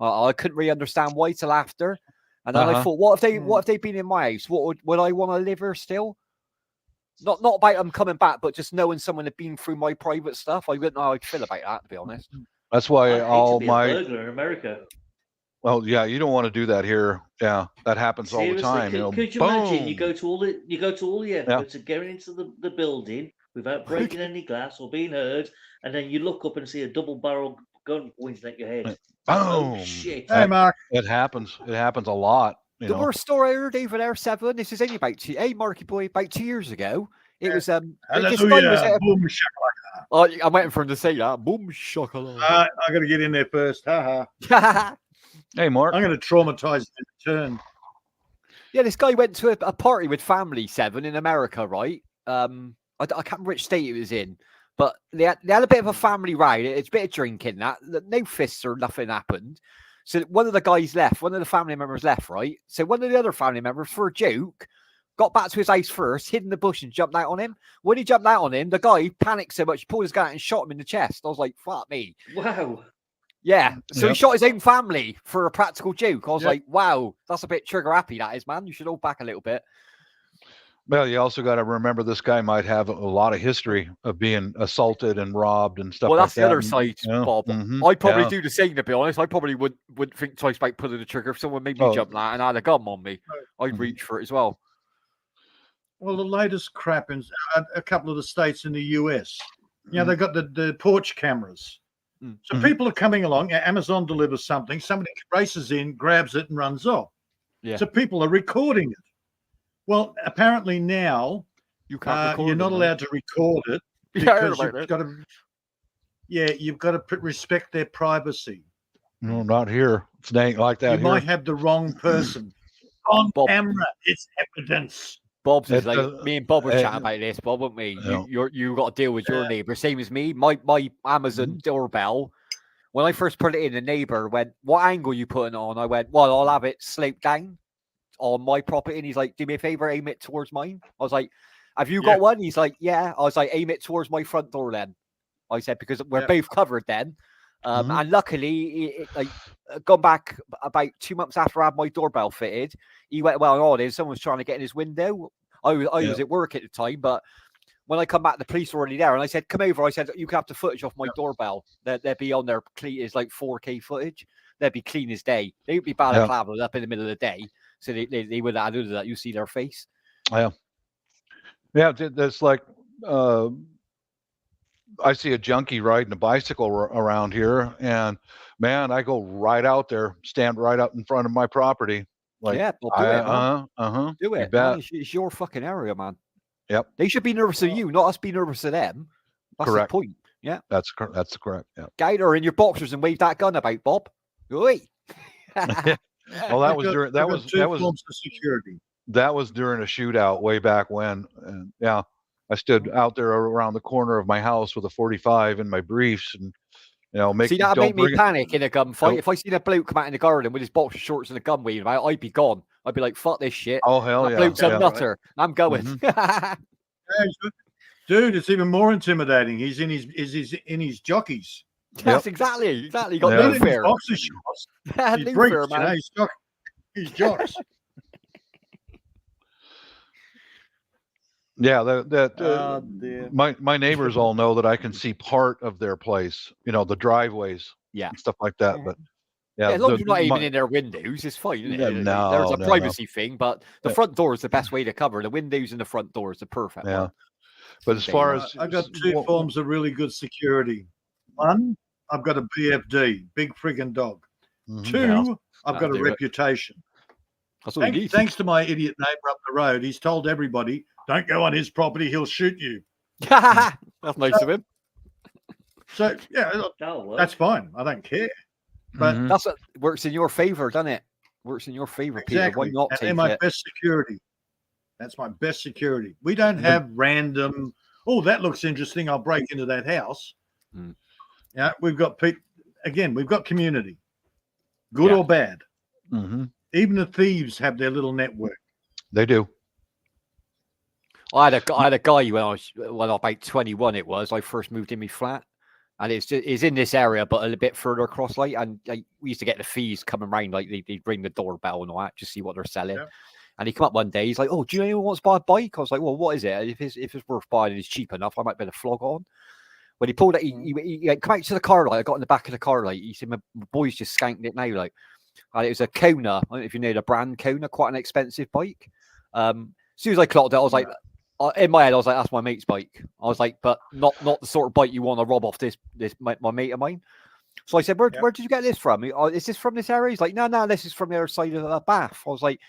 I couldn't really understand why till after. And then I thought, what if they been in my house? Would I want to live here still? Not about them coming back, but just knowing someone had been through my private stuff. I wouldn't know how I'd feel about that, to be honest. That's why I'd hate all to be my a burglar in America. well, yeah, you don't want to do that here. Yeah, that happens all the time. Could you imagine you boom. go to all the effort of going into the building without breaking any glass or being heard, and then you look up and see a double-barrel gun pointing at your head. Boom. Oh shit! Hey, Mark. It happens. It happens a lot. The worst story I heard over there, Seven. This is only about Marky boy, about 2 years ago. It was this guy was Hallelujah. Boom shakalaka. Oh, I'm waiting for him to say that. Boom shakalaka. I got to get in there first. Ha. Hey, Mark. I'm going to traumatize them in turn. Yeah, this guy went to a party with family, Seven, in America, right? I can't remember which state it was in, but they had a bit of a family ride. It's a bit of drinking, no fists or nothing happened. So one of the guys left, one of the family members left, right? So one of the other family members, for a joke, got back to his house first, hid in the bush and jumped out on him. When he jumped out on him, the guy panicked so much, he pulled his gun out and shot him in the chest. I was like, fuck me. Wow. Yeah. So he Yep. shot his own family for a practical joke. I was Yep. like, wow, that's a bit trigger happy, that is, man. You should hold back a little bit. Well, you also got to remember this guy might have a lot of history of being assaulted and robbed and stuff Well, like that's that. the other side, Yeah. Bob. Mhm. I'd probably Yeah. do the same, to be honest. I probably wouldn't think twice about pulling the trigger if someone made me Oh. jump that and had a gun on me. I'd Mhm. reach for it as well. Well, the latest crap in a couple of the states in the US, Mm-hmm. they've got the porch cameras. Mm. So Mhm. people are coming along. Amazon delivers something. Somebody races in, grabs it, and runs off. Yeah. So people are recording it. Well, apparently now You can't record you're not them, allowed to record it Yeah, I heard because about you've that. got to. Yeah, you've got to respect their privacy. No, not here. It's ain't like that You here. might have the wrong person on Bob. camera. It's evidence. Bob's is It, like me and Bob were chatting about this, Bob, weren't we? Yeah. You got to deal with your neighbour, same as me. My Amazon doorbell. When I first put it in, the neighbour went, "What angle are you putting it on?" I went, "Well, I'll have it sloped down on my property." And he's like, "Do me a favour, aim it towards mine." I was like, "Have you got one?" He's like, "Yeah." I was like, "Aim it towards my front door then." I said, because we're both covered then. And luckily, gone back about 2 months after I had my doorbell fitted, he went, "Well, someone was trying to get in his window." I was at work at the time, but when I come back, the police were already there. And I said, "Come over." I said, "You can have the footage off my doorbell. They'd be on there clean. It's like 4K footage. They'd be clean as day. They'd be balaclavaed up in the middle of the day. So they would have had that. You see their face." Yeah. That's like I see a junkie riding a bicycle around here, and man, I go right out there, stand right up in front of my property. Like, yeah, well, do it, man. Do You it. bet. Man. It's your fucking area, man. Yep. They should be nervous of you, not us be nervous of them. That's Correct. the point. Yeah. That's correct. Yeah. Get her in your boxers and wave that gun about, Bob. Oi. Well, that was during I've got two forms of security. that was during a shootout way back when, and yeah, I stood out there around the corner of my house with a 45 in my briefs, and See, that'd make me panic in a gunfight. Don't- If I seen a bloke come out in the garden with his boxer shorts and a gun waving about, I'd be gone. I'd be like, fuck this shit. Oh hell That yeah! bloke's yeah. a nutter. I'm going. Dude, it's even more intimidating. He's in his jockeys. That's exactly. You got Yeah. no Not in his fear. boxer shorts. He's No briefs, fear, man. He's jocks. Yeah, that Dear. my neighbors all know that I can see part of their place, the driveways, Yeah. and stuff like that. But Yeah, as long as you're not aiming in their windows, it's fine. Isn't it? No, There's a no. privacy thing, but the front door is the best way to cover. The windows in the front door is the perfect Yeah. one. But as far as I've got two forms of really good security. One, I've got a BFD, big friggin' dog. Mhm. Two, I've got that'll a do it. reputation. That's all you need. Thanks to my idiot neighbour up the road, he's told everybody, don't go on his property, he'll shoot you. That's nice of him. So yeah, look, That'll work. that's fine. I don't care. But Mhm. That's what works in your favor, doesn't it? Works in your favor, Peter. Why exactly, not and take they're my it? best security. That's my best security. We don't have random. Oh, that looks interesting. I'll break into that house. Mm. Yeah, we've got people. Again, we've got community, good Yeah. or bad. Mhm. Even the thieves have their little network. They do. I had a guy when I was about 21. It was I first moved in my flat, and it's in this area, but a little bit further across. Like, and we used to get the fees coming round. Like they'd ring the doorbell and all that, just see what they're selling. Yeah. And he come up one day. He's like, "Oh, do you know anyone wants to buy a bike?" I was like, "Well, what is it? If it's worth buying and it's cheap enough, I might be able to flog on." When he pulled it, he come out to the car light. I got in the back of the car light. He said, "My boys just skanked it now." Like, and it was a Kona. I don't know if you know the brand Kona, quite an expensive bike. As soon as I clocked it, I was like, in my head, I was like, "That's my mate's bike." I was like, "But not the sort of bike you want to rob off this my mate of mine." So I said, "Where did you get this from? Is this from this area?" He's like, "No, this is from the other side of Bath." I was like,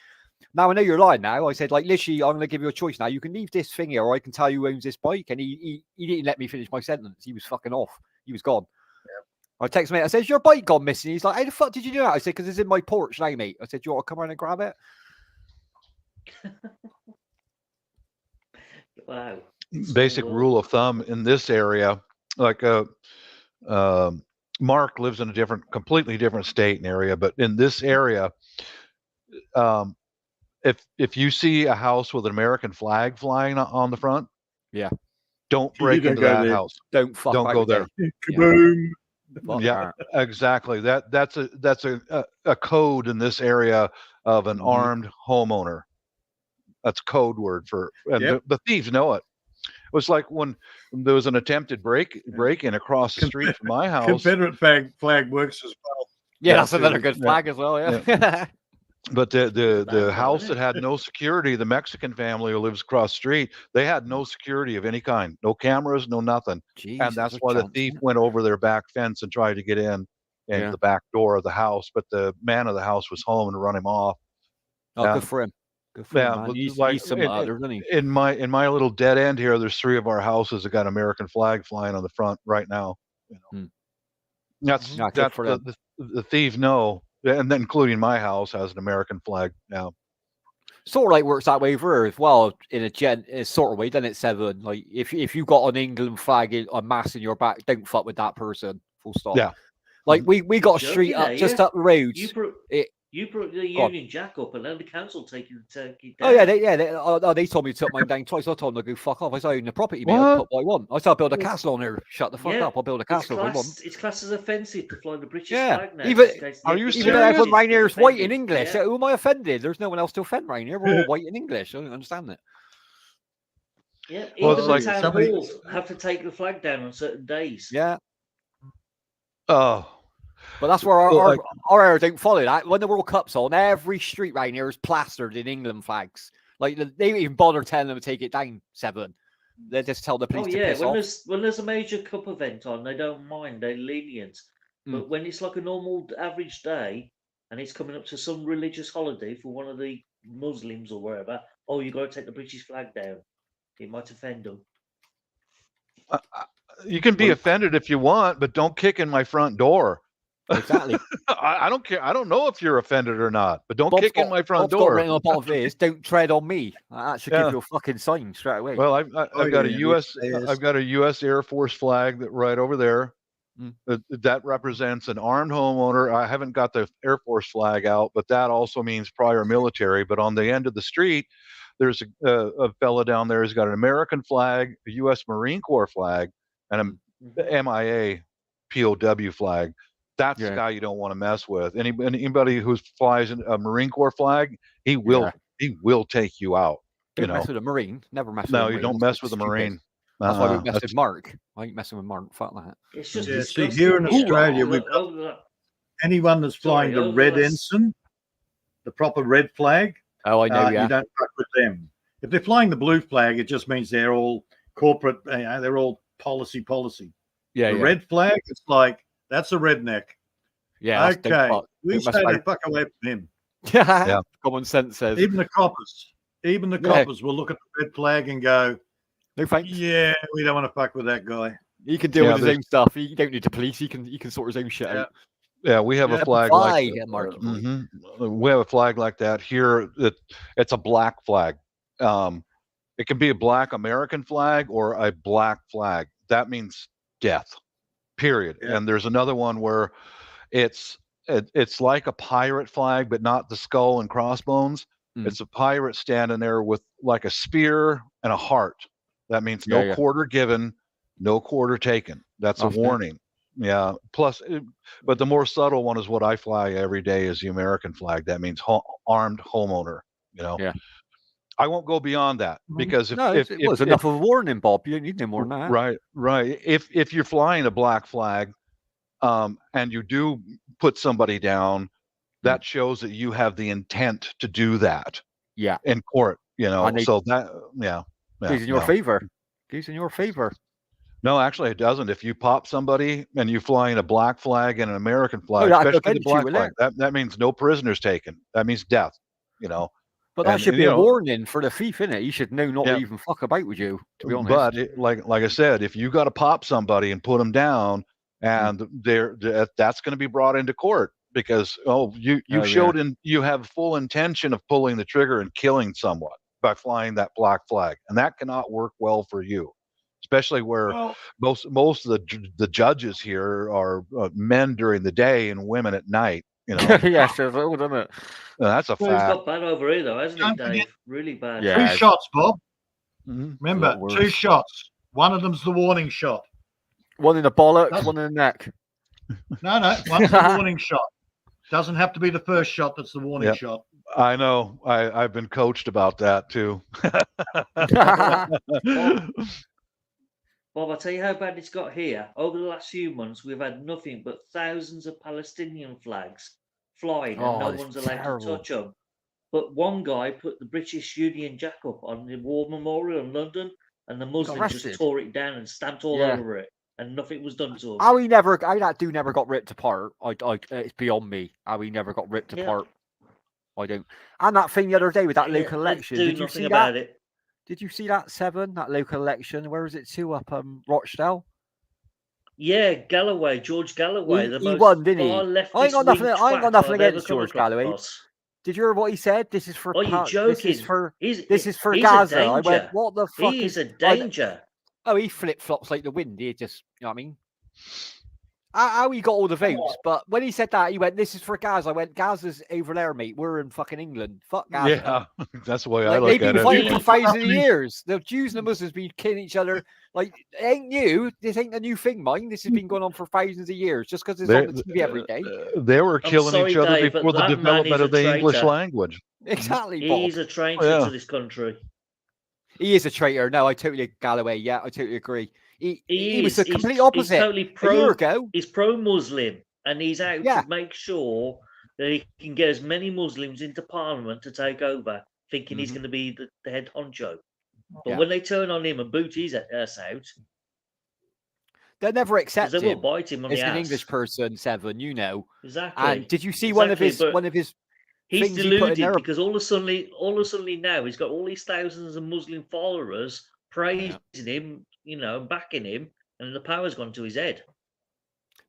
"Now I know you're lying." Now I said, "Like, literally, I'm going to give you a choice. Now you can leave this thing here, or I can tell you who owns this bike." And he didn't let me finish my sentence. He was fucking off. He was gone. I text mate. I said, "Is your bike gone missing?" He's like, "How the fuck did you do that?" I said, "Because it's in my porch now, mate." I said, "Do you want to come around and grab it?" Wow. Basic rule of thumb in this area, like Mark lives in a completely different state and area, but in this area, if you see a house with an American flag flying on the front, Yeah, don't break don't into go that there. house. don't fuck. Don't go there. Kaboom! Yeah, exactly. That's a code in this area of an armed homeowner. That's a code word for, and the thieves know it. It was like when there was an attempted break-in across the street from my house. Confederate flag works as well. Yeah, that's another good flag as well. Yeah. But the house that had no security, the Mexican family who lives across the street, they had no security of any kind, no cameras, no nothing. And that's why the thief went over their back fence and tried to get in and the back door of the house. But the man of the house was home and run him off. Oh, good for him. Good for him, man. He's some other, isn't he? In my little dead end here, there's 3 of our houses that got American flag flying on the front right now. You know, that's the thieves know. And then including my house has an American flag now. Sort of like works that way for her as well in a sort of way, doesn't it, Seven? Like if you got an England flag on mass in your back, don't fuck with that person. Full stop. Yeah. Like we got a street up just up the road. You brought the Union Jack up, and then the council take it down. Oh yeah, they told me to took mine down twice. I told them to go fuck off. I said, I own the property, mate. I'll put what I want. I said, I'll build a castle on there. Shut the fuck up. I'll build a castle if I want. It's classed as offensive to fly the British flag now. Are you serious? Even everyone round here is white in English. Who am I offended? There's no one else to offend round here. We're all white in English. I don't understand it. Yeah, even the town halls have to take the flag down on certain days. Yeah. Oh. But that's where our area don't follow that. When the World Cup's on, every street round here is plastered in England flags. Like they don't even bother telling them to take it down. Seven, they just tell the police to piss off. When there's a major cup event on, they don't mind. They're lenient. But when it's like a normal average day and it's coming up to some religious holiday for one of the Muslims or wherever, you got to take the British flag down. It might offend them. You can be offended if you want, but don't kick in my front door. Exactly. I don't care. I don't know if you're offended or not, but don't kick in my front door. Got on the bottom of this, don't tread on me. That should give you a fucking sign straight away. Well, I've got a U.S. Air Force flag that right over there. That represents an armed homeowner. I haven't got the Air Force flag out, but that also means prior military. But on the end of the street, there's a fella down there who's got an American flag, a U.S. Marine Corps flag, and a MIA POW flag. That's the guy you don't want to mess with. Anybody who flies a Marine Corps flag, he will take you out. Don't mess with a Marine. Never mess with a Marine. No, you don't mess with a Marine. That's why we mess with Mark. I ain't messing with Mark. Fuck that. It's just see, here in Australia, we've got anyone that's flying the red ensign, the proper red flag. Oh, I know. You don't fuck with them. If they're flying the blue flag, it just means they're all corporate. They're all policy. Yeah. The red flag, it's like, that's a redneck. Yeah. Okay. We say the fuck away from him. Yeah. Common sense says. Even the coppers will look at the red flag and go, no thanks. Yeah, we don't want to fuck with that guy. He can deal Yeah, with his there's- own stuff. He don't need the police. He can sort his own shit Yeah. out. Yeah, we have a flag like Fly, Marky boy. we have a flag like that here. It's a black flag. It can be a black American flag or a black flag. That means death. Period. Yeah. And there's another one where it's like a pirate flag, but not the skull and crossbones. Mm. It's a pirate standing there with like a spear and a heart. That means no Yeah. quarter given, no quarter taken. That's a Okay. warning. Yeah. Plus, but the more subtle one is what I fly every day is the American flag. That means armed homeowner. You know. Yeah. I won't go beyond that because it was enough of a warning, Bob. You don't need no more than that. Right. If you're flying a black flag, and you do put somebody down, that shows that you have the intent to do that. Yeah. In court, you know. So that goes in your favor. Goes in your favor. No, actually, it doesn't. If you pop somebody and you flying a black flag and an American flag, especially the black flag, that means no prisoners taken. That means death. You know. But that should be a warning for the thief, innit? He should know not to even fuck about with you, to be honest. But like I said, if you got to pop somebody and put them down, and that's going to be brought into court because you showed you have full intention of pulling the trigger and killing someone by flying that black flag, and that cannot work well for you, especially where most of the judges here are men during the day and women at night. You know. Yes, doesn't it? That's a fact. It's got bad over here, though, hasn't it, Dave? Really bad. Yeah. 2 shots, Bob. Mm-hmm. Remember, 2 shots. One of them's the warning shot. One in the bollocks, one in the neck. No, one's the warning shot. Doesn't have to be the first shot that's the warning shot. I know. I've been coached about that too. Bob, I'll tell you how bad it's got here. Over the last few months, we've had nothing but thousands of Palestinian flags flying, and no one's allowed to touch them. But one guy put the British Union Jack up on the War Memorial in London, and the Muslims just tore it down and stamped all over it, and nothing was done to him. How that dude never got ripped apart. It's beyond me. How he never got ripped apart. I don't. And that thing the other day with that local election. Did you see that? Did you see that, Seven? That local election? Where was it to? Up Rochdale? Yeah, Galloway, George Galloway. He won, didn't he? I ain't got nothing against George Galloway. Did you hear what he said? This is for. Oh, you're joking. This is for Gaza. I went, what the fuck? He's a danger. He flip flops like the wind. He just, you know what I mean? How he got all the votes, but when he said that, he went, "This is for Gaza." I went, "Gaza's over there, mate. We're in fucking England. Fuck Gaza." Yeah, that's the way I look at it. They've been fighting for thousands of years. The Jews and the Muslims been killing each other. Like, it ain't new. This ain't a new thing, mine. This has been going on for thousands of years. Just because it's on the TV every day. They were killing each other before the development of the English language. Exactly, Bob. He's a traitor to this country. He is a traitor. No, I totally Galloway. Yeah, I totally agree. He was the complete opposite. He's totally a year ago. He's pro-Muslim, and he's out to make sure that he can get as many Muslims into Parliament to take over, thinking he's going to be the head honcho. But when they turn on him and boot his ass out, they'll never accept him. They will bite him on the ass. It's an English person, Seven. You know exactly. And did you see one of his? He's deluded because all of a sudden now he's got all these thousands of Muslim followers praising him, backing him, and the power's gone to his head.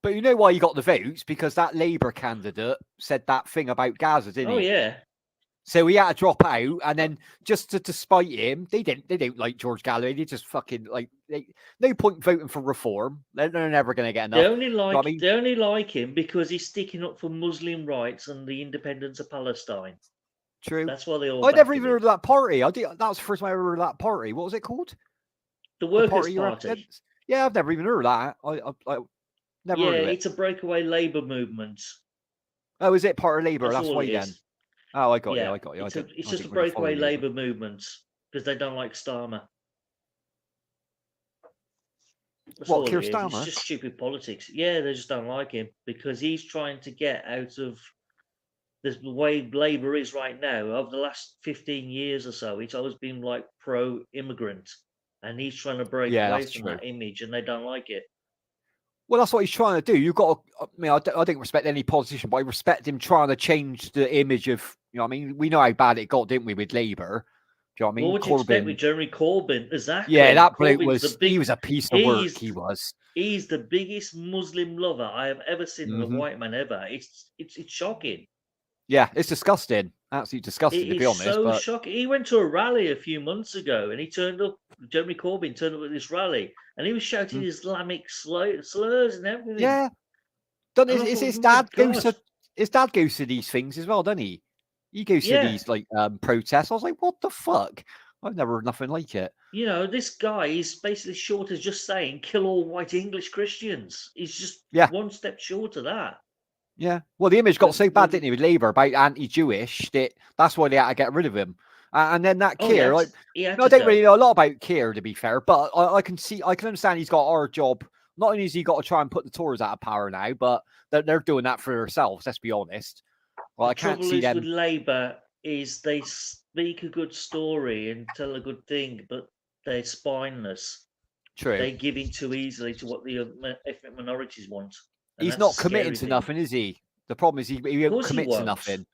But you know why he got the votes? Because that Labour candidate said that thing about Gaza, didn't he? Oh yeah. So he had to drop out, and then just to spite him, they don't like George Galloway. They just fucking no point voting for reform. They're never going to get enough. They only like him because he's sticking up for Muslim rights and the independence of Palestine. True. That's why they all. I never even heard of that party. That was the first time I ever heard of that party. What was it called? The Workers' Party. Yeah, I've never even heard of that. I never heard of it. It's a breakaway Labour movement. Oh, is it part of Labour? That's why then. Oh, I got you. It's just a breakaway Labour movement because they don't like Starmer. What, Keir Starmer? It's just stupid politics. Yeah, they just don't like him because he's trying to get out of the way Labour is right now. Over the last 15 years or so, it's always been like pro-immigrant, and he's trying to break away from that image, and they don't like it. Well, that's what he's trying to do. You've got to, I don't respect any politician, but I respect him trying to change the image of, we know how bad it got, didn't we, with Labour? you know what I mean? What would you expect Corbyn. with Jeremy Corbyn? Exactly. Yeah, that bloke Corbyn's he was a piece of work. he's- He was. He's the biggest Muslim lover I have ever seen in a Mhm. white man ever. It's shocking. Yeah, it's disgusting. Absolutely disgusting, to It be is honest. so But shocking. He went to a rally a few months ago, and he turned up. Jeremy Corbyn turned up at this rally, and he was shouting Islamic slurs and everything. yeah, don't And I his, thought, his "Oh dad my goes God." to his dad goes to these things as well, doesn't he? He goes Yeah. to these like protests. I was like, what the fuck? I've never heard nothing like it. You know, this guy is basically short as just saying "kill all white English Christians." He's just Yeah. one step short of that. Yeah. Well, the image got But- so bad, didn't it, with Labour about anti-Jewish that's why they had to get rid of him. And then that Keir, like, he had no, I to don't go. really know a lot about Keir, to be fair, but I can understand he's got our job. Not only has he got to try and put the Tories out of power now, but they're doing that for themselves. Let's be honest. Well, I The can't trouble see is them. with Labour is they speak a good story and tell a good thing, but they're spineless. True. They give in too easily to what the ethnic minorities want. And He's that's not a committing scary to thing. nothing, is he? The problem is he Of won't course he commit to won't. nothing.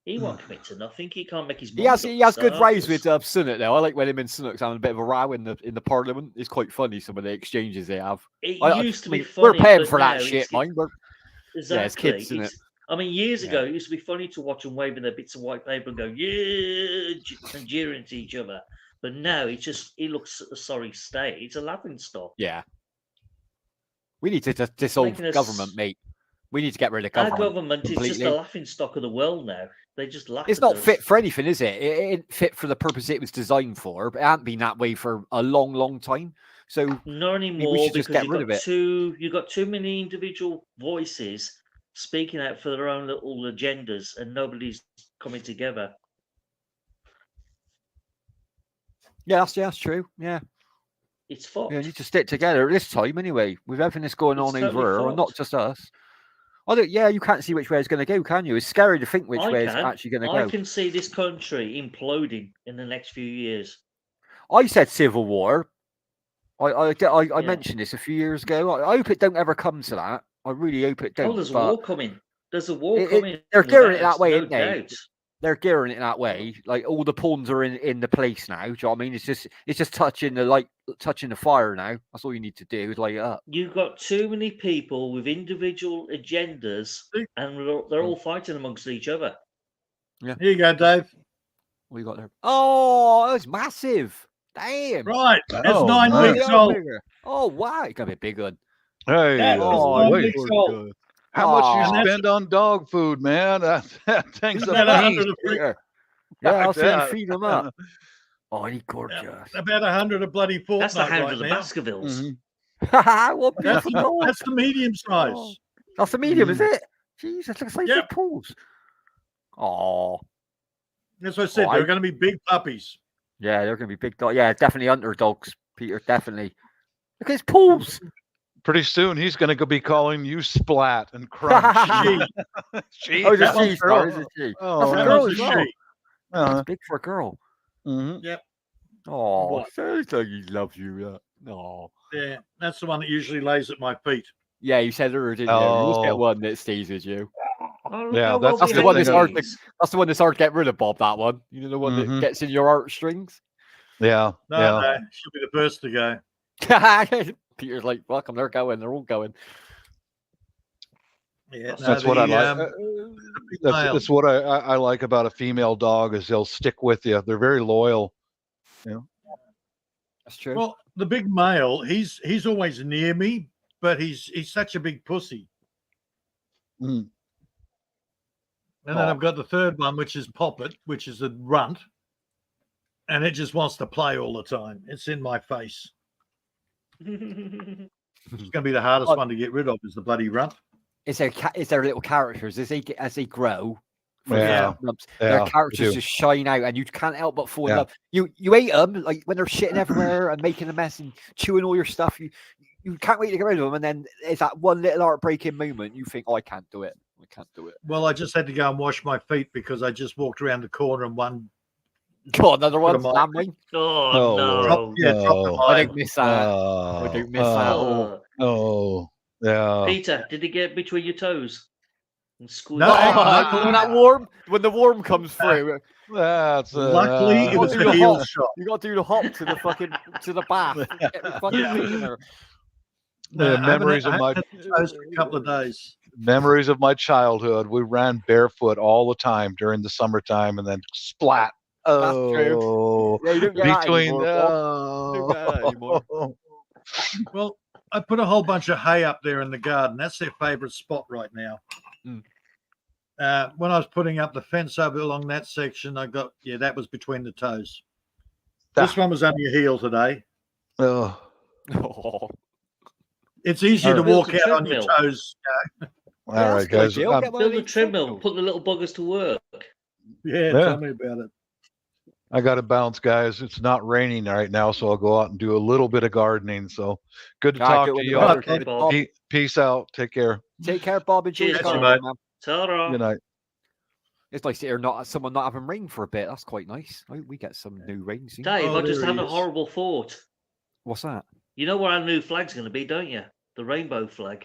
He won't commit to nothing. He can't make his mind He has up good for rows with starters. Sunak though. I like when him and Sunuk's having a bit of a row in the Parliament. It's quite funny some of the exchanges they have. It I used to be mean, funny. we're paying but for that now shit, it's- mind. Exactly. Yeah, it's kids, isn't it? I mean, years Yeah. ago, it used to be funny to watch them waving their bits of white paper and go, yeah, and jeering to each other. But now it looks a sorry state. It's a laughing stock. Yeah. We need to dissolve making us- government, mate. We need to get rid of Our government. government is just completely. a laughing stock of the world now. They just laugh It's at not us. fit for anything, is it? It ain't fit for the purpose it was designed for. But it hasn't been that way for a long, long time. So Not we anymore should just because get rid of it. you've got too many individual voices speaking out for their own little agendas, and nobody's coming together. Yeah, that's true. Yeah. It's fucked. Yeah, we need to stick together this time anyway, with everything that's going It's on totally over here, and not fucked. just us. Yeah, you can't see which way it's going to go, can you? It's scary to think which I way it's can. actually going to I go. can see this country imploding in the next few years. I said civil war. I Yeah. mentioned this a few years ago. I hope it don't ever come to that. I really hope it don't. Oh, there's a but war coming. There's a war it- coming. they're gearing it without that way, no ain't they? doubt. they're gearing it that way. Like all the pawns are in the place now. Do you know what I mean? It's just touching the fire now. That's all you need to do is light it up. You've got too many people with individual agendas, and they're all fighting amongst each other. Here you go, Dave. What you got there? Oh, it's massive. Damn. Right, it's Oh, 9 nice. weeks old. Oh wow, it's gonna be a big one. Hey, That was Oh, 9 wait. weeks old. How much Aw. you spend on dog food, man? That thing's It's a about beast. 100 a Yeah, I'll see Yeah. him feed them up. Oh, he's gorgeous. About 100 a bloody fortnight That's the hound right of the now. Baskervilles. Mhm. What That's, beautiful dog. that's the medium size. Oh, that's the medium, is Mm. it? Jesus, looks like Yep. big paws. Oh, That's what I said. Oh, They're I- going to be big puppies. yeah, they're gonna be big dogs. Yeah, definitely underdogs, Peter. Definitely. Look at his paws. Pretty soon he's going to be calling you Splat and Crunch. She. Oh, it's a that one's she, girl. sorry, it's a she. Oh, That's a That girl one's as a well. she. uh-huh. Big for a girl. Mhm. Oh, What? sounds like he loves you. No. Yeah, that's the one that usually lays at my feet. Yeah, you said earlier, didn't you? You always get Oh. one that stays with you. Oh, look Yeah, how that's well the one that's hard to- behaved. That's the one that's hard to get rid of, Bob. That one. You know, the one Mhm. that gets in your heartstrings. Yeah. No, yeah. no, she'll be the first to go. Peter's like, welcome, they're going. They're all going. Yeah, That's what I like. Male. That's what I like about a female dog is they'll stick with you. They're very loyal. That's true. Well, the big male, he's always near me, but he's such a big pussy. Mm. And then Oh. I've got the third one, which is Poppet, which is a runt, and it just wants to play all the time. It's in my face. It's going to be the hardest Oh. one to get rid of is the bloody runt. Is there little characters as they grow? from Yeah. the lumps, Yeah, their they characters do. just shine out, and you can't help but fall in Yeah. love. You ate them like when they're shitting everywhere and making a mess and chewing all your stuff. You can't wait to get rid of them, and then it's that one little heartbreaking moment. You think, "Oh, I can't do it. I can't do it." Well, I just had to go and wash my feet because I just walked around the corner and one God, another one. them on. Damn wing. Oh, Oh, no. dropped, yeah, dropped No. the I line. don't miss that. I don't miss that. Oh. Oh, yeah. Peter, did he get between your toes? And squeeze No, it. when the worm comes through, That's luckily it was do the the heel hop. shot. you got to do the hop to the bath. Get the fucking thing in there. No, I haven't memories of had my toast for a couple of days. memories of my childhood. We ran barefoot all the time during the summertime, and then splat. That's true. Oh, Yeah, you don't get that between anymore, Bob. You don't get that anymore. Well, I put a whole bunch of hay up there in the garden. That's their favourite spot right now. Mm. When I was putting up the fence over along that section, I got that was between the toes. This one was under your heel today. Oh. Oh. It's easier to Build walk a out on your treadmill. toes. All right, guys. Build a treadmill. Put the little buggers to work. Yeah, tell me about it. I got to bounce, guys. It's not raining right now, so I'll go out and do a little bit of gardening. So good to talk to you. Okay, Bob. Peace out. Take care. Take care, Bob. Enjoy Cheers, the Bob. garden, man. Ta-ra. Good night. It's nice to hear someone not having rain for a bit. That's quite nice. We get some new rain soon. Dave, Oh, I just there had he a is. horrible thought. What's that? You know what our new flag's going to be, don't you? The rainbow flag.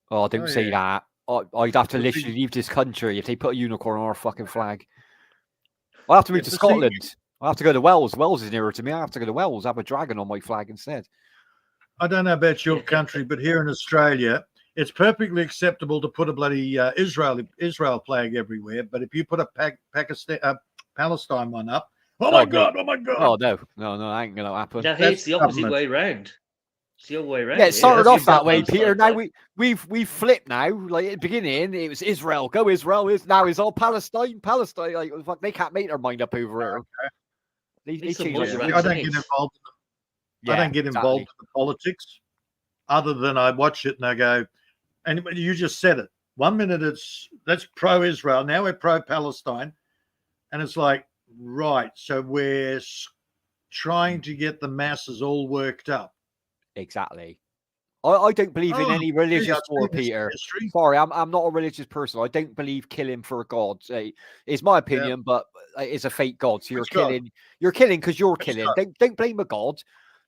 Oh, don't Oh, say yeah. that. I'd have to literally leave this country if they put a unicorn on our fucking flag. I'll have to move to Scotland. I'll have to go to Wales. Wales is nearer to me. I have to go to Wales, have a dragon on my flag instead. I don't know about your country, but here in Australia, it's perfectly acceptable to put a bloody Israel flag everywhere. But if you put a Palestine one up, oh my God! Oh no, that ain't gonna happen. Now here's the opposite government. way round. It's the other way round. Yeah, it started off That's that way, Palestine Peter. Now flag. we've flipped now. Like at the beginning, it was Israel, go Israel. Now it's all Palestine. Like fuck, they can't make their mind up over here. They Need some change Muslims. everything. I don't get involved. I don't get involved in the politics, other than I watch it and I go. And you just said it. 1 minute that's pro-Israel, now we're pro-Palestine, and it's like, right. So we're trying to get the masses all worked up. Exactly. I don't believe in any religious war, Peter. Sorry, I'm not a religious person. I don't believe killing for a god. It's my opinion, but it's a fake god. So you're killing because you're killing. Don't blame a god.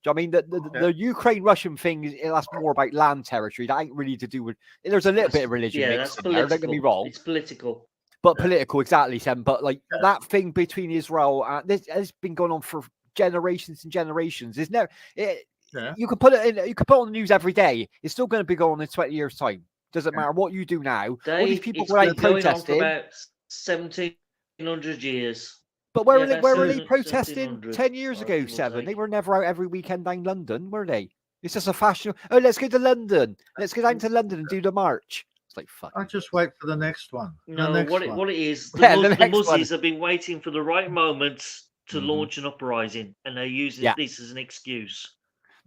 Do you know what I mean the Ukraine-Russian thing? That's more about land territory. That ain't really to do with. There's a little bit of religion mixed in there. Don't get me wrong. It's political. But political, exactly, Sam. But like that thing between Israel and this has been going on for generations and generations. There's never. You can put it in. You can put it on the news every day. It's still going to be going on in 20 years' time. Doesn't matter what you do now. Dave, all these people it's were out been going on protesting. for about 1700 years. But where Yeah, were they about protesting 1700, 10 years I ago, reckon, Seven? They were never out every weekend down London, were they? It's just a fashion. Oh, let's go to London. Let's go down to London and do the march. It's like, fuck. I just wait for the next one. No, what it is, the next Muzzies have been waiting for the right moment to launch an uprising, and they're using this as an excuse.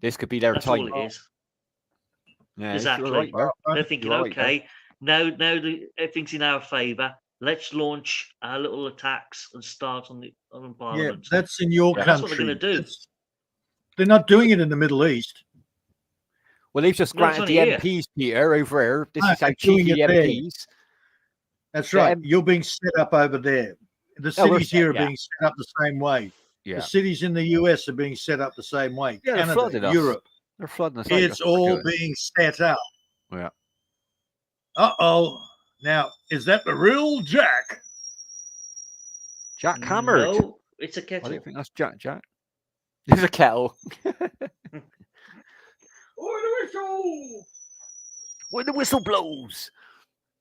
This could be their That's time. all it is. Yeah, exactly. Right, they're thinking, okay, now everything's in our favour. Let's launch our little attacks and start on Parliament. Yeah, that's in your country. That's what they're going to do. They're not doing it in the Middle East. Well, they've just granted the MPs, Peter, over here. This is how cheeky the MPs. That's right. You're being set up over there. The cities here are being set up the same way. Yeah. The cities in the US are being set up the same way. Yeah, Canada, Europe. They're flooding us. It's all being set up. Yeah. Uh-oh. Now, is that the real Jack? Jack hammered. No, it's a kettle. I don't think that's Jack. It's a kettle. Oh, the whistle! When the whistle blows.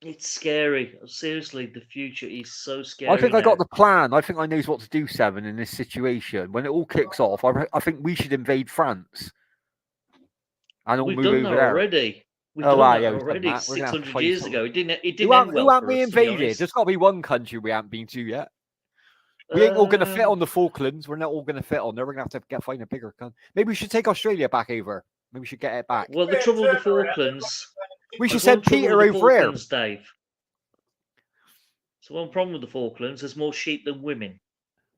It's scary. Seriously, the future is so scary. I think I got the plan. I think I knows what to do, Seven, in this situation. When it all kicks off, I think we should invade France. And all We've move done over that there. already. We've done that already 600 years ago. It didn't end well who haven't for we us, to be invaded? honest. There's got to be one country we haven't been to yet. We ain't all going to fit on the Falklands. We're not all going to fit on there. We're going to have to find a bigger country. Maybe we should take Australia back over. Maybe we should get it back. Well, the trouble with the Falklands... We should send Peter over here. Dave. So one problem with the Falklands, there's more sheep than women.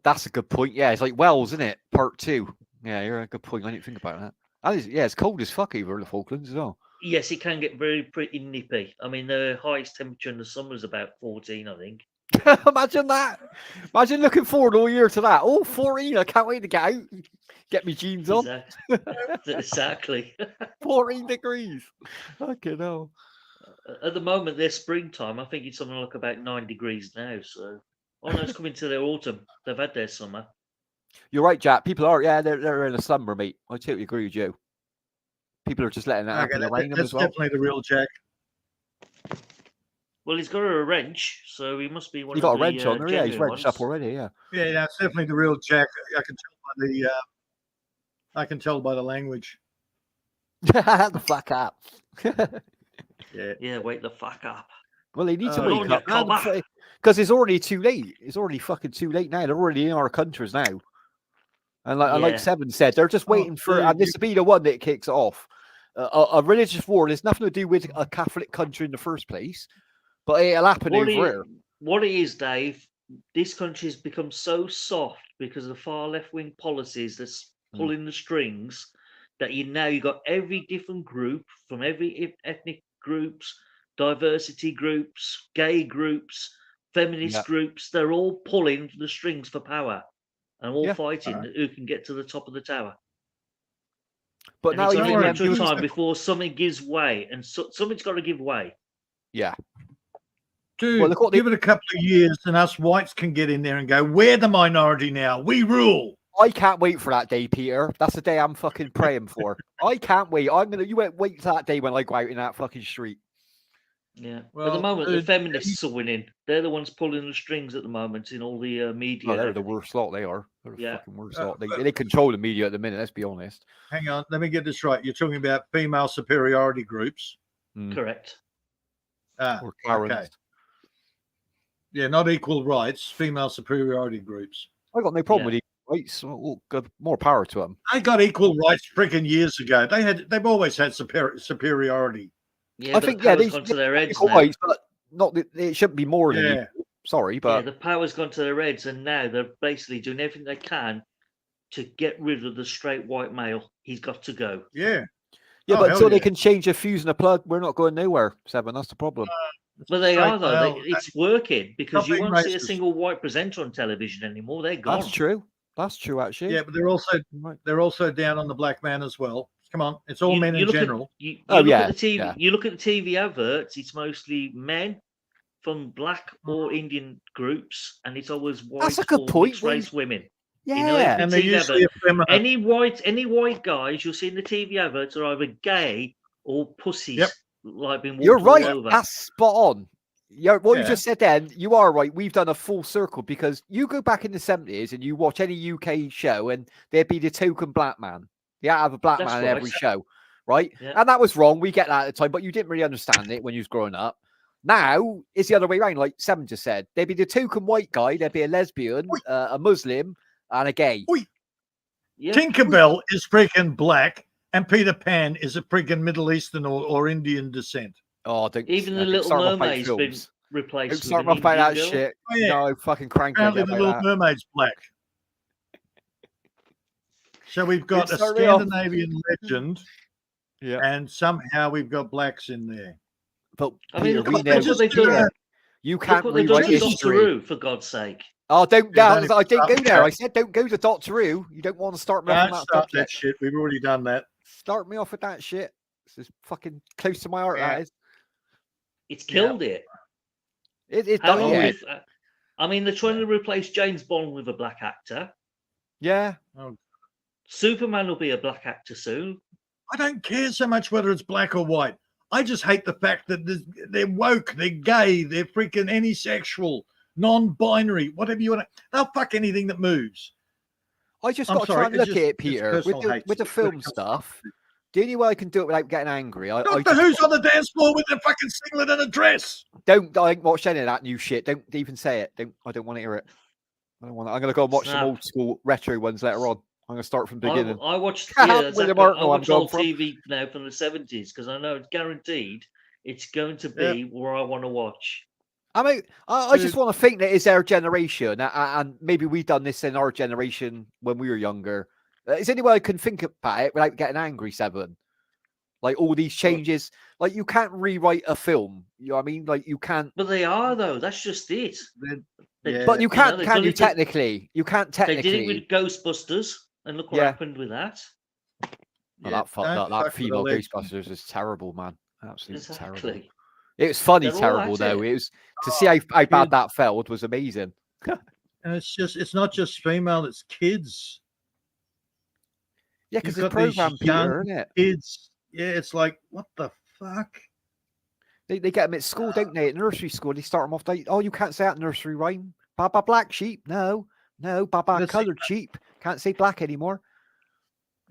That's a good point. Yeah, it's like Wells, isn't it? Part 2. Yeah, you're a good point. I didn't think about that. It's cold as fuck over in the Falklands as well. Yes, it can get pretty nippy. I mean, the highest temperature in the summer is about 14, I think. Imagine that. Imagine looking forward all year to that. Oh, 14. I can't wait to get out. Get me jeans on. Exactly. 14 degrees. Fucking hell. At the moment, they're springtime. I think it's something like about 9 degrees now. So, oh no, it's coming to their autumn. They've had their summer. You're right, Jack. People are, they're in a slumber, mate. I totally agree with you. People are just letting that happen around them as well. That's definitely the real Jack. Well, he's got a wrench, so he must be one He of got the a wrench on there, yeah. He's genuine wrenched up ones. already, yeah. Yeah, that's definitely the real Jack. I can tell by the. I can tell by the language. The fuck up. Yeah, wake the fuck up. Well, he needs to Go wake on, up, you cobber. because it's already too late. It's already fucking too late now. They're already in our countries now. And like Seven said, they're just waiting for, and this will be the one that kicks it off. A religious war. There's nothing to do with a Catholic country in the first place, but it'll happen over here. What it is, Dave, this country's become so soft because of the far left-wing policies that's pulling the strings that you've got every different group from every ethnic groups, diversity groups, gay groups, feminist groups. They're all pulling the strings for power and all fighting who can get to the top of the tower. But and now it's you only a matter of time before something gives way, and something's got to give way. Yeah. Dude, give it a couple of years and us whites can get in there and go, we're the minority now. We rule. I can't wait for that day, Peter. That's the day I'm fucking praying for. I can't wait. You wait till that day when I go out in that fucking street. Yeah. Well, at the moment, the feminists are winning. They're the ones pulling the strings at the moment in all the media. Oh, they're the worst lot. They are. They're the fucking worst lot. They control the media at the minute. Let's be honest. Hang on, let me get this right. You're talking about female superiority groups. Correct. Or Karens. Okay. Yeah, not equal rights. Female superiority groups. I got no problem with equal rights. Well, more power to them. They got equal rights freaking years ago. They've always had superiority. Yeah, I think they've gone to their heads now. Rights, but not it shouldn't be more than equal. Sorry, but the power's gone to their heads, and now they're basically doing everything they can to get rid of the straight white male. He's got to go. Yeah. Yeah, but until they can change a fuse and a plug, we're not going nowhere, Seven. That's the problem. But they are, though. It's working because you won't see a single white presenter on television anymore. They're gone. That's true. That's true, actually. Yeah, but they're also down on the black man as well. Come on, it's all men in general. You look at the TV adverts. It's mostly men from black or Indian groups, and it's always white. That's a good point. Mixed race women. Yeah, and they're usually any white guys you'll see in the TV adverts are either gay or pussies. Yep. Like being You're right. all over. That's spot on. You just said then, you are right. We've done a full circle because you go back in the 70s and you watch any UK show and there'd be the token black man. You have a black man in every show, right? Yeah. And that was wrong. We get that at the time, but you didn't really understand it when you was growing up. Now it's the other way around, like Seven just said. There'd be the token white guy, there'd be a lesbian, a Muslim, and a gay. Yeah. Tinkerbell is freaking black, and Peter Pan is a freaking Middle Eastern or Indian descent. Oh, even the Little Mermaid's been replaced. Don't start off by that shit. Oh, yeah. No, fucking crank. Apparently, the Little Mermaid's black. So we've got a Scandinavian legend, and somehow we've got blacks in there. But I mean, look what they've done. You can't rewrite history, for God's sake. Oh, don't! I didn't go there. I said, don't go to Doctor Who. You don't want to start me off with that shit. We've already done that. Start me off with that shit. This is fucking close to my heart. That is. It's killed it. It's done. I mean, they're trying to replace James Bond with a black actor. Yeah. Superman will be a black actor soon. I don't care so much whether it's black or white. I just hate the fact that they're woke, they're gay, they're freaking anisexual, non-binary, whatever you want to. They'll fuck anything that moves. I just got to try and look at it, Peter, with the film stuff. The only way I can do it without getting angry. Doctor Who's on the dance floor with a fucking singlet and a dress. I ain't watch any of that new shit. Don't even say it. I don't want to hear it. I'm going to go and watch some old school retro ones later on. I'm going to start from the beginning. I watched old TV now from the 70s because I know it's guaranteed it's going to be where I want to watch. I mean, I just want to think that it's our generation, and maybe we've done this in our generation when we were younger. Is there any way I can think about it without getting angry, Seven? Like all these changes, like you can't rewrite a film. You know what I mean? Like you can't. But they are though. That's just it. But you can't. Can you technically? You can't technically. They did it with Ghostbusters, and look what happened with that. That female Ghostbusters is terrible, man. Absolutely terrible. It was funny, They're all terrible at though. it. It was to see how bad kids. that felt was amazing. And it's not just female, it's kids. Yeah, because You've it's got these program, young Peter, isn't it? kids. Yeah, it's like, what the fuck? They get them at school, don't they? At nursery school, they start them off. Oh, you can't say that nursery rhyme. Baba black sheep. No. Baba That's- coloured sheep. Can't say black anymore.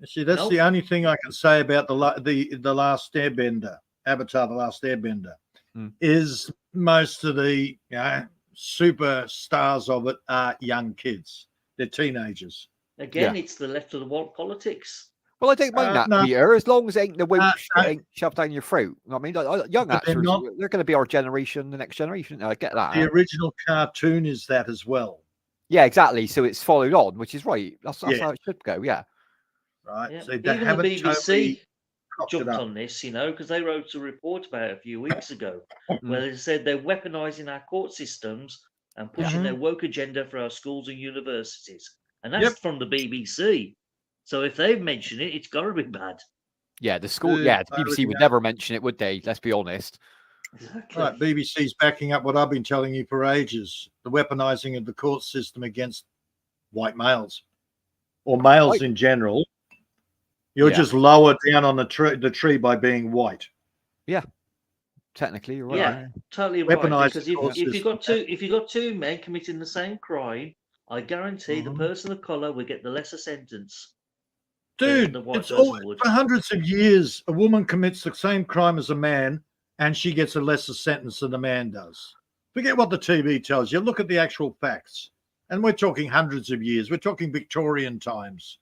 See, that's Nope. the only thing I can say about the Last Airbender, Avatar: The Last Airbender, is most of the superstars of it are young kids. They're teenagers. Again, it's the left of the wall politics. Well, I don't mind that, no. Peter, as long as it ain't the woke shit no. ain't shoved down your throat. I mean, young But they're actors, not- they're going to be our generation, the next generation. I get that. The original cartoon is that as well, Yeah, exactly. So it's followed on, which is right. That's Yeah. how it should go. Yeah. right? Yeah. So they Even the haven't BBC totally cocked it jumped up. on this, because they wrote a report about it a few weeks ago Mm. where they said they're weaponizing our court systems and pushing Mhm. their woke agenda for our schools and universities. And that's Yep. from the BBC. So if they've mentioned it, it's got to be bad. Yeah, the school. Dude, Yeah, the I BBC would already never mention it, would they? Let's be honest. Exactly. Right, BBC's backing up what I've been telling you for ages: the weaponizing of the court system against white males or males in general. You're Yeah. just lower down on the tree by being white. Technically, you're right. Yeah, totally right. Weaponized Because court if system. you got two men committing the same crime, I guarantee the Mhm. person of color will get the lesser sentence. Dude, the white it's person all would. for hundreds of years. A woman commits the same crime as a man, and she gets a lesser sentence than the man does. Forget what the TV tells you. Look at the actual facts. And we're talking hundreds of years. We're talking Victorian times.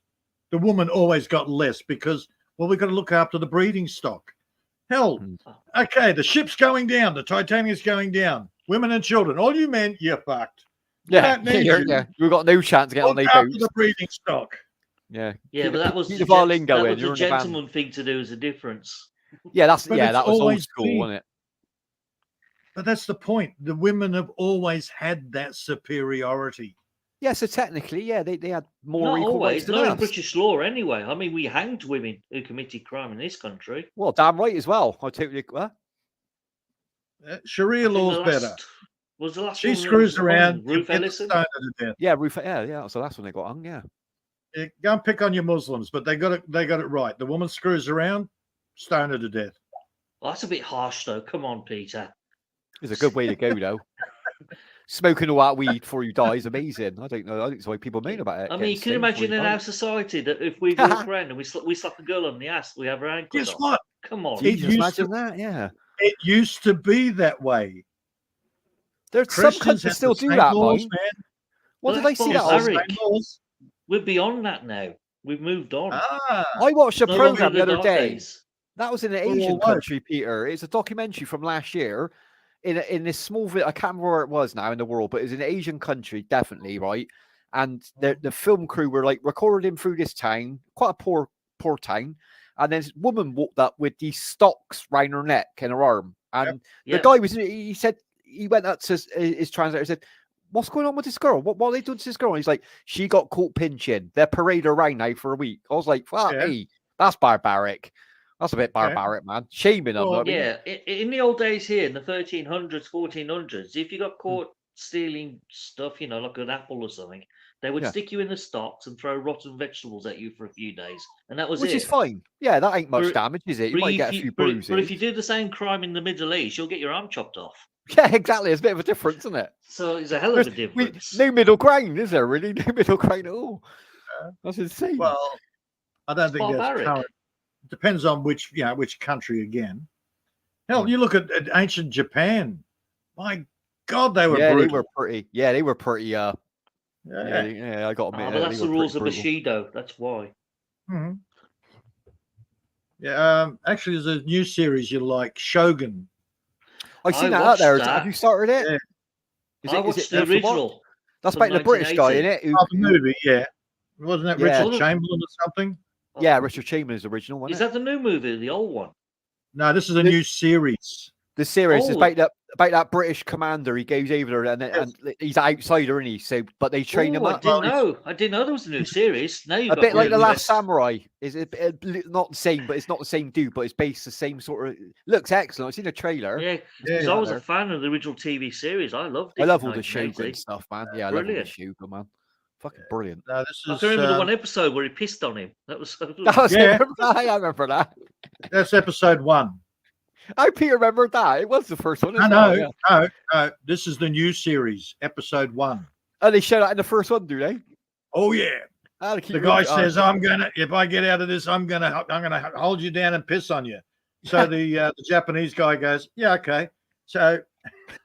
The woman always got less because, well, we've got to look after the breeding stock. Hell, okay, the ship's going down. The Titanic's going down. Women and children, all you men, you're fucked. We Yeah, don't need you. we've got no chance to get on Look those after boats. the breeding stock. Yeah, Yeah, Keep but the- that was keep the, the violin that going. was You're the in a band. gentleman thing to do as a difference. Yeah, But that it's was old always school, been. wasn't it? But that's the point. The women have always had that superiority. Yeah, so technically, yeah, they had more Not equal rights always, than not in us. British law anyway. I mean, we hanged women who committed crime in this country. Well, damn right as well. I totally. Sharia I think law's the better. last- Was the last She one that screws was around, hung, you Ruth get Ellison? stoned to death. Yeah, yeah. So that's when they got hung. Yeah. Yeah, go and pick on your Muslims, but they got it right. The woman screws around, stone her to death. Well, that's a bit harsh, though. Come on, Peter. It's a good way to go, though. Smoking all that weed before you die is amazing. I don't know. I think it's why people moan about it. I mean, getting you can stoned before imagine you in die. our society that if we walk around and we slap a girl on the ass, we have her ankle. Guess what? Come on. It Jesus, used imagine to- that. Yeah. It used to be that way. There's some Christians countries have still the do same that, laws, mate. man. What Well, did I that's see that on? barbaric. Same laws. We're beyond that now. We've moved on. Ah, I watched a No longer program the other dark day. days. That was in an Well, Asian what? country, Peter. It's a documentary from last year in this small village. I can't remember where it was now in the world, but it was in an Asian country, definitely, right? And the film crew were like recording through this town, quite a poor town. And then this woman walked up with these stocks round her neck and her arm. And Yep. the guy he said, he went up to his translator and said, "What's going on with this girl? What are they doing to this girl?" And he's like, "She got caught pinching. They're parading her around now for a week." I was like, "Fuck Yeah. me, that's barbaric. That's a bit barbaric, man. Shaming them." Well, I mean, Yeah, in the old days here, in the 1300s, 1400s, if you got caught stealing stuff, like an apple or something, they would Yeah. stick you in the stocks and throw rotten vegetables at you for a few days, and that was which it. is fine. Yeah, that ain't much But- damage, is it? You But might if get a you- few but- bruises. But if you do the same crime in the Middle East, you'll get your arm chopped off. Yeah, exactly. It's a bit of a difference, isn't it? So it's a hell of a There's- difference. no middle ground, is there? Really, no middle ground at all. That's insane. well, I don't think that's barbaric. current. Depends on which country again. Hell, you look at ancient Japan. My God, they were yeah, brutal. they were pretty. Yeah, they were pretty. Yeah. Yeah, I got to admit. But that's they the were rules pretty of brutal. Bushido. That's why. Mhm. Yeah. Actually, there's a new series you like, Shogun. I've seen I that out there. watched Have that. you started it? Yeah. I watched the there for what? original. That's from about the British guy, 1980. isn't it? Oh, the movie, yeah. Wasn't that Yeah. Richard Chamberlain or something? Yeah, Richard Chamberlain's original, Is wasn't it? that the new movie or the old one? No, this is a The- new series. The series is Oh. about that British commander. He goes over there and he's an outsider, isn't he? So, but they train him I up. didn't know. I didn't know there was a new series. Now you've A got bit like The Last interest. Samurai. Is not the same, but it's not the same dude, but it's based the same sort of. Looks excellent. I've seen a trailer. Yeah, because I was a fan of the original TV series. I loved it. I love in all the 1980. Shogun stuff, man. Yeah, I Brilliant. love all the Shogun, man. Fucking brilliant. No, this I is can remember the one episode where he pissed on him. That was so good. Yeah. I remember that. that's episode 1. I remember that. It was the first one. No, no. This is the new series, episode 1. Oh, they show that in the first one, do they? Oh yeah. The guy says, if I get out of this, I'm gonna hold you down and piss on you. So the Japanese guy goes, yeah, okay. So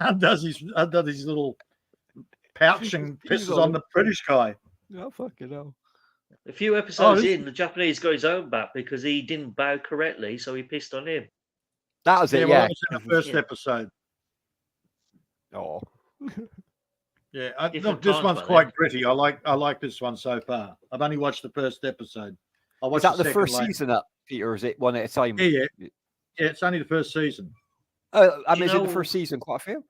undoes his little pouch and pisses on the British guy. Oh, fucking hell. A few episodes in, the Japanese got his own back because he didn't bow correctly, so he pissed on him. That was it, well, yeah. that was in the first episode. Oh. Yeah, Different this times one's back quite gritty. I like this one so far. I've only watched the first episode. I Is watched that the second first later. season up, Peter, or is it one at a time? Yeah. It's only the first season. I mean, you is it the know- first season? Quite a few?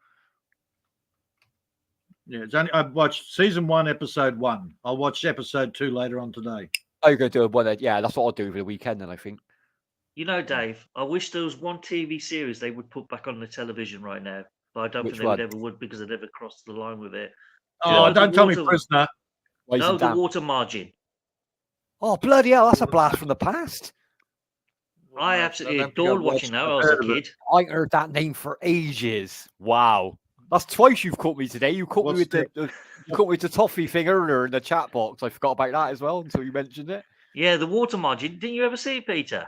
Yeah, it's only I've watched season 1, episode 1. I'll watch episode 2 later on today. Oh, you're going to do one. Yeah, that's what I'll do over the weekend then, I think. You know, Dave, I wish there was one TV series they would put back on the television right now, but I don't Which think they one? would ever would because they never crossed the line with it. Oh, the don't tell me water- prisoner. Ways No, and the Damp. water margin. Oh, bloody hell, that's a blast from the past. I absolutely adored watching that when I was a kid. I ain't heard that name for ages. Wow. That's twice you've caught me today. You caught me with you caught me with the toffee thing earlier in the chat box. I forgot about that as well until you mentioned it. Yeah, the water margin. Didn't you ever see it, Peter?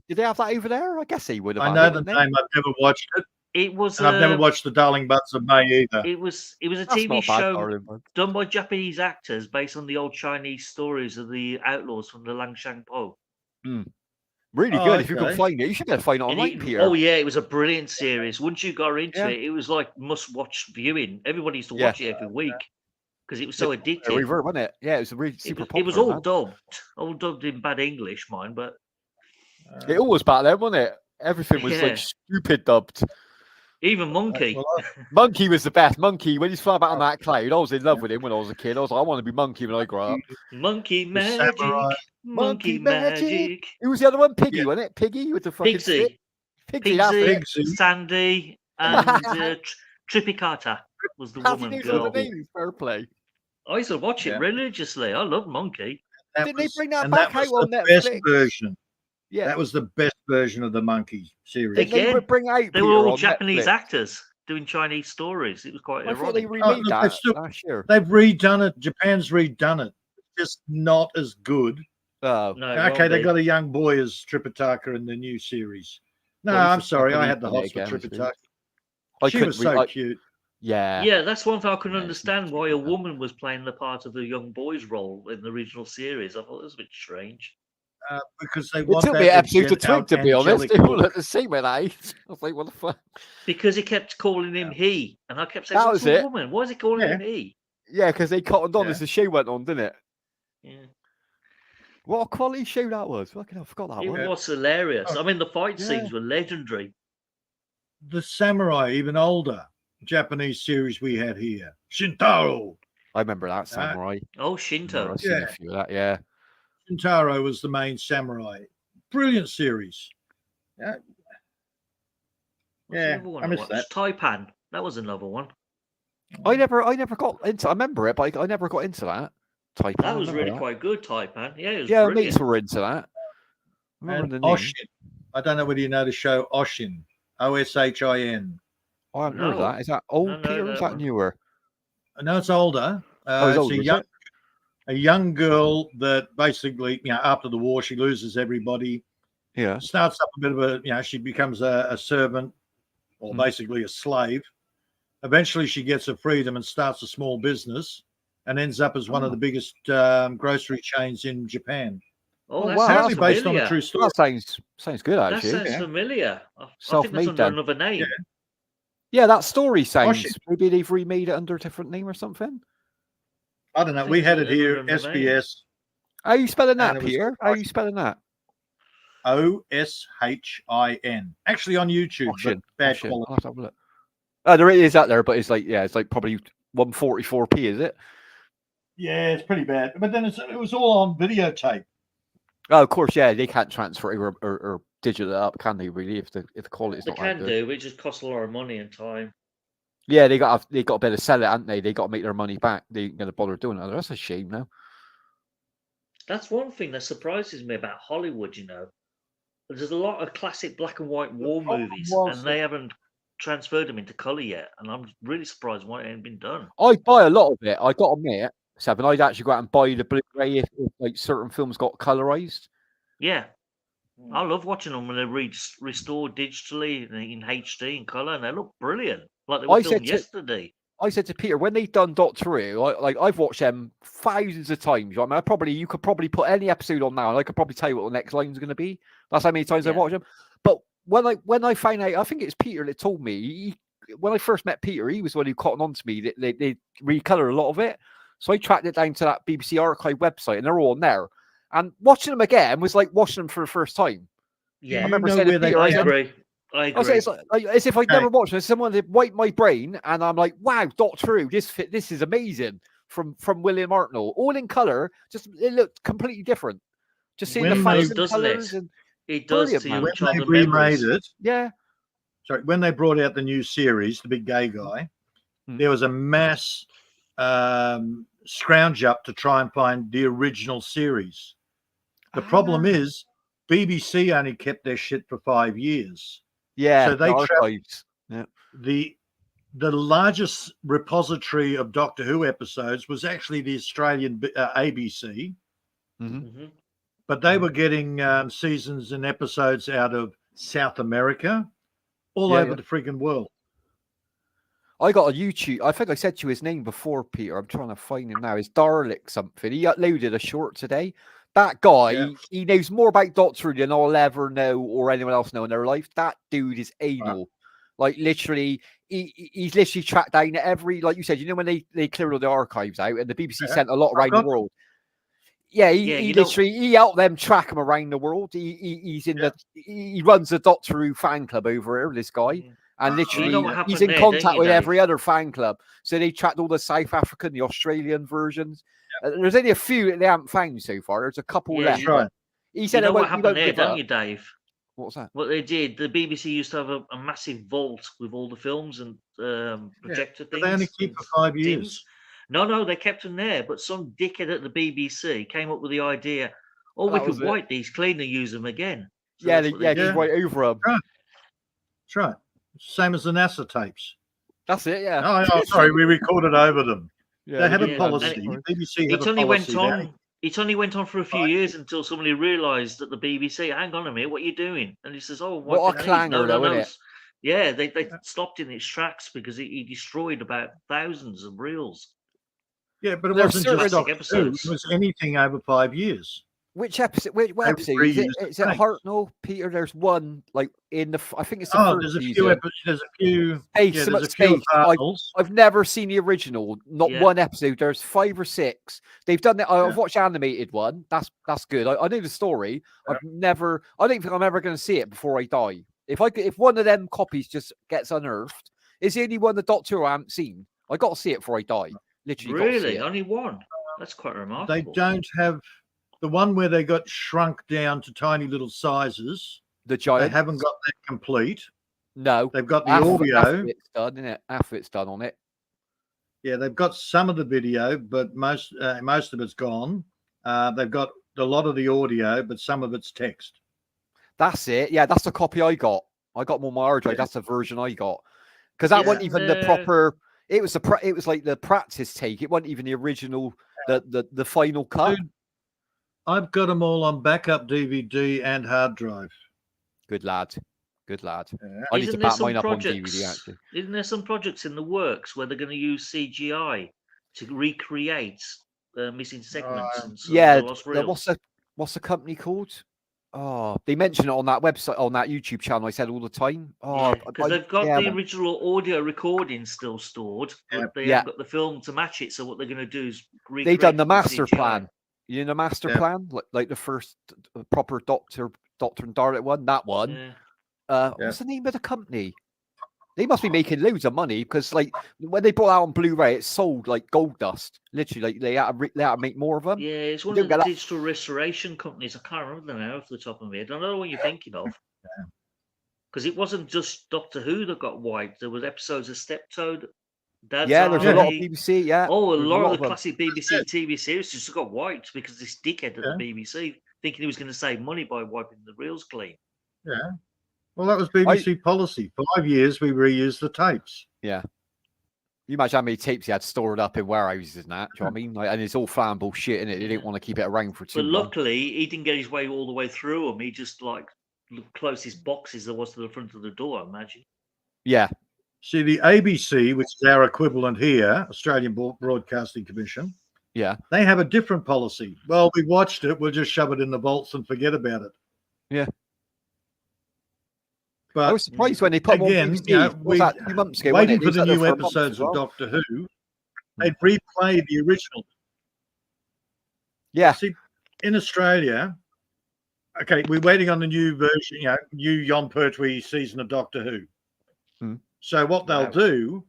Did they have that over there? I guess they would have. I had know it, the wouldn't they? name. I've never watched it, It was. and I've never watched The Darling Buds of May either. It was a That's TV not bad, show darling, bud. done by Japanese actors based on the old Chinese stories of the outlaws from the Langshan Po. Really Oh, good. If you can okay. find it, you should be able to find it And online, Peter. oh yeah, it was a brilliant series. Once you got into Yeah. it was like must-watch viewing. Everybody used to Yeah. watch it every week because it was so A addictive. revert, wasn't it? Yeah, it was really super It was popular. all dubbed in bad English, mine, but It always back then, wasn't it? Everything was Yeah. like stupid dubbed. even Monkey. Well, Monkey was the best. Monkey, when he's flying about on that cloud, I was in love with him when I was a kid. I was like, I want to be Monkey when I grow up. Monkey the magic, samurai. monkey magic. Who was the other one? Piggy, wasn't it? Piggy with the fucking stick? Pigsy, Piggy, that's it. Pigsy. Sandy, and Trippicata was the How do you woman know some girl. of the names? Fair play. I used to watch it Yeah. religiously. I love Monkey. That Didn't they was- bring that and back was out on the best Netflix? version. Yeah. That was the best version of the Monkey series. Did they Again, bring out They Peter were all on Japanese Netflix? actors doing Chinese stories. It was quite I thought they ironic. remade look, that they've still- last year. They've redone it. Japan's redone it. It's just not as good. Oh, No, it Okay, won't they be. got a young boy as Tripitaka in the new series. No, Well, he's I'm a sorry. I Japanese had the one hots for again, I suppose. Tripitaka. I She couldn't was so I- cute. Yeah. Yeah, that's one thing I couldn't Yeah, understand it's why a interesting, woman was playing the part of the young boy's role in the original series. I thought it was a bit strange. Because they It want took that me an episode to angelic twig, to be honest. They all look. look the same at that age. I was like, what the fuck? Because he kept calling him he, and I kept saying, That "What's was a it. woman? Why is he calling Yeah. him he?" Yeah, because they cottoned on Yeah. as the show went on, didn't it? Yeah. What a quality show that was. Fucking hell, I forgot that It one. was hilarious. Oh, I mean, the fight yeah. scenes were legendary. The samurai, even older Japanese series we had here, Shintaro. I remember that samurai. Oh, I've Shinto. seen a Yeah. few of that, yeah. Shintaro was the main samurai. Brilliant series. What's the Yeah, other one I I missed watched? Taipan. That was another one. I never got into. I remember it, but I never got into that. Type. That was really quite good, Taipan. Yeah, it was Yeah, brilliant. mates were into that. I remember And the name. Oshin. I don't know whether you know the show Oshin. Oshin. I haven't heard of No. that. Is that old, No, no, Peter? Or is that that one. newer? No, it's older. Oh, it's It's older, is it? a young girl that basically, after the war, she loses everybody. Yeah. Starts up a bit of she becomes a servant or basically a slave. Eventually, she gets her freedom and starts a small business and ends up as one of the biggest grocery chains in Japan. Oh, Oh, that wow, sounds Apparently based on familiar. a true story. That sounds good, That actually. sounds yeah. familiar. I think that's Self-made under then. another name. Yeah, that story sounds. shit. Maybe they've remade it under a different name or something. I don't know. think We had so, it here, remember the name. SBS. How are you spelling that, And it was Peter? How are you spelling that? OSHIN. Actually on YouTube, but bad quality. I'll have to have a look. There it is out there, but it's like probably 144p, is it? Yeah, it's pretty bad. But then it was all on videotape. Oh, of course, yeah. They can't transfer it or digital it up, can they? Really, if the quality's not that good. They can do. It just costs a lot of money and time. Yeah, they got to better sell it, haven't they? They got to make their money back. They ain't going to bother doing it. That's a shame now. That's one thing that surprises me about Hollywood. There's a lot of classic black and white war movies, and they haven't transferred them into colour yet. And I'm really surprised why it ain't been done. I buy a lot of it. I got to admit, Seven, I'd actually go out and buy the Blu-ray if like certain films got colorized. Yeah, I love watching them when they're restored digitally in HD in colour, and they look brilliant, like they were filmed yesterday. I said to Peter, when they done Doctor Who, I've watched them thousands of times. I mean, you could probably put any episode on now, and I could probably tell you what the next line's going to be. That's how many times I've watched them. But when I found out, I think it's Peter that told me. When I first met Peter, he was the one who cottoned on to me that they recolored a lot of it. So I tracked it down to that BBC Archive website, and they're all on there. And watching them again was like watching them for the first time. Yeah, I remember saying to Peter, I agree. I say it's like, as if I'd never watched it. Someone had wiped my brain, and I'm like, "Wow, Doctor Who! This is amazing." From William Hartnell, all in color. Just it looked completely different. Just seeing the fans and colors. It does. When they remade it, yeah. Sorry, when they brought out the new series, the big gay guy, there was a mass scrounge up to try and find the original series. The problem is BBC only kept their shit for 5 years. Yeah, so they the largest repository of Doctor Who episodes was actually the Australian ABC, but they were getting seasons and episodes out of South America, all over the freaking world. I got a YouTube. I think I said to you his name before, Peter. I'm trying to find him now. It's Darlick something. He uploaded a short today. That guy, he knows more about Doctor Who than I'll ever know or anyone else know in their life. That dude is anal. Like literally, he's literally tracked down every, like you said, when they cleared all the archives out and the BBC sent a lot around the world. Yeah, he literally he helped them track him around the world. He's in he runs the Doctor Who fan club over here, this guy. And literally, he's in contact with every other fan club. So they tracked all the South African, the Australian versions. There's only a few that they haven't found so far. There's a couple left. Right. He said, what happened there, don't you, Dave? What's that? What they did, the BBC used to have a massive vault with all the films and projector things. They only keep for 5 years. No, they kept them there. But some dickhead at the BBC came up with the idea, we could wipe these clean and use them again. So just right over them. That's right. Same as the NASA tapes. That's it, yeah. Oh, sorry, we recorded over them. Yeah, they have a policy. BBC have a policy. It only went on for a few years until somebody realised that the BBC, hang on a minute, what are you doing? And he says, what a clanger, though, isn't it? Yeah, they stopped in its tracks because he destroyed about thousands of reels. Yeah, but it wasn't just Doctor Who. It was anything over 5 years. Which episode? What episode is it? Is it Hartnell, Peter? There's one like in the. I think it's the first season. There's a few. There's a few. I've never seen the original. Not one episode. There's 5 or 6. They've done that. I've watched the animated one. That's good. I know the story. I don't think I'm ever going to see it before I die. If one of them copies just gets unearthed, it's the only one the Doctor I haven't seen. I got to see it before I die. Literally. Really, only one. That's quite remarkable. They don't have. The one where they got shrunk down to tiny little sizes. The giant. They haven't got that complete. No. They've got the audio. After it's done, isn't it? After it's done on it. Yeah, they've got some of the video, but most of it's gone. They've got a lot of the audio, but some of it's text. That's it. Yeah, that's the copy I got. I got more my hard drive. That's the version I got. Because that wasn't even the proper. It was like the practice take. It wasn't even the original, the final cut. Dude, I've got them all on backup DVD and hard drive. Good lad. Yeah. I need Isn't to there back mine up on projects, DVD, actually. Isn't there some projects in the works where they're going to use CGI to recreate missing segments? And lost reels? What's the company called? Oh, they mention it on that website, on that YouTube channel. I said all the time. Oh, because they've got the original audio recording still stored, but they haven't got the film to match it. So what they're going to do is recreate. They've done the master plan. You know, the master plan, like the first proper Doctor Doctor and Darlet one. That one. Yeah. What's the name of the company? They must be making loads of money because, like, when they brought out on Blu-ray, it sold like gold dust. Literally, like they had to make more of them. Yeah, it's one You of don't the get that- digital restoration companies. I can't remember the name off the top of my head. I don't know what you're thinking of. Because it wasn't just Doctor Who that got wiped. There was episodes of Steptoe, Dad's Yeah, there's a lot of Army. BBC. Yeah. Oh, a There's lot of the them. classic BBC TV series just got wiped because this dickhead at the BBC thinking he was going to save money by wiping the reels clean. Yeah. Well, that was BBC policy. 5 years we reused the tapes. Yeah. You imagine how many tapes he had stored up in warehouses and that. Do you know what I mean? Like, and it's all flammable shit in it. They didn't want to keep it around for too But long. luckily, he didn't get his way all the way through them. He just like closest boxes there was to the front of the door, I imagine. Yeah. See, the ABC, which is our equivalent here, Australian Broadcasting Commission, Yeah. they have a different policy. Well, we watched it. We'll just shove it in the vaults and forget about it. Yeah. But I was surprised when they put them again, on BBC. you know, What's that, 2 months ago, waiting wasn't for it? the They new said there for a month episodes as of well. Doctor Who, they'd replay the original. Yeah. See, in Australia, okay, we're waiting on the new version, you know, new Jon Pertwee season of Doctor Who. So what they'll do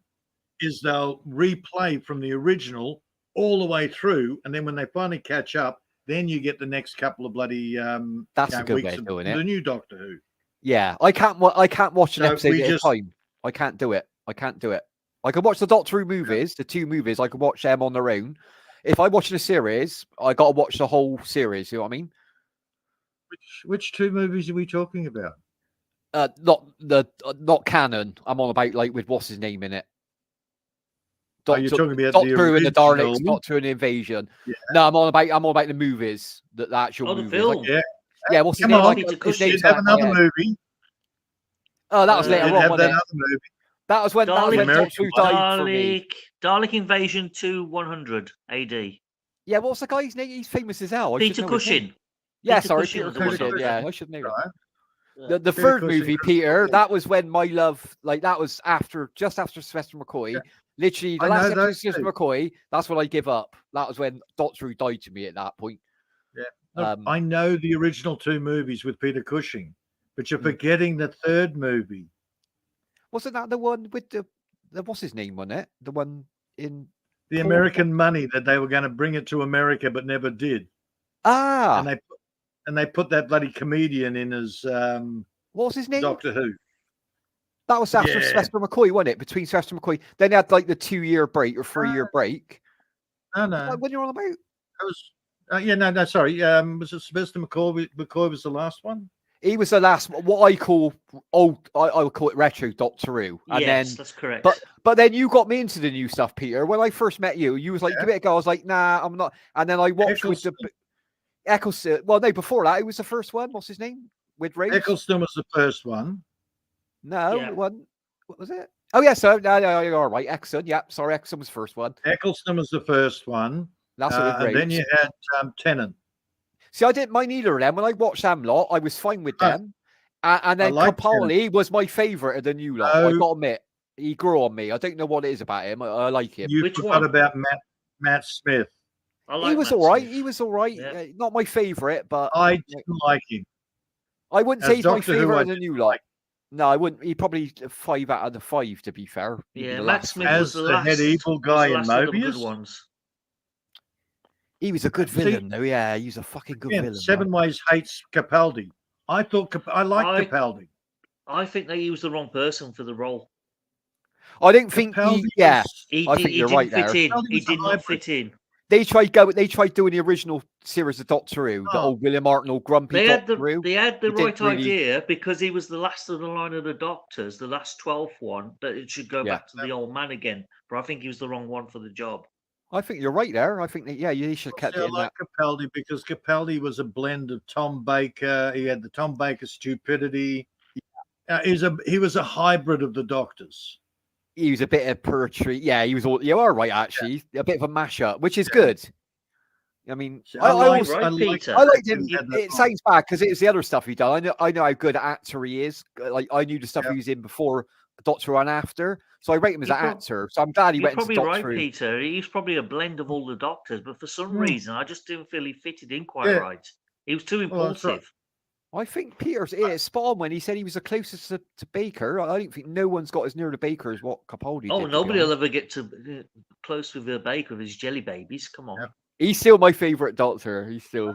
is they'll replay from the original all the way through, and then when they finally catch up, then you get the next couple of bloody That's a good weeks way of of doing the it. new Doctor Who. Yeah. I can't watch an So episode we at just- a time. I can't do it. I can't do it. I can watch the Doctor Who movies, the 2 movies. I can watch them on their own. If I'm watching a series, I got to watch the whole series. You know what I mean? Which 2 movies are we talking about? Not canon. I'm on about like with what's his name in it. You're talking about the Doctor Who and the Daleks, original? Doctor Who and the Invasion. Yeah. No, I'm on about the movies, the actual Oh, the movies. film. Like, Yeah. yeah, what's his Come name? on, Like, Peter his Cushing. name's Did have out of my another head. movie. Oh, that was later Did on, have wasn't that it? other movie. That was when Dalek- Doctor Who died for me. Dalek Invasion 100 AD. Yeah, what's the guy's name? He's famous as hell. I should Peter know his name. Cushing. Yeah, Peter sorry, Cushing Peter was the one, Cushing. Doctor. Yeah, I should know. Right. The Peter third Cushing, movie, Chris Peter, O'Brien. that was when my love, like that was just after Sylvester McCoy. Yeah. Literally, the I last know episode of those Sylvester two. McCoy, that's when I give up. That was when Doctor Who died to me at that point. Look, I know the original 2 movies with Peter Cushing, but you're forgetting the 3rd movie. Wasn't that the one with the what's his name on it? The one in The American Money, that they were going to bring it to America but never did. Ah, And they put that bloody comedian in as what was his name? Doctor Who. That was after Yeah. Sylvester McCoy, wasn't it? Between Sylvester McCoy, then they had like the 2-year break or 3-year break. No, Is no. that when you're on about? That was, no, sorry. Was it Sylvester McCoy? McCoy was the last one? He was the last. What I call old. I would call it retro Doctor Who. And Yes, then, that's correct. but then you got me into the new stuff, Peter. When I first met you, you was like, Yeah. "Give it a go." I was like, "Nah, I'm not." And then I watched with the Eccleston. Well, no, before that, it was the first one. What's his name? With Rose? Eccleston was the first one. No, Yeah. it wasn't. What was it? Oh, yeah. So no, you're all right. Eccleston. Yeah, sorry, Eccleston was the first one. Eccleston was the first one. That's what with And then Rose. you had Tennant. See, I didn't mind either of them. When I watched them lot, I was fine with Oh. them. And then liked Capaldi was my favourite of the new lot. I No. got to admit, he grew on me. I don't know what it is about him. I like him. You Which forgot one? about Matt Smith. I like He was Matt all right. Smith. He was all right. Yeah. Not my favourite, but I didn't like him. I wouldn't As say he's my Doctor Who, favourite I of the new didn't lot. like. No, I wouldn't. He probably 5 out of the 5, to be fair. He'd be Yeah, the Matt last Smith one. As was the the head last. evil was guy the in last of the good Mobius. ones. He was a good See- villain, though. Yeah, he was a fucking good Yeah, villain. Seven man. Ways hates Capaldi. I thought I liked I- Capaldi. I think they used the wrong person for the role. I didn't think Capaldi he. Yeah, was- I think He you're didn't right fit there. in. Capaldi He was a did not hybrid. fit in. They tried doing the original series of Doctor Who, the Oh. old William Hartnell grumpy They had Doctor Who. the He didn't right really- idea because he was the last of the line of the Doctors, the last 12th one, that it should go Yeah. back to the old man again. But I think he was the wrong one for the job. I think you're right there. I think that you should have kept See, it I in like Capaldi because Capaldi was a blend of Tom Baker. He had the Tom Baker stupidity. He was a hybrid of the Doctors. He was a bit of poetry. Yeah, he was all. You are right, actually. A bit of a mashup, which is good. I mean, See, I liked- also- right, liked Peter. I liked him. he had that It sounds bad because it was the other stuff he done. I know how good an actor he is. Like I knew the stuff Yeah. he was in before Doctor Who and after, so I rate him as You're an prob- actor. So I'm glad he You're went into probably Doctor right, Who. Peter. He's probably a blend of all the Doctors, but for some Hmm. reason, I just didn't feel he fitted in quite Yeah. right. He was too Well, that's right. impulsive. I think Peter's spot on when he said he was the closest to Baker. I don't think no one's got as near to Baker as what Capaldi Oh, did. nobody will ever get to close with Baker with his jelly babies. Come on. Yep. He's still my favourite Doctor. He's still.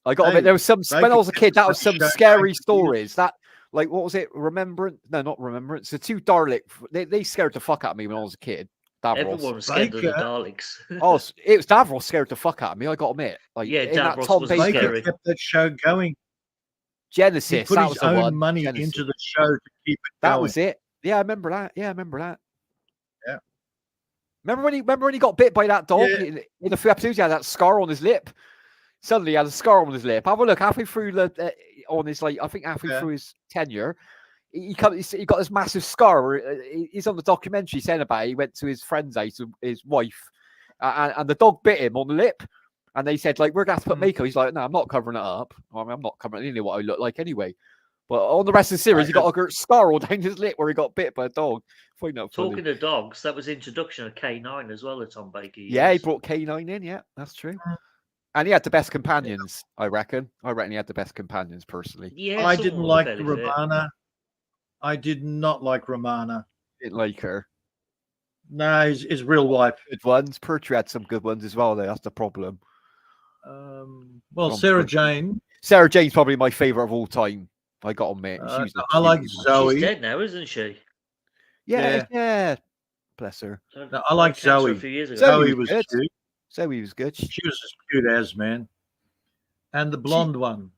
I got to Hey, admit, there was some when I Baker was a kid. That was gets some shown scary going for stories. That like what was it? Remembrance? No, not Remembrance. The two Dalek. They scared the fuck out of me when I was a kid. Davros. Everyone was scared of the Baker- Daleks. Oh, it was Davros scared the fuck out of me. I got to admit. Like Yeah, in that Davros Tom was Baker scary. Baker kept that show going. He Genesis. put That his was the own one. money Genesis. into the show to keep it That going. was it. Yeah, I remember that. Yeah, I remember that. Yeah. Remember when he got bit by that dog Yeah. in a few episodes? He had that scar on his lip. Suddenly, he had a scar on his lip. Have a look halfway through on his I think halfway through his tenure, he got this massive scar. Where, he's on the documentary saying about it. He went to his friend's house with his wife, and the dog bit him on the lip. And they said like, we're gonna have to put makeup. He's like, no, I'm not covering it up. I mean, I'm not covering it. You know what I look like anyway. But on the rest of the series, he got a scar all down his lip where he got bit by a dog. Find that funny. Talking to dogs, that was introduction of K9 as well that Tom Baker used. Yeah, he brought K9 in. Yeah, that's true. And he had the best companions, I reckon. I reckon he had the best companions personally. Yeah, I some didn't were like fairly fair. Romana. I did not like Romana. Didn't like her. No, his real wife. Good ones. Pertwee had some good ones as well, though. That's the problem. Well, Tom Sarah Pertwee. Jane. Sarah Jane's probably my favourite of all time. I got to admit. She's I like cutest. Zoe. She's dead now, isn't she? Yeah. Bless her. No, I like Cancer a Zoe. few years ago. Zoe was was good. cute. Zoe was good. She was as cute as, man. And the blonde one.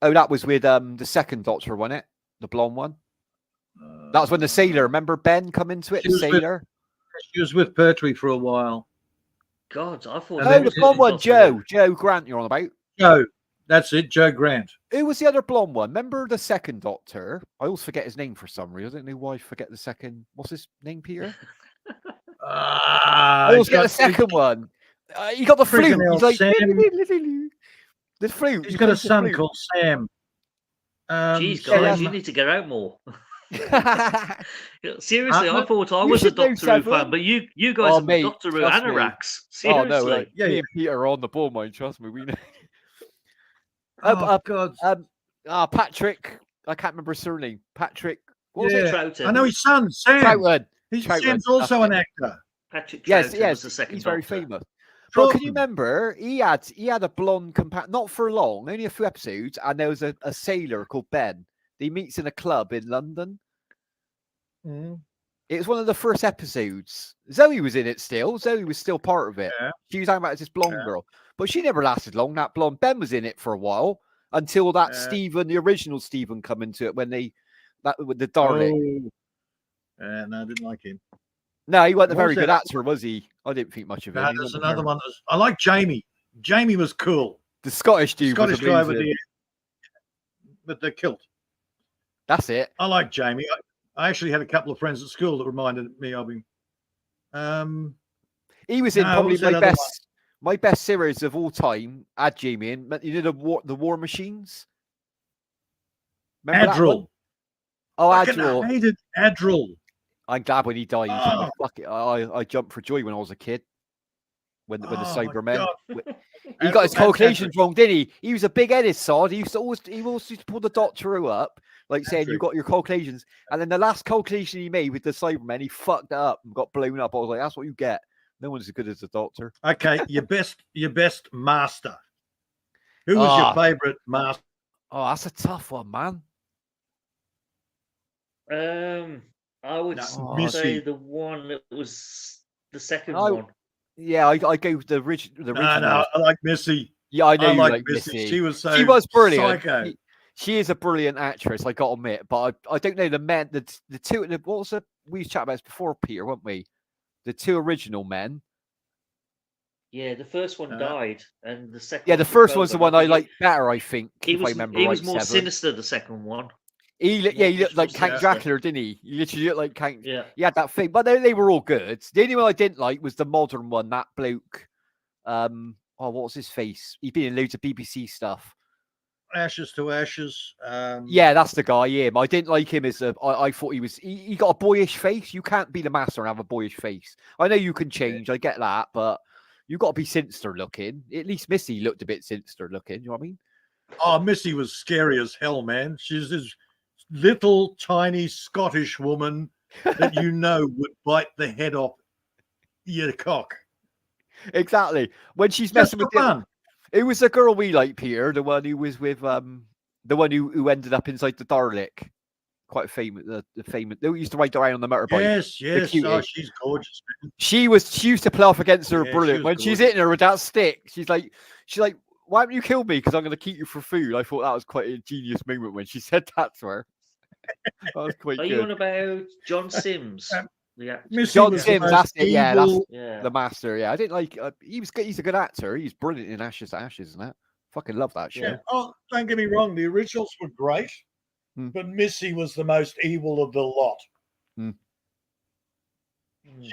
Oh, that was with the second Doctor, wasn't it? The blonde one. That was when the sailor. Remember Ben come into it? She The was with- sailor. She was with Pertwee for a while. God, I thought. And Oh, then the it- blonde one, Doctor Joe. Joe Grant. You're on about. Joe. That's it, Joe Grant. Who was the other blonde one? Remember the second Doctor? I always forget his name for some reason. I don't know why I forget the second. What's his name, Peter? I always get the second one. He got the flute. Freaking He's hell, like Sam. the flute. He's He got a plays the son flute. called Sam. Jeez, yeah, guys, Sam- you need to get out more. Seriously, I look, thought I you was a should know Doctor Who Seven. fan, but you guys Oh, are mate, Doctor Who trust me. anoraks. Oh Seriously. no, like, Yeah, me yeah. and Peter are on the ball, mine. Trust me, we know. Oh, God. Patrick. I can't remember his surname. Patrick. What was Yeah. it? Troughton. I know his son, Sam. Troutman. His Troutman, Sam's also that's an it. actor. Patrick Troughton Yes, was yes. the second He's very Doctor. famous. But can you Troughton. remember he had a blonde companion, not for long, only a few episodes, and there was a sailor called Ben. He meets in a club in London. Mm. It was one of the first episodes. Zoe was in it still. Zoe was still part of it. Yeah. She was talking about this blonde Yeah. girl, but she never lasted long. That blonde Ben was in it for a while until that Yeah. Stephen, the original Stephen, come into it when that with the Dalek. Oh. No, I didn't like him. No, he wasn't a What very was good that? actor, was he? I didn't think much of him. No, He there's wasn't another very- one. I like Jamie. Jamie was cool. The Scottish dude Scottish was guy with amazing. with the kilt. That's it. I like Jamie. I actually had a couple of friends at school that reminded me of him. He was in No, what probably was that other my best series of all time. Had Jamie in. You did the War Machines. Remember that one? Adrill. Oh, Fucking Adrill. hated Adrill. I'm glad when he died. Oh. Fuck it. I jumped for joy when I was a kid. When the Oh, my Cybermen. God. He got his Adrill- calculations wrong, didn't he? He was a big-headed sod. He always used to pull the Doctor Who up, like saying you Adrill. got your calculations. And then the last calculation he made with the Cybermen, he fucked it up and got blown up. I was like, that's what you get. No one's as good as the Doctor. Okay, your best master. Who was your favorite master? Oh, that's a tough one, man. I would No, say Missy. the one that was the second I- one. Yeah, I go with the original. No, I like Missy. Yeah, I know I you like like Missy. Missy. She was so She was brilliant. psycho. She is a brilliant actress, I got to admit. But I don't know the men, the two. What was the we chatted about this before, Peter, weren't we? The two original men. Yeah, the first one died, and the second. Yeah, the one took first one's the over. one I like better. I think. He if was I remember he right, was more Seven. sinister. The second one. He looked like more Count sinister. Dracula, didn't he? He literally looked like Count. Yeah. He had that thing, but they were all good. The only one I didn't like was the modern one. That bloke. What was his face? He'd been in loads of BBC stuff. Ashes to Ashes. Yeah, that's the guy. Yeah, I didn't like him as a. I thought he was. He got a boyish face. You can't be the master and have a boyish face. I know you can change. I get that, but you got to be sinister looking. At least Missy looked a bit sinister looking. You know what I mean? Oh, Missy was scary as hell, man. She's this little, tiny Scottish woman that would bite the head off your cock. Exactly. When she's Just messing for with the fun. it was the girl we like, Peter, the one who was with the one who ended up inside the Dalek. Quite famous, the famous. They used to ride around on the motorbike. Yes, yes. cutie. Oh, she's gorgeous, man. She used to play off against her Yeah, brilliant. she was When she's gorgeous. hitting her with that stick, she's like, why haven't you killed me? Because I'm going to keep you for food. I thought that was quite a genius moment when she said that to her. That was quite Are good. you on about John Sims? The actor? Missy John was the Sims, most that's it. Yeah, that's evil- Yeah. the master. Yeah, I didn't like. He's a good actor. He's brilliant in Ashes to Ashes and that. Fucking love that show. Yeah. Oh, don't get me wrong. The originals were great, but Missy was the most evil of the lot.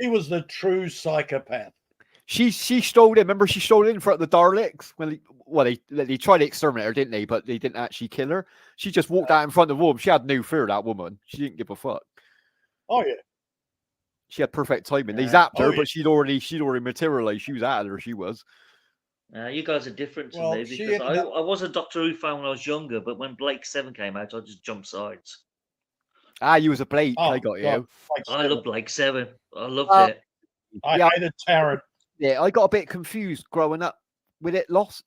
She was the true psychopath. She strolled in. Remember, she strolled in front of the Daleks when they tried to exterminate her, didn't they? But they didn't actually kill her. She just walked out in front of the room. She had no fear. That woman. She didn't give a fuck. Oh yeah. She had perfect timing. They Yeah. zapped her, Oh, yeah. but she'd already materialized. She was out of there. She was. You guys are different to Well, me she because ended up- I was a Doctor Who fan when I was younger, but when Blake 7 came out, I just jumped sides. You was a Blake. Oh, I got you. God. I love Blake 7. I loved it. I Yeah. hated Tarrant. Yeah, I got a bit confused growing up with it. Lost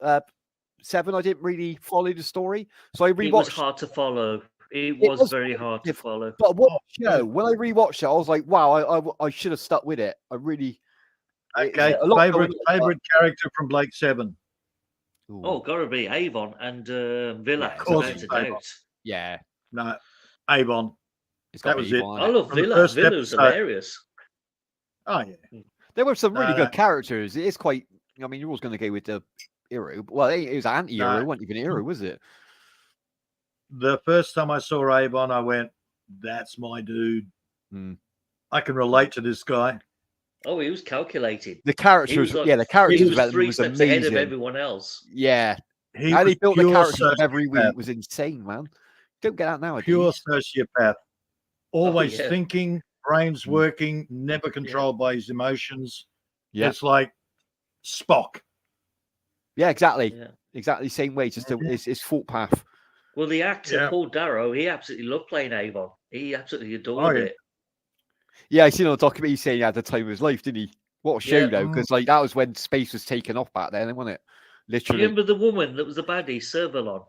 7. I didn't really follow the story, so I rewatched. It was hard to follow. It was was very very hard to follow. But what yeah. show? When I rewatched it, I was like, wow, I should have stuck with it. I really. Okay. a lot Favorite going on, character from Blake 7. but- Oh, gotta be Avon and Villa. Yeah, of course without it's a Avon. doubt. yeah, No, Avon. it's That got was me it. on I love From the Villa. first Villa's episode. hilarious. Oh yeah. There were some really No, good no. characters. It is quite. I mean, you're always going to go with the hero. Well, it was anti-hero. No. It wasn't even a hero, was it? The first time I saw Avon, I went, "That's my dude. Hmm. I can relate to this guy." Oh, he was calculated. The characters, like- yeah, the characters He was development 3 was steps ahead of amazing. everyone else. Yeah, He how was they built the pure characters up every sociopath. week was insane, man. Don't get that nowadays. Pure sociopath. Always yeah. thinking, brains working, never controlled by his emotions. Yeah. It's like Spock. Yeah, exactly. Yeah. Exactly the same way. Just Mhm. his thought path. Well, the actor Yeah. Paul Darrow, he absolutely loved playing Avon. He absolutely adored yeah. it. Yeah, I seen on the documentary he's saying he had the time of his life, didn't he? What a show Yeah. though, because like that was when space was taken off back then, wasn't it? Do you Literally. remember the woman that was the baddie, Servalon?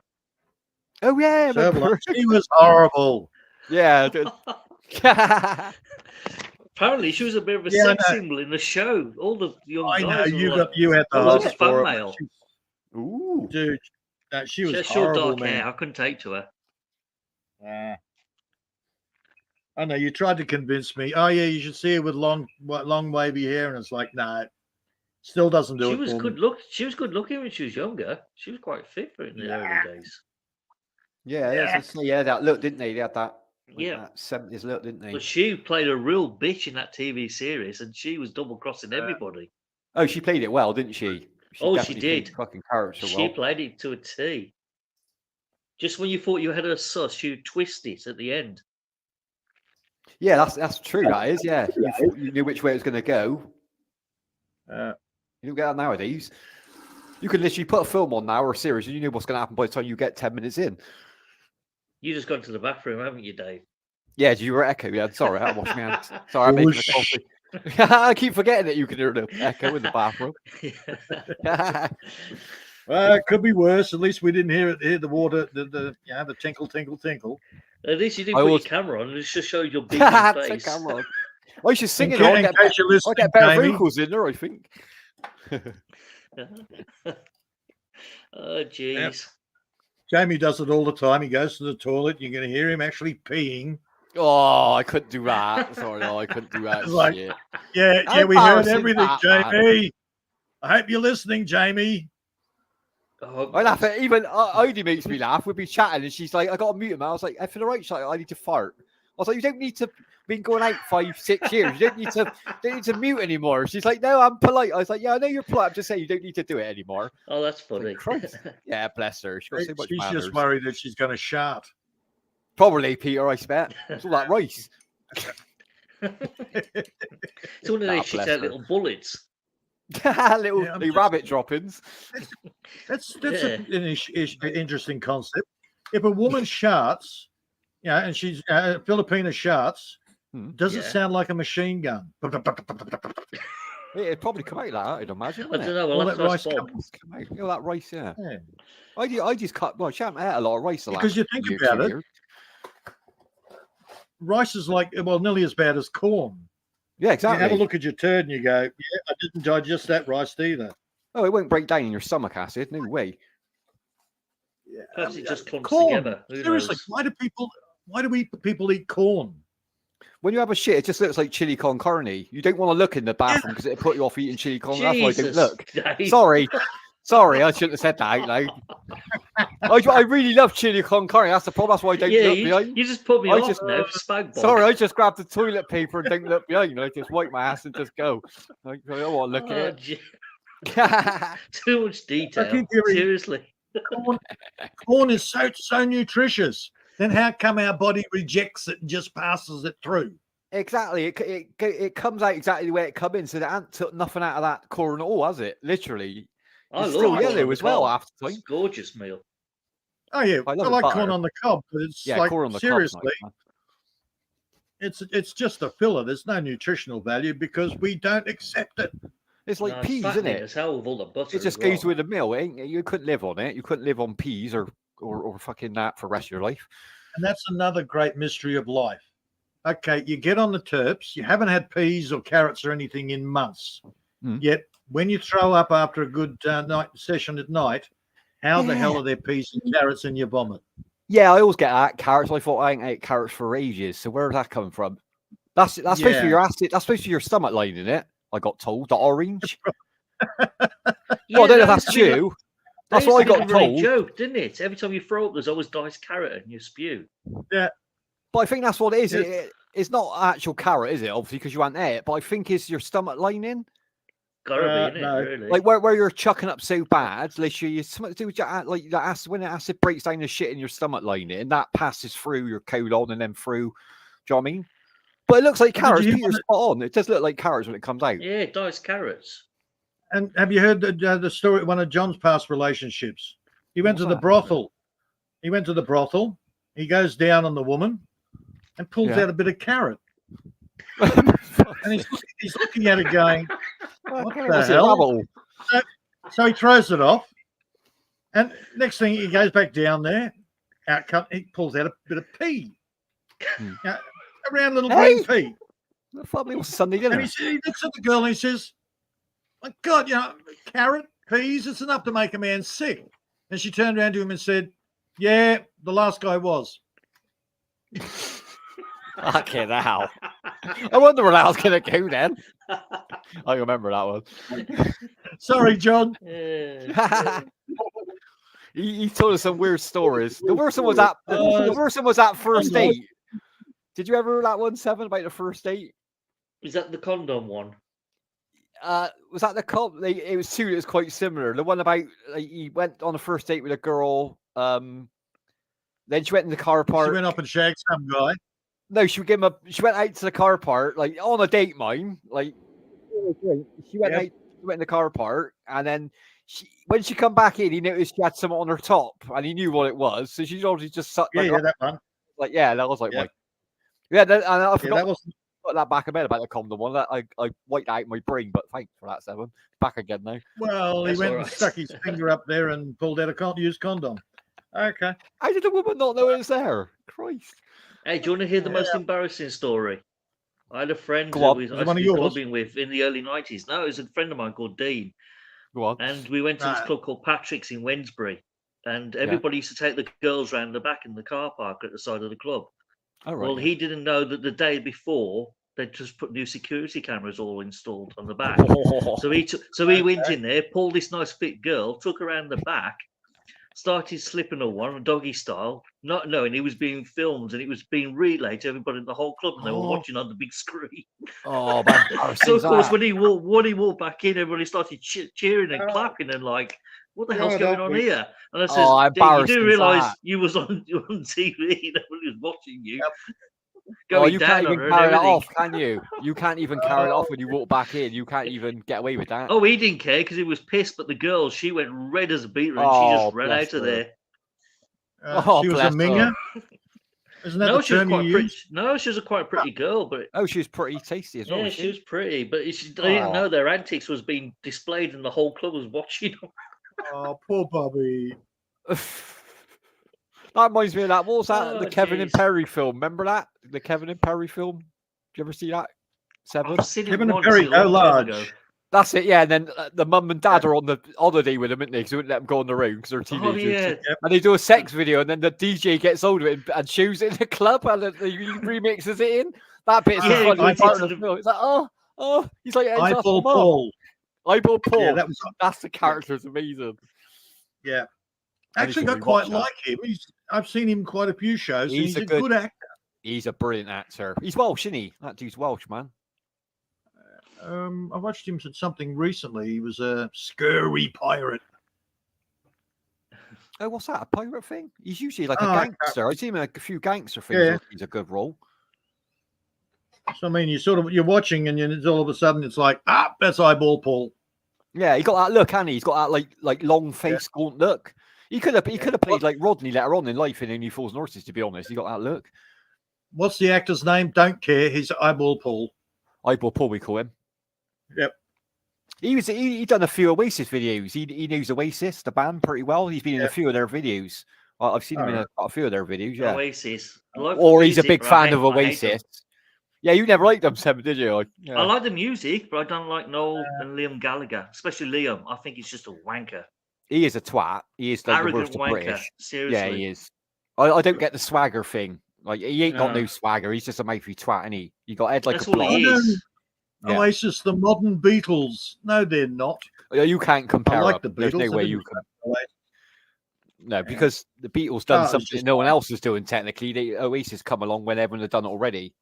Oh yeah, I remember. Servalon. He was horrible. Yeah. Apparently, she was a bit of a Yeah, sex no. symbol in the show. All the young I know guys were you like, had the loads hope of fan for it, mail. Ooh. dude. No, she she was had short horrible, dark hair. man. I couldn't take to her. I know you tried to convince me. Oh yeah, you should see her with long wavy hair, and it's like, nah, still doesn't do She it. was for good me. look. She was good looking when she was younger. She was quite fit for it in the early days. Yeah, that look, didn't they? They had that, like, Yeah. that 70s look, didn't they? But she played a real bitch in that TV series, and she was double crossing everybody. Oh, she played it well, didn't she? Oh, she definitely played did. the fucking character She well. played it to a T. Just when you thought you had her sus, she would twist it at the end. Yeah, that's true. That is, yeah. You thought you knew which way it was going to go. You don't get that nowadays. You can literally put a film on now or a series, and you know what's going to happen by the time you get 10 minutes in. You just gone to the bathroom, haven't you, Dave? Yeah, you were echo. Yeah, sorry, I washed my hands. Sorry, I'm making a coffee. I keep forgetting that you can hear the echo in the bathroom. Well, it could be worse. At least we didn't hear the water, the tinkle, tinkle, tinkle. At least you didn't I put always- your camera on. It just showed your big Take face. camera on. I should sing In it. ca- in case you're I listening, get better Jamie. vocals in there, I think. Oh, jeez. Jamie does it all the time. He goes to the toilet. You're going to hear him actually peeing. Oh, I couldn't do that. Sorry, no, I couldn't do that. It's like- shit. Yeah, How we heard embarrassing everything, that, man. Jamie. I hope you're listening, Jamie. Oh, I laugh at even Odie makes me laugh. We'd be chatting and she's like, I got to mute him. I was like, for the right shot, I need to fart. I was like, you don't need to been going out 5-6 years. You don't need to mute anymore. She's like, no, I'm polite. I was like, yeah, I know you're polite. I'm just saying you don't need to do it anymore. Oh, that's funny. Christ. Yeah, bless her. She's got so much She's manners. just worried that she's going to shart. Probably, Peter, I bet. It's all that rice. It's one of Ah, those shit bless out her. little bullets. little Yeah, I'm the just- rabbit droppings. That's Yeah. an interesting concept. If a woman sharts, and she's Filipina sharts, does it Yeah. sound like a machine gun? It'd probably come out like that, I'd imagine. I Wouldn't don't it? know. All Well, that's that rice Bob. comes- Come out. You know, that rice, yeah. Yeah. I just cut. Well, I haven't ate a lot of rice the Because last you think year, about 2 it, years. rice is like nearly as bad as corn. Yeah, You exactly. have a look at your turd and you go, "Yeah, I didn't digest that rice either." Oh, it won't break down in your stomach acid. No way. Yeah, Perhaps it just clumps corn. together. Who Seriously, knows? why do people eat corn? When you have a shit, it just looks like chili con carne. You don't want to look in the bathroom because it'll put you off eating chili con. That's why I don't Jesus, look. Dave. Sorry, I shouldn't have said that out loud. I really love chili con carne. That's the problem. That's why I don't Yeah, look behind. you just put me I off just- now for spag bog. Sorry, I just grabbed the toilet paper and don't look behind. I just wipe my ass and just go. I don't want to look Oh, at gee, it. too much detail. keep hearing- Seriously. Corn is so nutritious. Then how come our body rejects it and just passes it through? Exactly. It comes out exactly the way it comes in. So they haven't took nothing out of that corn at all, has it? Literally. I It's love still corn on yellow the as well cob. after time. It's a gorgeous meal. Oh yeah, I I, love it like corn butter. on the cob, but it's Yeah, like corn on the cob's seriously, nice, man. it's just a filler. There's no nutritional value because we don't accept it. It's like No, peas, isn't fattening it? as hell with all the butter. It just as well. goes with the meal. Ain't it? You couldn't live on it. You couldn't live on peas or fucking that for the rest of your life. And that's another great mystery of life. Okay, you get on the terps, you haven't had peas or carrots or anything in months. Mm. Yet when you throw up after a good night session at night, how the hell are there peas and carrots in your vomit? Yeah, I always get that carrots. I thought I ain't ate carrots for ages. So where's that coming from? That's supposed to be Yeah. your acid. That's supposed to be your stomach lining it. I got told the orange. Yeah, Well, I don't know if that that's used to be like- true. that That's used what I to be got the running told. joke, didn't it? Every time you throw up, there's always diced carrot in your spew. But I think that's what it is. Yes. It's not actual carrot, is it? Obviously, because you ain't ate it. But I think it's your stomach lining. Gotta be, innit? no. Really. Like where you're chucking up so bad, literally, it's something to do with your like the acid. When the acid breaks down the shit in your stomach lining, that passes through your colon and then through. Do you know what I mean? But it looks like Did you carrots. hear Peter's spot on. It does look like carrots when it comes out. Yeah, diced carrots. And have you heard the story of one of John's past relationships? He went What's to the that? brothel. He went to the brothel. He goes down on the woman and pulls Yeah. out a bit of carrot. And he's looking at it going, what the What's it, hell? rabbit hole? So he throws it off. And next thing he goes back down there. He pulls out a bit of pea. Hmm. A round little Hey! green pea. The fuck me was Sunday And dinner. he looks at the girl and he says, my God, carrot, peas, it's enough to make a man sick. And she turned around to him and said, yeah, the last guy was. Fucking hell. I wonder where that was going to go then. I remember that one. Sorry, John. Yeah. He told us some weird stories. The worst one was that first date. Did you ever hear that one, Seven, about the first date? Is that the condom one? Was that the cop? It was two that was quite similar. The one about he went on a first date with a girl. Then she went in the car She park. went up and shagged some guy. No, she gave him a. She went out to the car park, like on a date, mine. Like she went Yep. out, she went in the car park, and then when she come back in, he noticed she had something on her top, and he knew what it was. So she's obviously just sucked. Like, That one. that was like Yeah. my. Yeah, and I Yeah, forgot that was. to put that back a bit about the condom one. That I wiped out my brain, but thanks for that, Seven. Back again now. Well, That's he went all and right. stuck his finger up there and pulled out a used condom. Okay. How did the woman not know it was there? Christ. Hey, do you want to hear the most embarrassing story? I had a friend Go who on. was Was I it one of used to be yours? clubbing with in the early 90s. No, it was a friend of mine called Dean. Go on. And we went to this Right. club called Patrick's in Wednesbury. And everybody used to take the girls round the back in the car park at the side of the club. All right. Well, he didn't know that the day before they'd just put new security cameras all installed on the back. So he went in there, pulled this nice fit girl, took her around the back, started slipping her one, doggy style, not knowing he was being filmed and it was being relayed to everybody in the whole club, and they were Oh. watching on the big screen. Oh, man. So of course, when he walked back in, everybody started cheering and clapping and like, "What the hell's God, going don't on we- here?" And I says, Oh, "Dean, "You embarrassing do realise that. you was on TV, nobody was watching you." going you down can't on even her and carry that everything. off, can you? You can't even carry it off when you walk back in. You can't even get away with that. Oh, he didn't care because he was pissed. But the girl, she went red as a beetroot and she Oh, just ran bless out of her. there. Oh, She was a bless minger. her. Isn't that No, the she was term you quite pretty. use? No, she was a quite pretty girl, but Oh, she was pretty tasty as well. yeah, Was she was pretty. But they didn't know their antics was being displayed, and the whole club was watching. Oh, poor Bobby. That reminds me of that. What was that? The Oh, Kevin and jeez. Perry film. Remember that? The Kevin and Perry film. Did you ever see that? Seven. I've seen it Kevin and once Perry a go long time ago. large. That's it. Yeah. And then the mum and dad are on the holiday with them, isn't they? Because they wouldn't let them go on the road because they're Oh teenagers. yeah, And they do a sex video, and then the DJ gets hold of it and shows it in the club, and he remixes it in. That bit's Yeah, the he funniest puts part it of to the film. It's like, oh, he's like, Eyeball Paul. Eyeball Paul. Yeah, that was. That's the character's amazing. Yeah. I need Actually, to got quite rewatch that. like him. I've seen him quite a few shows. And He's he's a a good- good actor. He's a brilliant actor. He's Welsh, isn't he? That dude's Welsh, man. I watched him in something recently. He was a scurry pirate. Oh, what's that? A pirate thing? He's usually like Oh, a I can't- gangster. I've seen him in a few gangster things. Yeah. He's a good role. So I mean, you're watching, and it's all of a sudden it's like, that's Eyeball Paul. Yeah, he got that look, hasn't he? He's got that like long face, gaunt look. He could have played like Rodney later on in life in Only Fools and Horses. To be honest, he got that look. What's the actor's name? Don't care. He's Eyeball Paul. Eyeball Paul, we call him. Yep. He done a few Oasis videos. He knows Oasis, the band, pretty well. He's been in a few of their videos. I've seen him in a few of their videos. Yeah. Oasis. Or he's a music, big but fan of I hate them. Oasis. Yeah, you never liked them, Sam, did you? Yeah. I like the music, but I don't like Noel and Liam Gallagher, especially Liam. I think he's just a wanker. He is a twat. He is like the Arrogant worst of wanker. British. Seriously. Yeah, he is. I don't get the swagger thing. Like he ain't got No. no swagger. He's just a mouthy twat, and he got head like That's a all block. he is. Yeah. Oasis, the modern Beatles. No, they're not. You can't compare. I like them. the There's Beatles. no I way didn't you like can. Oasis. No, because the Beatles done it's something just no one else was doing. Technically, Oasis come along when everyone had done it already.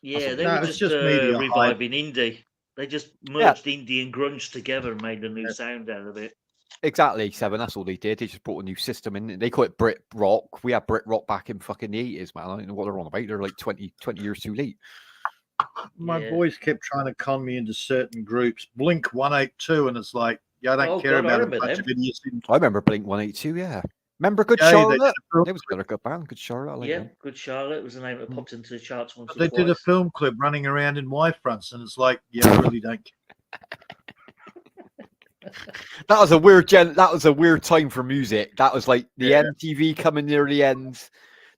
Yeah, they No, were it's just, just media hype. reviving indie. They just merged indie and grunge together and made a new sound out of it. Exactly, Seven. That's all they did. They just brought a new system in. They call it Brit Rock. We had Brit Rock back in fucking the 80s, man. I don't know what they're on about. They're like 20 years too late. My boys kept trying to con me into certain groups. Blink 182, and it's like, I don't care about a bunch of idiots. I remember Blink 182, yeah. Remember Good Yeah, Charlotte? they It was another good band, Good Charlotte. I like Yeah, them. Good Charlotte was the name that popped into the charts once or They twice. did a film clip running around in Y fronts, and it's like, I really don't care. That was a weird that was a weird time for music. That was like the MTV coming near the end.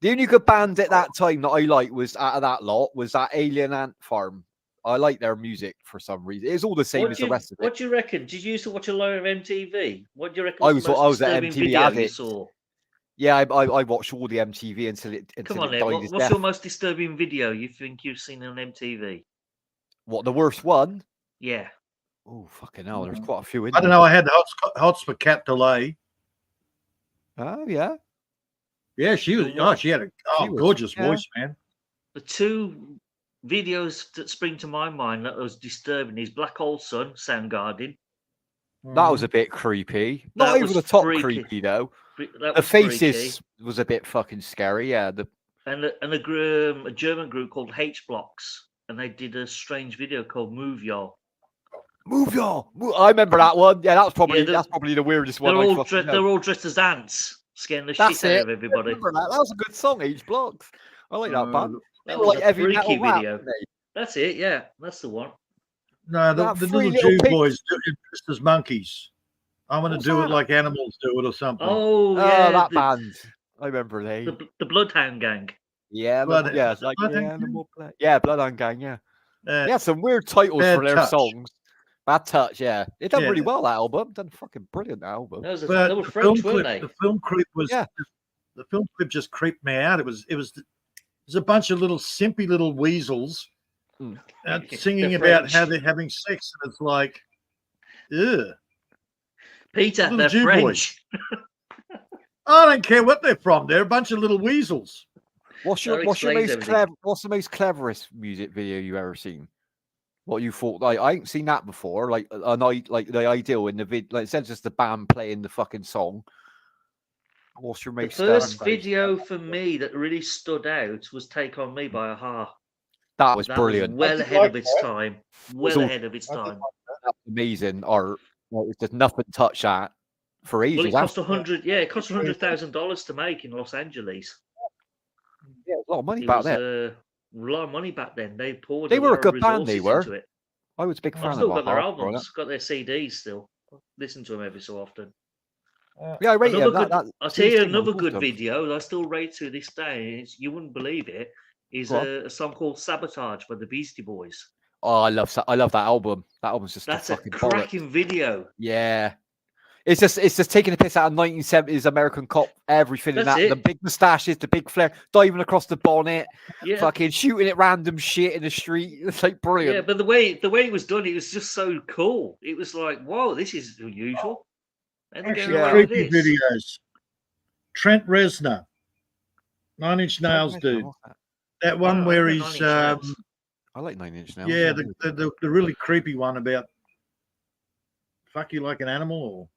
The only good band at that time that I liked was out of that lot was that Alien Ant Farm. I like their music for some reason. It's all the same as the rest of it. What do you reckon? Did you used to watch a lot of MTV? What do you reckon? I Was the was most at disturbing MTV video you addict. saw? Yeah, I watched all the MTV until it Come on, it then. died his What's death. your most disturbing video you think you've seen on MTV? What, the worst one? Yeah. Oh, fucking hell. There's quite a few in I don't there. know. I had the hots for Cat Delay. Oh, yeah. Yeah, she was. Oh, she had a gorgeous voice, man. The two videos that spring to my mind that was disturbing is Black Hole Sun, Soundgarden. That was a bit creepy. That Not over was the top freaky. creepy, though. That The was faces freaky. was a bit fucking scary, yeah. And a German group called H Blocks, and they did a strange video called Move Y'all. Move y'all. I remember that one. Yeah, that's probably the weirdest one. They're all dressed as ants, scaring the That's shit out it. of everybody. I remember that. That was a good song, H Blocks. I like that band. They That were was like a heavy freaky metal rap, video. weren't they? That's it. Yeah, that's the one. No, That the three little little Jew pigs. boys do it dressed as monkeys. I want to What's do that? it like animals do it or something. Oh yeah, that band. I remember they. the Bloodhound Gang. Yeah, Blood- yeah, it's like Bloodhound the animal play. Yeah, Bloodhound Gang. Yeah, Uh, they had some weird titles Bad for their Touch. songs. Bad Touch. Yeah, they done Yeah. really well. That album done fucking brilliant. That album. They but were the French, film weren't clip, they? the film clip was Yeah. the film clip just creeped me out. It was a bunch of little simpy little weasels singing They're about French. how they're having sex, and it's like, ugh. Peter, Little they're Jew French. I don't care what they're from. They're a bunch of little weasels. What's That your most explains everything. clever? What's the most cleverest music video you ever seen? What you thought? Like I ain't seen that before. Like like the ideal in the vid, like instead of just the band playing the fucking song. What's your The most first Face. video for me that really stood out was "Take on Me" by Aha. that was That brilliant. was well did ahead like of its that. time. was Well all- ahead of its I did time. That was amazing art. Well, it's just nothing touched that for Well, ages. it cost it cost $100,000 to make in Los Angeles. Yeah, a lot of money It back was then. a lot of money back then. They poured They a were a lot of good band, they resources were. into it. I was a big I've fan still of got their Aha growing up. albums, got their CDs still. Listen to them every so often. Yeah, I rate Another them. good, I'll tell you another good video that I still rate to this day. You wouldn't believe it. Is Go on. a song called "Sabotage" by the Beastie Boys. Oh, I love that album. That album's just That's a a fucking cracking bollocks. video. Yeah. It's just taking a piss out of 1970s American cop, everything in That's that. The it. big moustaches, the big flare, diving across the bonnet, Yeah, fucking shooting at random shit in the street. It's like brilliant. yeah. But the way it was done, it was just so cool. It was like, whoa, this is unusual. And they're Actually, getting away with creepy this. videos. Trent Reznor, 9 Inch Nails dude. That one Wow, I where like he's 9 Inch Nails. I like 9 Inch Nails. yeah, the really creepy one about fuck you like an animal or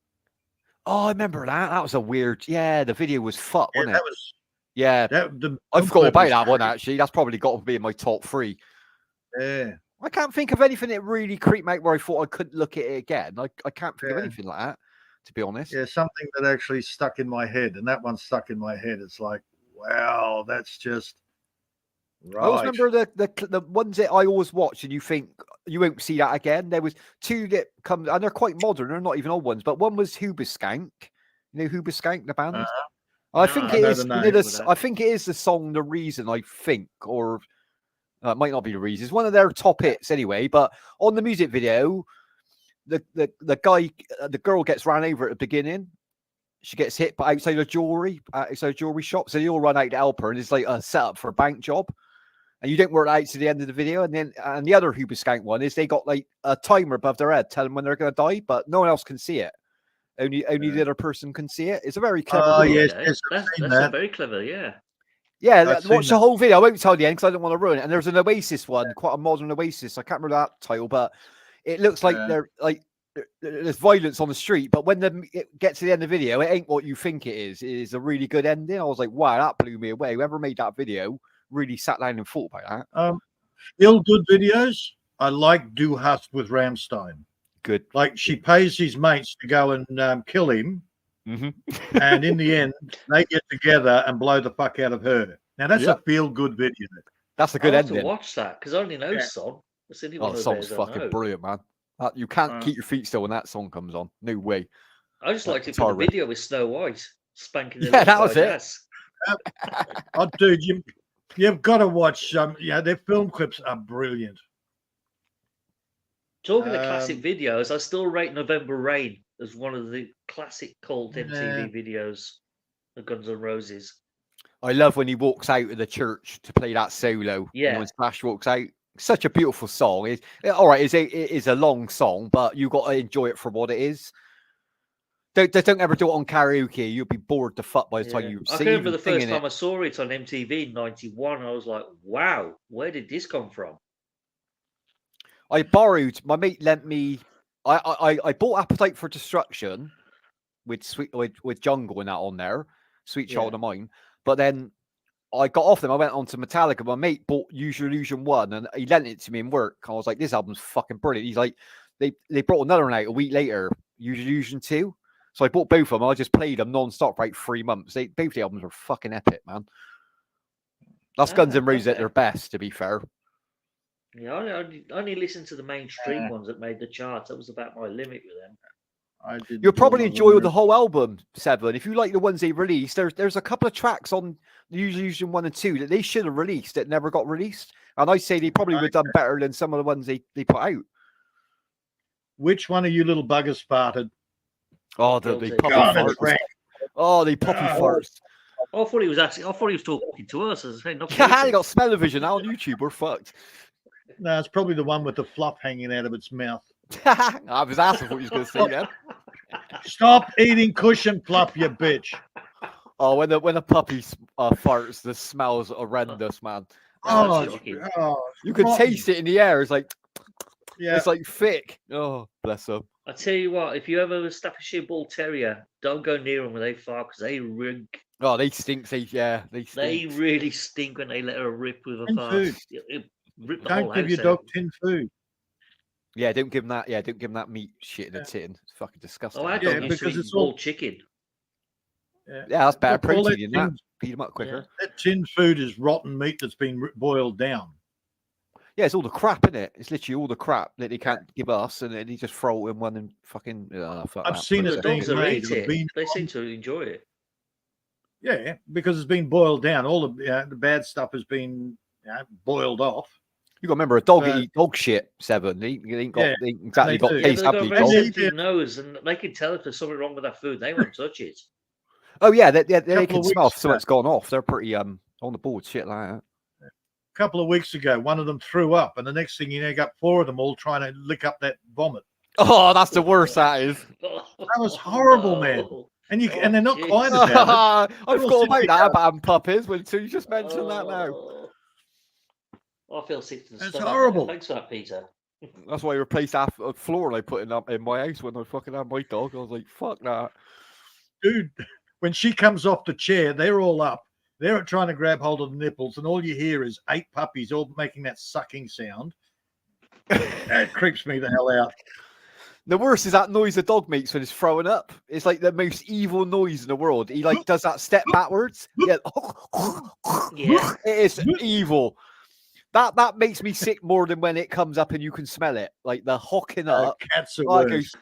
Oh, I remember that. That was a weird. Yeah, the video was fucked, yeah, wasn't that it? was Yeah, the I film forgot clip about was that one creepy. actually. That's probably got to be in my top 3. Yeah. I can't think of anything that really creeped me out where I thought I couldn't look at it again. I can't think of Yeah. anything like that, to be honest. Yeah, something that actually stuck in my head, and that one stuck in my head. It's like, wow, that's just I always right. remember the ones that I always watch, and you think you won't see that again. There was 2 that come, and they're quite modern. They're not even old ones, but one was Hoobastank. You know Hoobastank, the band. I think No, it I know is. the You know, name. this, I think it is the song "The Reason." I think, or it might not be the reason. It's one of their top hits anyway. But on the music video, the guy, the girl gets ran over at the beginning. She gets hit by outside a jewelry shop. So they all run out to help her, and it's like a setup for a bank job. And you don't work out to the end of the video. And the other Hoobastank one is they got like a timer above their head telling when they're going to die, but no one else can see it. Only the other person can see it. It's a very clever. Oh video. yes, Okay. yes, I've That's seen a that. very clever, yeah. Yeah, I've watch seen the that. whole video. I won't tell the end because I don't want to ruin it. And there's an Oasis one, quite a modern Oasis. I can't remember that title, but it looks like Yeah. there's violence on the street. But when it gets to the end of the video, it ain't what you think it is. It is a really good ending. I was like, wow, that blew me away. Whoever made that video really sat down and thought about that. Feel good videos. I like Do Hust with Rammstein. Good. Like she pays his mates to go and kill him, Mm-hmm. and in the end, they get together and blow the fuck out of her. Now that's a feel good video. That's a I'll good have to ending. watch that because I only know Yeah. the song. It's the only Oh, one the of song's theirs I fucking know. brilliant, man. You can't keep your feet still when that song comes on. No way. I just That liked it guitar for the riff. video with Snow White spanking the Yeah, little that was guy's it. ass. Oh, dude, you've got to watch. Yeah, their film clips are brilliant. Talking of classic videos, I still rate November Rain as one of the classic cult Yeah. MTV videos of Guns N' Roses. I love when he walks out of the church to play that solo. Yeah. When Slash walks out. Such a beautiful song. It's all right. It is a long song, but you got to enjoy it for what it is. Don't ever do it on karaoke. You'll be bored to fuck by the time you I see can remember the first singing time it. I saw it on MTV in '91. I was like, wow, where did this come from? I borrowed. My mate lent me. I bought Appetite for Destruction with Jungle and that on there. Sweet Child Yeah. of Mine. But then I got off them. I went on to Metallica. My mate bought Use Your Illusion 1 and he lent it to me in work. I was like, this album's fucking brilliant. He's like, they brought another one out a week later, Use Your Illusion 2. So I bought both of them. I just played them non-stop for like 3 months. Both the albums were fucking epic, man. That's Guns N' Roses at their best, to be fair. Yeah, I only listened to the mainstream ones that made the charts. That was about my limit with them. You'll probably enjoy the whole album, Seven. If you like the ones they released, there's a couple of tracks on Illusion 1 and 2 that they should have released that never got released. And I say they probably would have done better than some of the ones they put out. Which one of you little buggers farted? Oh, the puppy God, it's farts. rank. Oh, the puppy farts. I thought he was talking to us. As I say, not Yeah, they got smell-o-vision now on YouTube. We're fucked. No, it's probably the one with the fluff hanging out of its mouth. I was asking what you was going to say then. Stop eating cushion fluff, you bitch. Oh, when a puppy farts, the smell's horrendous, man. Oh, shocking. oh, You could rotten. taste it in the air. It's like, Yeah. It's like thick. Oh, bless them. I tell you what, if you ever have a Staffordshire Bull Terrier, don't go near them when they fart because they rink. Oh, they stink. They They stink. really stink when they let her rip with a And fart. food. It rip the whole Don't give house your out. dog tin food. Yeah, don't give them that. Yeah, don't give them that meat shit in a tin. It's fucking disgusting. Oh, our Yeah, dog used to because eat it's all- boiled chicken. Yeah, Yeah, that's better All that protein in that. tin- Feed them up quicker. That tin food is rotten meat that's been boiled down. Yeah, it's all the crap in it. It's literally all the crap that they can't give us, and then they just throw it in one and fucking. Fuck I've that. seen But it the being dogs that made eat of it, bean. they seem to enjoy it. Yeah, because it's been boiled down. All the bad stuff has been boiled off. You got to remember, a dog So- eat dog shit. Seven. They ain't got Yeah, they ain't exactly they got do. Yeah, taste. they've Have got a they, very dog? Yeah. sensitive nose, and they can tell if there's something wrong with that food. They won't touch it. Oh yeah, they Couple can of smell weeks if something's gone off. They're pretty on the ball with shit like that. A couple of weeks ago, one of them threw up, and the next thing you know, you got 4 of them all trying to lick up that vomit. Oh, that's the worst. That is. That was horrible, man. And and they're not jeez. quiet about it. I They're all forgot sitting about there that going, about having puppies. Until you just mentioned that now. I feel sick to the It's stomach. horrible. Thanks for that, Peter. That's why I replaced half a floor I put in my house when I fucking had my dog. I was like, fuck that. Dude, when she comes off the chair, they're all up. They're trying to grab hold of the nipples, and all you hear is 8 puppies all making that sucking sound. That creeps me the hell out. The worst is that noise a dog makes when it's throwing up. It's like the most evil noise in the world. He like does that step backwards. Yeah. Yeah. It is evil. That makes me sick more than when it comes up and you can smell it. Like the hocking up. Cats are I go, worse.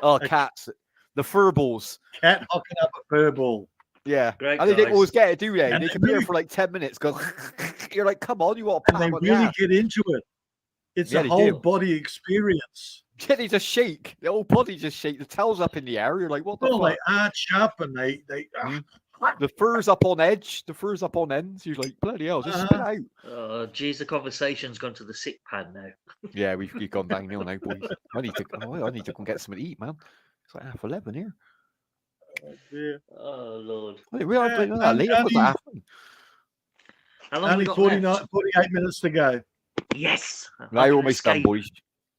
oh, cats. The fur balls. Cat hocking up a fur ball. Yeah. Great And they don't guys. always get it, do they? And They they can be here really- for like 10 minutes. Go, you're like, come on, you want to And pat they them on the really ass. get into it. It's Yeah, a they whole do. body experience. Yeah, they just shake. The whole body just shake. The tail's up in the air. You're like, what the Well, fuck? they arch up and they The fur's up on edge. The fur's up on ends. You're like, bloody hell, just spit out. Oh, geez, the conversation's gone to the sick pad now. Yeah, we've gone downhill now, boys. I need to go and get something to eat, man. It's like 11:30 here. yeah. Oh, Lord. I didn't realise Yeah, that late. I thought it was only- 11:30. How long have we Only got 49, left? 48 minutes to go. Yes. I Now you're can almost done, escape. boys.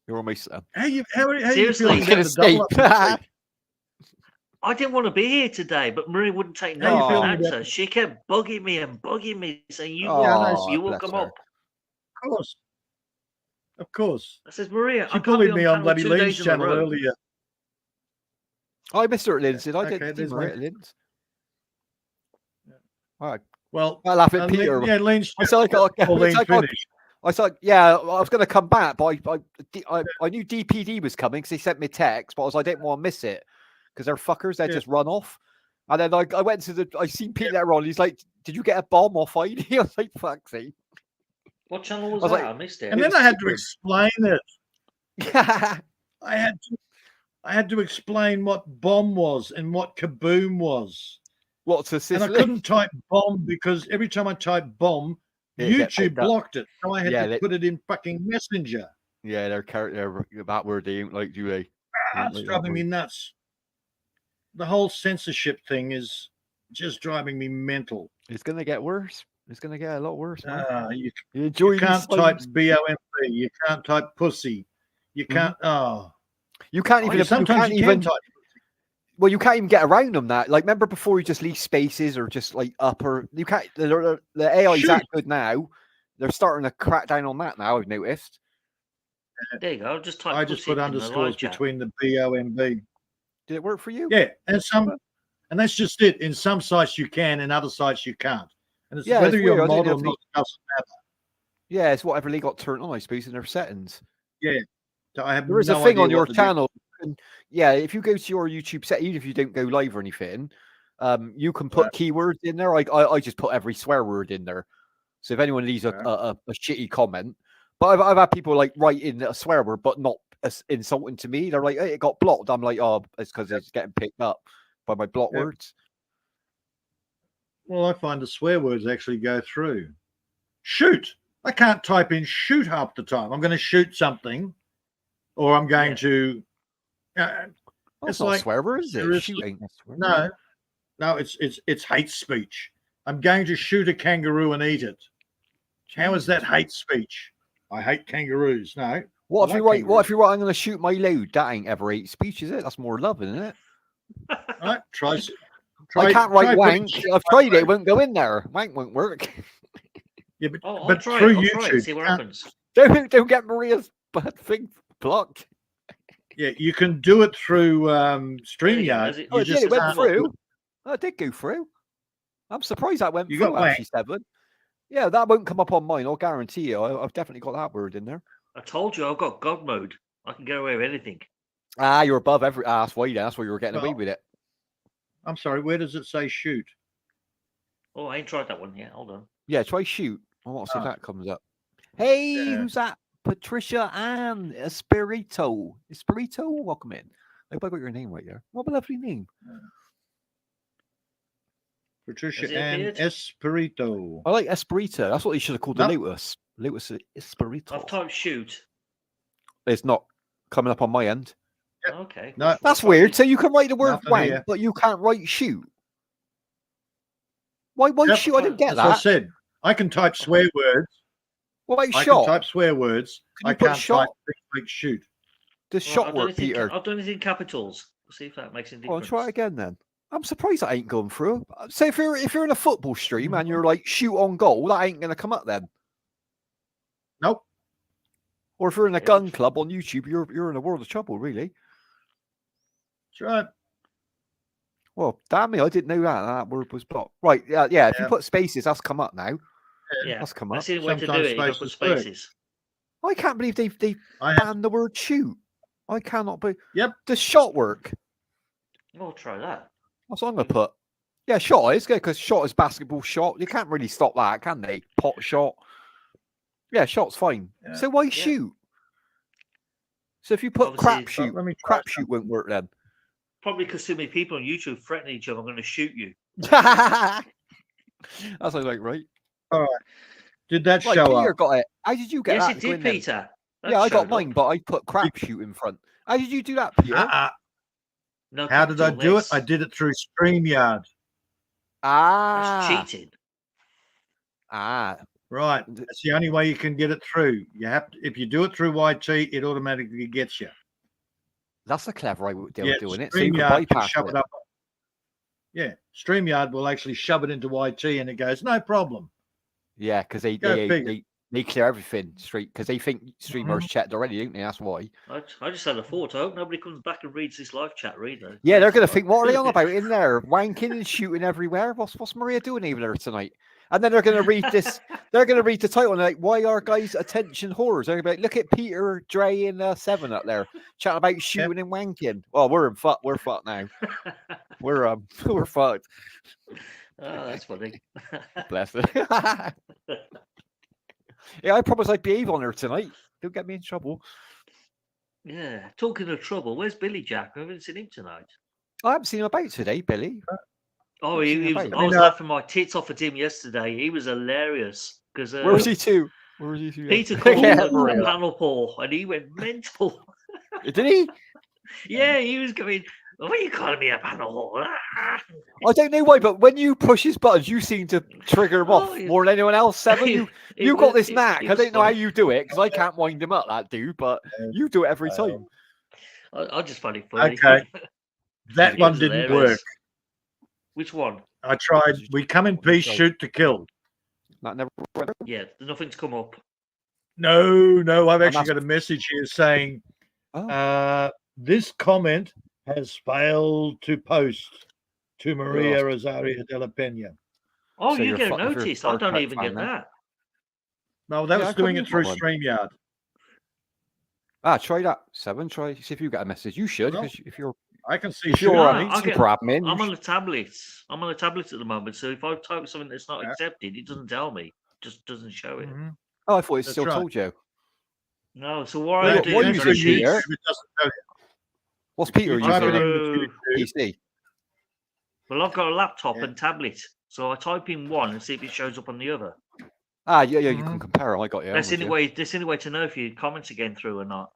You're almost done. How you Seriously, feeling you can about the double up escape. this week? I didn't want to be here today, but Marie wouldn't take How you no for feeling an about- answer. She kept bugging me, saying, "You Oh, will, I come up, you will bless come her. up." Of course. Of course. I said, Maria, She I can't bullied be me on on panel bloody 2 Lee's days in a channel row. earlier. I missed her at Lynn's. I Okay, didn't there's see her one. at Lynn's. All right. Well, I laugh at Peter. yeah, Lean's I said, channel, Lean I finished. said, yeah, I was going to come back, but I knew DPD was coming because he sent me a text, but I was like, I didn't want to miss it because they're fuckers. They Yeah. just run off. And then I went to I seen Pete later on. He's like, did you get a bomb off ID? I was like, fuck's sake. What channel was I was that? like- I missed it. And It then was I had to super. explain it. Yeah. I had to explain what bomb was and what kaboom was. What's a And sister? I couldn't type bomb because every time I typed bomb, It'd get YouTube picked up. blocked it. So I had Yeah, to they- put it in fucking Messenger. Yeah, they're that word they ain't like, do they? That's driving me nuts. The whole censorship thing is just driving me mental. It's gonna get worse. It's gonna get a lot worse, man. You You enjoy these can't type times. BOMP. You can't type pussy. You can't. You can't even. Sometimes you can type. Well, you can't even get around them. That like, remember before you just leave spaces or just like upper. You can't. The AI is that good now. They're starting to crack down on that now. I've noticed. There you go. Just type. I just pussy put in the underscores live chat. between the BOMB. Did it work for you? Yeah, and that's just it. In some sites you can, in other sites you can't. And it's Yeah, whether it's you're weird. I mod didn't or know not doesn't matter. Yeah, it's whatever they got turned on, I suppose, in their settings. Yeah, so I have There is no a thing idea on your what to do. channel. Yeah, if you go to your YouTube set, even if you don't go live or anything, you can put keywords in there. I just put every swear word in there. So if anyone leaves a shitty comment, but I've had people like write in a swear word, but not insulting to me. They're like, hey, it got blocked. I'm like, oh, it's because it's getting picked up by my block words. Well, I find the swear words actually go through. Shoot. I can't type in shoot half the time. I'm going to shoot something, or I'm going to. That's It's not like a swear word, is it? seriously? Shoot ain't a swear word. No, it's hate speech. I'm going to shoot a kangaroo and eat it. How is that hate speech? I hate kangaroos. No, What I if you like write? What if kangaroos. you write? I'm going to shoot my load. That ain't ever hate speech, is it? That's more love, isn't it? Right, try. I can't write putting wank. shit I've my tried it. road. It won't go in there. Wank won't work. Yeah, I'll but try through it. I'll try it. YouTube, See what you can't- happens. Don't get Maria's bad thing blocked. yeah, you can do it through There you go. StreamYard. As it- Oh, You it did. just It went can't. through. Oh, it did go through. I'm surprised that went You through. got wank? Actually, Seven. Yeah, that won't come up on mine. I'll guarantee you. I've definitely got that word in there. I told you I've got God mode. I can get away with anything. Ah, you're above every. Ah, that's why. That's why you were getting away Well, with it. I'm sorry. Where does it say shoot? Oh, I ain't tried that one yet. Hold on. Yeah, try shoot. I want to see if Ah. that comes up. Hey, Yeah. who's that? Patricia Ann Espirito. Espirito, welcome in. I hope I got your name right there. What a lovely name. Patricia Has it Ann appeared? Espirito. I like Espirito. That's what they should have called the No. Lotus. Lotus Espirito. I've typed shoot. It's not coming up on my end. Yep. Okay. No. That's weird. So you can write the word Nothing wank, here. but you can't write shoot. Why Yep. shoot? I didn't get That's what I that. said. I can type swear words. What about I shot? can type swear words. Can you I put can't shot? type things like shoot. Does Right, shot work, Peter? I've done it in capitals. See if that makes any Oh, difference. try it again then. I'm surprised that ain't going through. So if you're in a football stream and you're like shoot on goal, that ain't gonna come up then. Nope. Or if you're in a Yeah, gun which- club on YouTube, you're in a world of trouble, really. That's right. Well, damn me, I didn't know that word was blocked. Right, yeah. If you Yeah. put spaces, that's come up now. Yeah, That's come up. that's the only way to do Sometimes it. You got to put spaces work. spaces. I can't believe they I have. banned the word shoot. I cannot be. Yep. Does shot work? Oh, try that. That's what I'm gonna put. Yeah, shot is good because shot is basketball shot. You can't really stop that, can they? Pot shot. Yeah, shot's fine. Yeah. So why shoot? So if you put Obviously, crap shoot, let me try crap shoot won't work then. Probably because too many people on YouTube threaten each other. I'm going to shoot you. That sounds like right. Did that Right, show Peter up? got it. How did you get Yes, that? it to go did, in then? Peter. That Yeah, I got showed mine, up. but I put crap shoot in front. How did you do that, Peter? No How did I capital do it? S. I did it through StreamYard. Ah, That's cheating. Right. That's the only way you can get it through. You have to, if you do it through YT, it automatically gets you. That's a clever way of Yeah, doing it. So you can StreamYard can bypass shove it. it up. Yeah, StreamYard will actually shove it into YT and it goes, no problem. Yeah, because Go figure. they clear everything straight because they think streamers Mm-hmm. checked already, don't they? That's why. I just had a thought. I hope nobody comes back and reads this live chat either. Yeah, they're gonna think, what are they on about in there? Wanking and shooting everywhere. What's Maria doing over there tonight? And then they're gonna read this. They're gonna read the title and they're like, why are guys attention whores? They're gonna be like, look at Peter, Dre, and Seven up there chatting about shooting and wanking. Well, we're fucked now. We're we're fucked. Oh, that's funny. Bless it. Yeah, I promise I'd behave on her tonight. Don't get me in trouble. Yeah. Talking of trouble, where's Billy Jack? I haven't seen him tonight. I haven't seen him about today, Billy. Oh, What's he he was. about? I was laughing my tits off at him yesterday. He was hilarious because Where was he too? Where was he too? Peter called Yeah, him a panel paw, and he went mental. Did he? Yeah, he was going. What are you calling me a panel whore? I don't know why, but when you push his buttons, you seem to trigger him off more than anyone else. Seven, you got this knack. I don't know how you do it because I can't wind him up, that dude. But you do it every time. I just find it funny. Okay. That It one was didn't hilarious. work. Which one? I tried. We come in peace, shoot to kill. That never. Yeah, nothing's come up. No. I've actually got a message here saying this comment has failed to post to Maria Rosario Dela Pena. Oh, So you you're get a if you're notice. I Star don't Trek even fan get then. that. No, that Yeah, I was doing couldn't it through use that StreamYard. Try that. Seven. Try see if you get a message. You should Well, because if you're I can see if shoot you're on I it. get- super admin, I'm you on a tablet. I'm on a tablet at the moment. So if I type something that's not Yeah. accepted, it doesn't tell me. Just doesn't show it. Mhm. oh, I thought it That's still right. told you. No. So what No, I if do you what is you I enter do, in choose. Peter? YouTube, it doesn't tell you. What's If Peter you type it using? in Oh. with YouTube, PC. Well, I've got a laptop Yeah. and tablet, so I type in one and see if it shows up on the other. Ah, yeah. You Mhm. can compare 'em, I got you. I'm That's the with only you. way. That's the only way to know if your comments are getting through or not.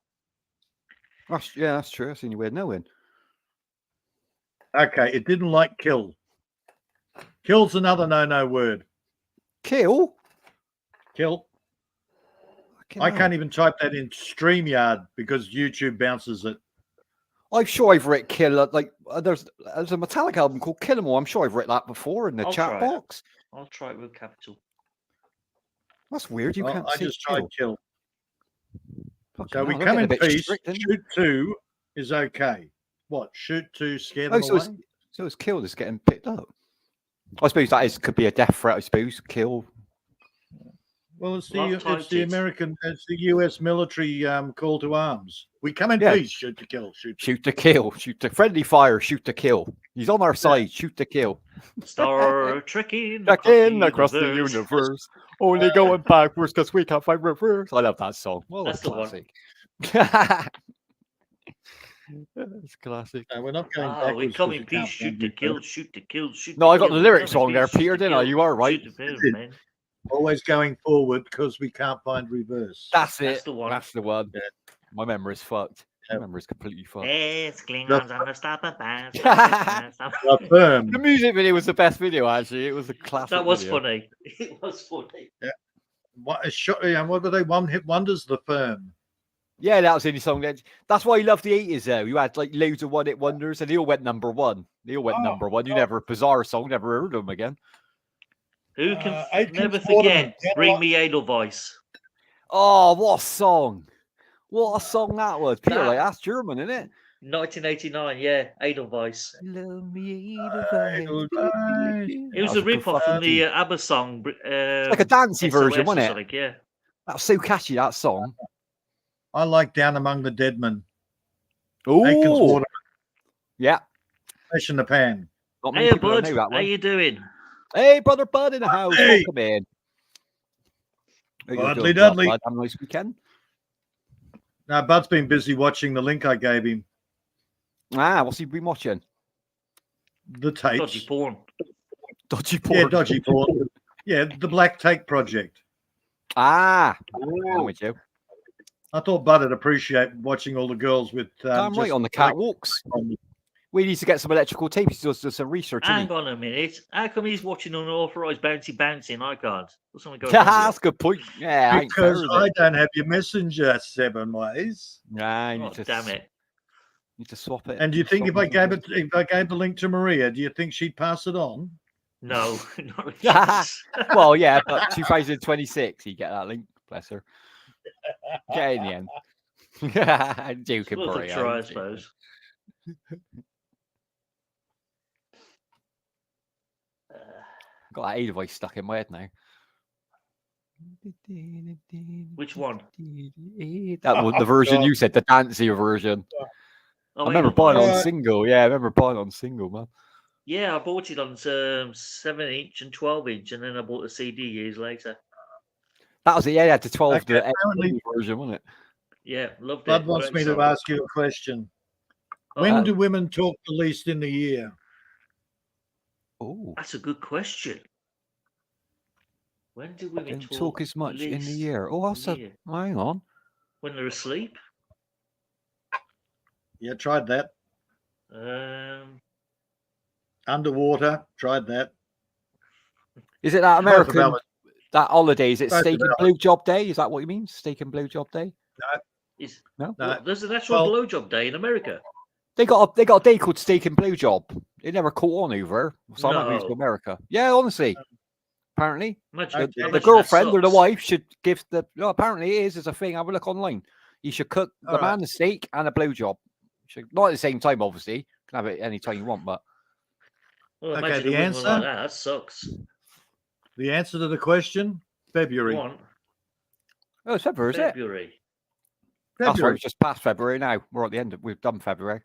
That's true. That's the only way of knowing. okay, it didn't like kill. Kill's another no word. Kill. Kill. I can't even type that in StreamYard because YouTube bounces it. I'm sure I've written kill. Like there's a Metallic album called Kill 'Em All. I'm sure I've written that before in the I'll chat try it. box. I'll try it with capital. That's weird. You can't I see just tried kill. Fucking So we hell, they're come getting in a bit peace. strict, isn't Shoot 2 is okay. What? Shoot 2, scare them so away? it's kill that's getting picked up. I suppose that could be a death threat. I suppose kill. Well, it's Love typed the it. American, it's the US military call to arms. We come in Yeah. peace. Shoot to kill. Shoot. Shoot to kill. Shoot to friendly fire. Shoot to kill. He's on our side. Shoot to kill. Star trekking Back in across the universe. Only going backwards because we can't find reverse. I love that song. Well, That's that's the one. classic. That's classic. No, we're not going Ah, backwards. we 'cause come we in can't peace. Shoot to find kill. reverse. Shoot to kill. Shoot. No, to I got kill. the lyrics We come in wrong there, peace, shoot Peter, to didn't I? kill, You are right. shoot to kill, did. man. Always going forward because we can't find reverse. That's it. That's the one. That's the one. Yeah. My memory's fucked. My Yeah. memory's completely fucked. It's Klingons on the stopper pass. Affirm. The music video was the best video, actually. It was a classic. That was video. funny. It was funny. What a shot! What were they? One hit wonders. The firm. Yeah, that was the only song. That's why I love the 80s, though. You had like loads of one hit wonders, and they all went number one. They all went Oh, number one. You oh. never, bizarre song, never heard of them again. Who can Aitken's never Tournament. forget? Bring me Edelweiss. Oh, what a song! What a song that was. Peter, That- like, that's German, isn't it? 1989, yeah, Edelweiss. Love me, Edelweiss. It was a rip-off from the ABBA song. like a dancey SOS version, or wasn't it? something, yeah. That was so catchy, that song. I like Down Among the Dead Men. Aitken's Oh, Water. yeah. Flesh in the Pan. Not many Hey, people bud, know that how one. you doing? Hey, brother Bud in the house. Hey. Welcome in. How you Budley doing, Dudley. Bud? Have a nice weekend. Now, Bud's been busy watching the link I gave him. Ah, what's he been watching? The tapes. Dodgy porn. Dodgy porn. Yeah, dodgy porn. Yeah, the Black Tape Project. Ah, I'm with you. I thought Bud would appreciate watching all the girls with. I'm right just on the black catwalks. on. We need to get some electrical tape. He does some research. Hang Isn't on a minute. How come he's watching unauthorized bouncing? I can't. What's something he? going on? That's a good point. Yeah, I ain't fair, Because is I it? don't have your messenger 7 ways. Nah, I Oh, need to, damn it. need to swap it. And do you think Swap if I gave the link to Maria, do you think she'd pass it on? No, not a chance. Well, yeah, but 2026, you get that link. Bless her. Get it in the end. I'm joking, Worth a Maria. try, I I'm joking. suppose. Got that A voice stuck in my head now. Which one? That was the version God. you said, the dancier version. Oh, I remember Edelweiss. buying it on Uh, single. Yeah, I remember buying it on single, man. Yeah, I bought it on 7-inch and 12-inch, and then I bought the CD years later. That was it. Yeah, they had the 12 Okay, the apparently- version, wasn't it? Yeah, loved it. Bud wants Great me to song. ask you a question. Oh, When do women talk the least in the year? Oh, That's a good question. When do women don't talk as much in the least year. Oh, that's a, year? hang on. When they're asleep? Yeah, tried that. Um, Underwater, tried that. Is it that Both American, valid. that holiday? Is it Both steak and valid. blue job day? Is that what you mean? Steak and blue job day? is No? No. what, there's an actual Well- blowjob day in America. They got a day called steak and blue job. It never caught on over. So I might move to No. America. Yeah, honestly. Apparently. Imagine, Okay. The imagine that girlfriend or the sucks. wife should give the. No, apparently it is. It's a thing. Have a look online. You should cook the All right. man a steak and a blowjob. Not at the same time, obviously. You can have it any time you want, but Well, Okay, imagine the a woman answer? like that. That sucks. The answer to the question? February. One, oh, it's February, is it? February. That's right. February. It's just past February now. We're at the end. We've done February.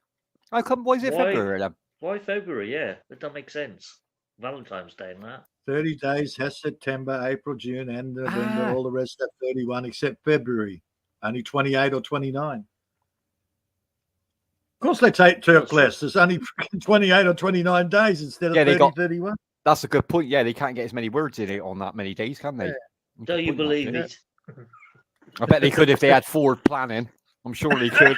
How come? Why is it Why? February then? Why February? Yeah, that don't make sense. Valentine's Day and that. 30 days has September, April, June, and November. Ah. All the rest have 31 except February. Only 28 or 29. Of course, they took That's less. There's only 28 or 29 days instead of Yeah, they 30, got- 31. That's a good point. Yeah, they can't get as many words in it on that many days, can they? Yeah. Good Don't you point, that, believe Jay. it? I bet they could if they had forward planning. I'm sure they could.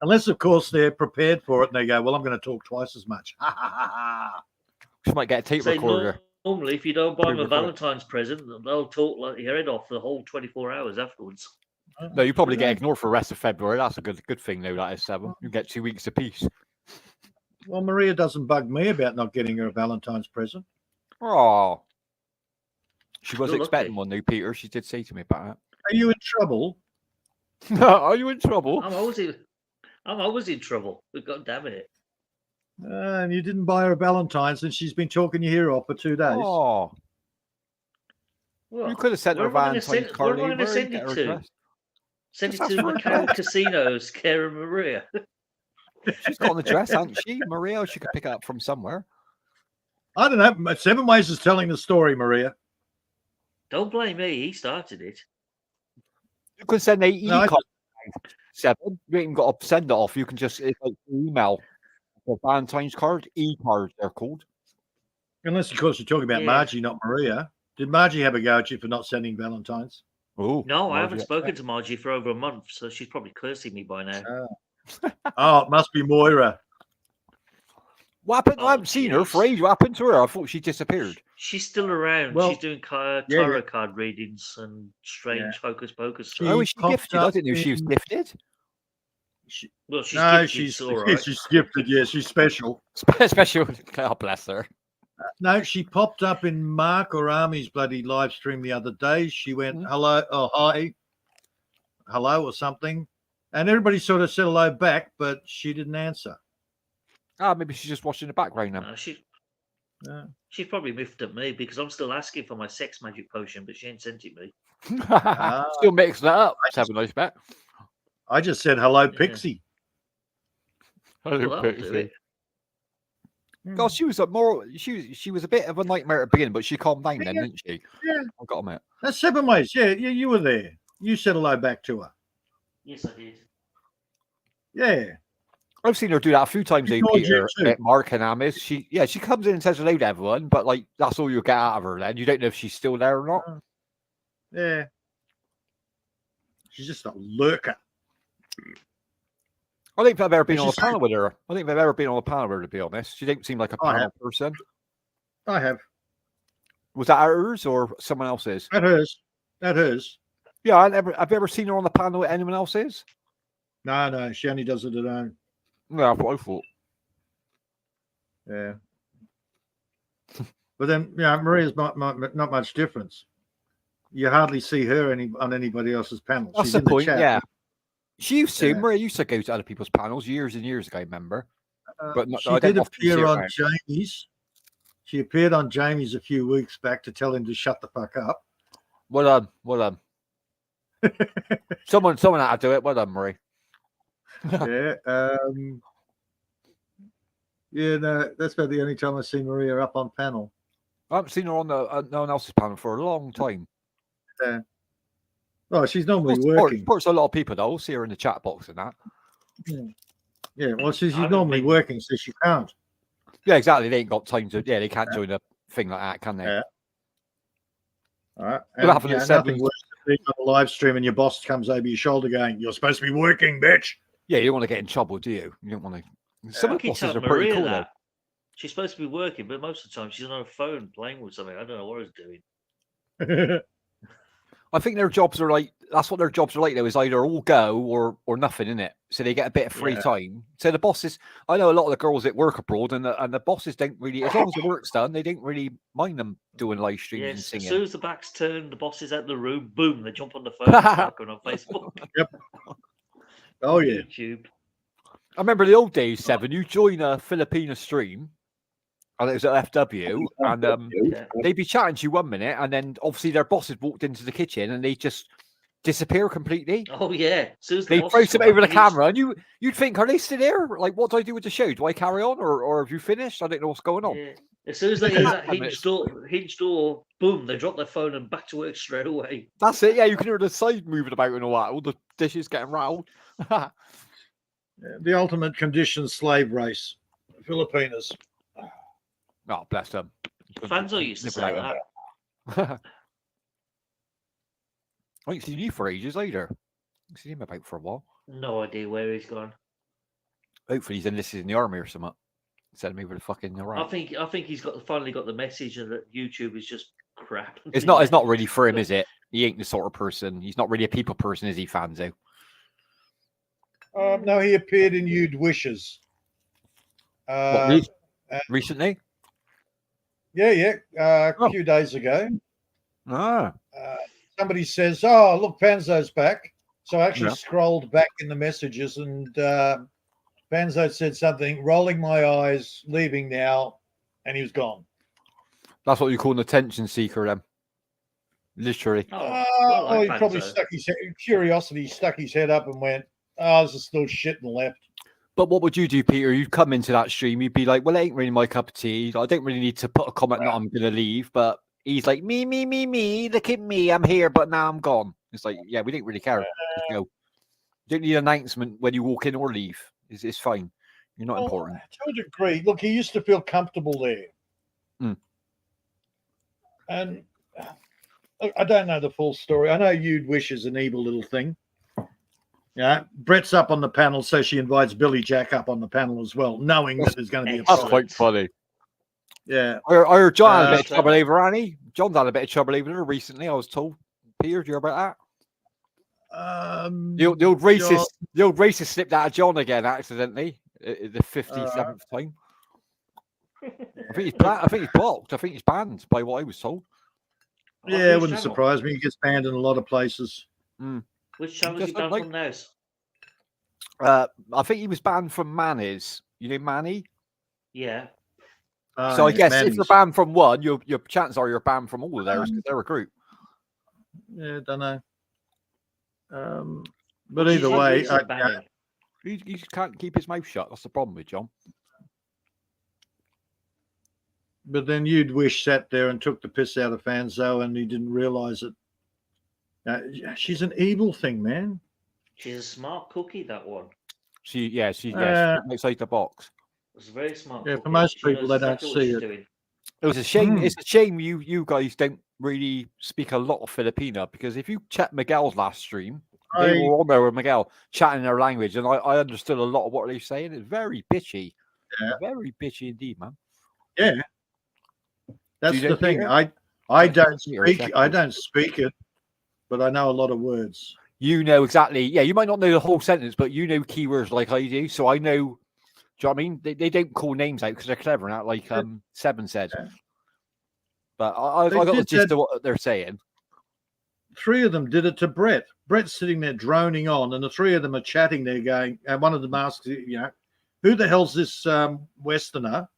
Unless, of course, they're prepared for it and they go, well, I'm going to talk twice as much. Ha, ha, ha, ha. She might get a tape Say recorder. Normally, if you don't buy them a Prove it. Valentine's present, they'll talk like your head off the whole 24 hours afterwards. No, you probably get ignored for the rest of February. That's a good thing, though. That is 7. You get 2 weeks apiece. Well, Maria doesn't bug me about not getting her a Valentine's present. Oh, she was You're expecting lucky. one, though, Peter. She did say to me about Are you in trouble? it. Are you in trouble? I'm always in trouble. God damn it. And you didn't buy her a Valentine's, and she's been talking your ear off for 2 days. Oh, Well, you could have sent her a where am I gonna Valentine's send- card. where am I gonna Lee, send get it her to? address. Send Just it to ask for her MACAU Casinos, Cara Maria. She's got an address, hasn't she, Maria? She could pick it up from somewhere. I don't know. 7 Ways is telling the story, Maria. Don't blame me. He started it. You could send a No, I e-card. 7. You ain't even got to send it off. You can just it's like email. A Valentine's card, e-cards they're called. Unless, of course, you're talking about Yeah. Margie, not Maria. Did Margie have a go at you for not sending Valentine's? Oh, No, I haven't spoken to Margie for over a month, so she's probably cursing me by now. Oh, it must be Moira. What happened? Oh, I haven't seen her for jeez. ages. What happened to her? I thought she disappeared. She's still around. Well, She's doing tarot yeah. card readings and strange hocus pocus She- stuff. Oh, is she popped gifted? I up didn't know she was in- gifted. Well, she's No, gifted, she's all right. she's gifted. Yeah, she's special. Special. God bless her. No, she popped up in Mark or Army's bloody live stream the other day. She went, hello, oh, hi, hello, or something. And everybody sort of said hello back, but she didn't answer. Ah, maybe she's just watching the background now. Yeah. She's probably miffed at me because I'm still asking for my sex magic potion, but she ain't sent it me. Still mixing that up. Let's have a nice bet. I just said hello, Pixie. Well, that'll do it. God, she was a more. She was a bit of a nightmare at the beginning, but she calmed down then, didn't she? Yeah. I got a minute. That's 7 Ways. Yeah, you were there. You said hello back to her. Yes, I did. Yeah. I've seen her do that a few times, She though, called you Peter. too. Mark and Amis. She comes in and says hello to everyone, but like that's all you get out of her. Then you don't know if she's still there or not. Yeah. She's just a lurker. I think I've ever been on a she's panel with her. I think I've ever been on a panel with her, to be honest. She didn't seem like a I panel have. person. I have. Was that hers or someone else's? At hers. At hers. Yeah, I've ever seen her on the panel with anyone else's. No, she only does it at home. No, that's what I thought. Yeah. But then, Maria's not much difference. You hardly see her on anybody else's panel. That's She's the in the point, chat. yeah. She used to, Yeah. Maria used to go to other people's panels years and years ago, I remember. But She I did don't often see appear her on around. Jamie's. She appeared on Jamie's a few weeks back to tell him to shut the fuck up. Well done. Someone had to do it. Well done, Marie. Yeah. Yeah, no, that's about the only time I've seen Maria up on panel. I haven't seen her on no one else's panel for a long time. Yeah. Well, she's normally She working. supports a lot of people, though. See her in the chat box and that. Yeah, well, she's haven't normally been- working, so she can't. Yeah, exactly. They ain't got time to. Yeah, they can't join a thing like that, can they? Yeah. All right. We'll have it at 7. Nothing worse than being on a live stream and your boss comes over your shoulder going, "You're supposed to be working, bitch." Yeah, you don't want to get in trouble, do you? You don't want to. Some I of the keep bosses are telling pretty Maria cool, though. that. She's supposed to be working, but most of the time she's on her phone playing with something. I don't know what she's doing. I think their jobs are like that's what their jobs are like though, is either all go or nothing, isn't it? So they get a bit of free Yeah. time. So the bosses, I know a lot of the girls that work abroad, and the bosses don't really, as long as the work's done, they don't really mind them doing live streams and Yes, as singing. soon as the back's turned, the boss is out of the room. Boom! They jump on the phone and start going on Facebook, Oh yeah. YouTube. I remember the old days, 7. You join a Filipina stream, and it was at FW, and Yeah. they'd be chatting to you 1 minute, and then obviously their bosses walked into the kitchen, and they just disappear completely. Oh yeah. As soon as the They boss throw has something come over the back, he's- camera, and you'd think, are they still there? Like, what do I do with the show? Do I carry on, or have you finished? I don't know what's going on. Yeah. As soon as they hear that Minutes. hinge door, boom! They drop their phone and back to work straight away. That's it. Yeah, you can hear the side moving about and all that. All the dishes getting rattled. The ultimate conditioned slave race, Filipinas. Oh, bless them. Fanzo used to Live say without that. them. I ain't seen you for ages either. I've seen him about for a while. No idea where he's gone. Hopefully he's enlisted in the army or something. Send him over the fucking I Iraq. think he's finally got the message that YouTube is just crap. It's not really for him, is it? He ain't the sort of person. He's not really a people person, is he, Fanzo? No, he appeared in You'd Wishes. Recently? Yeah. A few days ago. Ah. Somebody says, "Oh, look, Panzo's back." So I actually scrolled back in the messages, and Panzo said something, rolling my eyes, leaving now, and he was gone. That's what you call an attention seeker, then. Literally. He probably stuck his head, curiosity stuck his head up and went, "Oh, this is still shit," and left. But what would you do, Peter? You'd come into that stream, you'd be like, well, it ain't really my cup of tea. I don't really need to put a comment that I'm going to leave. But he's like, me. Look at me. I'm here, but now I'm gone. It's like, yeah, we didn't really care. Just go. You don't need an announcement when you walk in or leave. It's fine. You're not important. To a degree. Look, he used to feel comfortable there. And I don't know the full story. I know You'd Wish is an evil little thing. Yeah, Brett's up on the panel, so she invites Billy Jack up on the panel as well, knowing that there's going to be a That's problem. quite funny. Yeah. I heard John had a bit of trouble over Annie. John's had a bit of trouble over her recently, I was told. Peter, do you hear about that? The old racist slipped out of John again accidentally. The 57th time. I think he's blocked. I think he's banned by what I was told. Yeah, it wouldn't surprise me. He gets banned in a lot of places. Which channel is he banned from now? I think he was banned from Manny's. You know Manny? Yeah. So I guess if you're banned from one, your chances are you're banned from all of theirs because they're a group. Yeah, don't know. But either way, he can't keep his mouth shut. That's the problem with John. But then You'd Wish sat there and took the piss out of Fanzo, and he didn't realize it. She's an evil thing, man. She's a smart cookie, that one. She outside the box. It's a very smart. Yeah, cookie. for most She people, they knows don't exactly what see she's it. doing. It was a shame. It's a shame you guys don't really speak a lot of Filipino, because if you check Miguel's last stream, they were on there with Miguel chatting their language, and I understood a lot of what they're saying. It's very bitchy. Yeah. Very bitchy indeed, man. Yeah. That's the thing. I don't speak it, but I know a lot of words. You know exactly. Yeah, you might not know the whole sentence, but you know keywords like I do. So I know. Do you know what I mean? They don't call names out because they're clever and that, like Seven said. Yeah. But I got the gist of what they're saying. 3 of them did it to Brett. Brett's sitting there droning on, and the 3 of them are chatting there, going. And one of them asks, who the hell's this Westerner?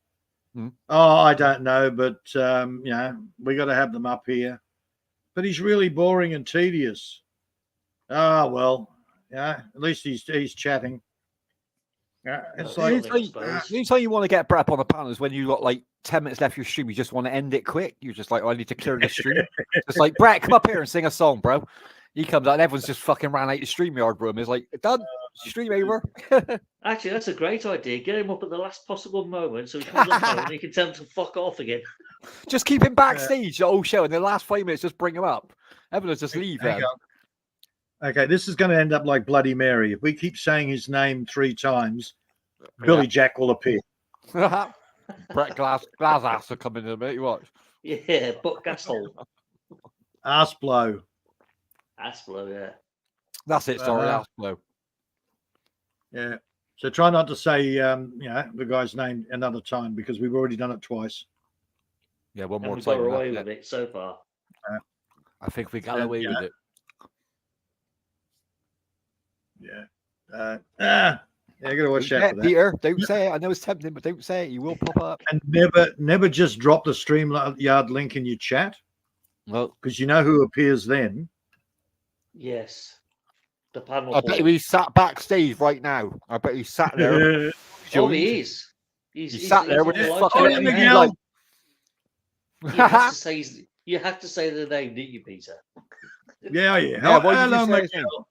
Oh, I don't know, but we got to have them up here. But he's really boring and tedious. Ah, well, at least he's chatting. Yeah, it's like anytime you want to get Brett up on the panel is when you got like 10 minutes left of your stream. You just want to end it quick. You're just like, I need to clear the stream. It's like, Brett, come up here and sing a song, bro. He comes out and everyone's just fucking ran out the StreamYard room. It's like, done. Stream over. Actually, that's a great idea. Get him up at the last possible moment so he comes on phone and he can tell him to fuck off again. Just keep him backstage the whole show. In the last 5 minutes, just bring him up. Everyone's just leave him. Okay, this is going to end up like Bloody Mary. If we keep saying his name 3 times, Billy Jack will appear. Brett Glass ass will come in a minute. You watch. Yeah, butt gasshole. Ass blow. Ass blow, yeah. That's it, sorry, ass blow. Yeah. So try not to say the guy's name another time because we've already done it twice. Yeah, one more we've time. Got away with it so far. I think we got away with it. Yeah. I gotta watch out for that. Peter, don't say it. I know it's tempting, but don't say it. You will pop up. And never just drop the StreamYard link in your chat. Well, because you know who appears then. Yes. The panel. I bet he sat backstage right now. I bet he sat there. Oh, he is. He's sat there with his fucking Miguel. You have to say the name, didn't you, Peter? Yeah. Hello, Miguel.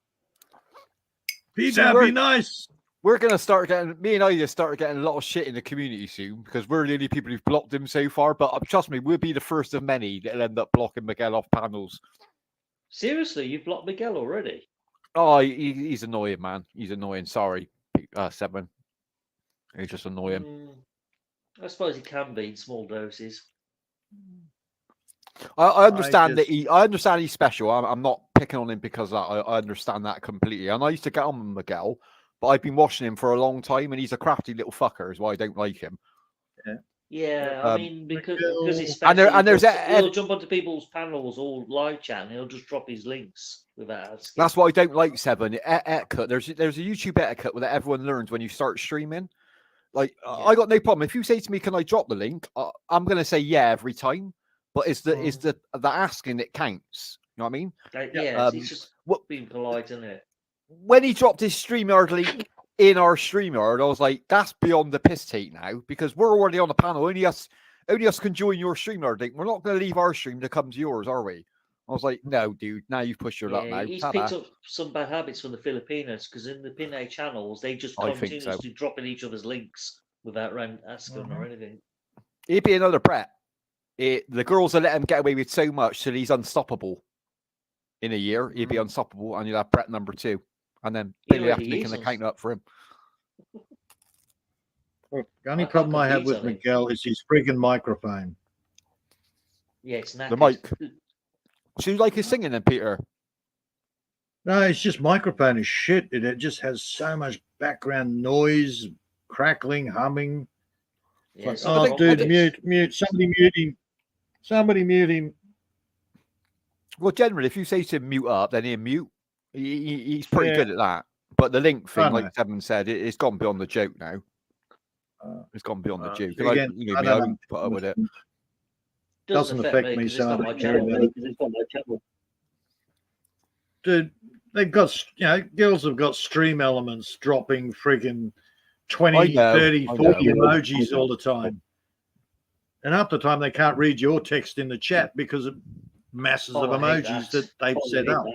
Peter, be nice. We're going to start getting, me and I just started getting a lot of shit in the community soon because we're the only people who've blocked him so far. But trust me, we'll be the first of many that'll end up blocking Miguel off panels. Seriously, you've blocked Miguel already? Oh, he's annoying, man. He's annoying. Sorry, Seven. He's just annoying. I suppose it can be in small doses. I understand that just- I understand he's special. I'm not picking on him because I understand that completely. And I used to get on with Miguel, but I've been watching him for a long time, and he's a crafty little fucker. Is why I don't like him. Yeah, I mean because he's and special. there's he'll jump onto people's panels or live chat, and he'll just drop his links without asking. That's what I don't like, Seven. Etiquette. There's a YouTube etiquette that everyone learns when you start streaming. Like I got no problem. If you say to me, "Can I drop the link?" I'm going to say yeah every time. But it's the asking that counts. You know what I mean? It's just being polite, isn't it? When he dropped his StreamYard link in our StreamYard, I was like, "That's beyond the piss take now," because we're already on the panel. Only us can join your StreamYard link. We're not going to leave our stream to come to yours, are we? I was like, "No, dude. Now you've pushed your luck. Now He's picked up some bad habits from the Filipinos because in the Pinay channels they just continuously dropping each other's links without asking or anything. He'd be another Brett. The girls will let him get away with so much that he's unstoppable. In a year, he'd be unstoppable, and you'd have Brett number 2, and then Billy have to make an account up for him. Look, the only problem I have with Miguel is his friggin' microphone. Yeah, it's knackered. The mic. So you like his singing then, Peter? No, it's just microphone is shit. It just has so much background noise, crackling, humming. Yeah, like, oh, dude, mute. Somebody mute him. Well, generally, if you say to him mute up, then he'll mute. He's pretty good at that. But the link thing, like Seven said, it's gone beyond the joke now. It's gone beyond the joke. Again, I don't put up with it. Doesn't affect me so much. Dude, they've got, girls have got stream elements dropping friggin' 20, 30, 40 emojis all the time. And half the time they can't read your text in the chat because of masses of emojis that they've set up.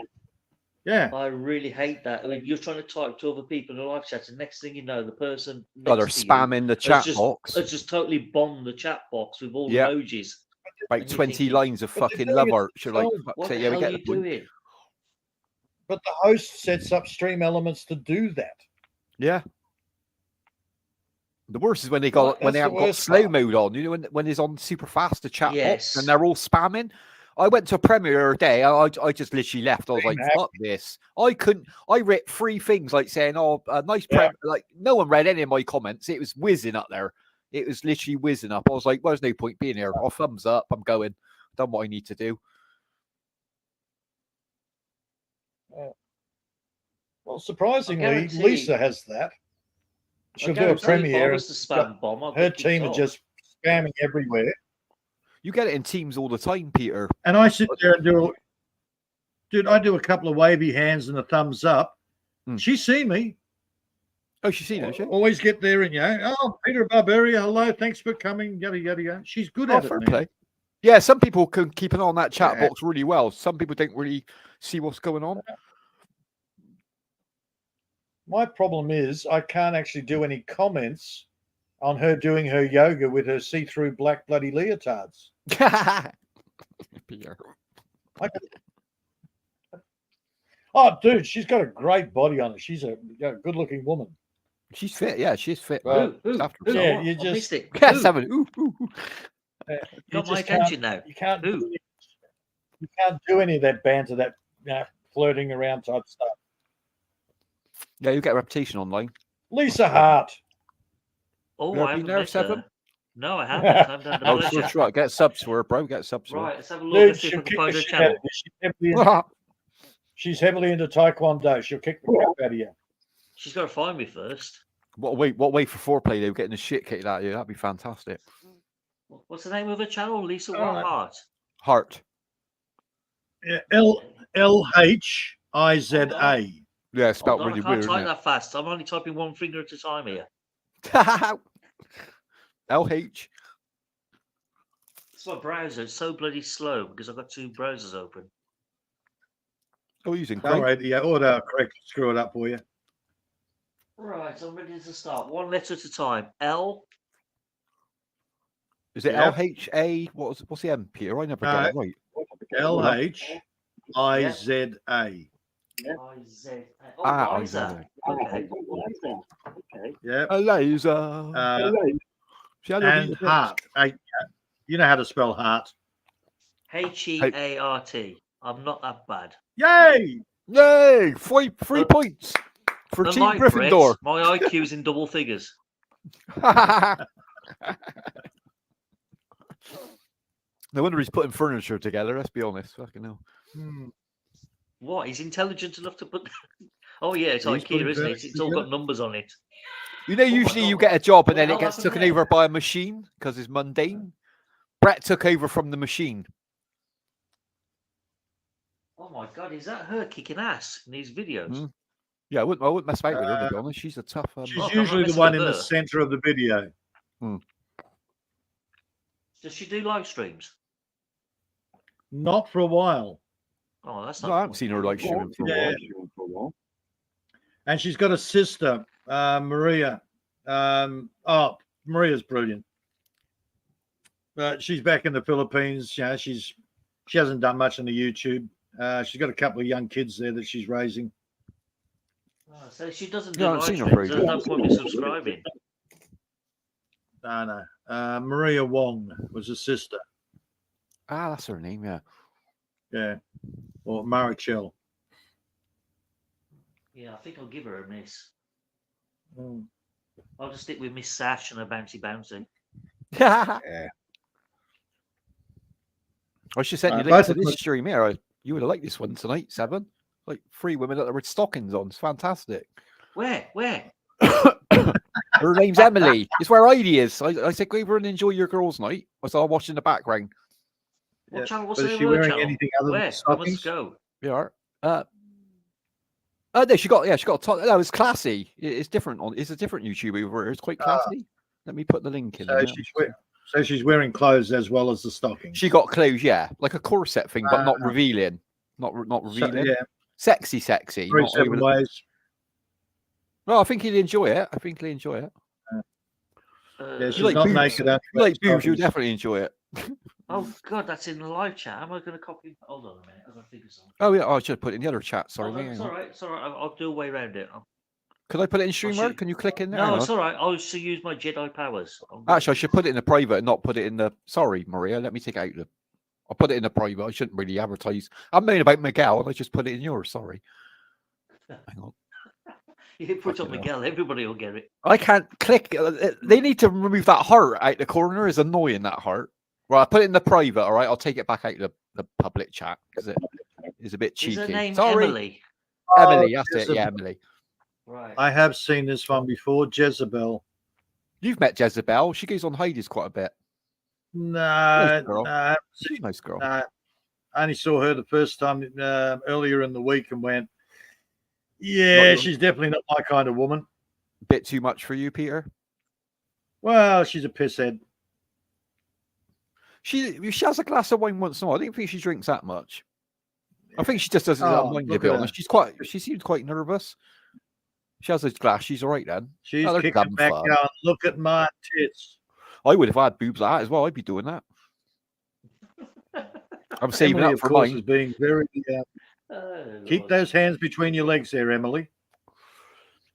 Yeah. I really hate that. I mean, you're trying to type to other people in a live chat, and next thing you know, the person they're spamming the chat box. It's just totally bombed the chat box with all emojis. Like 20 lines of fucking love art. You're like, what the hell are you doing? But the host sets up stream elements to do that. Yeah. The worst is when they haven't got slow mode on. You know, when it's on super fast, the chat box, and they're all spamming. I went to a premiere day. I just literally left. I was like, fuck this. I read 3 things like saying, oh, a nice premiere. Like, no one read any of my comments. It was whizzing up there. It was literally whizzing up. I was like, well, there's no point being here. I'll thumbs up. I'm going. Done what I need to do. Well, surprisingly, Lisa has that. She'll do a premiere. Her team are just spamming everywhere. You get it in Teams all the time, Peter. And I sit there and I do a couple of wavy hands and a thumbs up. She's seen me. Oh, she's seen it. Always get there and oh, Peter Barberia, hello, thanks for coming. Yada yada yada. She's good at it. Fair play. Yeah, some people can keep an eye on that chat box really well. Some people don't really see what's going on. My problem is I can't actually do any comments on her doing her yoga with her see-through black bloody leotards. Peter. Oh, dude, she's got a great body on her. She's a good-looking woman. She's fit. Yeah, she's fit. Yeah, you just got my attention now. You can't do any of that banter, that flirting around type stuff. Yeah, you get a reputation online. Lisa Hart. Oh, I haven't met her. No, I haven't. I've done get subs to her, bro. Get subs to her. Right, let's have a look. Let's see if I can find her channel. She's heavily into Taekwondo. She'll kick the crap out of you. She's got to find me first. What way for foreplay? They were getting the shit kicked out of you. That'd be fantastic. What's the name of her channel? Lisa Hart. Hart. Yeah, LHIZA. Yeah, spelled really weird. I can't type that fast. I'm only typing one finger at a time here. LH. It's my browser. It's so bloody slow because I've got 2 browsers open. Oh, using All right, the autocorrect screw it up for you. Right, I'm ready to start. 1 letter at a time. L. Is it LHA? What's the M, Peter? I never get it right. LHIZA. Isa. Okay. Yeah. A laser. And Heart. You know how to spell Heart. Heart. I'm not that bad. Yay! Yay! 3 points for Team Unlike Gryffindor. Brett, my IQ's in double figures. No wonder he's putting furniture together. Let's be honest. Fucking hell. What? He's intelligent enough to put. Oh yeah, it's He's IKEA, putting isn't it? furniture It's all got numbers on it. You know, my usually you God. get a job and What the then it hell gets happened taken there? over by a machine because it's mundane. Brett took over from the machine. Oh my God, is that her kicking ass in these videos? Yeah, I wouldn't mess about with her, to be honest. She's a tough. She's Look, I'm not usually the messing one with in the her. center of the video. Does she do live streams? Not for a while. Oh, that's No, not. I haven't seen her like streaming for a Yeah. while. And she's got a sister, Maria. Maria's brilliant. But she's back in the Philippines. Yeah, she hasn't done much on the YouTube. She's got a couple of young kids there that she's raising. Oh, so she doesn't do Yeah, I live haven't seen her streams. for There's no point in subscribing. No. Maria Wong was a sister. Ah, that's her name, yeah. Yeah. Or Marichel. Yeah, I think I'll give her a miss. Mm. I'll just stick with Miss Sash and her bouncy. Yeah. I should send you both links to of this them- stream here. You would have liked this one tonight, Seven. Like 3 women that there with stockings on. It's fantastic. Where? Her name's Emily. It's where Heidi is. I said, go over and enjoy your girls' night. I saw her watching the background. What Yeah. channel? What's But the is she other wearing channel? anything other than Where? I stockings? must go. Yeah. No, she got a top. No, it's classy. It's different it's a different YouTube over here. It's quite classy. Let me put the link in. So she's wearing clothes as well as the stockings. She got clothes, yeah, like a corset thing, but not revealing. Not revealing. Yeah. Sexy. 37 ways. Well, I think he'd enjoy it. Yeah, she's like not boobs. naked. If you like boobs, you'll stockings. definitely enjoy it. Oh God, that's in the live chat. Am I going to copy? Hold on a minute. I've got to think of something. Oh yeah, I should have put it in the other chat. Sorry, mate. It's all right. It's all right. I'll do a way around it. Could I put it in streamer? should- Can you click in there? No, Hang it's on. all right. I'll just use my Jedi powers. Actually, I should put it in the private and not put it in the. Sorry, Maria. Let me take out the. I'll put it in the private. I shouldn't really advertise. I'm moaning about MACAU, and I just put it in yours. Sorry. Hang on. You put up Fucking hell. Miguel, everybody will get it. I can't click. They need to remove that heart out the corner. It's annoying, that heart. Right, I put it in the private. All right, I'll take it back out the public chat because it is a bit cheeky. Is her name Sorry, Emily? Emily. That's it. Jezebel. Yeah, Emily. Right. I have seen this one before, Jezebel. You've met Jezebel. She goes on Heidi's quite a bit. No, Nice girl. no, She's a nice girl. I only saw her the first time earlier in the week and went, yeah, Not she's definitely not my kind of woman. Bit too much for you, Peter. Well, she's a pisshead. She has a glass of wine once in a while. I don't think she drinks that much. I think she just doesn't Oh, mind, to look be at honest. her. She seems quite nervous. She has a glass. She's all right then. She's Oh, they're kicking damn back fun. going, look at my tits. I would if I had boobs like that as well. I'd be doing that. I'm saving Emily, up of for course, mine. is being very. Keep Lord. those hands between your legs there, Emily.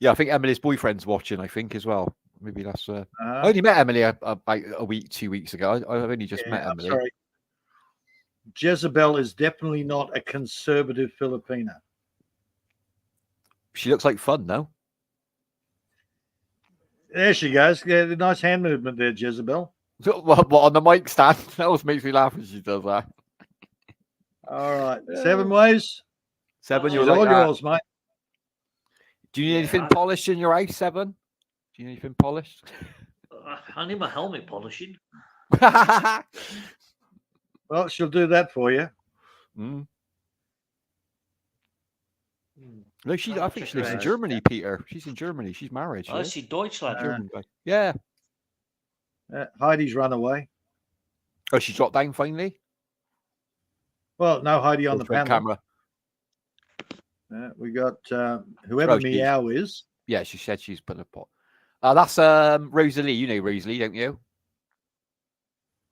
Yeah, I think Emily's boyfriend's watching, I think, as well. Maybe that's. I Uh-huh. only met Emily about a week, 2 weeks ago. I've only just met I'm Emily. sorry. Jezebel is definitely not a conservative Filipina. She looks like fun, though. There she goes. Yeah, the nice hand movement there, Jezebel. What on the mic stand? That always makes me laugh when she does that. All right. 7 ways. Seven, Oh, you're It's like all that. yours, mate. Do you need Yeah, anything I- polished in your house, Seven? Do you need anything polished? I need my helmet polishing. Well, she'll do that for you. Mm. No, I Oh, think she check lives her in out. Germany, Peter. She's in Germany. She's married. She I is. see Deutschland. German guy. Yeah. Heidi's run away. Oh, she dropped down finally. Well, no Heidi on the Front panel. camera. We got whoever Oh, she's- Meow is. Yeah, she said she's put a pot. That's Rosalie. You know Rosalie, don't you?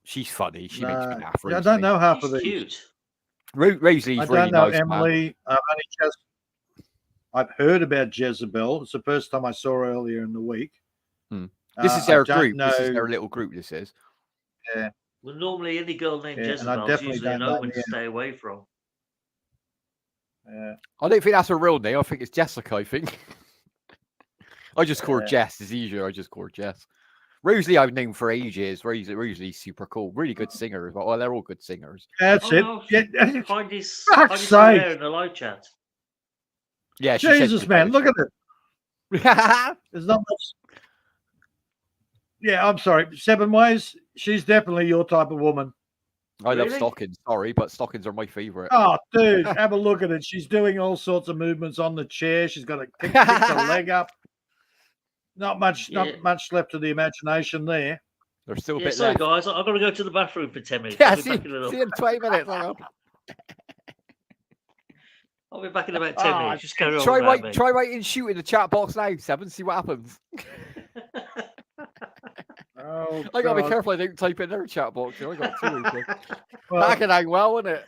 She's funny. She makes me laugh. Yeah, I don't know half She's of these. cute. Rosalie's I really don't know nice, man. Emily. I've heard about Jezebel. It's the first time I saw her earlier in the week. Hmm. This is I their don't group. This is know. their little group. This is. Yeah, Well, normally any girl named Yeah, and I Jezebel is definitely usually an don't know omen to Mia. stay away from. yeah. I don't think that's her real name. I think it's Jessica. I think. I just call her Yeah. Jess. It's easier. I just call her Jess. Rosalie, I've known for ages. Rosalie's super cool. Really good singer as well. Well, they're all good singers. That's Oh it. no, Yeah. Heidi's Fuck's still sake. there in the live chat. Yeah, she said Jesus, she's man, look at it. it. There's not much. Yeah, I'm sorry. 7 Ways, she's definitely your type of woman. I love Really? stockings. Sorry, but stockings are my favorite. Oh, dude, have a look at it. She's doing all sorts of movements on the chair. She's got to kick the leg up. Not much left to the imagination there. There's still a Yeah, bit sorry left. guys, I've got to go to the bathroom for 10 minutes. Yeah, I'll be see back in a little. you in 20 minutes. Hang on. I'll be back in about 10 minutes. Just carry on. Try without me. writing shoot in the chat box now, Seven. See what happens. Oh, I gotta be God. careful I don't type in their chat box. I got two open. Well, That can hang well, wouldn't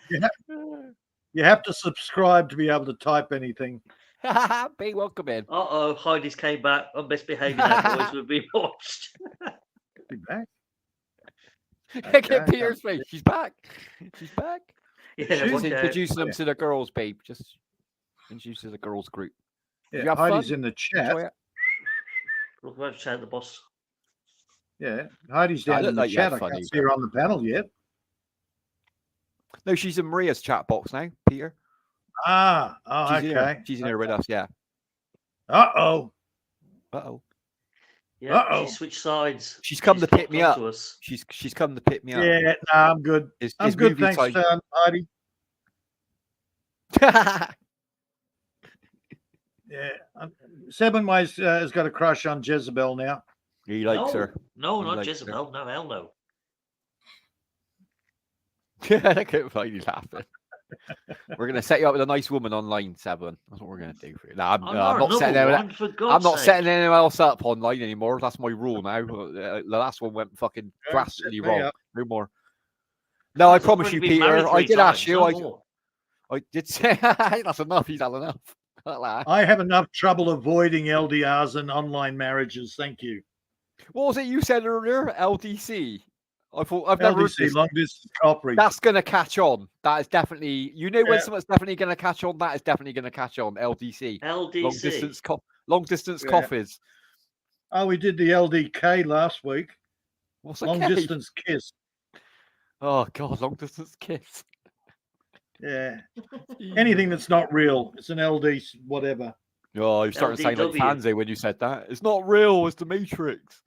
you have to subscribe to be able to type anything. it? Be welcome in. Uh-oh, Heidi's came back. I'm misbehaving now, boys. We've been watched. Be back. Get Okay, Peter's face. She's back. She's back. Yeah, She's watch Just out. introducing them to the girls, babe. Just introduce to the girls group. You Yeah, have Heidi's fun? in the chat. Enjoy it. Look about chat the boss. Yeah, Heidi's I down look in the like you had chat. I fun, can't you see her on the panel yet. No, she's in Maria's chat box now, Peter. Oh, She's okay. here. She's in here with us, yeah. Uh-oh. Uh-oh. Yeah, Uh-oh. she switched sides. She's come to pick flopped me up. onto us. She's come to pick me up. Yeah, no, I'm good. It's I'm good, movie thanks, time. Heidi. Yeah. 7 Ways has got a crush on Jezebel now. He likes no, her. No, He not likes her. Jezebel. No, hell no. I can't find you laughing. We're gonna set you up with a nice woman online, Seven. That's what we're gonna do for you. No, I'm not setting anyone. I'm not setting anyone else up online anymore. That's my rule now. The last one went fucking Yeah, drastically set me wrong. up. No more. No, I I've promise already you, been Peter. married I 3 did ask times, you. no more. I did say that's enough. He's had enough. I have enough trouble avoiding LDRs and online marriages. Thank you. What was it you said earlier? LDC. I thought I've never heard LDC, this. long distance coverage. That's gonna catch on. That is definitely. You know when Yeah. something's definitely gonna catch on. That is definitely gonna catch on. LDC. LDC. Long distance Yeah. coffees. Oh, we did the LDK last week. What's a Long K? distance kiss. Oh god, long distance kiss. Yeah. Anything that's not real. It's an LD whatever. Oh, you're starting to sound like LDW. Fancy when you said that. It's not real. It's the Matrix.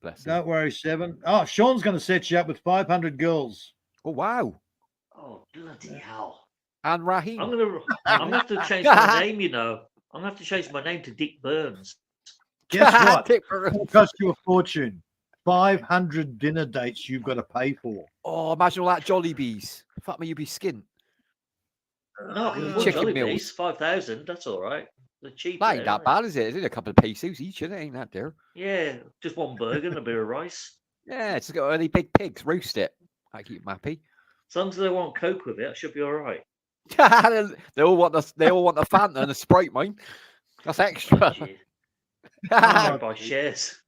Bless him. Don't worry, 7. Oh, Sean's going to set you up with 500 girls. Oh wow. Oh, bloody hell. And Raheem. I'm gonna have to change my name, you know. I'm gonna have to change my name to Dick Burns. Guess what? Dick It's Burns. going to cost you a fortune. 500 dinner dates you've got to pay for. Oh, imagine all that Jollibees. Fuck me, you'd be skint. No, I can afford Chicken Jolly meals. Bees, 5,000. That's all right. They're cheap. That ain't there, that aren't bad, is it? It's only a couple of pesos each, isn't it? Ain't that dear? they? Yeah, just one burger and a bit of rice. Yeah, it's got any big pigs. Roast it. I keep them happy. As long as they want Coke with it, I should be all right. they all want the Fanta and the Sprite, mine. That's extra. Gee, I might buy shares.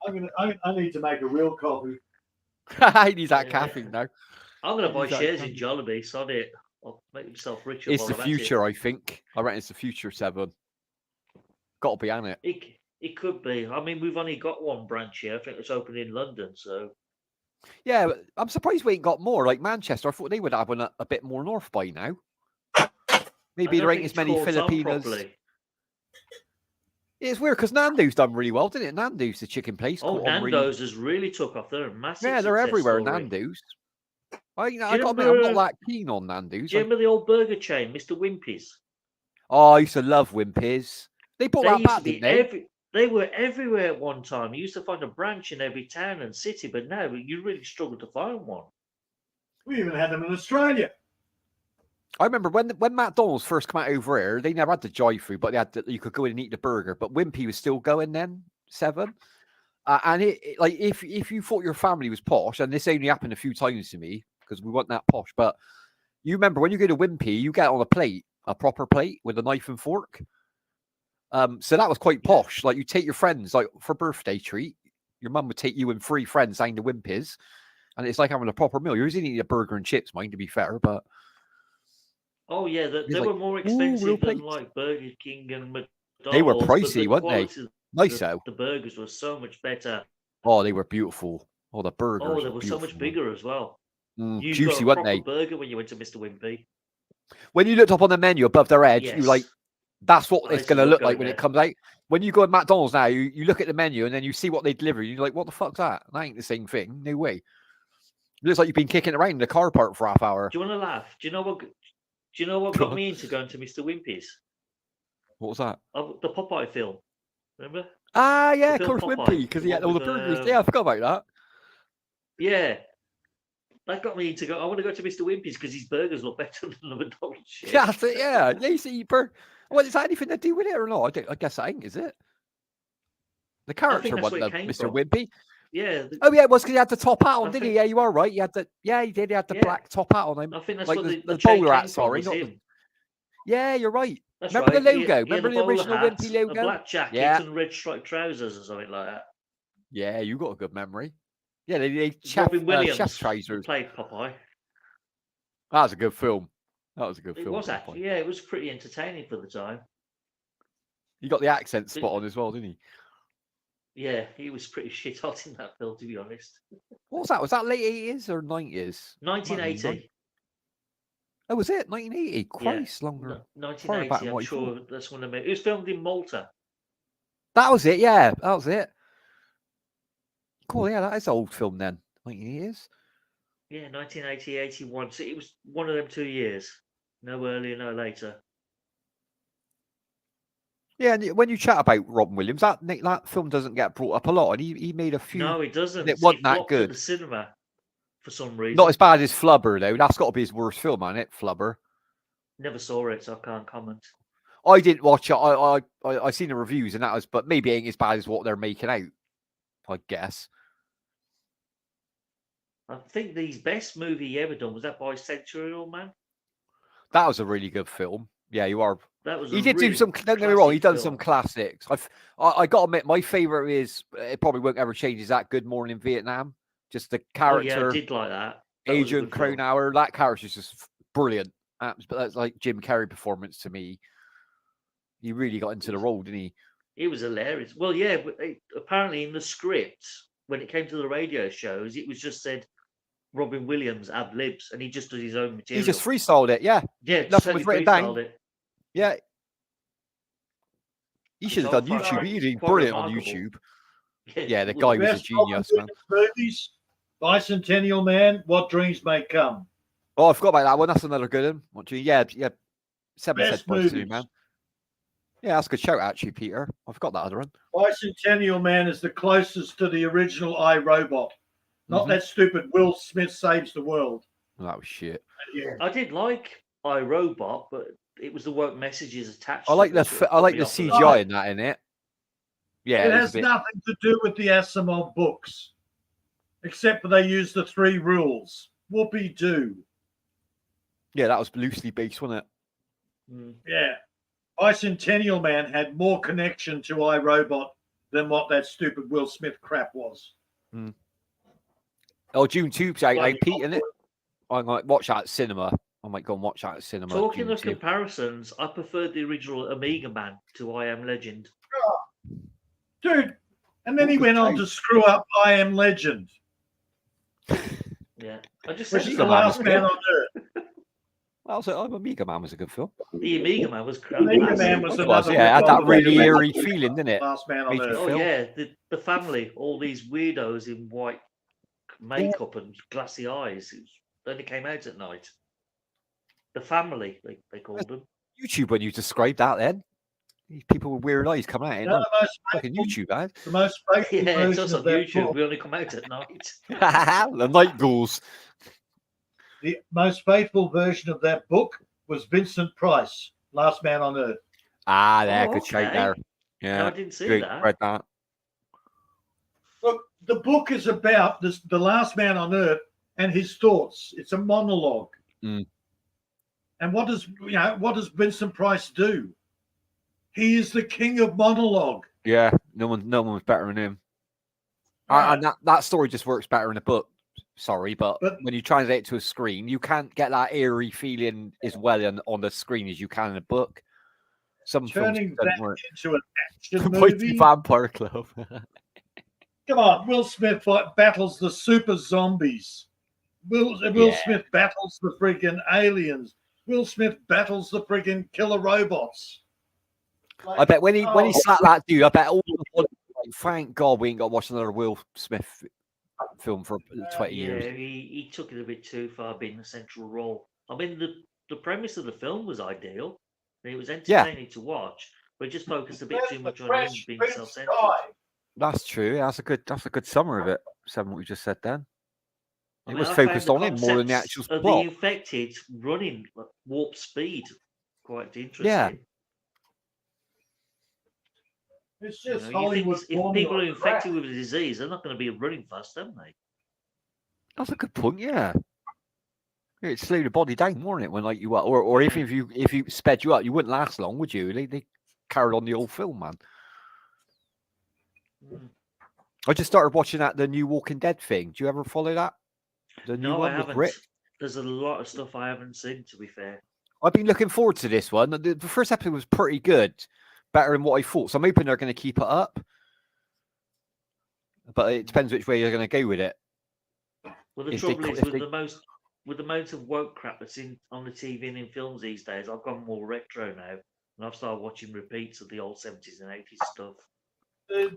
I need to make a real coffee. I need that Yeah. caffeine now. I'm gonna buy Exactly. shares in Jollibee. Sod it. I'll make myself richer. It's while the I'm at it. future, I think. I reckon it's the future, Seven. Got to be on it. It could be. I mean, we've only got one branch here. I think it's open in London. So Yeah, but I'm surprised we ain't got more. Like Manchester, I thought they would have one a bit more north by now. Maybe I there don't ain't think as it's many caught on Filipinos. properly. It's weird because Nando's done really well, didn't it? Nando's, the chicken place. Oh, caught on really- Nando's has really took off. They're a massive. Yeah, they're success everywhere. story. Nando's. I you got to admit, I'm remember, not that keen on Nando's. Do you remember the old burger chain, Mr. Wimpy's? Oh, I used to love Wimpy's. They brought They that used back, to be didn't they? They were everywhere at one time. You used to find a branch in every town and city, but now you really struggle to find one. We even had them in Australia. I remember when McDonald's first came out over here, they never had the drive-through, but they had you could go in and eat the burger. But Wimpy was still going then, Seven. And it like if you thought your family was posh, and this only happened a few times to me because we weren't that posh, but you remember when you go to Wimpy, you get on a plate, a proper plate with a knife and fork. So that was quite posh. Like you take your friends, like for a birthday treat, your mum would take you and 3 friends down to Wimpy's, and it's like having a proper meal. You're eating a burger and chips, mind to be fair, but Oh yeah, they like, were more real expensive than plates. like Burger King and McDonald's. They were but pricey, the weren't they? quality of Nice though. the burgers were so much better. Oh, they were beautiful. Oh, the burgers. Oh, they were were so beautiful, much man. bigger as well. You Juicy, got a weren't proper they? burger when you went to Mr. Wimpy. When you looked up on the menu above their edge, Yes. you like, that's what I it's used to going to love look like going when it there. comes out. When you go to McDonald's now, you look at the menu and then you see what they deliver. You're like, what the fuck's that? That ain't the same thing. No way. It looks like you've been kicking around in the car park for half hour. Do you want to laugh? Do you know what got me into going to Mr. Wimpy's? What was that? The Popeye film. Remember? Ah, yeah, of The course, film Wimpy, Popeye, because the he had one all the with, burgers. Yeah, I forgot about that. Yeah. That got me into go. I want to go to Mr. Wimpy's because his burgers look better than the McDonald's shit. Yeah, that's it, yeah. Yeah, you see, well, is that anything to do with it or not? I guess that ain't, is it? The character that's wasn't where it came Mr. from. Wimpy. Yeah. Oh, yeah, it was because he had the top hat on, I didn't he? think- Yeah, you are right. He had the he had the Yeah. black top hat on him. I think that's Like what the the chain bowler hat, came from, sorry, was not the- him. Yeah, you're right. That's Remember right. the He logo? had Remember the bowler original hat, Wimpy logo? A black jacket Yeah. and red striped trousers or something like that. Yeah, you got a good memory. Yeah, they Robin Williams chef trousers. played Popeye. That was a good film. That was a good It film. was actually, yeah, it was pretty entertaining for the time. He got the accent spot on as well, didn't he? Yeah, he was pretty shit hot in that film, to be honest. What was that? Was that late 80s or 90s? 1980. Oh, was it 1980? Christ, longer. Far back 1980, than I'm what you sure thought. that's when I met. It was filmed in Malta. That was it. Yeah, that was it. Cool. Yeah, that is an old film then. 1980s. Yeah, 1980, 81. So it was one of them 2 years. No earlier, no later. Yeah, and when you chat about Robin Williams, that film doesn't get brought up a lot, and he made a few. No, it doesn't. It wasn't that flopped at good. the cinema for some reason. Not as bad as Flubber though. That's got to be his worst film, isn't it? Flubber. Never saw it, so I can't comment. I didn't watch it. I seen the reviews, and that was, but maybe it ain't as bad as what they're making out. I guess. I think the best movie he ever done was that Bisexual Man. That was a really good film. Yeah, you are. That was. He a did really do some. Don't get me wrong. He done classic some film. classics. I got to admit, my favorite is, it probably won't ever change, is that Good Morning Vietnam. Just the Oh yeah, character, I did like that. That was a Adrian good film. Cronauer. That character's just brilliant. But that's like Jim Carrey performance to me. He really got into the role, didn't he? It was hilarious. Well, yeah, but apparently in the script, when it came to the radio shows, it was just said Robin Williams ad libs, and he just does his own material. He just freestyled it. Yeah, yeah, just nothing was totally written down. freestyled it. yeah. He should have done Quite- YouTube. He did quite brilliant on remarkable. YouTube. Yeah, Yeah, the it guy was a Best Robin genius, man. Williams movies, Bicentennial Man, What Dreams May Come. Oh, I forgot about that one. That's another good one. What do you? Yeah. Seven Best says Bicentennial movies. Man. Yeah, that's a good shout, actually, Peter. I forgot that other one. Bicentennial Man is the closest to the original I, Robot. Not Mhm. that stupid Will Smith saves the world. Well, that was shit. Yeah. I did like iRobot, but it was the woke messages attached. I to like it the that sort of I put like me the off a little CGI bit. in that in it. Yeah, It it was has a bit. nothing to do with the Asimov books, except for they use the 3 rules. Whoopee doo. Yeah, that was loosely based, wasn't it? Mm. Yeah. Bicentennial Man had more connection to iRobot than what that stupid Will Smith crap was. Oh, June 2's out, Bloody Pete, isn't it? I might watch that at cinema. I might go and watch that at cinema. Talking June of 2. comparisons, I preferred the original Amiga Man to I Am Legend. Dude, and then he Good went on choice. to screw up I Am Legend, Yeah, I just which said is Amiga the Man last was man good. on earth. Well, so Amiga Man was a good film. the Amiga Man was crap. Amiga Man was It was, another yeah, it had rip-off that of really the eerie original feeling, didn't it? Last Man on Made you Earth. Oh film. yeah, the family, all these weirdos in white makeup and glassy eyes. It only came out at night. The family, they called them. YouTube when you described that then. These people with weird eyes coming out. You know, Fucking YouTube, man. the most faithful Yeah, it's version us of on that YouTube. book, We only come out at night. The night ghouls. the most faithful version of that book was Vincent Price, Last Man on Earth. Ah, there, Oh, good shout okay. there. No, Yeah, I didn't see great, that. read that. Look, the book is about the last man on Earth and his thoughts. It's a monologue. Mm. And what does Vincent Price do? He is the king of monologue. Yeah, no one was better than him. Right. And that story just works better in a book. Sorry, but when you translate it to a screen, you can't get that eerie feeling as well on the screen as you can in a book. Some Turning films that work. into an action Mighty movie. Vampire Club. Come on, Will Smith battles the super zombies. Will Smith battles the freaking aliens. Will Smith battles the freaking killer robots. I bet when he slapped that dude, I bet all the like, thank God we ain't got to watch another Will Smith film for 20 years. Yeah, he took it a bit too far, being the central role. I mean, the premise of the film was ideal. It was entertaining to watch, but it just focused a bit too much on him being self-centered. That's true. That's a good summary of it. What we just said then. I It mean, was I focused found on him more than the actual of plot. the infected running at warp speed quite interesting. Yeah. It's just You Hollywood. think if people are infected with a disease, they're not going to be running fast, are they? That's a good point. Yeah. It slowed the body down, wouldn't it? When like you or even if you sped you up, you wouldn't last long, would you? They carried on the old film, man. I just started watching the new Walking Dead thing. Do you ever follow that? The new one I with haven't. Rick? There's a lot of stuff I haven't seen, to be fair. I've been looking forward to this one. The first episode was pretty good, better than what I thought. So I'm hoping they're going to keep it up. But it depends which way you're going to go with it. Well, the trouble is with the amount of woke crap that's on the TV and in films these days, I've gone more retro now, and I've started watching repeats of the old 70s and 80s stuff.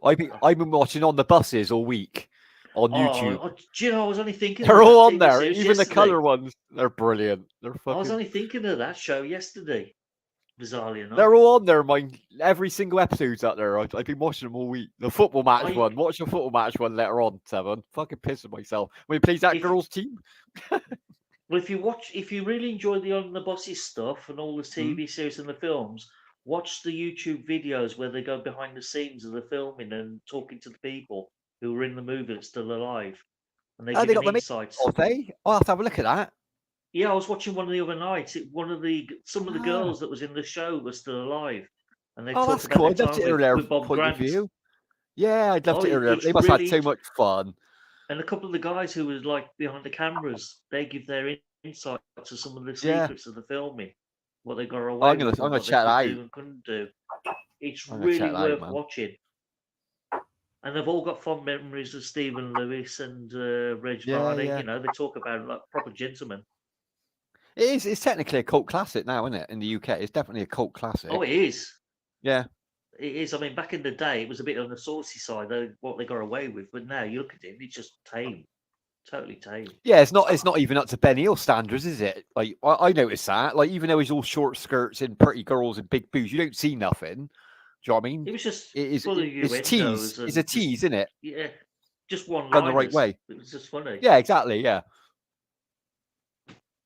I've been watching on the buses all week on YouTube. Do you know, I was only thinking they're all on TV there. series Even yesterday. the colour ones, they're brilliant. They're fucking... I was only thinking of that show yesterday, bizarrely enough. They're all on there, mind. Every single episode's out there. I've been watching them all week. The football match one. Watch the football match one later on, Seven. Fucking pissing myself. When he plays that girls' team. Well, if you really enjoy the On the Buses stuff and all the TV series and the films, watch the YouTube videos where they go behind the scenes of the filming and talking to the people who were in the movie that's still alive. And they give insights. I'll have to have a look at that. Yeah, I was watching one the other night. Some of the girls that was in the show were still alive. And they talked about cool. the time with Bob Grant. Yeah, I'd love to hear it. They must have had so much fun. And a couple of the guys who was like behind the cameras, they give their insight to some of the secrets of the filming, what they got away with, I'm gonna check that out. And couldn't do. It's really worth watching. And they've all got fond memories of Stephen Lewis and Reg Varney. Yeah. You know, they talk about it like proper gentlemen. It's technically a cult classic now, isn't it? In the UK, it's definitely a cult classic. Oh, it is. Yeah. It is. I mean, back in the day, it was a bit on the saucy side, what they got away with. But now you look at it, it's just tame, totally tame. Yeah, it's not even up to Ben Hill standards, is it? Like I noticed that. Like even though he's all short skirts and pretty girls and big boobs, you don't see nothing. Do you know what I mean? It was just it's a tease. It's a tease, isn't it? Yeah, just one done the right way. It was just funny. Yeah, exactly. Yeah.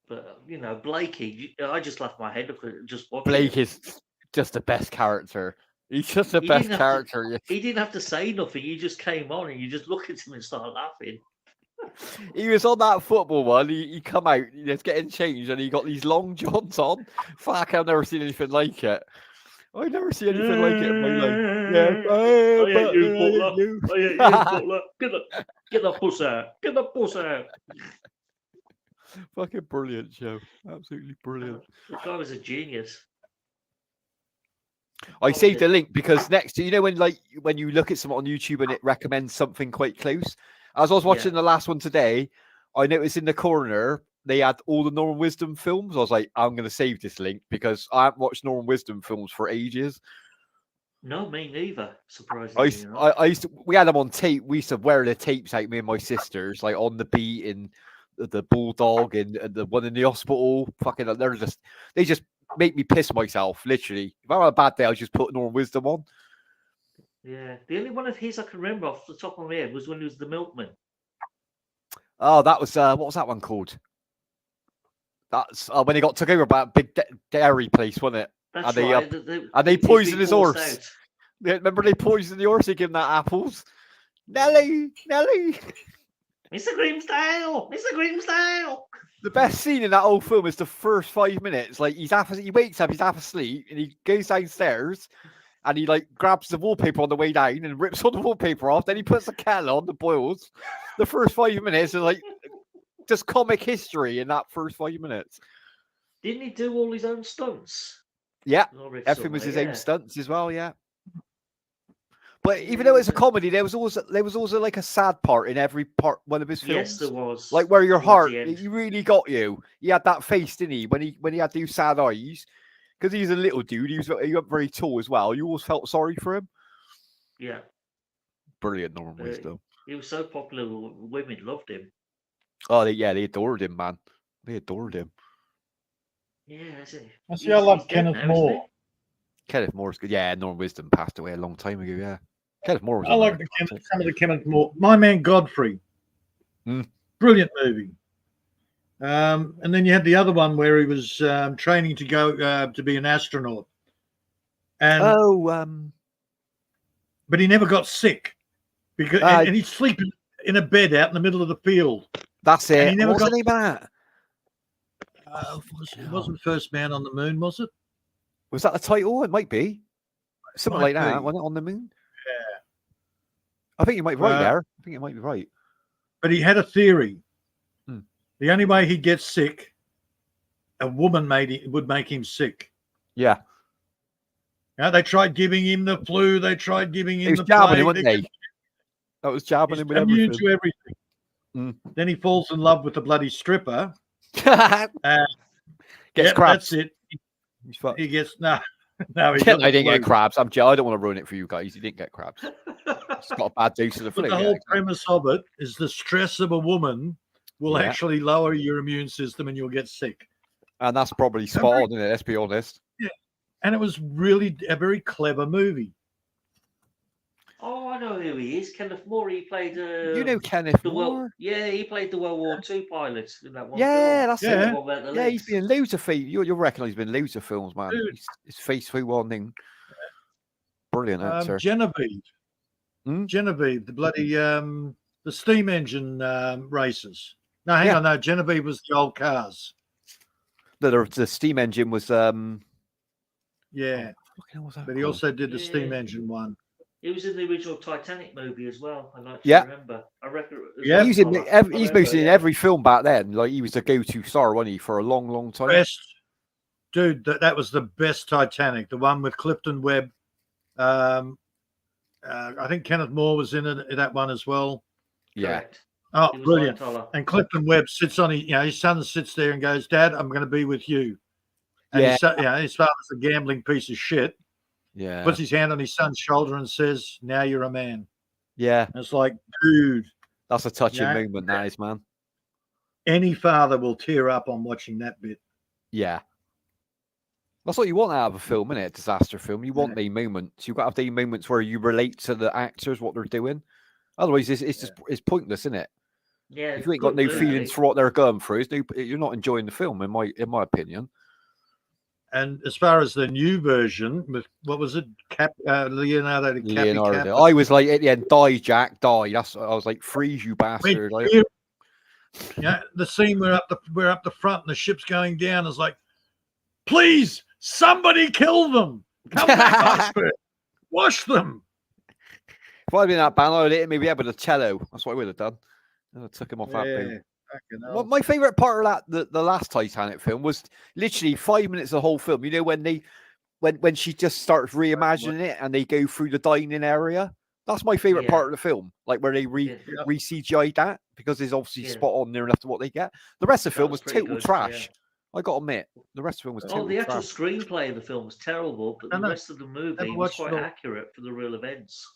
But you know, Blakey, I just laughed my head off at just watching. Blake is just the best character. He's just the best character. He didn't have to say nothing. He just came on and you just look at him and start laughing. He was on that football one. He come out, he's getting changed, and he got these long johns on. Fuck, I've never seen anything like it. I've never seen anything like it in my life. Yeah. I hate you, Butler. I hate you, Butler. Get that puss out. Get that puss out. Fucking brilliant show. Absolutely brilliant. The guy was a genius. I saved the link because next, you know, when you look at something on YouTube and it recommends something quite close. As I was watching the last one today, I noticed in the corner they had all the Norman Wisdom films. I was like, I'm going to save this link because I haven't watched Norman Wisdom films for ages. No, me neither. Surprisingly, we had them on tape. We used to wear the tapes out, me and my sisters, like On the Beat and the Bulldog and the one in the hospital. Fucking, they just make me piss myself. Literally, if I had a bad day, I just put Norman Wisdom on. Yeah, the only one of his I can remember off the top of my head was when he was the milkman. Oh, that was what was that one called? That's when he got took over by a big dairy place, wasn't it? That's and right. And they poisoned his horse. Yeah, remember they poisoned the horse? They gave him that apples. Nelly. Mr. Grimsdale. The best scene in that whole film is the first 5 minutes. Like he wakes up, he's half asleep, and he goes downstairs. and he like grabs the wallpaper on the way down and rips all the wallpaper off. Then he puts the kettle on, the boils. The first 5 minutes is like just comic history in that first 5 minutes. Didn't he do all his own stunts? Yeah, I read everything was his somewhere, own stunts as well. Yeah. But even though it's a comedy, there was also like a sad part in every one of his films. Yes, there was. Like where your Towards heart, the end. he really got you. He had that face, didn't he? When he had those sad eyes, because he's a little dude. He wasn't very tall as well. You always felt sorry for him. Yeah. Brilliant, Norman Wisdom. He was so popular, women loved him. Oh, they adored him, man. They adored him. Yeah, that's it. I see. I love Kenneth now, Moore. isn't he? Kenneth Moore's good. Yeah, Norman Wisdom passed away a long time ago. Yeah, Kenneth Moore was. I like some of the Kenneth Moore. My Man Godfrey. Brilliant movie. And then you had the other one where he was training to go to be an astronaut. And but he never got sick because and he'd sleep in a bed out in the middle of the field. That's it. And he never What's got the name of that? It wasn't First Man on the Moon, was it? Was that the title? It might be something Might like that. be. Wasn't it, On the Moon? Yeah. I think you might be right there. I think you might be right. But he had a theory. The only way he'd get sick, a woman would make him sick. Yeah. Yeah, they tried giving him the flu. They tried giving him the jabbing plague. him, wasn't they? That was jabbing him with immune everything. to everything. Then he falls in love with the bloody stripper. Gets crabs. That's it. He gets no. I didn't get crabs. I don't want to ruin it for you guys. He didn't get crabs. It's got a bad dose of the flu. But the whole premise of it is the stress of a woman will actually lower your immune system and you'll get sick. And that's probably spot on, isn't it? Let's be honest. Yeah. And it was really a very clever movie. Oh, I know who he is. Kenneth Moore. He played. You know Kenneth Moore? Yeah, he played the World War II pilot in that one. Yeah, that's it. Yeah, he's been in loads of films. You'll recognise he's been in loads of films, man. His face through one thing. Brilliant actor. Genevieve. Genevieve, the bloody the steam engine races. No, hang on. No, Genevieve was the old cars. The steam engine was yeah. But he also did the steam engine one. He was in the original Titanic movie as well. I like to remember. I reckon. Yeah, he's mostly in every film back then. Like he was the go-to star, wasn't he, for a long, long time? Dude, that was the best Titanic. The one with Clifton Webb. I think Kenneth Moore was in it, that one as well. Yeah. Correct. Oh, brilliant! And Clifton Webb sits on his son sits there and goes, "Dad, I'm going to be with you." And his father's a gambling piece of shit. Yeah. Puts his hand on his son's shoulder and says, "Now you're a man." Yeah. And it's like, dude, that's a touching moment, that is, man. Any father will tear up on watching that bit. Yeah. That's what you want out of a film, isn't it? A disaster film. You want the moments. You've got to have the moments where you relate to the actors, what they're doing. Otherwise, it's pointless, isn't it? Yeah. If you ain't got no feelings for what they're going through, you're not enjoying the film, in my opinion. And as far as the new version, with what was it, Leonardo DiCaprio? I was like at the end, die, Jack, die. I was like, freeze, you bastard! Yeah, the scene we're up the front and the ship's going down is like, please, somebody kill them! Come back, Oxford! Wash them! If I'd been that band, I would have hit him maybe with a cello. That's what I would have done. I took him off that boat. Well, my favourite part of the last Titanic film was literally 5 minutes of the whole film. You know, when she just starts reimagining it and they go through the dining area. That's my favourite part of the film. Like where they re-CGI'd that because it's obviously spot on near enough to what they get. The rest of the film was total trash. I got to admit, the rest of the film was total the actual trash. screenplay of the film was terrible, but the rest of the movie was quite accurate for the real events.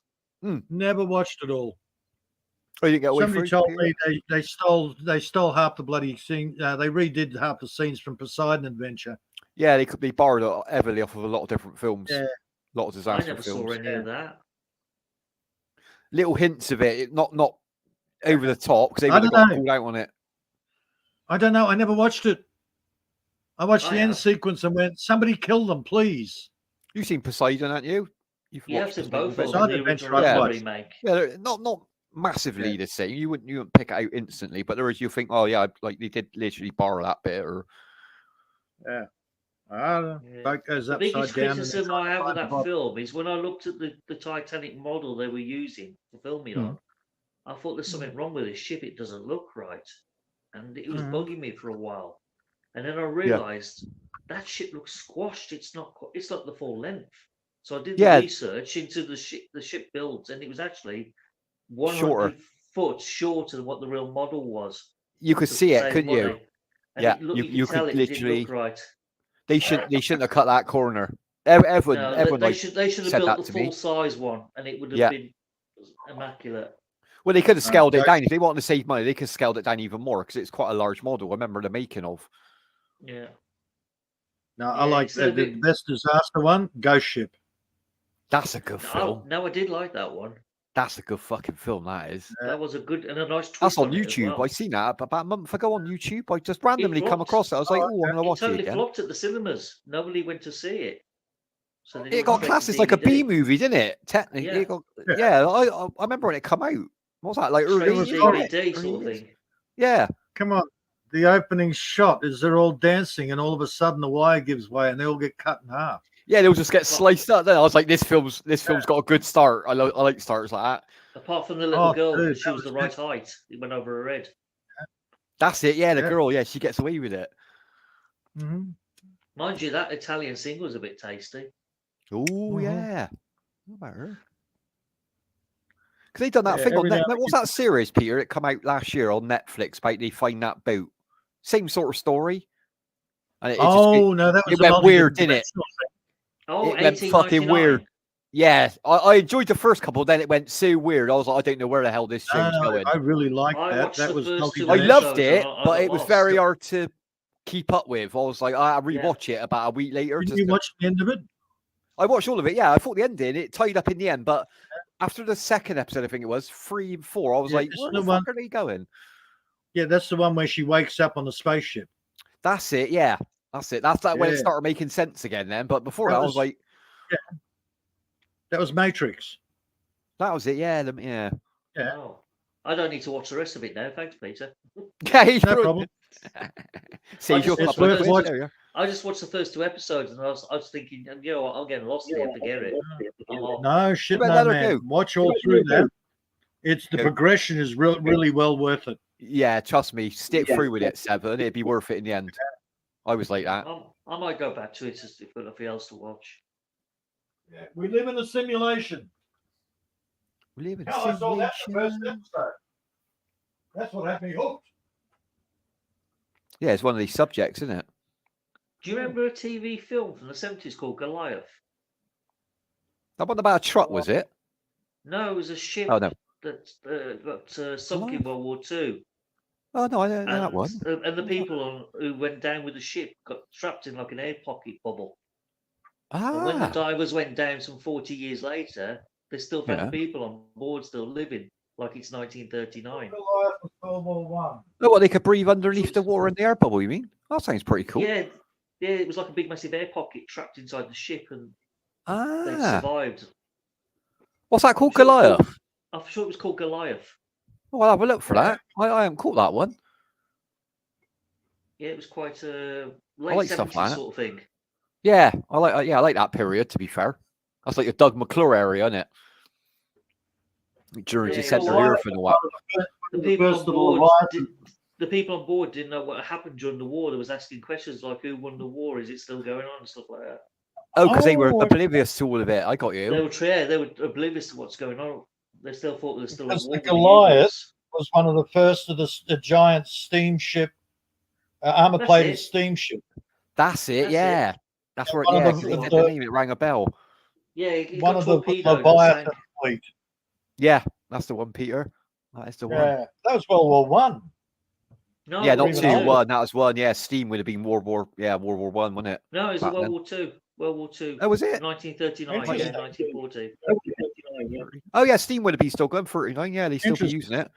Never watched it all. Oh, you didn't get away Somebody told me they stole half the bloody scene. They redid half the scenes from Poseidon Adventure. Yeah, they could be borrowed heavily off of a lot of different films. Yeah. A lot of disaster films. I never saw any of that. Little hints of it, not over the top because they would have got called out on it. I don't know. I never watched it. I watched the end sequence and went, "Somebody kill them, please." You've seen Poseidon, haven't you? You've seen both of them. Remake. Yeah, not massively the same. You wouldn't pick it out instantly, but there is you think, oh yeah, like they did literally borrow that bit or Boat goes The upside biggest down. and criticism they're I have of trying to that find the film is when I looked at the Titanic model they were using to film it on, I thought there's something wrong with this ship. It doesn't look right. And it was bugging me for a while. And then I realised that ship looks squashed. It's not the full length. So I did the research into the ship builds, and it was actually 100 Shorter. foot shorter than what the real model was. You could to see it, save couldn't you? money. And Yeah, it look, you could tell could it didn't literally. look right. They shouldn't have cut that corner. Everyone, No, everyone they like, should have said built that the to me. full size one, and it would have Yeah. been immaculate. Well, they could have scaled it Joice. down if they wanted to save money. They could have scaled it down even more because it's quite a large model. I remember the making of. Yeah. No, I like instead of the it- best disaster one, Ghost Ship. That's a good film. No, I did like that one. That's a good fucking film. That is. That was a good and a nice twist. That's on it as YouTube. well. I seen that about a month ago on YouTube. I just randomly come flopped. across it. I was like, oh, I'm gonna It watch it totally again. flopped at the cinemas. Nobody went to see it. So they It didn't got straight classed to as like a B DVD. movie, didn't it? Technically, Yeah. it got, yeah. I remember when it come out. What was that like? Straight Early to years? DVD sort of Early thing. Yeah. Come on. The opening shot is they're all dancing, and all of a sudden the wire gives way, and they all get cut in half. Yeah, they'll just get sliced up. Then I was like, this film's got a good start. I like starts like that. Apart from the little girl, dude, she was the right height. It went over her head. That's it. Yeah, the Yeah. girl. Yeah, she gets away with it. Mm-hmm. Mind you, that Italian singer was a bit tasty. Oh yeah. What about her? Because they done that Yeah, thing on every now Netflix. and What's that series, Peter? It come out last year on Netflix about they find that boat. Same sort of story. And it No, that was it went weird, didn't it? multi-dimensional thing. Oh, It went fucking weird. 1899. Yeah, I enjoyed the first couple. Then it went so weird. I was like, I don't know where the hell this show's No, going. I really liked I that. watched That the was first two I multi-dimensional. loved episodes it, and I but got it was lost. very hard to keep up with. I was like, I Yeah. rewatch it about a week later. Didn't just you to- watch the end of it? I watched all of it. Yeah, I thought the ending it tied up in the end, but after the second episode, I think it was 3 and 4, I was Yeah, like, this where is the the fuck one- are they going? Yeah, that's the one where she wakes up on the spaceship. That's it. Yeah, that's it. That's that when it Yeah. started making sense again. Then, but before That that, I was was- like, That was Matrix. that was it. Yeah, yeah. Yeah. Oh, I don't need to watch the rest of it now. Thanks, Peter. Okay, No problem. Save your just watched couple of the quid. first There you go. I just watched the first 2 episodes and I was thinking, you know what, I'm getting lost here. Forget it. I'm off. No, shit, But no, let her man. go. Watch all through that. It's the Go. progression is really well worth it. Yeah, trust me, stick through with it, Seven. It'd be worth it in the end. I was like that. I might go back to it if there's nothing else to watch. Yeah, we live in a simulation. We live in a Hell, I saw that in the first simulation. episode. That's what had me hooked. Yeah, it's one of these subjects, isn't it? Do you remember a TV film from the 70s called Goliath? That one about a truck, was it? No, it was a ship Oh no. that got sunk in World War II. Oh no, I don't know that one. And the people who went down with the ship got trapped in like an air pocket bubble. And when the Ah, divers went down some 40 years later, they still found Yeah. people on board still living like it's 1939. Goliath was World War One. oh, well, they could breathe underneath the water in the air bubble. You mean? That sounds pretty cool. Yeah, it was like a big massive air pocket trapped inside the ship and they Ah, survived. what's that called? I'm sure it was Goliath. I'm sure it was called Goliath. Oh, I'll have a look for that. I haven't caught that one. Yeah, it was quite a late like stuff 70s like that. sort of thing. Yeah, I like that period. To be fair, that's like the Doug McClure area, isn't it? During Yeah, the centre well, Earth and all that. The people, First on of all, board why- the people on board didn't know what happened during the war. They was asking questions like, "Who won the war? Is it still going on?" and stuff like that. Oh, because they were Oh, oblivious to all of it. I got you. They were oblivious to what's going on. They still thought there was still a Because war. the with the Goliath Unions. was one of the first of the giant steamship, armor-plated That's it. steamship. That's it. That's it. yeah, that's where. One of Yeah, the- 'cause they of said the- the name. It rang a bell. Yeah, it One got of the torpedoed and Leviathan sank. fleet. Yeah, that's the one, Peter. That is the one. Yeah, that was World War One. No, Yeah, it not was even two, older. one. That was one. Yeah, Steam would have been World War One, wasn't it? No, it was back World then. War Two. World War Two. Oh, was it? 1939, yeah, Interesting. 1940. Oh, yeah, Steam would have been still going 39. Yeah, they still be Interesting. using it.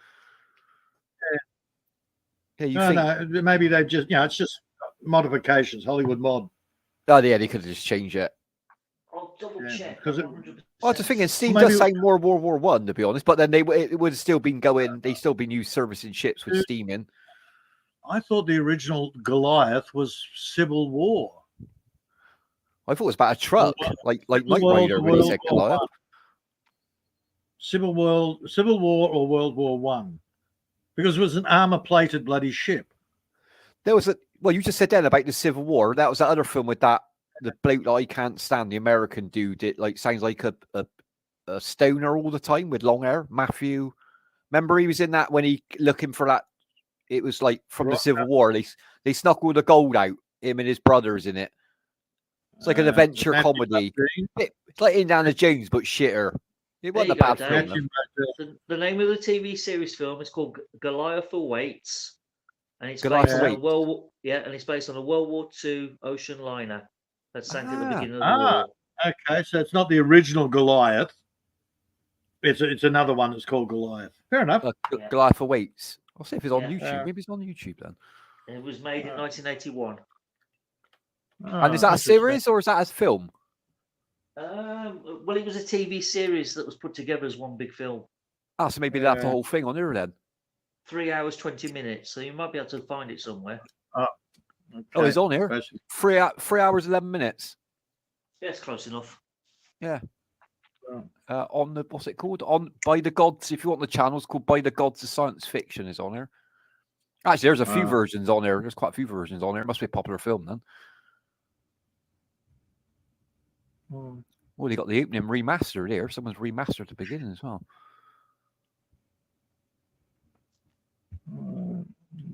Yeah, you No, think? no, maybe they just, it's just modifications, Hollywood mod. Oh, yeah, they could have just changed it. I'll double Yeah, check. because it- 100%. Well, the thing is, Steam Maybe- does sound more World War One, to be honest. But then it would have still been going. They still been used servicing ships with steam in. I thought the original Goliath was Civil War. I thought it was about a truck, like Knight World, Rider when he said War Goliath. One. Civil War or World War One, because it was an armor-plated bloody ship. There was well, you just said then about the Civil War. That was that other film with the bloke that I can't stand, the American dude. It like sounds like a stoner all the time with long hair. Matthew, remember he was in that when he looking for that. It was like from the Civil War. They snuck all the gold out. Him and his brothers in it. It's like an adventure comedy. It's like Indiana Jones, but shitter. It wasn't a bad film. The name of the TV series film is called Goliath Awaits, and it's Goliath based on Awaits. and it's based on a World War II ocean liner that sank at the beginning of the war. Okay, so it's not the original Goliath. It's another one that's called Goliath. Fair enough. Goliath Awaits. I'll see if it's on YouTube. Maybe it's on YouTube then. It was made in 1981. And is that a series or is that a film? Well, it was a TV series that was put together as one big film. Ah, so maybe that's the whole thing on there then. 3 hours, 20 minutes. So you might be able to find it somewhere. Okay. Oh, it's on here. 3 hours, 11 minutes. Yeah, it's close enough. Yeah. On the, what's it called? On By the Gods. If you want the channel, it's called By the Gods of Science Fiction is on here. Actually, there's a few versions on there. There's quite a few versions on there. It must be a popular film then. Well, they got the opening remastered here. Someone's remastered the beginning as well.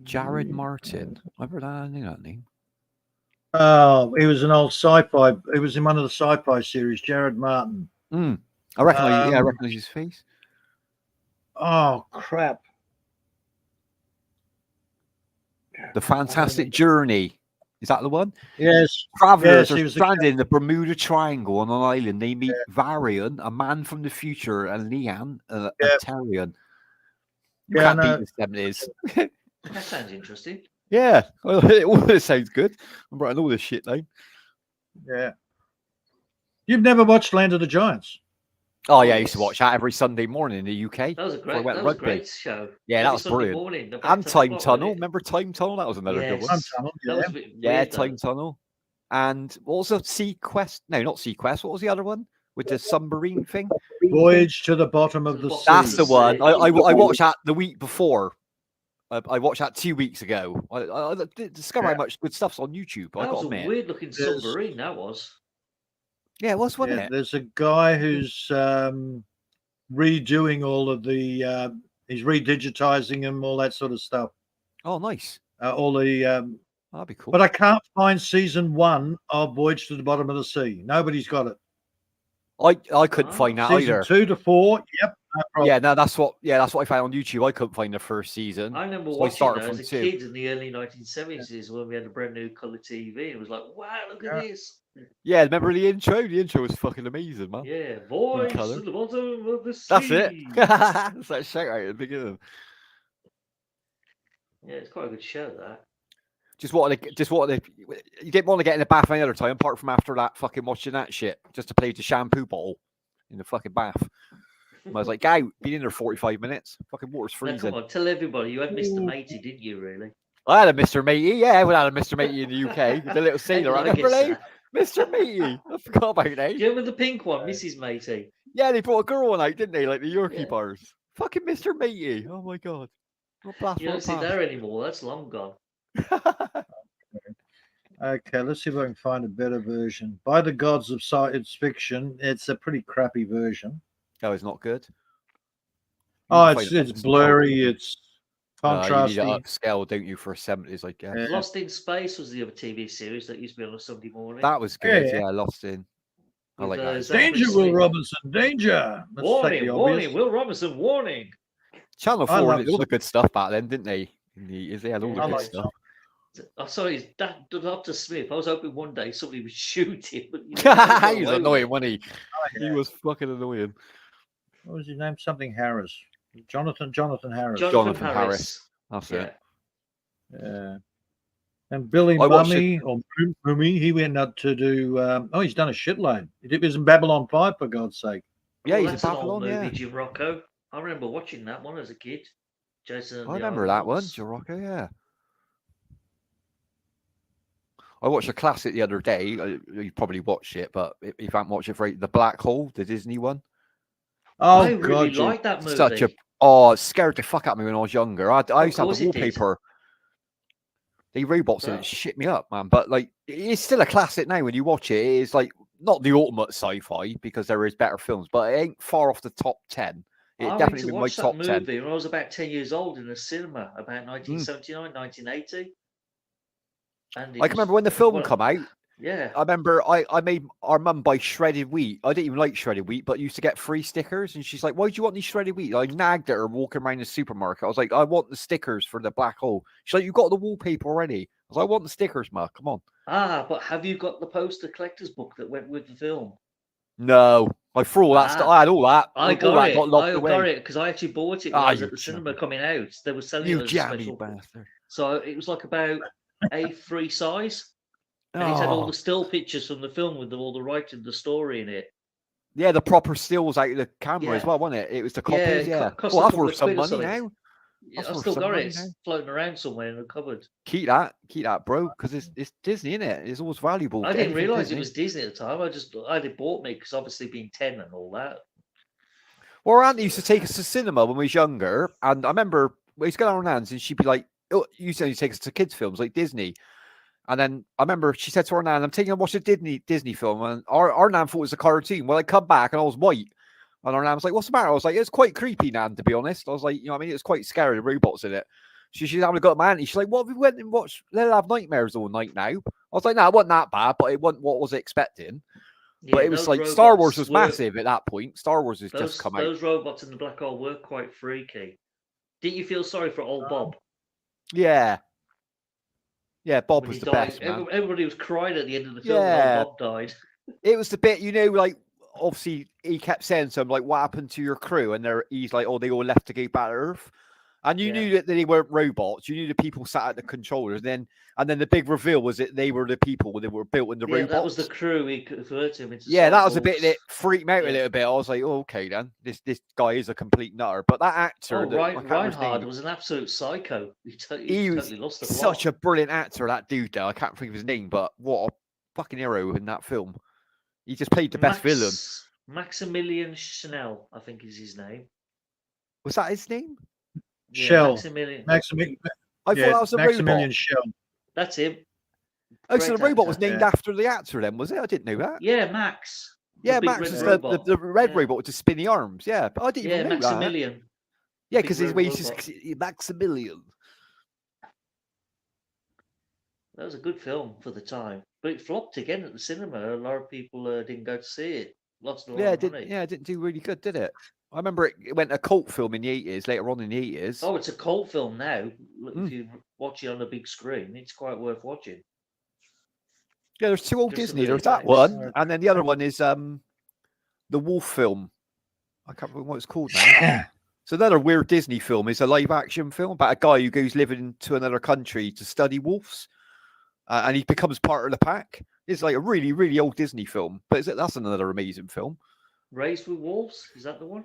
Jared Martin. I've heard that name. Oh, he was an old sci-fi. He was in one of the sci-fi series, Jared Martin. I recognize. I recognize his face. Oh crap! The Fantastic Journey. Is that the one? Yes. Travelers are stranded in the Bermuda Triangle on an island. They meet Varian, a man from the future, and Leanne, a Terrian. You can't beat the 70s. That sounds interesting. Yeah, well, it sounds good. I'm writing all this shit down. Yeah. You've never watched Land of the Giants? Oh yeah, I used to watch that every Sunday morning in the UK. That was a great show. Yeah, that was brilliant. And Time Tunnel. Remember Time Tunnel? That was another good one. Time Tunnel, Time Tunnel. And what was the Sequest? No, not Sequest. What was the other one with the submarine thing? Voyage to the Bottom of the Sea. That's the one. I watched that the week before. I watched that 2 weeks ago. I discovered how much good stuff's on YouTube. That was a weird-looking submarine. That was. Yeah, it was, wasn't it? There's a guy who's redoing all of the. He's redigitizing them, all that sort of stuff. Oh, nice. All the. That'd be cool. But I can't find season 1 of Voyage to the Bottom of the Sea. Nobody's got it. I couldn't find that season either. 2 to 4. Yep. Yeah, no, that's what I found on YouTube. I couldn't find the first season. I remember watching that as a kid in the early 1970s when we had a brand new colour TV. It was like, wow, look at this. Yeah, remember the intro? The intro was fucking amazing, man. Yeah, Voyage to the Bottom of the Sea. That's it. That's that shout out at the beginning. Yeah, it's quite a good show, that. You didn't want to get in the bath any other time, apart from after that fucking watching that shit, just to play with the shampoo bottle in the fucking bath. I was like, guy, been in there 45 minutes. Fucking water's freezing. Now, come on, tell everybody you had Mr. Matey, didn't you, really? I had a Mr. Matey. Yeah, I had a Mr. Matey in the UK. The little sailor. I remember Mr. Matey. I forgot about that. Do you remember the pink one, Mrs. Matey? Yeah, they brought a girl one out, didn't they? Like the Yorkie bars. Fucking Mr. Matey. Oh my god. You don't see there anymore. That's long gone. Okay, let's see if I can find a better version. By the Gods of Science Fiction. It's a pretty crappy version. Oh, it's not good. Oh, it's blurry. It's contrasty. You need to upscale, don't you, for 70s, I guess. Yeah. Lost in Space was the other TV series that used to be on a Sunday morning. That was good. Yeah, Lost in. I like that. Danger, Will Robinson. Danger. Warning, Will Robinson, warning. Channel 4 did all the good stuff back then, didn't they? They had all the good stuff. I'm sorry, Dr. Smith. I was hoping one day somebody would shoot him. But he was annoying, wasn't he? He was fucking annoying. What was his name? Something Harris. Jonathan Harris. Jonathan Harris. That's it. Yeah. And Billy Mummy, or Mummy, he went up to do. He's done a shitload. He was in Babylon 5, for God's sake. Yeah, he's in Babylon. An old movie, Jim Rocco. I remember watching that one as a kid. Jason. I remember that one, Jim Rocco. Yeah. I watched a classic the other day. You probably watched it, but if you haven't watched it, right, The Black Hole, the Disney one. Oh I really God, yeah. like that movie. Such a it scared the fuck out of me when I was younger. I used to have course the it did. wallpaper. The robots in Well- it shit me up, man. But like, it's still a classic now when you watch it. It is like not the ultimate sci-fi because there is better films, but it ain't far off the top 10. It I went definitely to been my watch that top 10. movie when I was about 10 years old in a cinema, about 1979, 1980. And I can remember when the film come out. Yeah. I remember I made our mum buy shredded wheat. I didn't even like shredded wheat, but used to get free stickers. And she's like, "Why do you want these shredded wheat?" I nagged at her walking around the supermarket. I was like, "I want the stickers for the black hole." She's like, "You got the wallpaper already?" I was like, "I want the stickers, ma. Come on." But have you got the poster collector's book that went with the film? No, I threw all that stuff. I had all that. I all got that it. got locked I away. got it because I actually bought it when I was you at the cinema jammy. coming out. They were selling You it as a jammy special. bastard. So it was like about A3 size. And it had all Oh. the still pictures from the film with all the writing, the story in it. Yeah, the proper stills out of the camera as Yeah. well, wasn't it? It was the Yeah, copies. it Yeah. cost Well, a that's couple worth of some quid or money something. now. Yeah, That's I've worth still some got money it. now. It's floating around somewhere in the cupboard. Keep that, bro, because it's Disney, isn't it? It's always valuable. I Get didn't anything realise Disney. it was Disney at the time. I had it bought me because obviously being 10 and all that. Well, our auntie used to take us to cinema when we was younger, and I remember we used to go on our hands, and she'd be like, "Oh, you used to only take us to kids' films like Disney." And then I remember she said to her nan, "I'm taking her to watch a Disney film," and our nan thought it was a cartoon. Well, I come back and I was white, and our nan was like, "What's the matter?" I was like, "It's quite creepy, nan, to be honest." I was like, "You know what I mean? It was quite scary. The robots in it." She's having a go at my auntie. She's like, "What have we went and watched? They'll have nightmares all night now." I was like, "No, it wasn't that bad, but it wasn't what was expecting." But it was those like Star Wars robots was were- massive at that point. Star Wars has just come out. Those robots in the black hole were quite freaky. Didn't you feel sorry for old Bob? Yeah. Yeah, Bob when was he the died? best, man. Everybody was crying at the end of the film Yeah. when old Bob died. It was the bit, like, obviously he kept saying to him, like, what happened to your crew? And he's like, oh, they all left to go back to Earth. And you knew that they weren't robots. You knew the people sat at the controllers. And then the big reveal was that they were the people that were built in the robots. That was the crew. He converted him into that was a bit cyborgs. that freaked me out a little bit. I was like, oh, okay, then. This guy is a complete nutter. But that actor... Reinhard was an absolute psycho. He was totally lost the such a brilliant actor, that dude there. I can't think of his name, but what a fucking hero in that film. He just played the best villain. Maximilian Chanel, I think is his name. Was that his name? Shell. Maximilian. I thought that was a Maximilian robot. Shell. That's him. Oh, so the Great robot was actor. named after the actor then, was it? I didn't know that. Yeah, Max. Yeah, big Max red is robot. the red robot with the spinny arms. Yeah, but I didn't even know Maximilian. that. Yeah, because big his red way is robot. Maximilian. That was a good film for the time, but it flopped again at the cinema. A lot of people didn't go to see it. Lost a lot of money. It didn't do really good, did it? I remember it went a cult film in the 80s, later on in the 80s. Oh, it's a cult film now. If you watch it on a big screen, it's quite worth watching. Yeah, there's two old There's some Disney. really There's that nice. one, and then the other one is the Wolf film. I can't remember what it's called now. So another weird Disney film is a live action film about a guy who goes living to another country to study wolves, and he becomes part of the pack. It's like a really, really old Disney film, but that's another amazing film. Raised with Wolves, is that the one?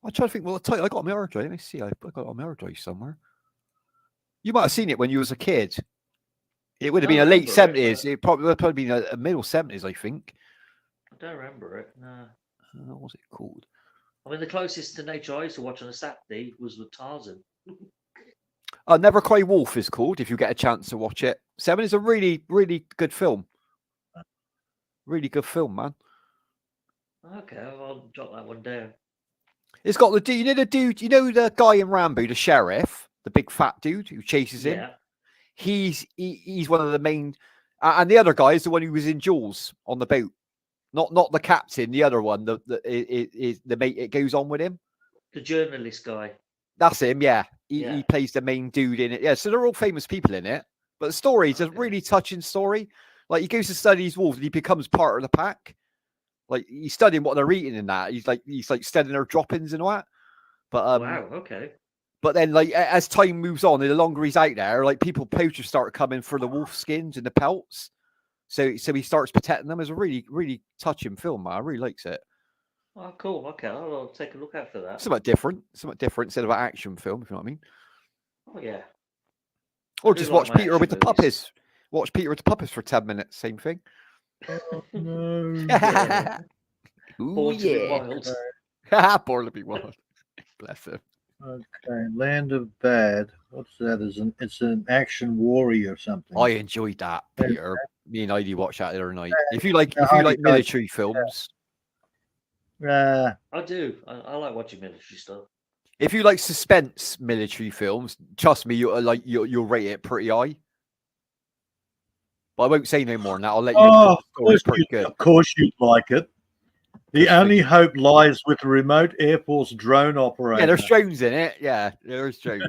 I'm trying to think. Well, I got it on my hard drive. Let me see. I got it on my hard drive somewhere. You might have seen it when you was a kid. It would have been a late 70s. It probably would have been a middle 70s, I think. I don't remember it. No. What was it called? I mean, the closest to nature I used to watch on a Saturday was with Tarzan. Never Cry Wolf is called, if you get a chance to watch it. 7 is a really, really good film. Really good film, man. Okay, I'll jot that one down. It's got the dude, the guy in Rambo, the sheriff, the big fat dude who chases him. Yeah. He's one of the main, and the other guy is the one who was in Jaws on the boat. Not the captain, the other one, the mate. It goes on with him. The journalist guy. That's him. Yeah, he plays the main dude in it. Yeah, so they're all famous people in it. But the story is a really touching story. Like he goes to study his wolves and he becomes part of the pack. Like he's studying what they're eating in that. He's like studying their droppings and all that. But wow, okay. But then, like as time moves on, and the longer he's out there, like poachers start coming for the wolf skins and the pelts. So he starts protecting them. It's a really, really touching film, man. I really likes it. Oh, cool. Okay, I'll take a look out for that. Somewhat different instead of an action film, if you know what I mean. Oh yeah. Or just watch Peter with the puppies. Watch Peter with the Puppets for 10 minutes. Same thing. No. Ooh, Born to be yeah. wild. Born to be wild. Bless him. Okay, Land of Bad. What's that? It's an action warrior or something. I enjoyed that, Peter. Me and Heidi watched that the other night. If you like military films, I do. I like watching military stuff. if you like suspense military films, trust me, you'll rate it pretty high. But I won't say no more than that. I'll let you know. It's pretty good. Of course you'd like it. The only hope lies with the remote Air Force drone operator. Yeah, there's drones in it. Yeah, there's drones.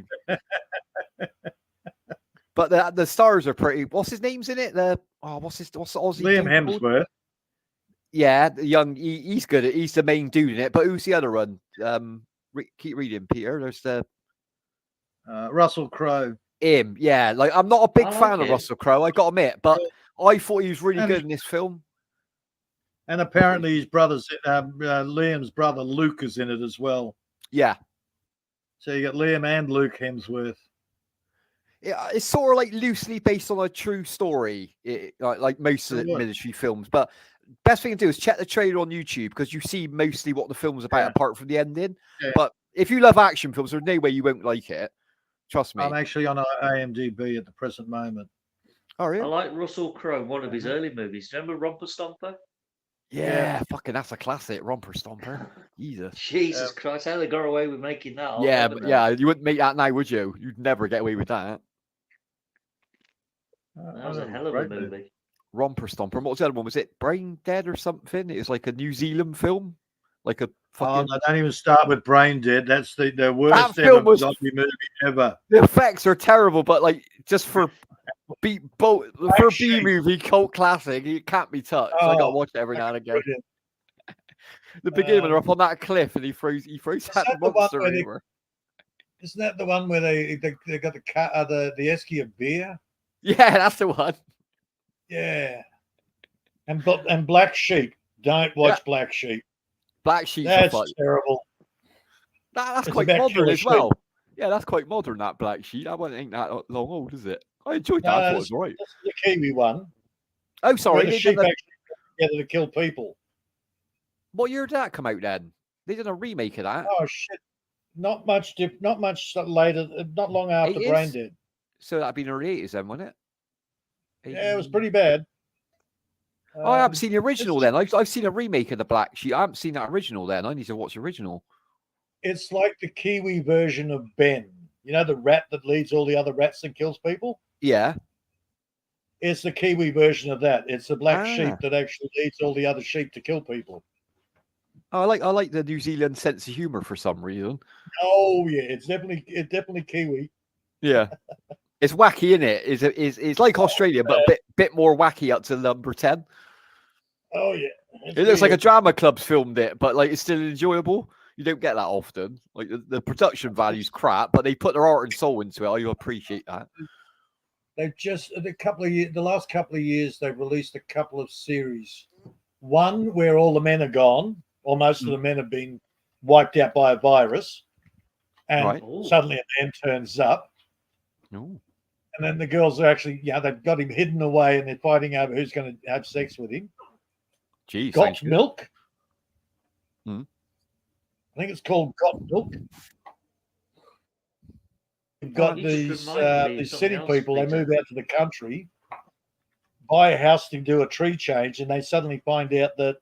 But the stars are pretty. What's his name's in it? What's the Aussie? Liam Hemsworth. Yeah, the young. He's good. He's the main dude in it. But who's the other one? Keep reading, Peter. There's the Russell Crowe. him. Yeah, like I'm not a big fan of Russell Crowe. I got to admit, but I thought he was really good in this film. And apparently his brother's Liam's brother Luke is in it as well. Yeah. So you got Liam and Luke Hemsworth. Yeah, it's sort of like loosely based on a true story, like most of the military films. But best thing to do is check the trailer on YouTube because you see mostly what the film's about apart from the ending. Yeah. But if you love action films, there's no way you won't like it. Trust me. I'm actually on IMDb at the present moment. Oh, really? I like Russell Crowe, one of his early movies. Remember Romper Stomper? Yeah, fucking that's a classic, Romper Stomper. Jesus Christ, how they got away with making that? Yeah, but you wouldn't make that now, would you? You'd never get away with that. That was a hell of a movie. Romper Stomper. What was the other one? Was it Brain Dead or something? It was like a New Zealand film, like a fucking. Oh, don't even start with Brain Dead. That's the worst ever zombie movie ever. The effects are terrible, but like just for B movie cult classic, it can't be touched. I got to watch it every now and again. The beginning when they're up on that cliff and he throws that monster over. Isn't that the one where they got the esky of beer? Yeah, that's the one. Yeah, and Black Sheep. Don't watch Black Sheep. Black Sheep. That's terrible. That's quite modern as well. Yeah, that's quite modern. That Black Sheep. That one ain't that long old, is it? I enjoyed that. I thought it was right. That's the Kiwi one. Oh, sorry. The sheep actually come together to kill people. What year did that come out then? They did a remake of that. Oh shit! Not much later. Not long after Brain Dead. So that'd be in the early 80s then, wasn't it? Yeah, it was pretty bad. I haven't seen the original then. I've seen a remake of the Black Sheep. I haven't seen that original then. I need to watch the original. It's like the Kiwi version of Ben. You know, the rat that leads all the other rats and kills people? Yeah. It's the Kiwi version of that. It's the black sheep that actually leads all the other sheep to kill people. I like the New Zealand sense of humor for some reason. Oh yeah, it's definitely Kiwi. Yeah. It's wacky, isn't it? It's like Australia, but a bit more wacky up to number 10. Oh yeah. It looks like a drama club's filmed it, but like it's still enjoyable. You don't get that often. Like the production value's crap, but they put their heart and soul into it. I appreciate that. They've just the last couple of years they've released a couple of series. One where all the men are gone, or most of the men have been wiped out by a virus, and suddenly a man turns up. Ooh. And then the girls are actually, they've got him hidden away and they're fighting over who's going to have sex with him. Jeez, Got Milk. Hmm. I think it's called Got Milk. You've got these city people, they move out to the country, buy a house to do a tree change, and they suddenly find out that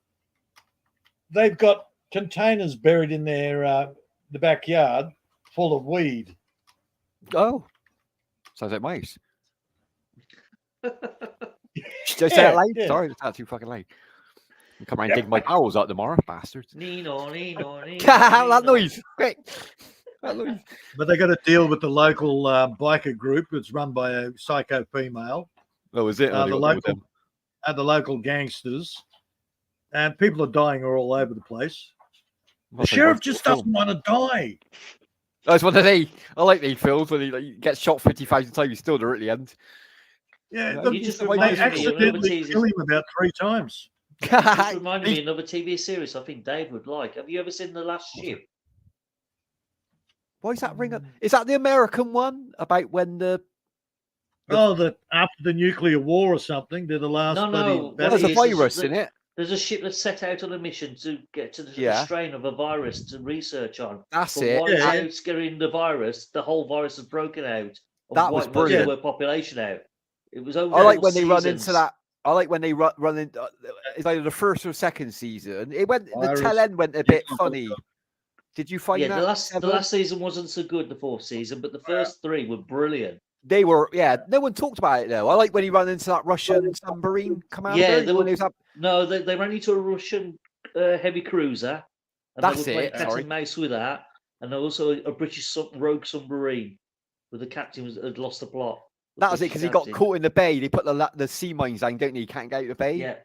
they've got containers buried in their the backyard full of weed. Oh. Sounds like mice. Should I say it loud? Yeah. Sorry, it's not too fucking late. I'll come around and dig my barrels out tomorrow, bastards. That noise. Great. That noise. But they got to deal with the local biker group that's run by a psycho female. Oh, is it? The local gangsters. And people are dying all over the place. The sheriff just doesn't want to die. That's one of they. I like these films when he gets shot 50,000 times, he's still there at the end. Yeah, they accidentally kill him about 3 times. It just reminded me of another TV series I think Dave would like. Have you ever seen The Last Ship? Why is that ring up? Is that the American one about when the After the nuclear war or something, they're the last No, bloody. no. What There's it a is, virus in it. There's a ship that's set out on a mission to get to the Yeah. strain of a virus to research on. That's But it. while it's Yeah. out scaring the virus, the whole virus has broken out and That was wiped most of brilliant. the world population out. It was over. I like when seasons. they run into that. I like when they run in. It's either the first or second season. It went. The Virus. tail end went a bit funny. Did you find Yeah, that? the last season wasn't so good, the fourth season, but the first three were brilliant. They were, yeah. No one talked about it though. I like when he ran into that Russian submarine commander. Yeah, they ran into a Russian heavy cruiser. And That's they were playing it, cat sorry. and mouse with that, and also a British rogue submarine, where the captain had lost the plot. That was it because he got caught in the bay. They put the sea mines down, don't they? You can't get out of the bay. Yeah,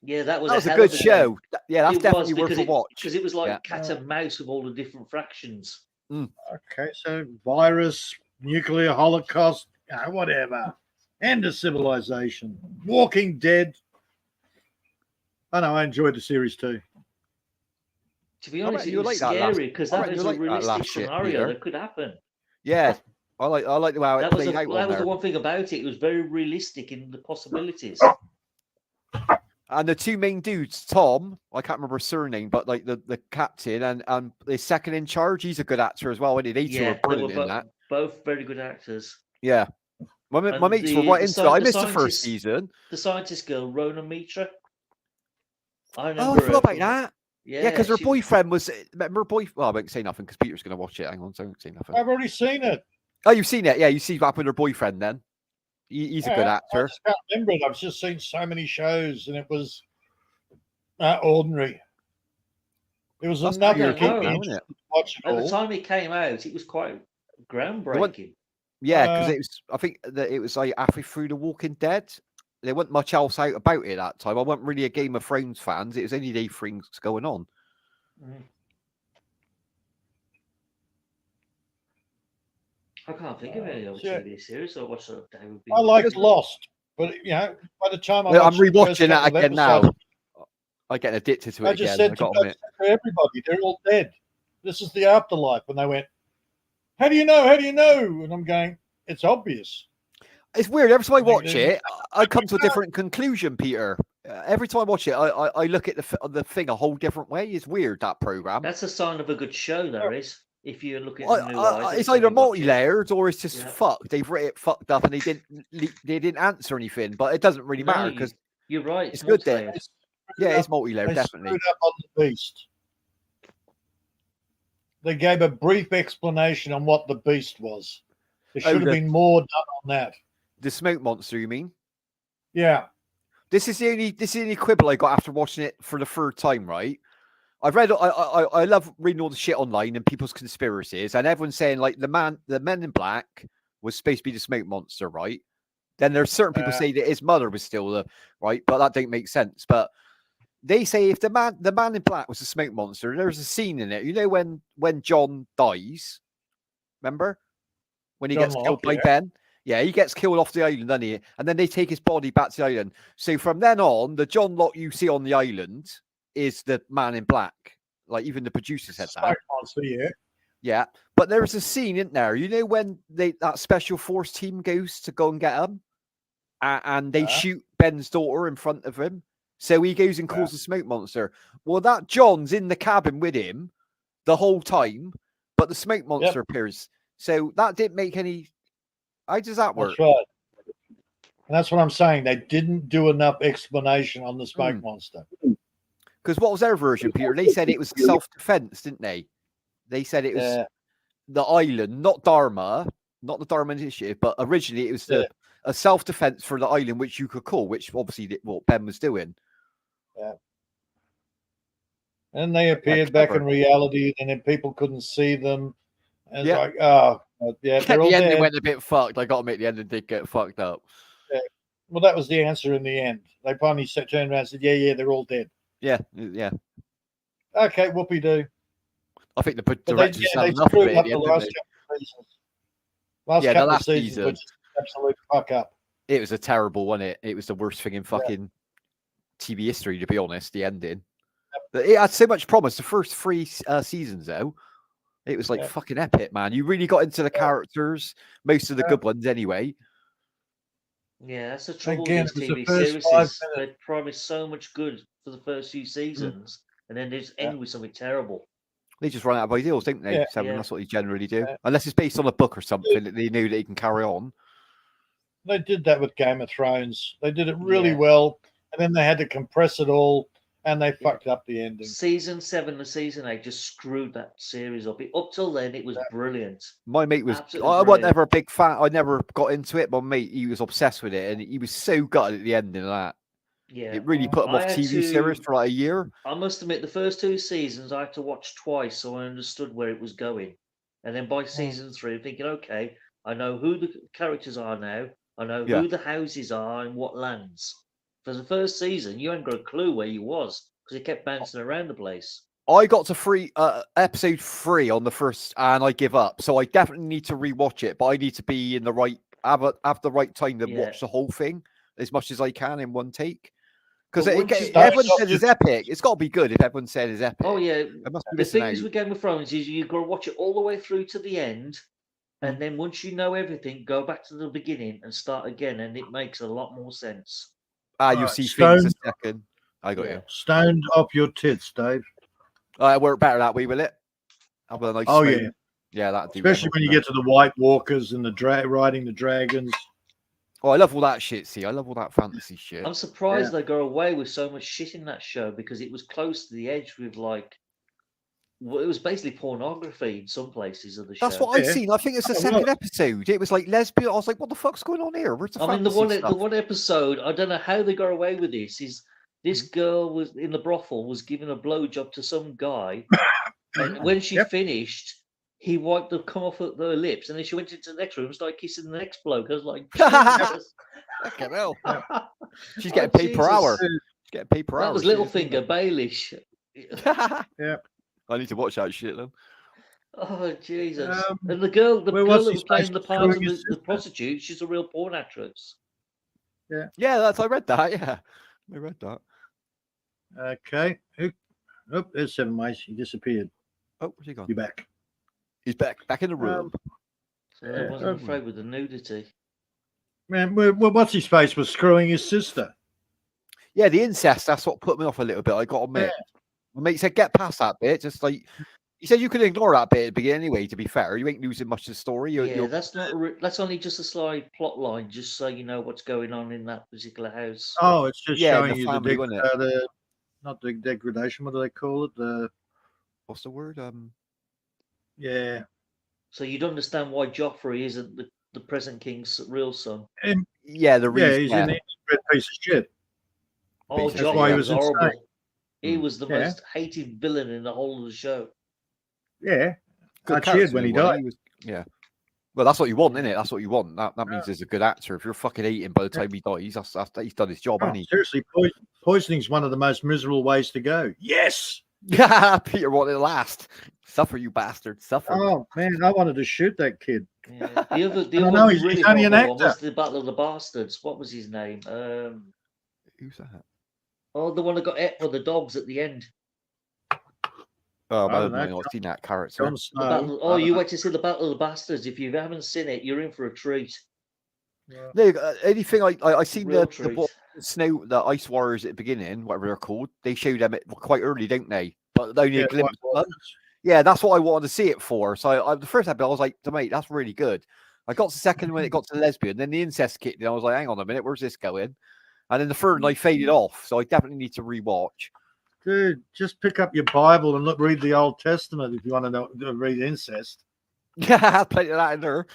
yeah, that was a hell good of a show. game. Yeah, that's It definitely was, worth a watch. because it was like Yeah. cat and mouse with all the different fractions. Okay, so virus, nuclear holocaust, whatever. End of civilization. Walking Dead. I know, I enjoyed the series too. To be I honest, reckon it you'll was like that last- scary because I that reckon was you'll a like that realistic last shit, scenario Peter. that could happen. Yeah, I like how it That was played out on the there. one thing about it. It was very realistic in the possibilities. And the two main dudes, Tom, I can't remember his surname, but like the captain and the second in charge, he's a good actor as well. And they two Yeah, are they brilliant were in that. both very good actors. Yeah. My And mates were the- right the into sci- it. I the missed the first scientist- season. The scientist girl, Rona Mitra. I Oh, remember I her forgot about from- that. Yeah, Yeah, because her she- boyfriend was. Remember, well, I won't say nothing because Peter's going to watch it. Hang on, so I won't say nothing. I've already seen it. Oh, you've seen it? Yeah, you see what happened with her boyfriend then. He's a good I actor. just can't remember it. I've just seen so many shows and it was ordinary. It was That's enough what to you're keep going me on, interested to watch it At the all. time it came out, it was quite groundbreaking. Yeah, because it was. I think that it was like halfway through The Walking Dead. There wasn't much else out about it that time. I wasn't really a Game of Thrones fans. It was only the things going on. Mm. I can't think of any other Yeah. TV series I watched that day would be. I liked Lost, but by the time I Well, I'm watched the first rewatching that couple of again now. episodes, I get addicted to it I just again. said I to got to admit. everybody, they're all dead. This is the afterlife. And they went, how do you know? How do you know? And I'm going, it's obvious. It's weird. Every time I Like, watch it, I come to a different conclusion, Peter. Every time I watch it, I look at the thing a whole different way. It's weird, that program. That's a sign of a good show, there is. If you're looking at new eyes, It's every either time you watch it. multi-layered or it's just Yeah. fucked. They've written it fucked up and they didn't answer anything. But it doesn't really matter No, because you're right. it's good then. multi-layered. Yeah, it's multi-layered, They definitely. screwed up on the beast. They gave a brief explanation on what the beast was. There should have been more done on that. The smoke monster, you mean? Yeah. This is the only quibble I got after watching it for the third time, right? I've read I love reading all the shit online and people's conspiracies, and everyone's saying like the Men in Black was supposed to be the smoke monster, right? Then there's certain people say that his mother was still the right, but that don't make sense. But they say if the man in black was a smoke monster, there's a scene in it. You know when John dies, remember? When he John gets Locke, killed by yeah. Ben? Yeah, he gets killed off the island, doesn't he? And then they take his body back to the island. So from then on, the John Locke you see on the island is the man in black. Like even the producer said that. Smoke monster, yeah. Yeah. But there's a scene in there, you know, when that special force team goes to go and get him and they shoot Ben's daughter in front of him. So he goes and calls the smoke monster. Well, that John's in the cabin with him the whole time, but the smoke monster appears. So that didn't make any. How does that work? That's right. And that's what I'm saying. They didn't do enough explanation on the smoke monster. Because what was their version, Peter? They said it was self-defense, didn't they? They said it was the island, not Dharma, not the Dharma initiative, but originally it was a self-defense for the island, which you could call, which obviously what Ben was doing. Yeah. And they appeared back in reality, and then people couldn't see them. And it's like, they're all the dead. ending went a bit fucked. I got to admit, the ending did get fucked up. Yeah. Well, that was the answer in the end. They finally turned around and said, yeah, they're all dead. Yeah. Okay, whoopee-doo. I think the But directors they had enough of screwed it up at the the end, last didn't couple of seasons. Last the couple last of seasons season. was just an absolute fuck up. they? It was a terrible one. It was the worst thing in fucking TV history, to be honest, the ending. But it had so much promise. The first 3 seasons, though, it was like fucking epic, man. You really got into the characters, most of the good ones anyway. Yeah, that's the trouble Again, with it was these the TV first series. 5 minutes. They promise so much good for the first few seasons, and then they just end with something terrible. They just run out of ideals, don't they? Yeah. Seven, Yeah. that's what they generally do. Yeah. Unless it's based on a book or something that they knew that he can carry on. They did that with Game of Thrones. They did it really Yeah. well, and then they had to compress it all, and they fucked up the ending. Season 7 and season 8 just screwed that series up. Up till then, it was brilliant. My mate was. Absolutely I wasn't brilliant. ever a big fan. I never got into it. My mate, he was obsessed with it, and he was so gutted at the ending of that. Yeah, It really put him I off had TV series to- for like a year. I must admit, the first 2 seasons I had to watch twice, so I understood where it was going. And then by season 3, I'm thinking, okay, I know who the characters are now. I know Yeah. who the houses are and what lands. For the first season, you hadn't got a clue where you was because it kept bouncing around the place. I got to episode 3 on the first, and I give up. So I definitely need to rewatch it, but I need to be in the right have the right time to Yeah. watch the whole thing as much as I can in one take. Because But once you- everyone says it's epic. It's got to be good if everyone said it's epic. Oh yeah, It must be the missing thing is out. with Game of Thrones is you've got to watch it all the way through to the end, and then once you know everything, go back to the beginning and start again, and it makes a lot more sense. You Alright, see Stone- things a second. I got Yeah. you. Stoned up your tits, Dave. Work better that way, will it? Have a nice Oh, smoke. yeah. Yeah, that'd do. Especially when you get to the White Walkers and the riding the dragons. Oh, I love all that shit. See, I love all that fantasy shit. I'm surprised they got away with so much shit in that show because it was close to the edge with it was basically pornography in some places of the show. That's what I've Yeah. seen. I think it's the Oh, second right. episode. It was like lesbian. I was like, what the fuck's going on here? Where's the I mean, the fantasy stuff? one episode, I don't know how they got away with this. Is this girl was in the brothel was giving a blowjob to some guy, and when she Yep. finished, he wiped the cum off her lips, and then she went into the next room and started kissing the next bloke. I was like, Jesus. Fucking hell. She's Oh, getting paid per Jesus. hour. She's getting paid per hour. That was she is, Littlefinger, Baelish. isn't it? Yeah. I need to watch that shit then. Oh Jesus! Um, And the girl where that was was his playing face the part of screwing his the sister? prostitute, she's a real porn actress. Yeah, I read that. Yeah, I read that. Okay. Oh, there's 7 Mice. He disappeared. Oh, where's he gone? You're back. He's back in the room. So I wasn't afraid with the nudity. Man, what's his face was screwing his sister. Yeah, the incest. That's what put me off a little bit. I got to admit. My mate said, get past that bit. Just like he said, you can ignore that bit at the beginning anyway. To be fair, you ain't losing much of the story. Yeah, that's not. That's only just a slight plot line, just so you know what's going on in that particular house. Oh, it's just Yeah, showing the you family, wasn't it? the not the degradation. What do they call it? The What's the word? yeah. So you'd understand why Joffrey isn't the present king's real son. And Yeah, the yeah, reason. he's Yeah, an inbred piece of shit. Oh, That's Joffrey why he was was horrible. insane. He was the Yeah. most hated villain in the whole of the show. Yeah. Good I cheered character, when he wasn't died. was- yeah. Well, that's what you want, isn't it? That's what you want. That means there's a good actor. If you're fucking hating by the time he dies, that's he's done his job, Oh, hasn't he? seriously, poisoning's one of the most miserable ways to go. Yes. Yeah, Peter wanted to last. Suffer, you bastard. Suffer. Oh man, I wanted to shoot that kid. Yeah. The other I know, one he's really only an horrible one was actor. the Battle of the Bastards. What was his name? Who's that? Oh, the one that got ate by the dogs at the end. Oh, I I don't don't know. know. I've seen that character. Jon The Snow. battle, oh, you went to see the Battle of the Bastards. If you haven't seen it, you're in for a treat. No, anything I seen Real the treat. snow, the Ice Warriors at the beginning, whatever they're called. They showed them it quite early, don't they? But only Yeah, a glimpse. White of them. Yeah, that's what I wanted to see it for. So the first episode, I was like, mate, that's really good. I got to the second when it got to the lesbian, then the incest kicked in. I was like, hang on a minute, where's this going? And then the third, I faded off. So I definitely need to rewatch. Dude, just pick up your Bible and read the Old Testament if you want to read incest. Yeah, plenty of that in there.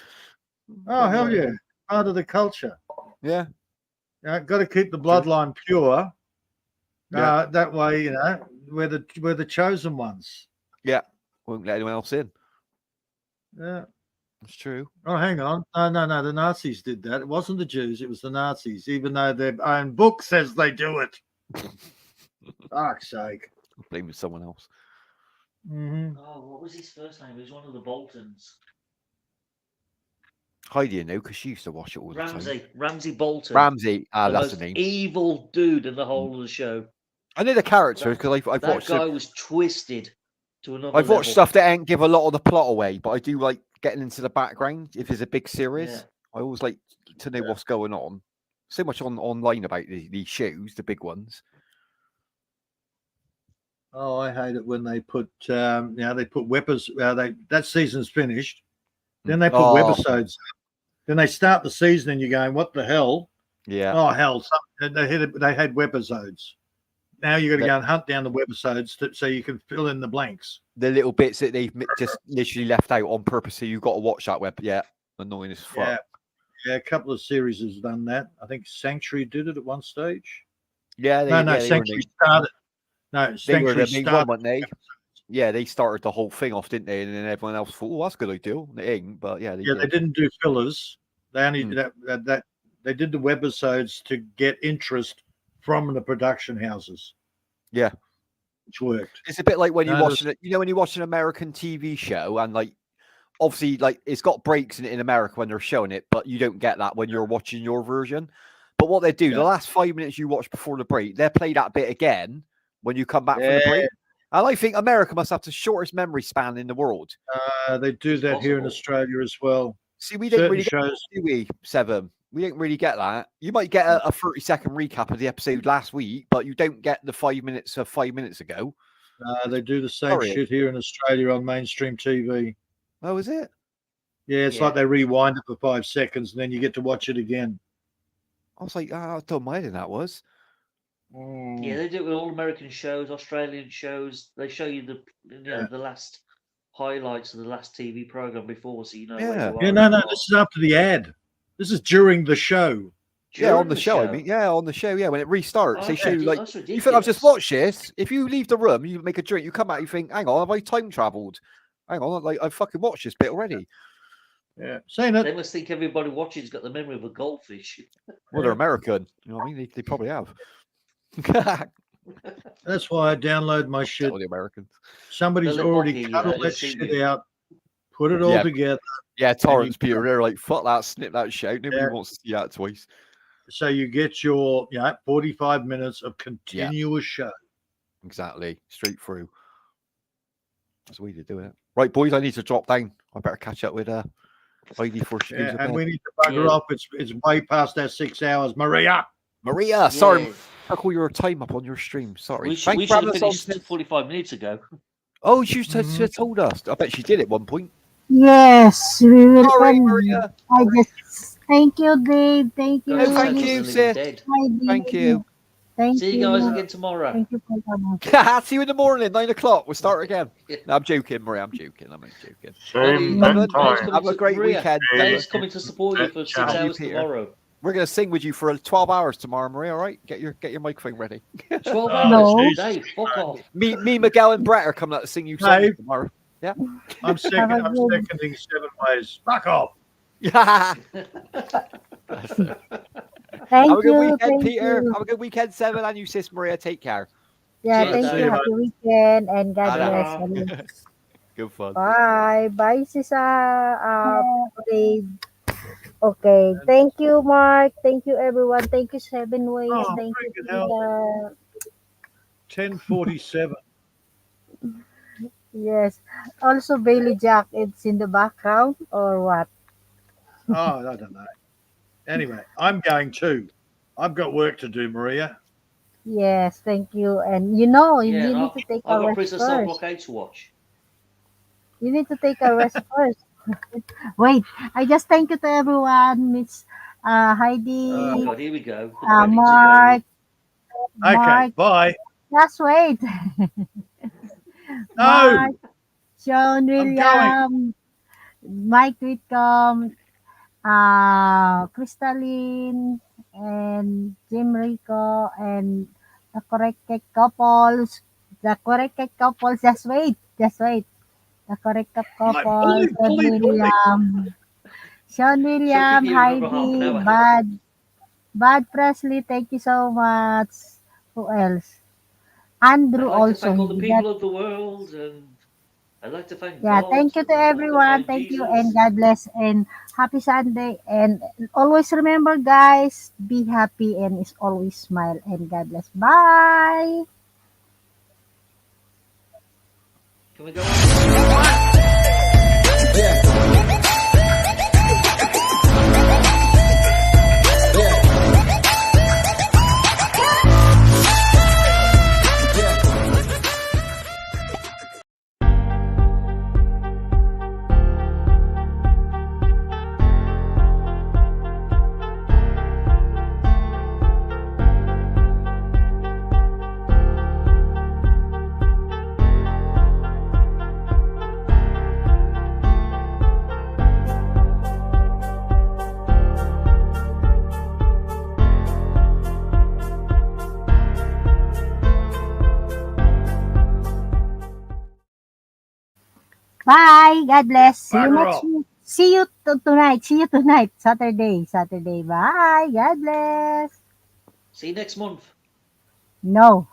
Oh hell yeah, part of the culture. Yeah. Got to keep the bloodline pure. Yeah. That way, you know, we're the chosen ones. Yeah. Won't let anyone else in. Yeah. That's true. Oh, hang on. No. The Nazis did that. It wasn't the Jews. It was the Nazis, even though their own book says they do it. Fuck's sake. Blame someone else. Mm-hmm. Oh, what was his first name? He was one of the Boltons. Heidi, know, because she used to watch it all the time. Ramsay Bolton. Ramsey. the That's most the name. evil dude in the whole of the show. I know the character because I've That watched. guy was twisted to another I've watched level. stuff that ain't give a lot of the plot away, but I do like getting into the background. If it's a big series, Yeah. I always like to know what's going on. So much online about these shows, the big ones. Oh, I hate it when they put, they put weapons. That season's finished. Then they put webisodes. Then they start the season, and you're going, "What the hell?" Yeah. Oh hell! They had webisodes. Now you got to go and hunt down the webisodes so you can fill in the blanks. The little bits that they've just literally left out on purpose, so you've got to watch that web. Yeah, annoying as fuck. Yeah, a couple of series has done that. I think Sanctuary did it at one stage. Yeah, Sanctuary started. No, Sanctuary started. Weren't they? Yeah, they started the whole thing off, didn't they? And then everyone else thought, "Oh, that's a good idea." They ain't, but yeah, they didn't do fillers. They only they did the webisodes to get interest from the production houses. Yeah, which worked. It's a bit like when you watch it. You know, when you watch an American TV show, and like, obviously, like it's got breaks in America when they're showing it, but you don't get that when you're watching your version. But what they do, the last 5 minutes you watch before the break, they play that bit again when you come back from the break. And I think America must have the shortest memory span in the world. They do that here in Australia as well. See, we didn't really get that, do we, Seven? We didn't really get that. You might get a 30-second recap of the episode last week, but you don't get the 5 minutes of 5 minutes ago. They do the same shit here in Australia on mainstream TV. Oh, is it? Yeah, it's like they rewind it for 5 seconds and then you get to watch it again. I was like, I don't mind that was. Yeah, they do it with all American shows, Australian shows. They show you the last highlights of the last TV program before, so you know where you are. No, this is after the ad. This is during the show. On the show. I mean, on the show. Yeah, when it restarts, they show you like you think I've just watched this. If you leave the room, you make a drink, you come out, you think, hang on, have I time traveled? Hang on, like I've fucking watched this bit already. Yeah, saying that they must think everybody watching's got the memory of a goldfish. Well, they're American. You know what I mean? They probably have. That's why I download my shit. The Americans. Somebody's already cut all that shit out, put it all together. Yeah, torrents, Peter. They're like, fuck that, snip that shit. Nobody wants to see that twice. So you get your 45 minutes of continuous show. Exactly. Straight through. That's the way to do it. Right, boys, I need to drop down. I better catch up with Heidi before she goes to bed. And we need to bugger off. It's way past our 6 hours. Maria, sorry. I call your time up on your stream. Sorry. We should have finished 45 minutes ago. Oh, she told us. I bet she did at one point. Yes, we will. Sorry, Maria. I just thank you, Dave. Thank you. Thank you, sis. Thank you. See you guys again tomorrow. Thank you for coming. See you in the morning, 9 o'clock. We'll start again. No, I'm joking, Maria. I'm joking. Same time. Have a great weekend. Dave's coming to support you for 6 hours tomorrow. We're going to sing with you for 12 hours tomorrow, Maria. All right? Get your microphone ready. 12 hours? Dave, fuck off. Me, Miguel, and Brett are coming out to sing you songs tomorrow. Yeah. I'm seconding 7 ways. Fuck off. Thank Have a good you, weekend, Peter. Have a good weekend, Seven, and you, sis Maria. Take care. Yeah, thank you. Happy weekend and God bless. Good fun. Bye. Bye, Sisa. Okay. Thank you, Mark. Thank you, everyone. Thank you, 7 Ways. Thank you. 10:47. Yes. Also, Bailey Jack, it's in the background or what? Oh, I don't know. Anyway, I'm going too. I've got work to do, Maria. Yes, thank you. And you need to take a rest Princess first. Blockade to watch. You need to take a rest first. Wait, I just thank you to everyone. It's Heidi. Oh God, here we go. Mark. Okay, bye. Just wait. No. Sean William, Mike Whitcomb, Crystalline, and Jim Rico, and the corrected couples. Just wait. The corrected couples. Sean William, Heidi, Bud Presley. Thank you so much. Who else? Andrew I'd like also. to thank all the people of the world, and I'd like to thank God. Thank you to everyone. Thank you, and God bless, and happy Sunday. And always remember, guys, be happy and always smile, and God bless. Bye. Can we go? Bye. God bless. See you Bugger next off. week. See you tonight. See you tonight. Saturday. Saturday. Bye. God bless. See you next month. No.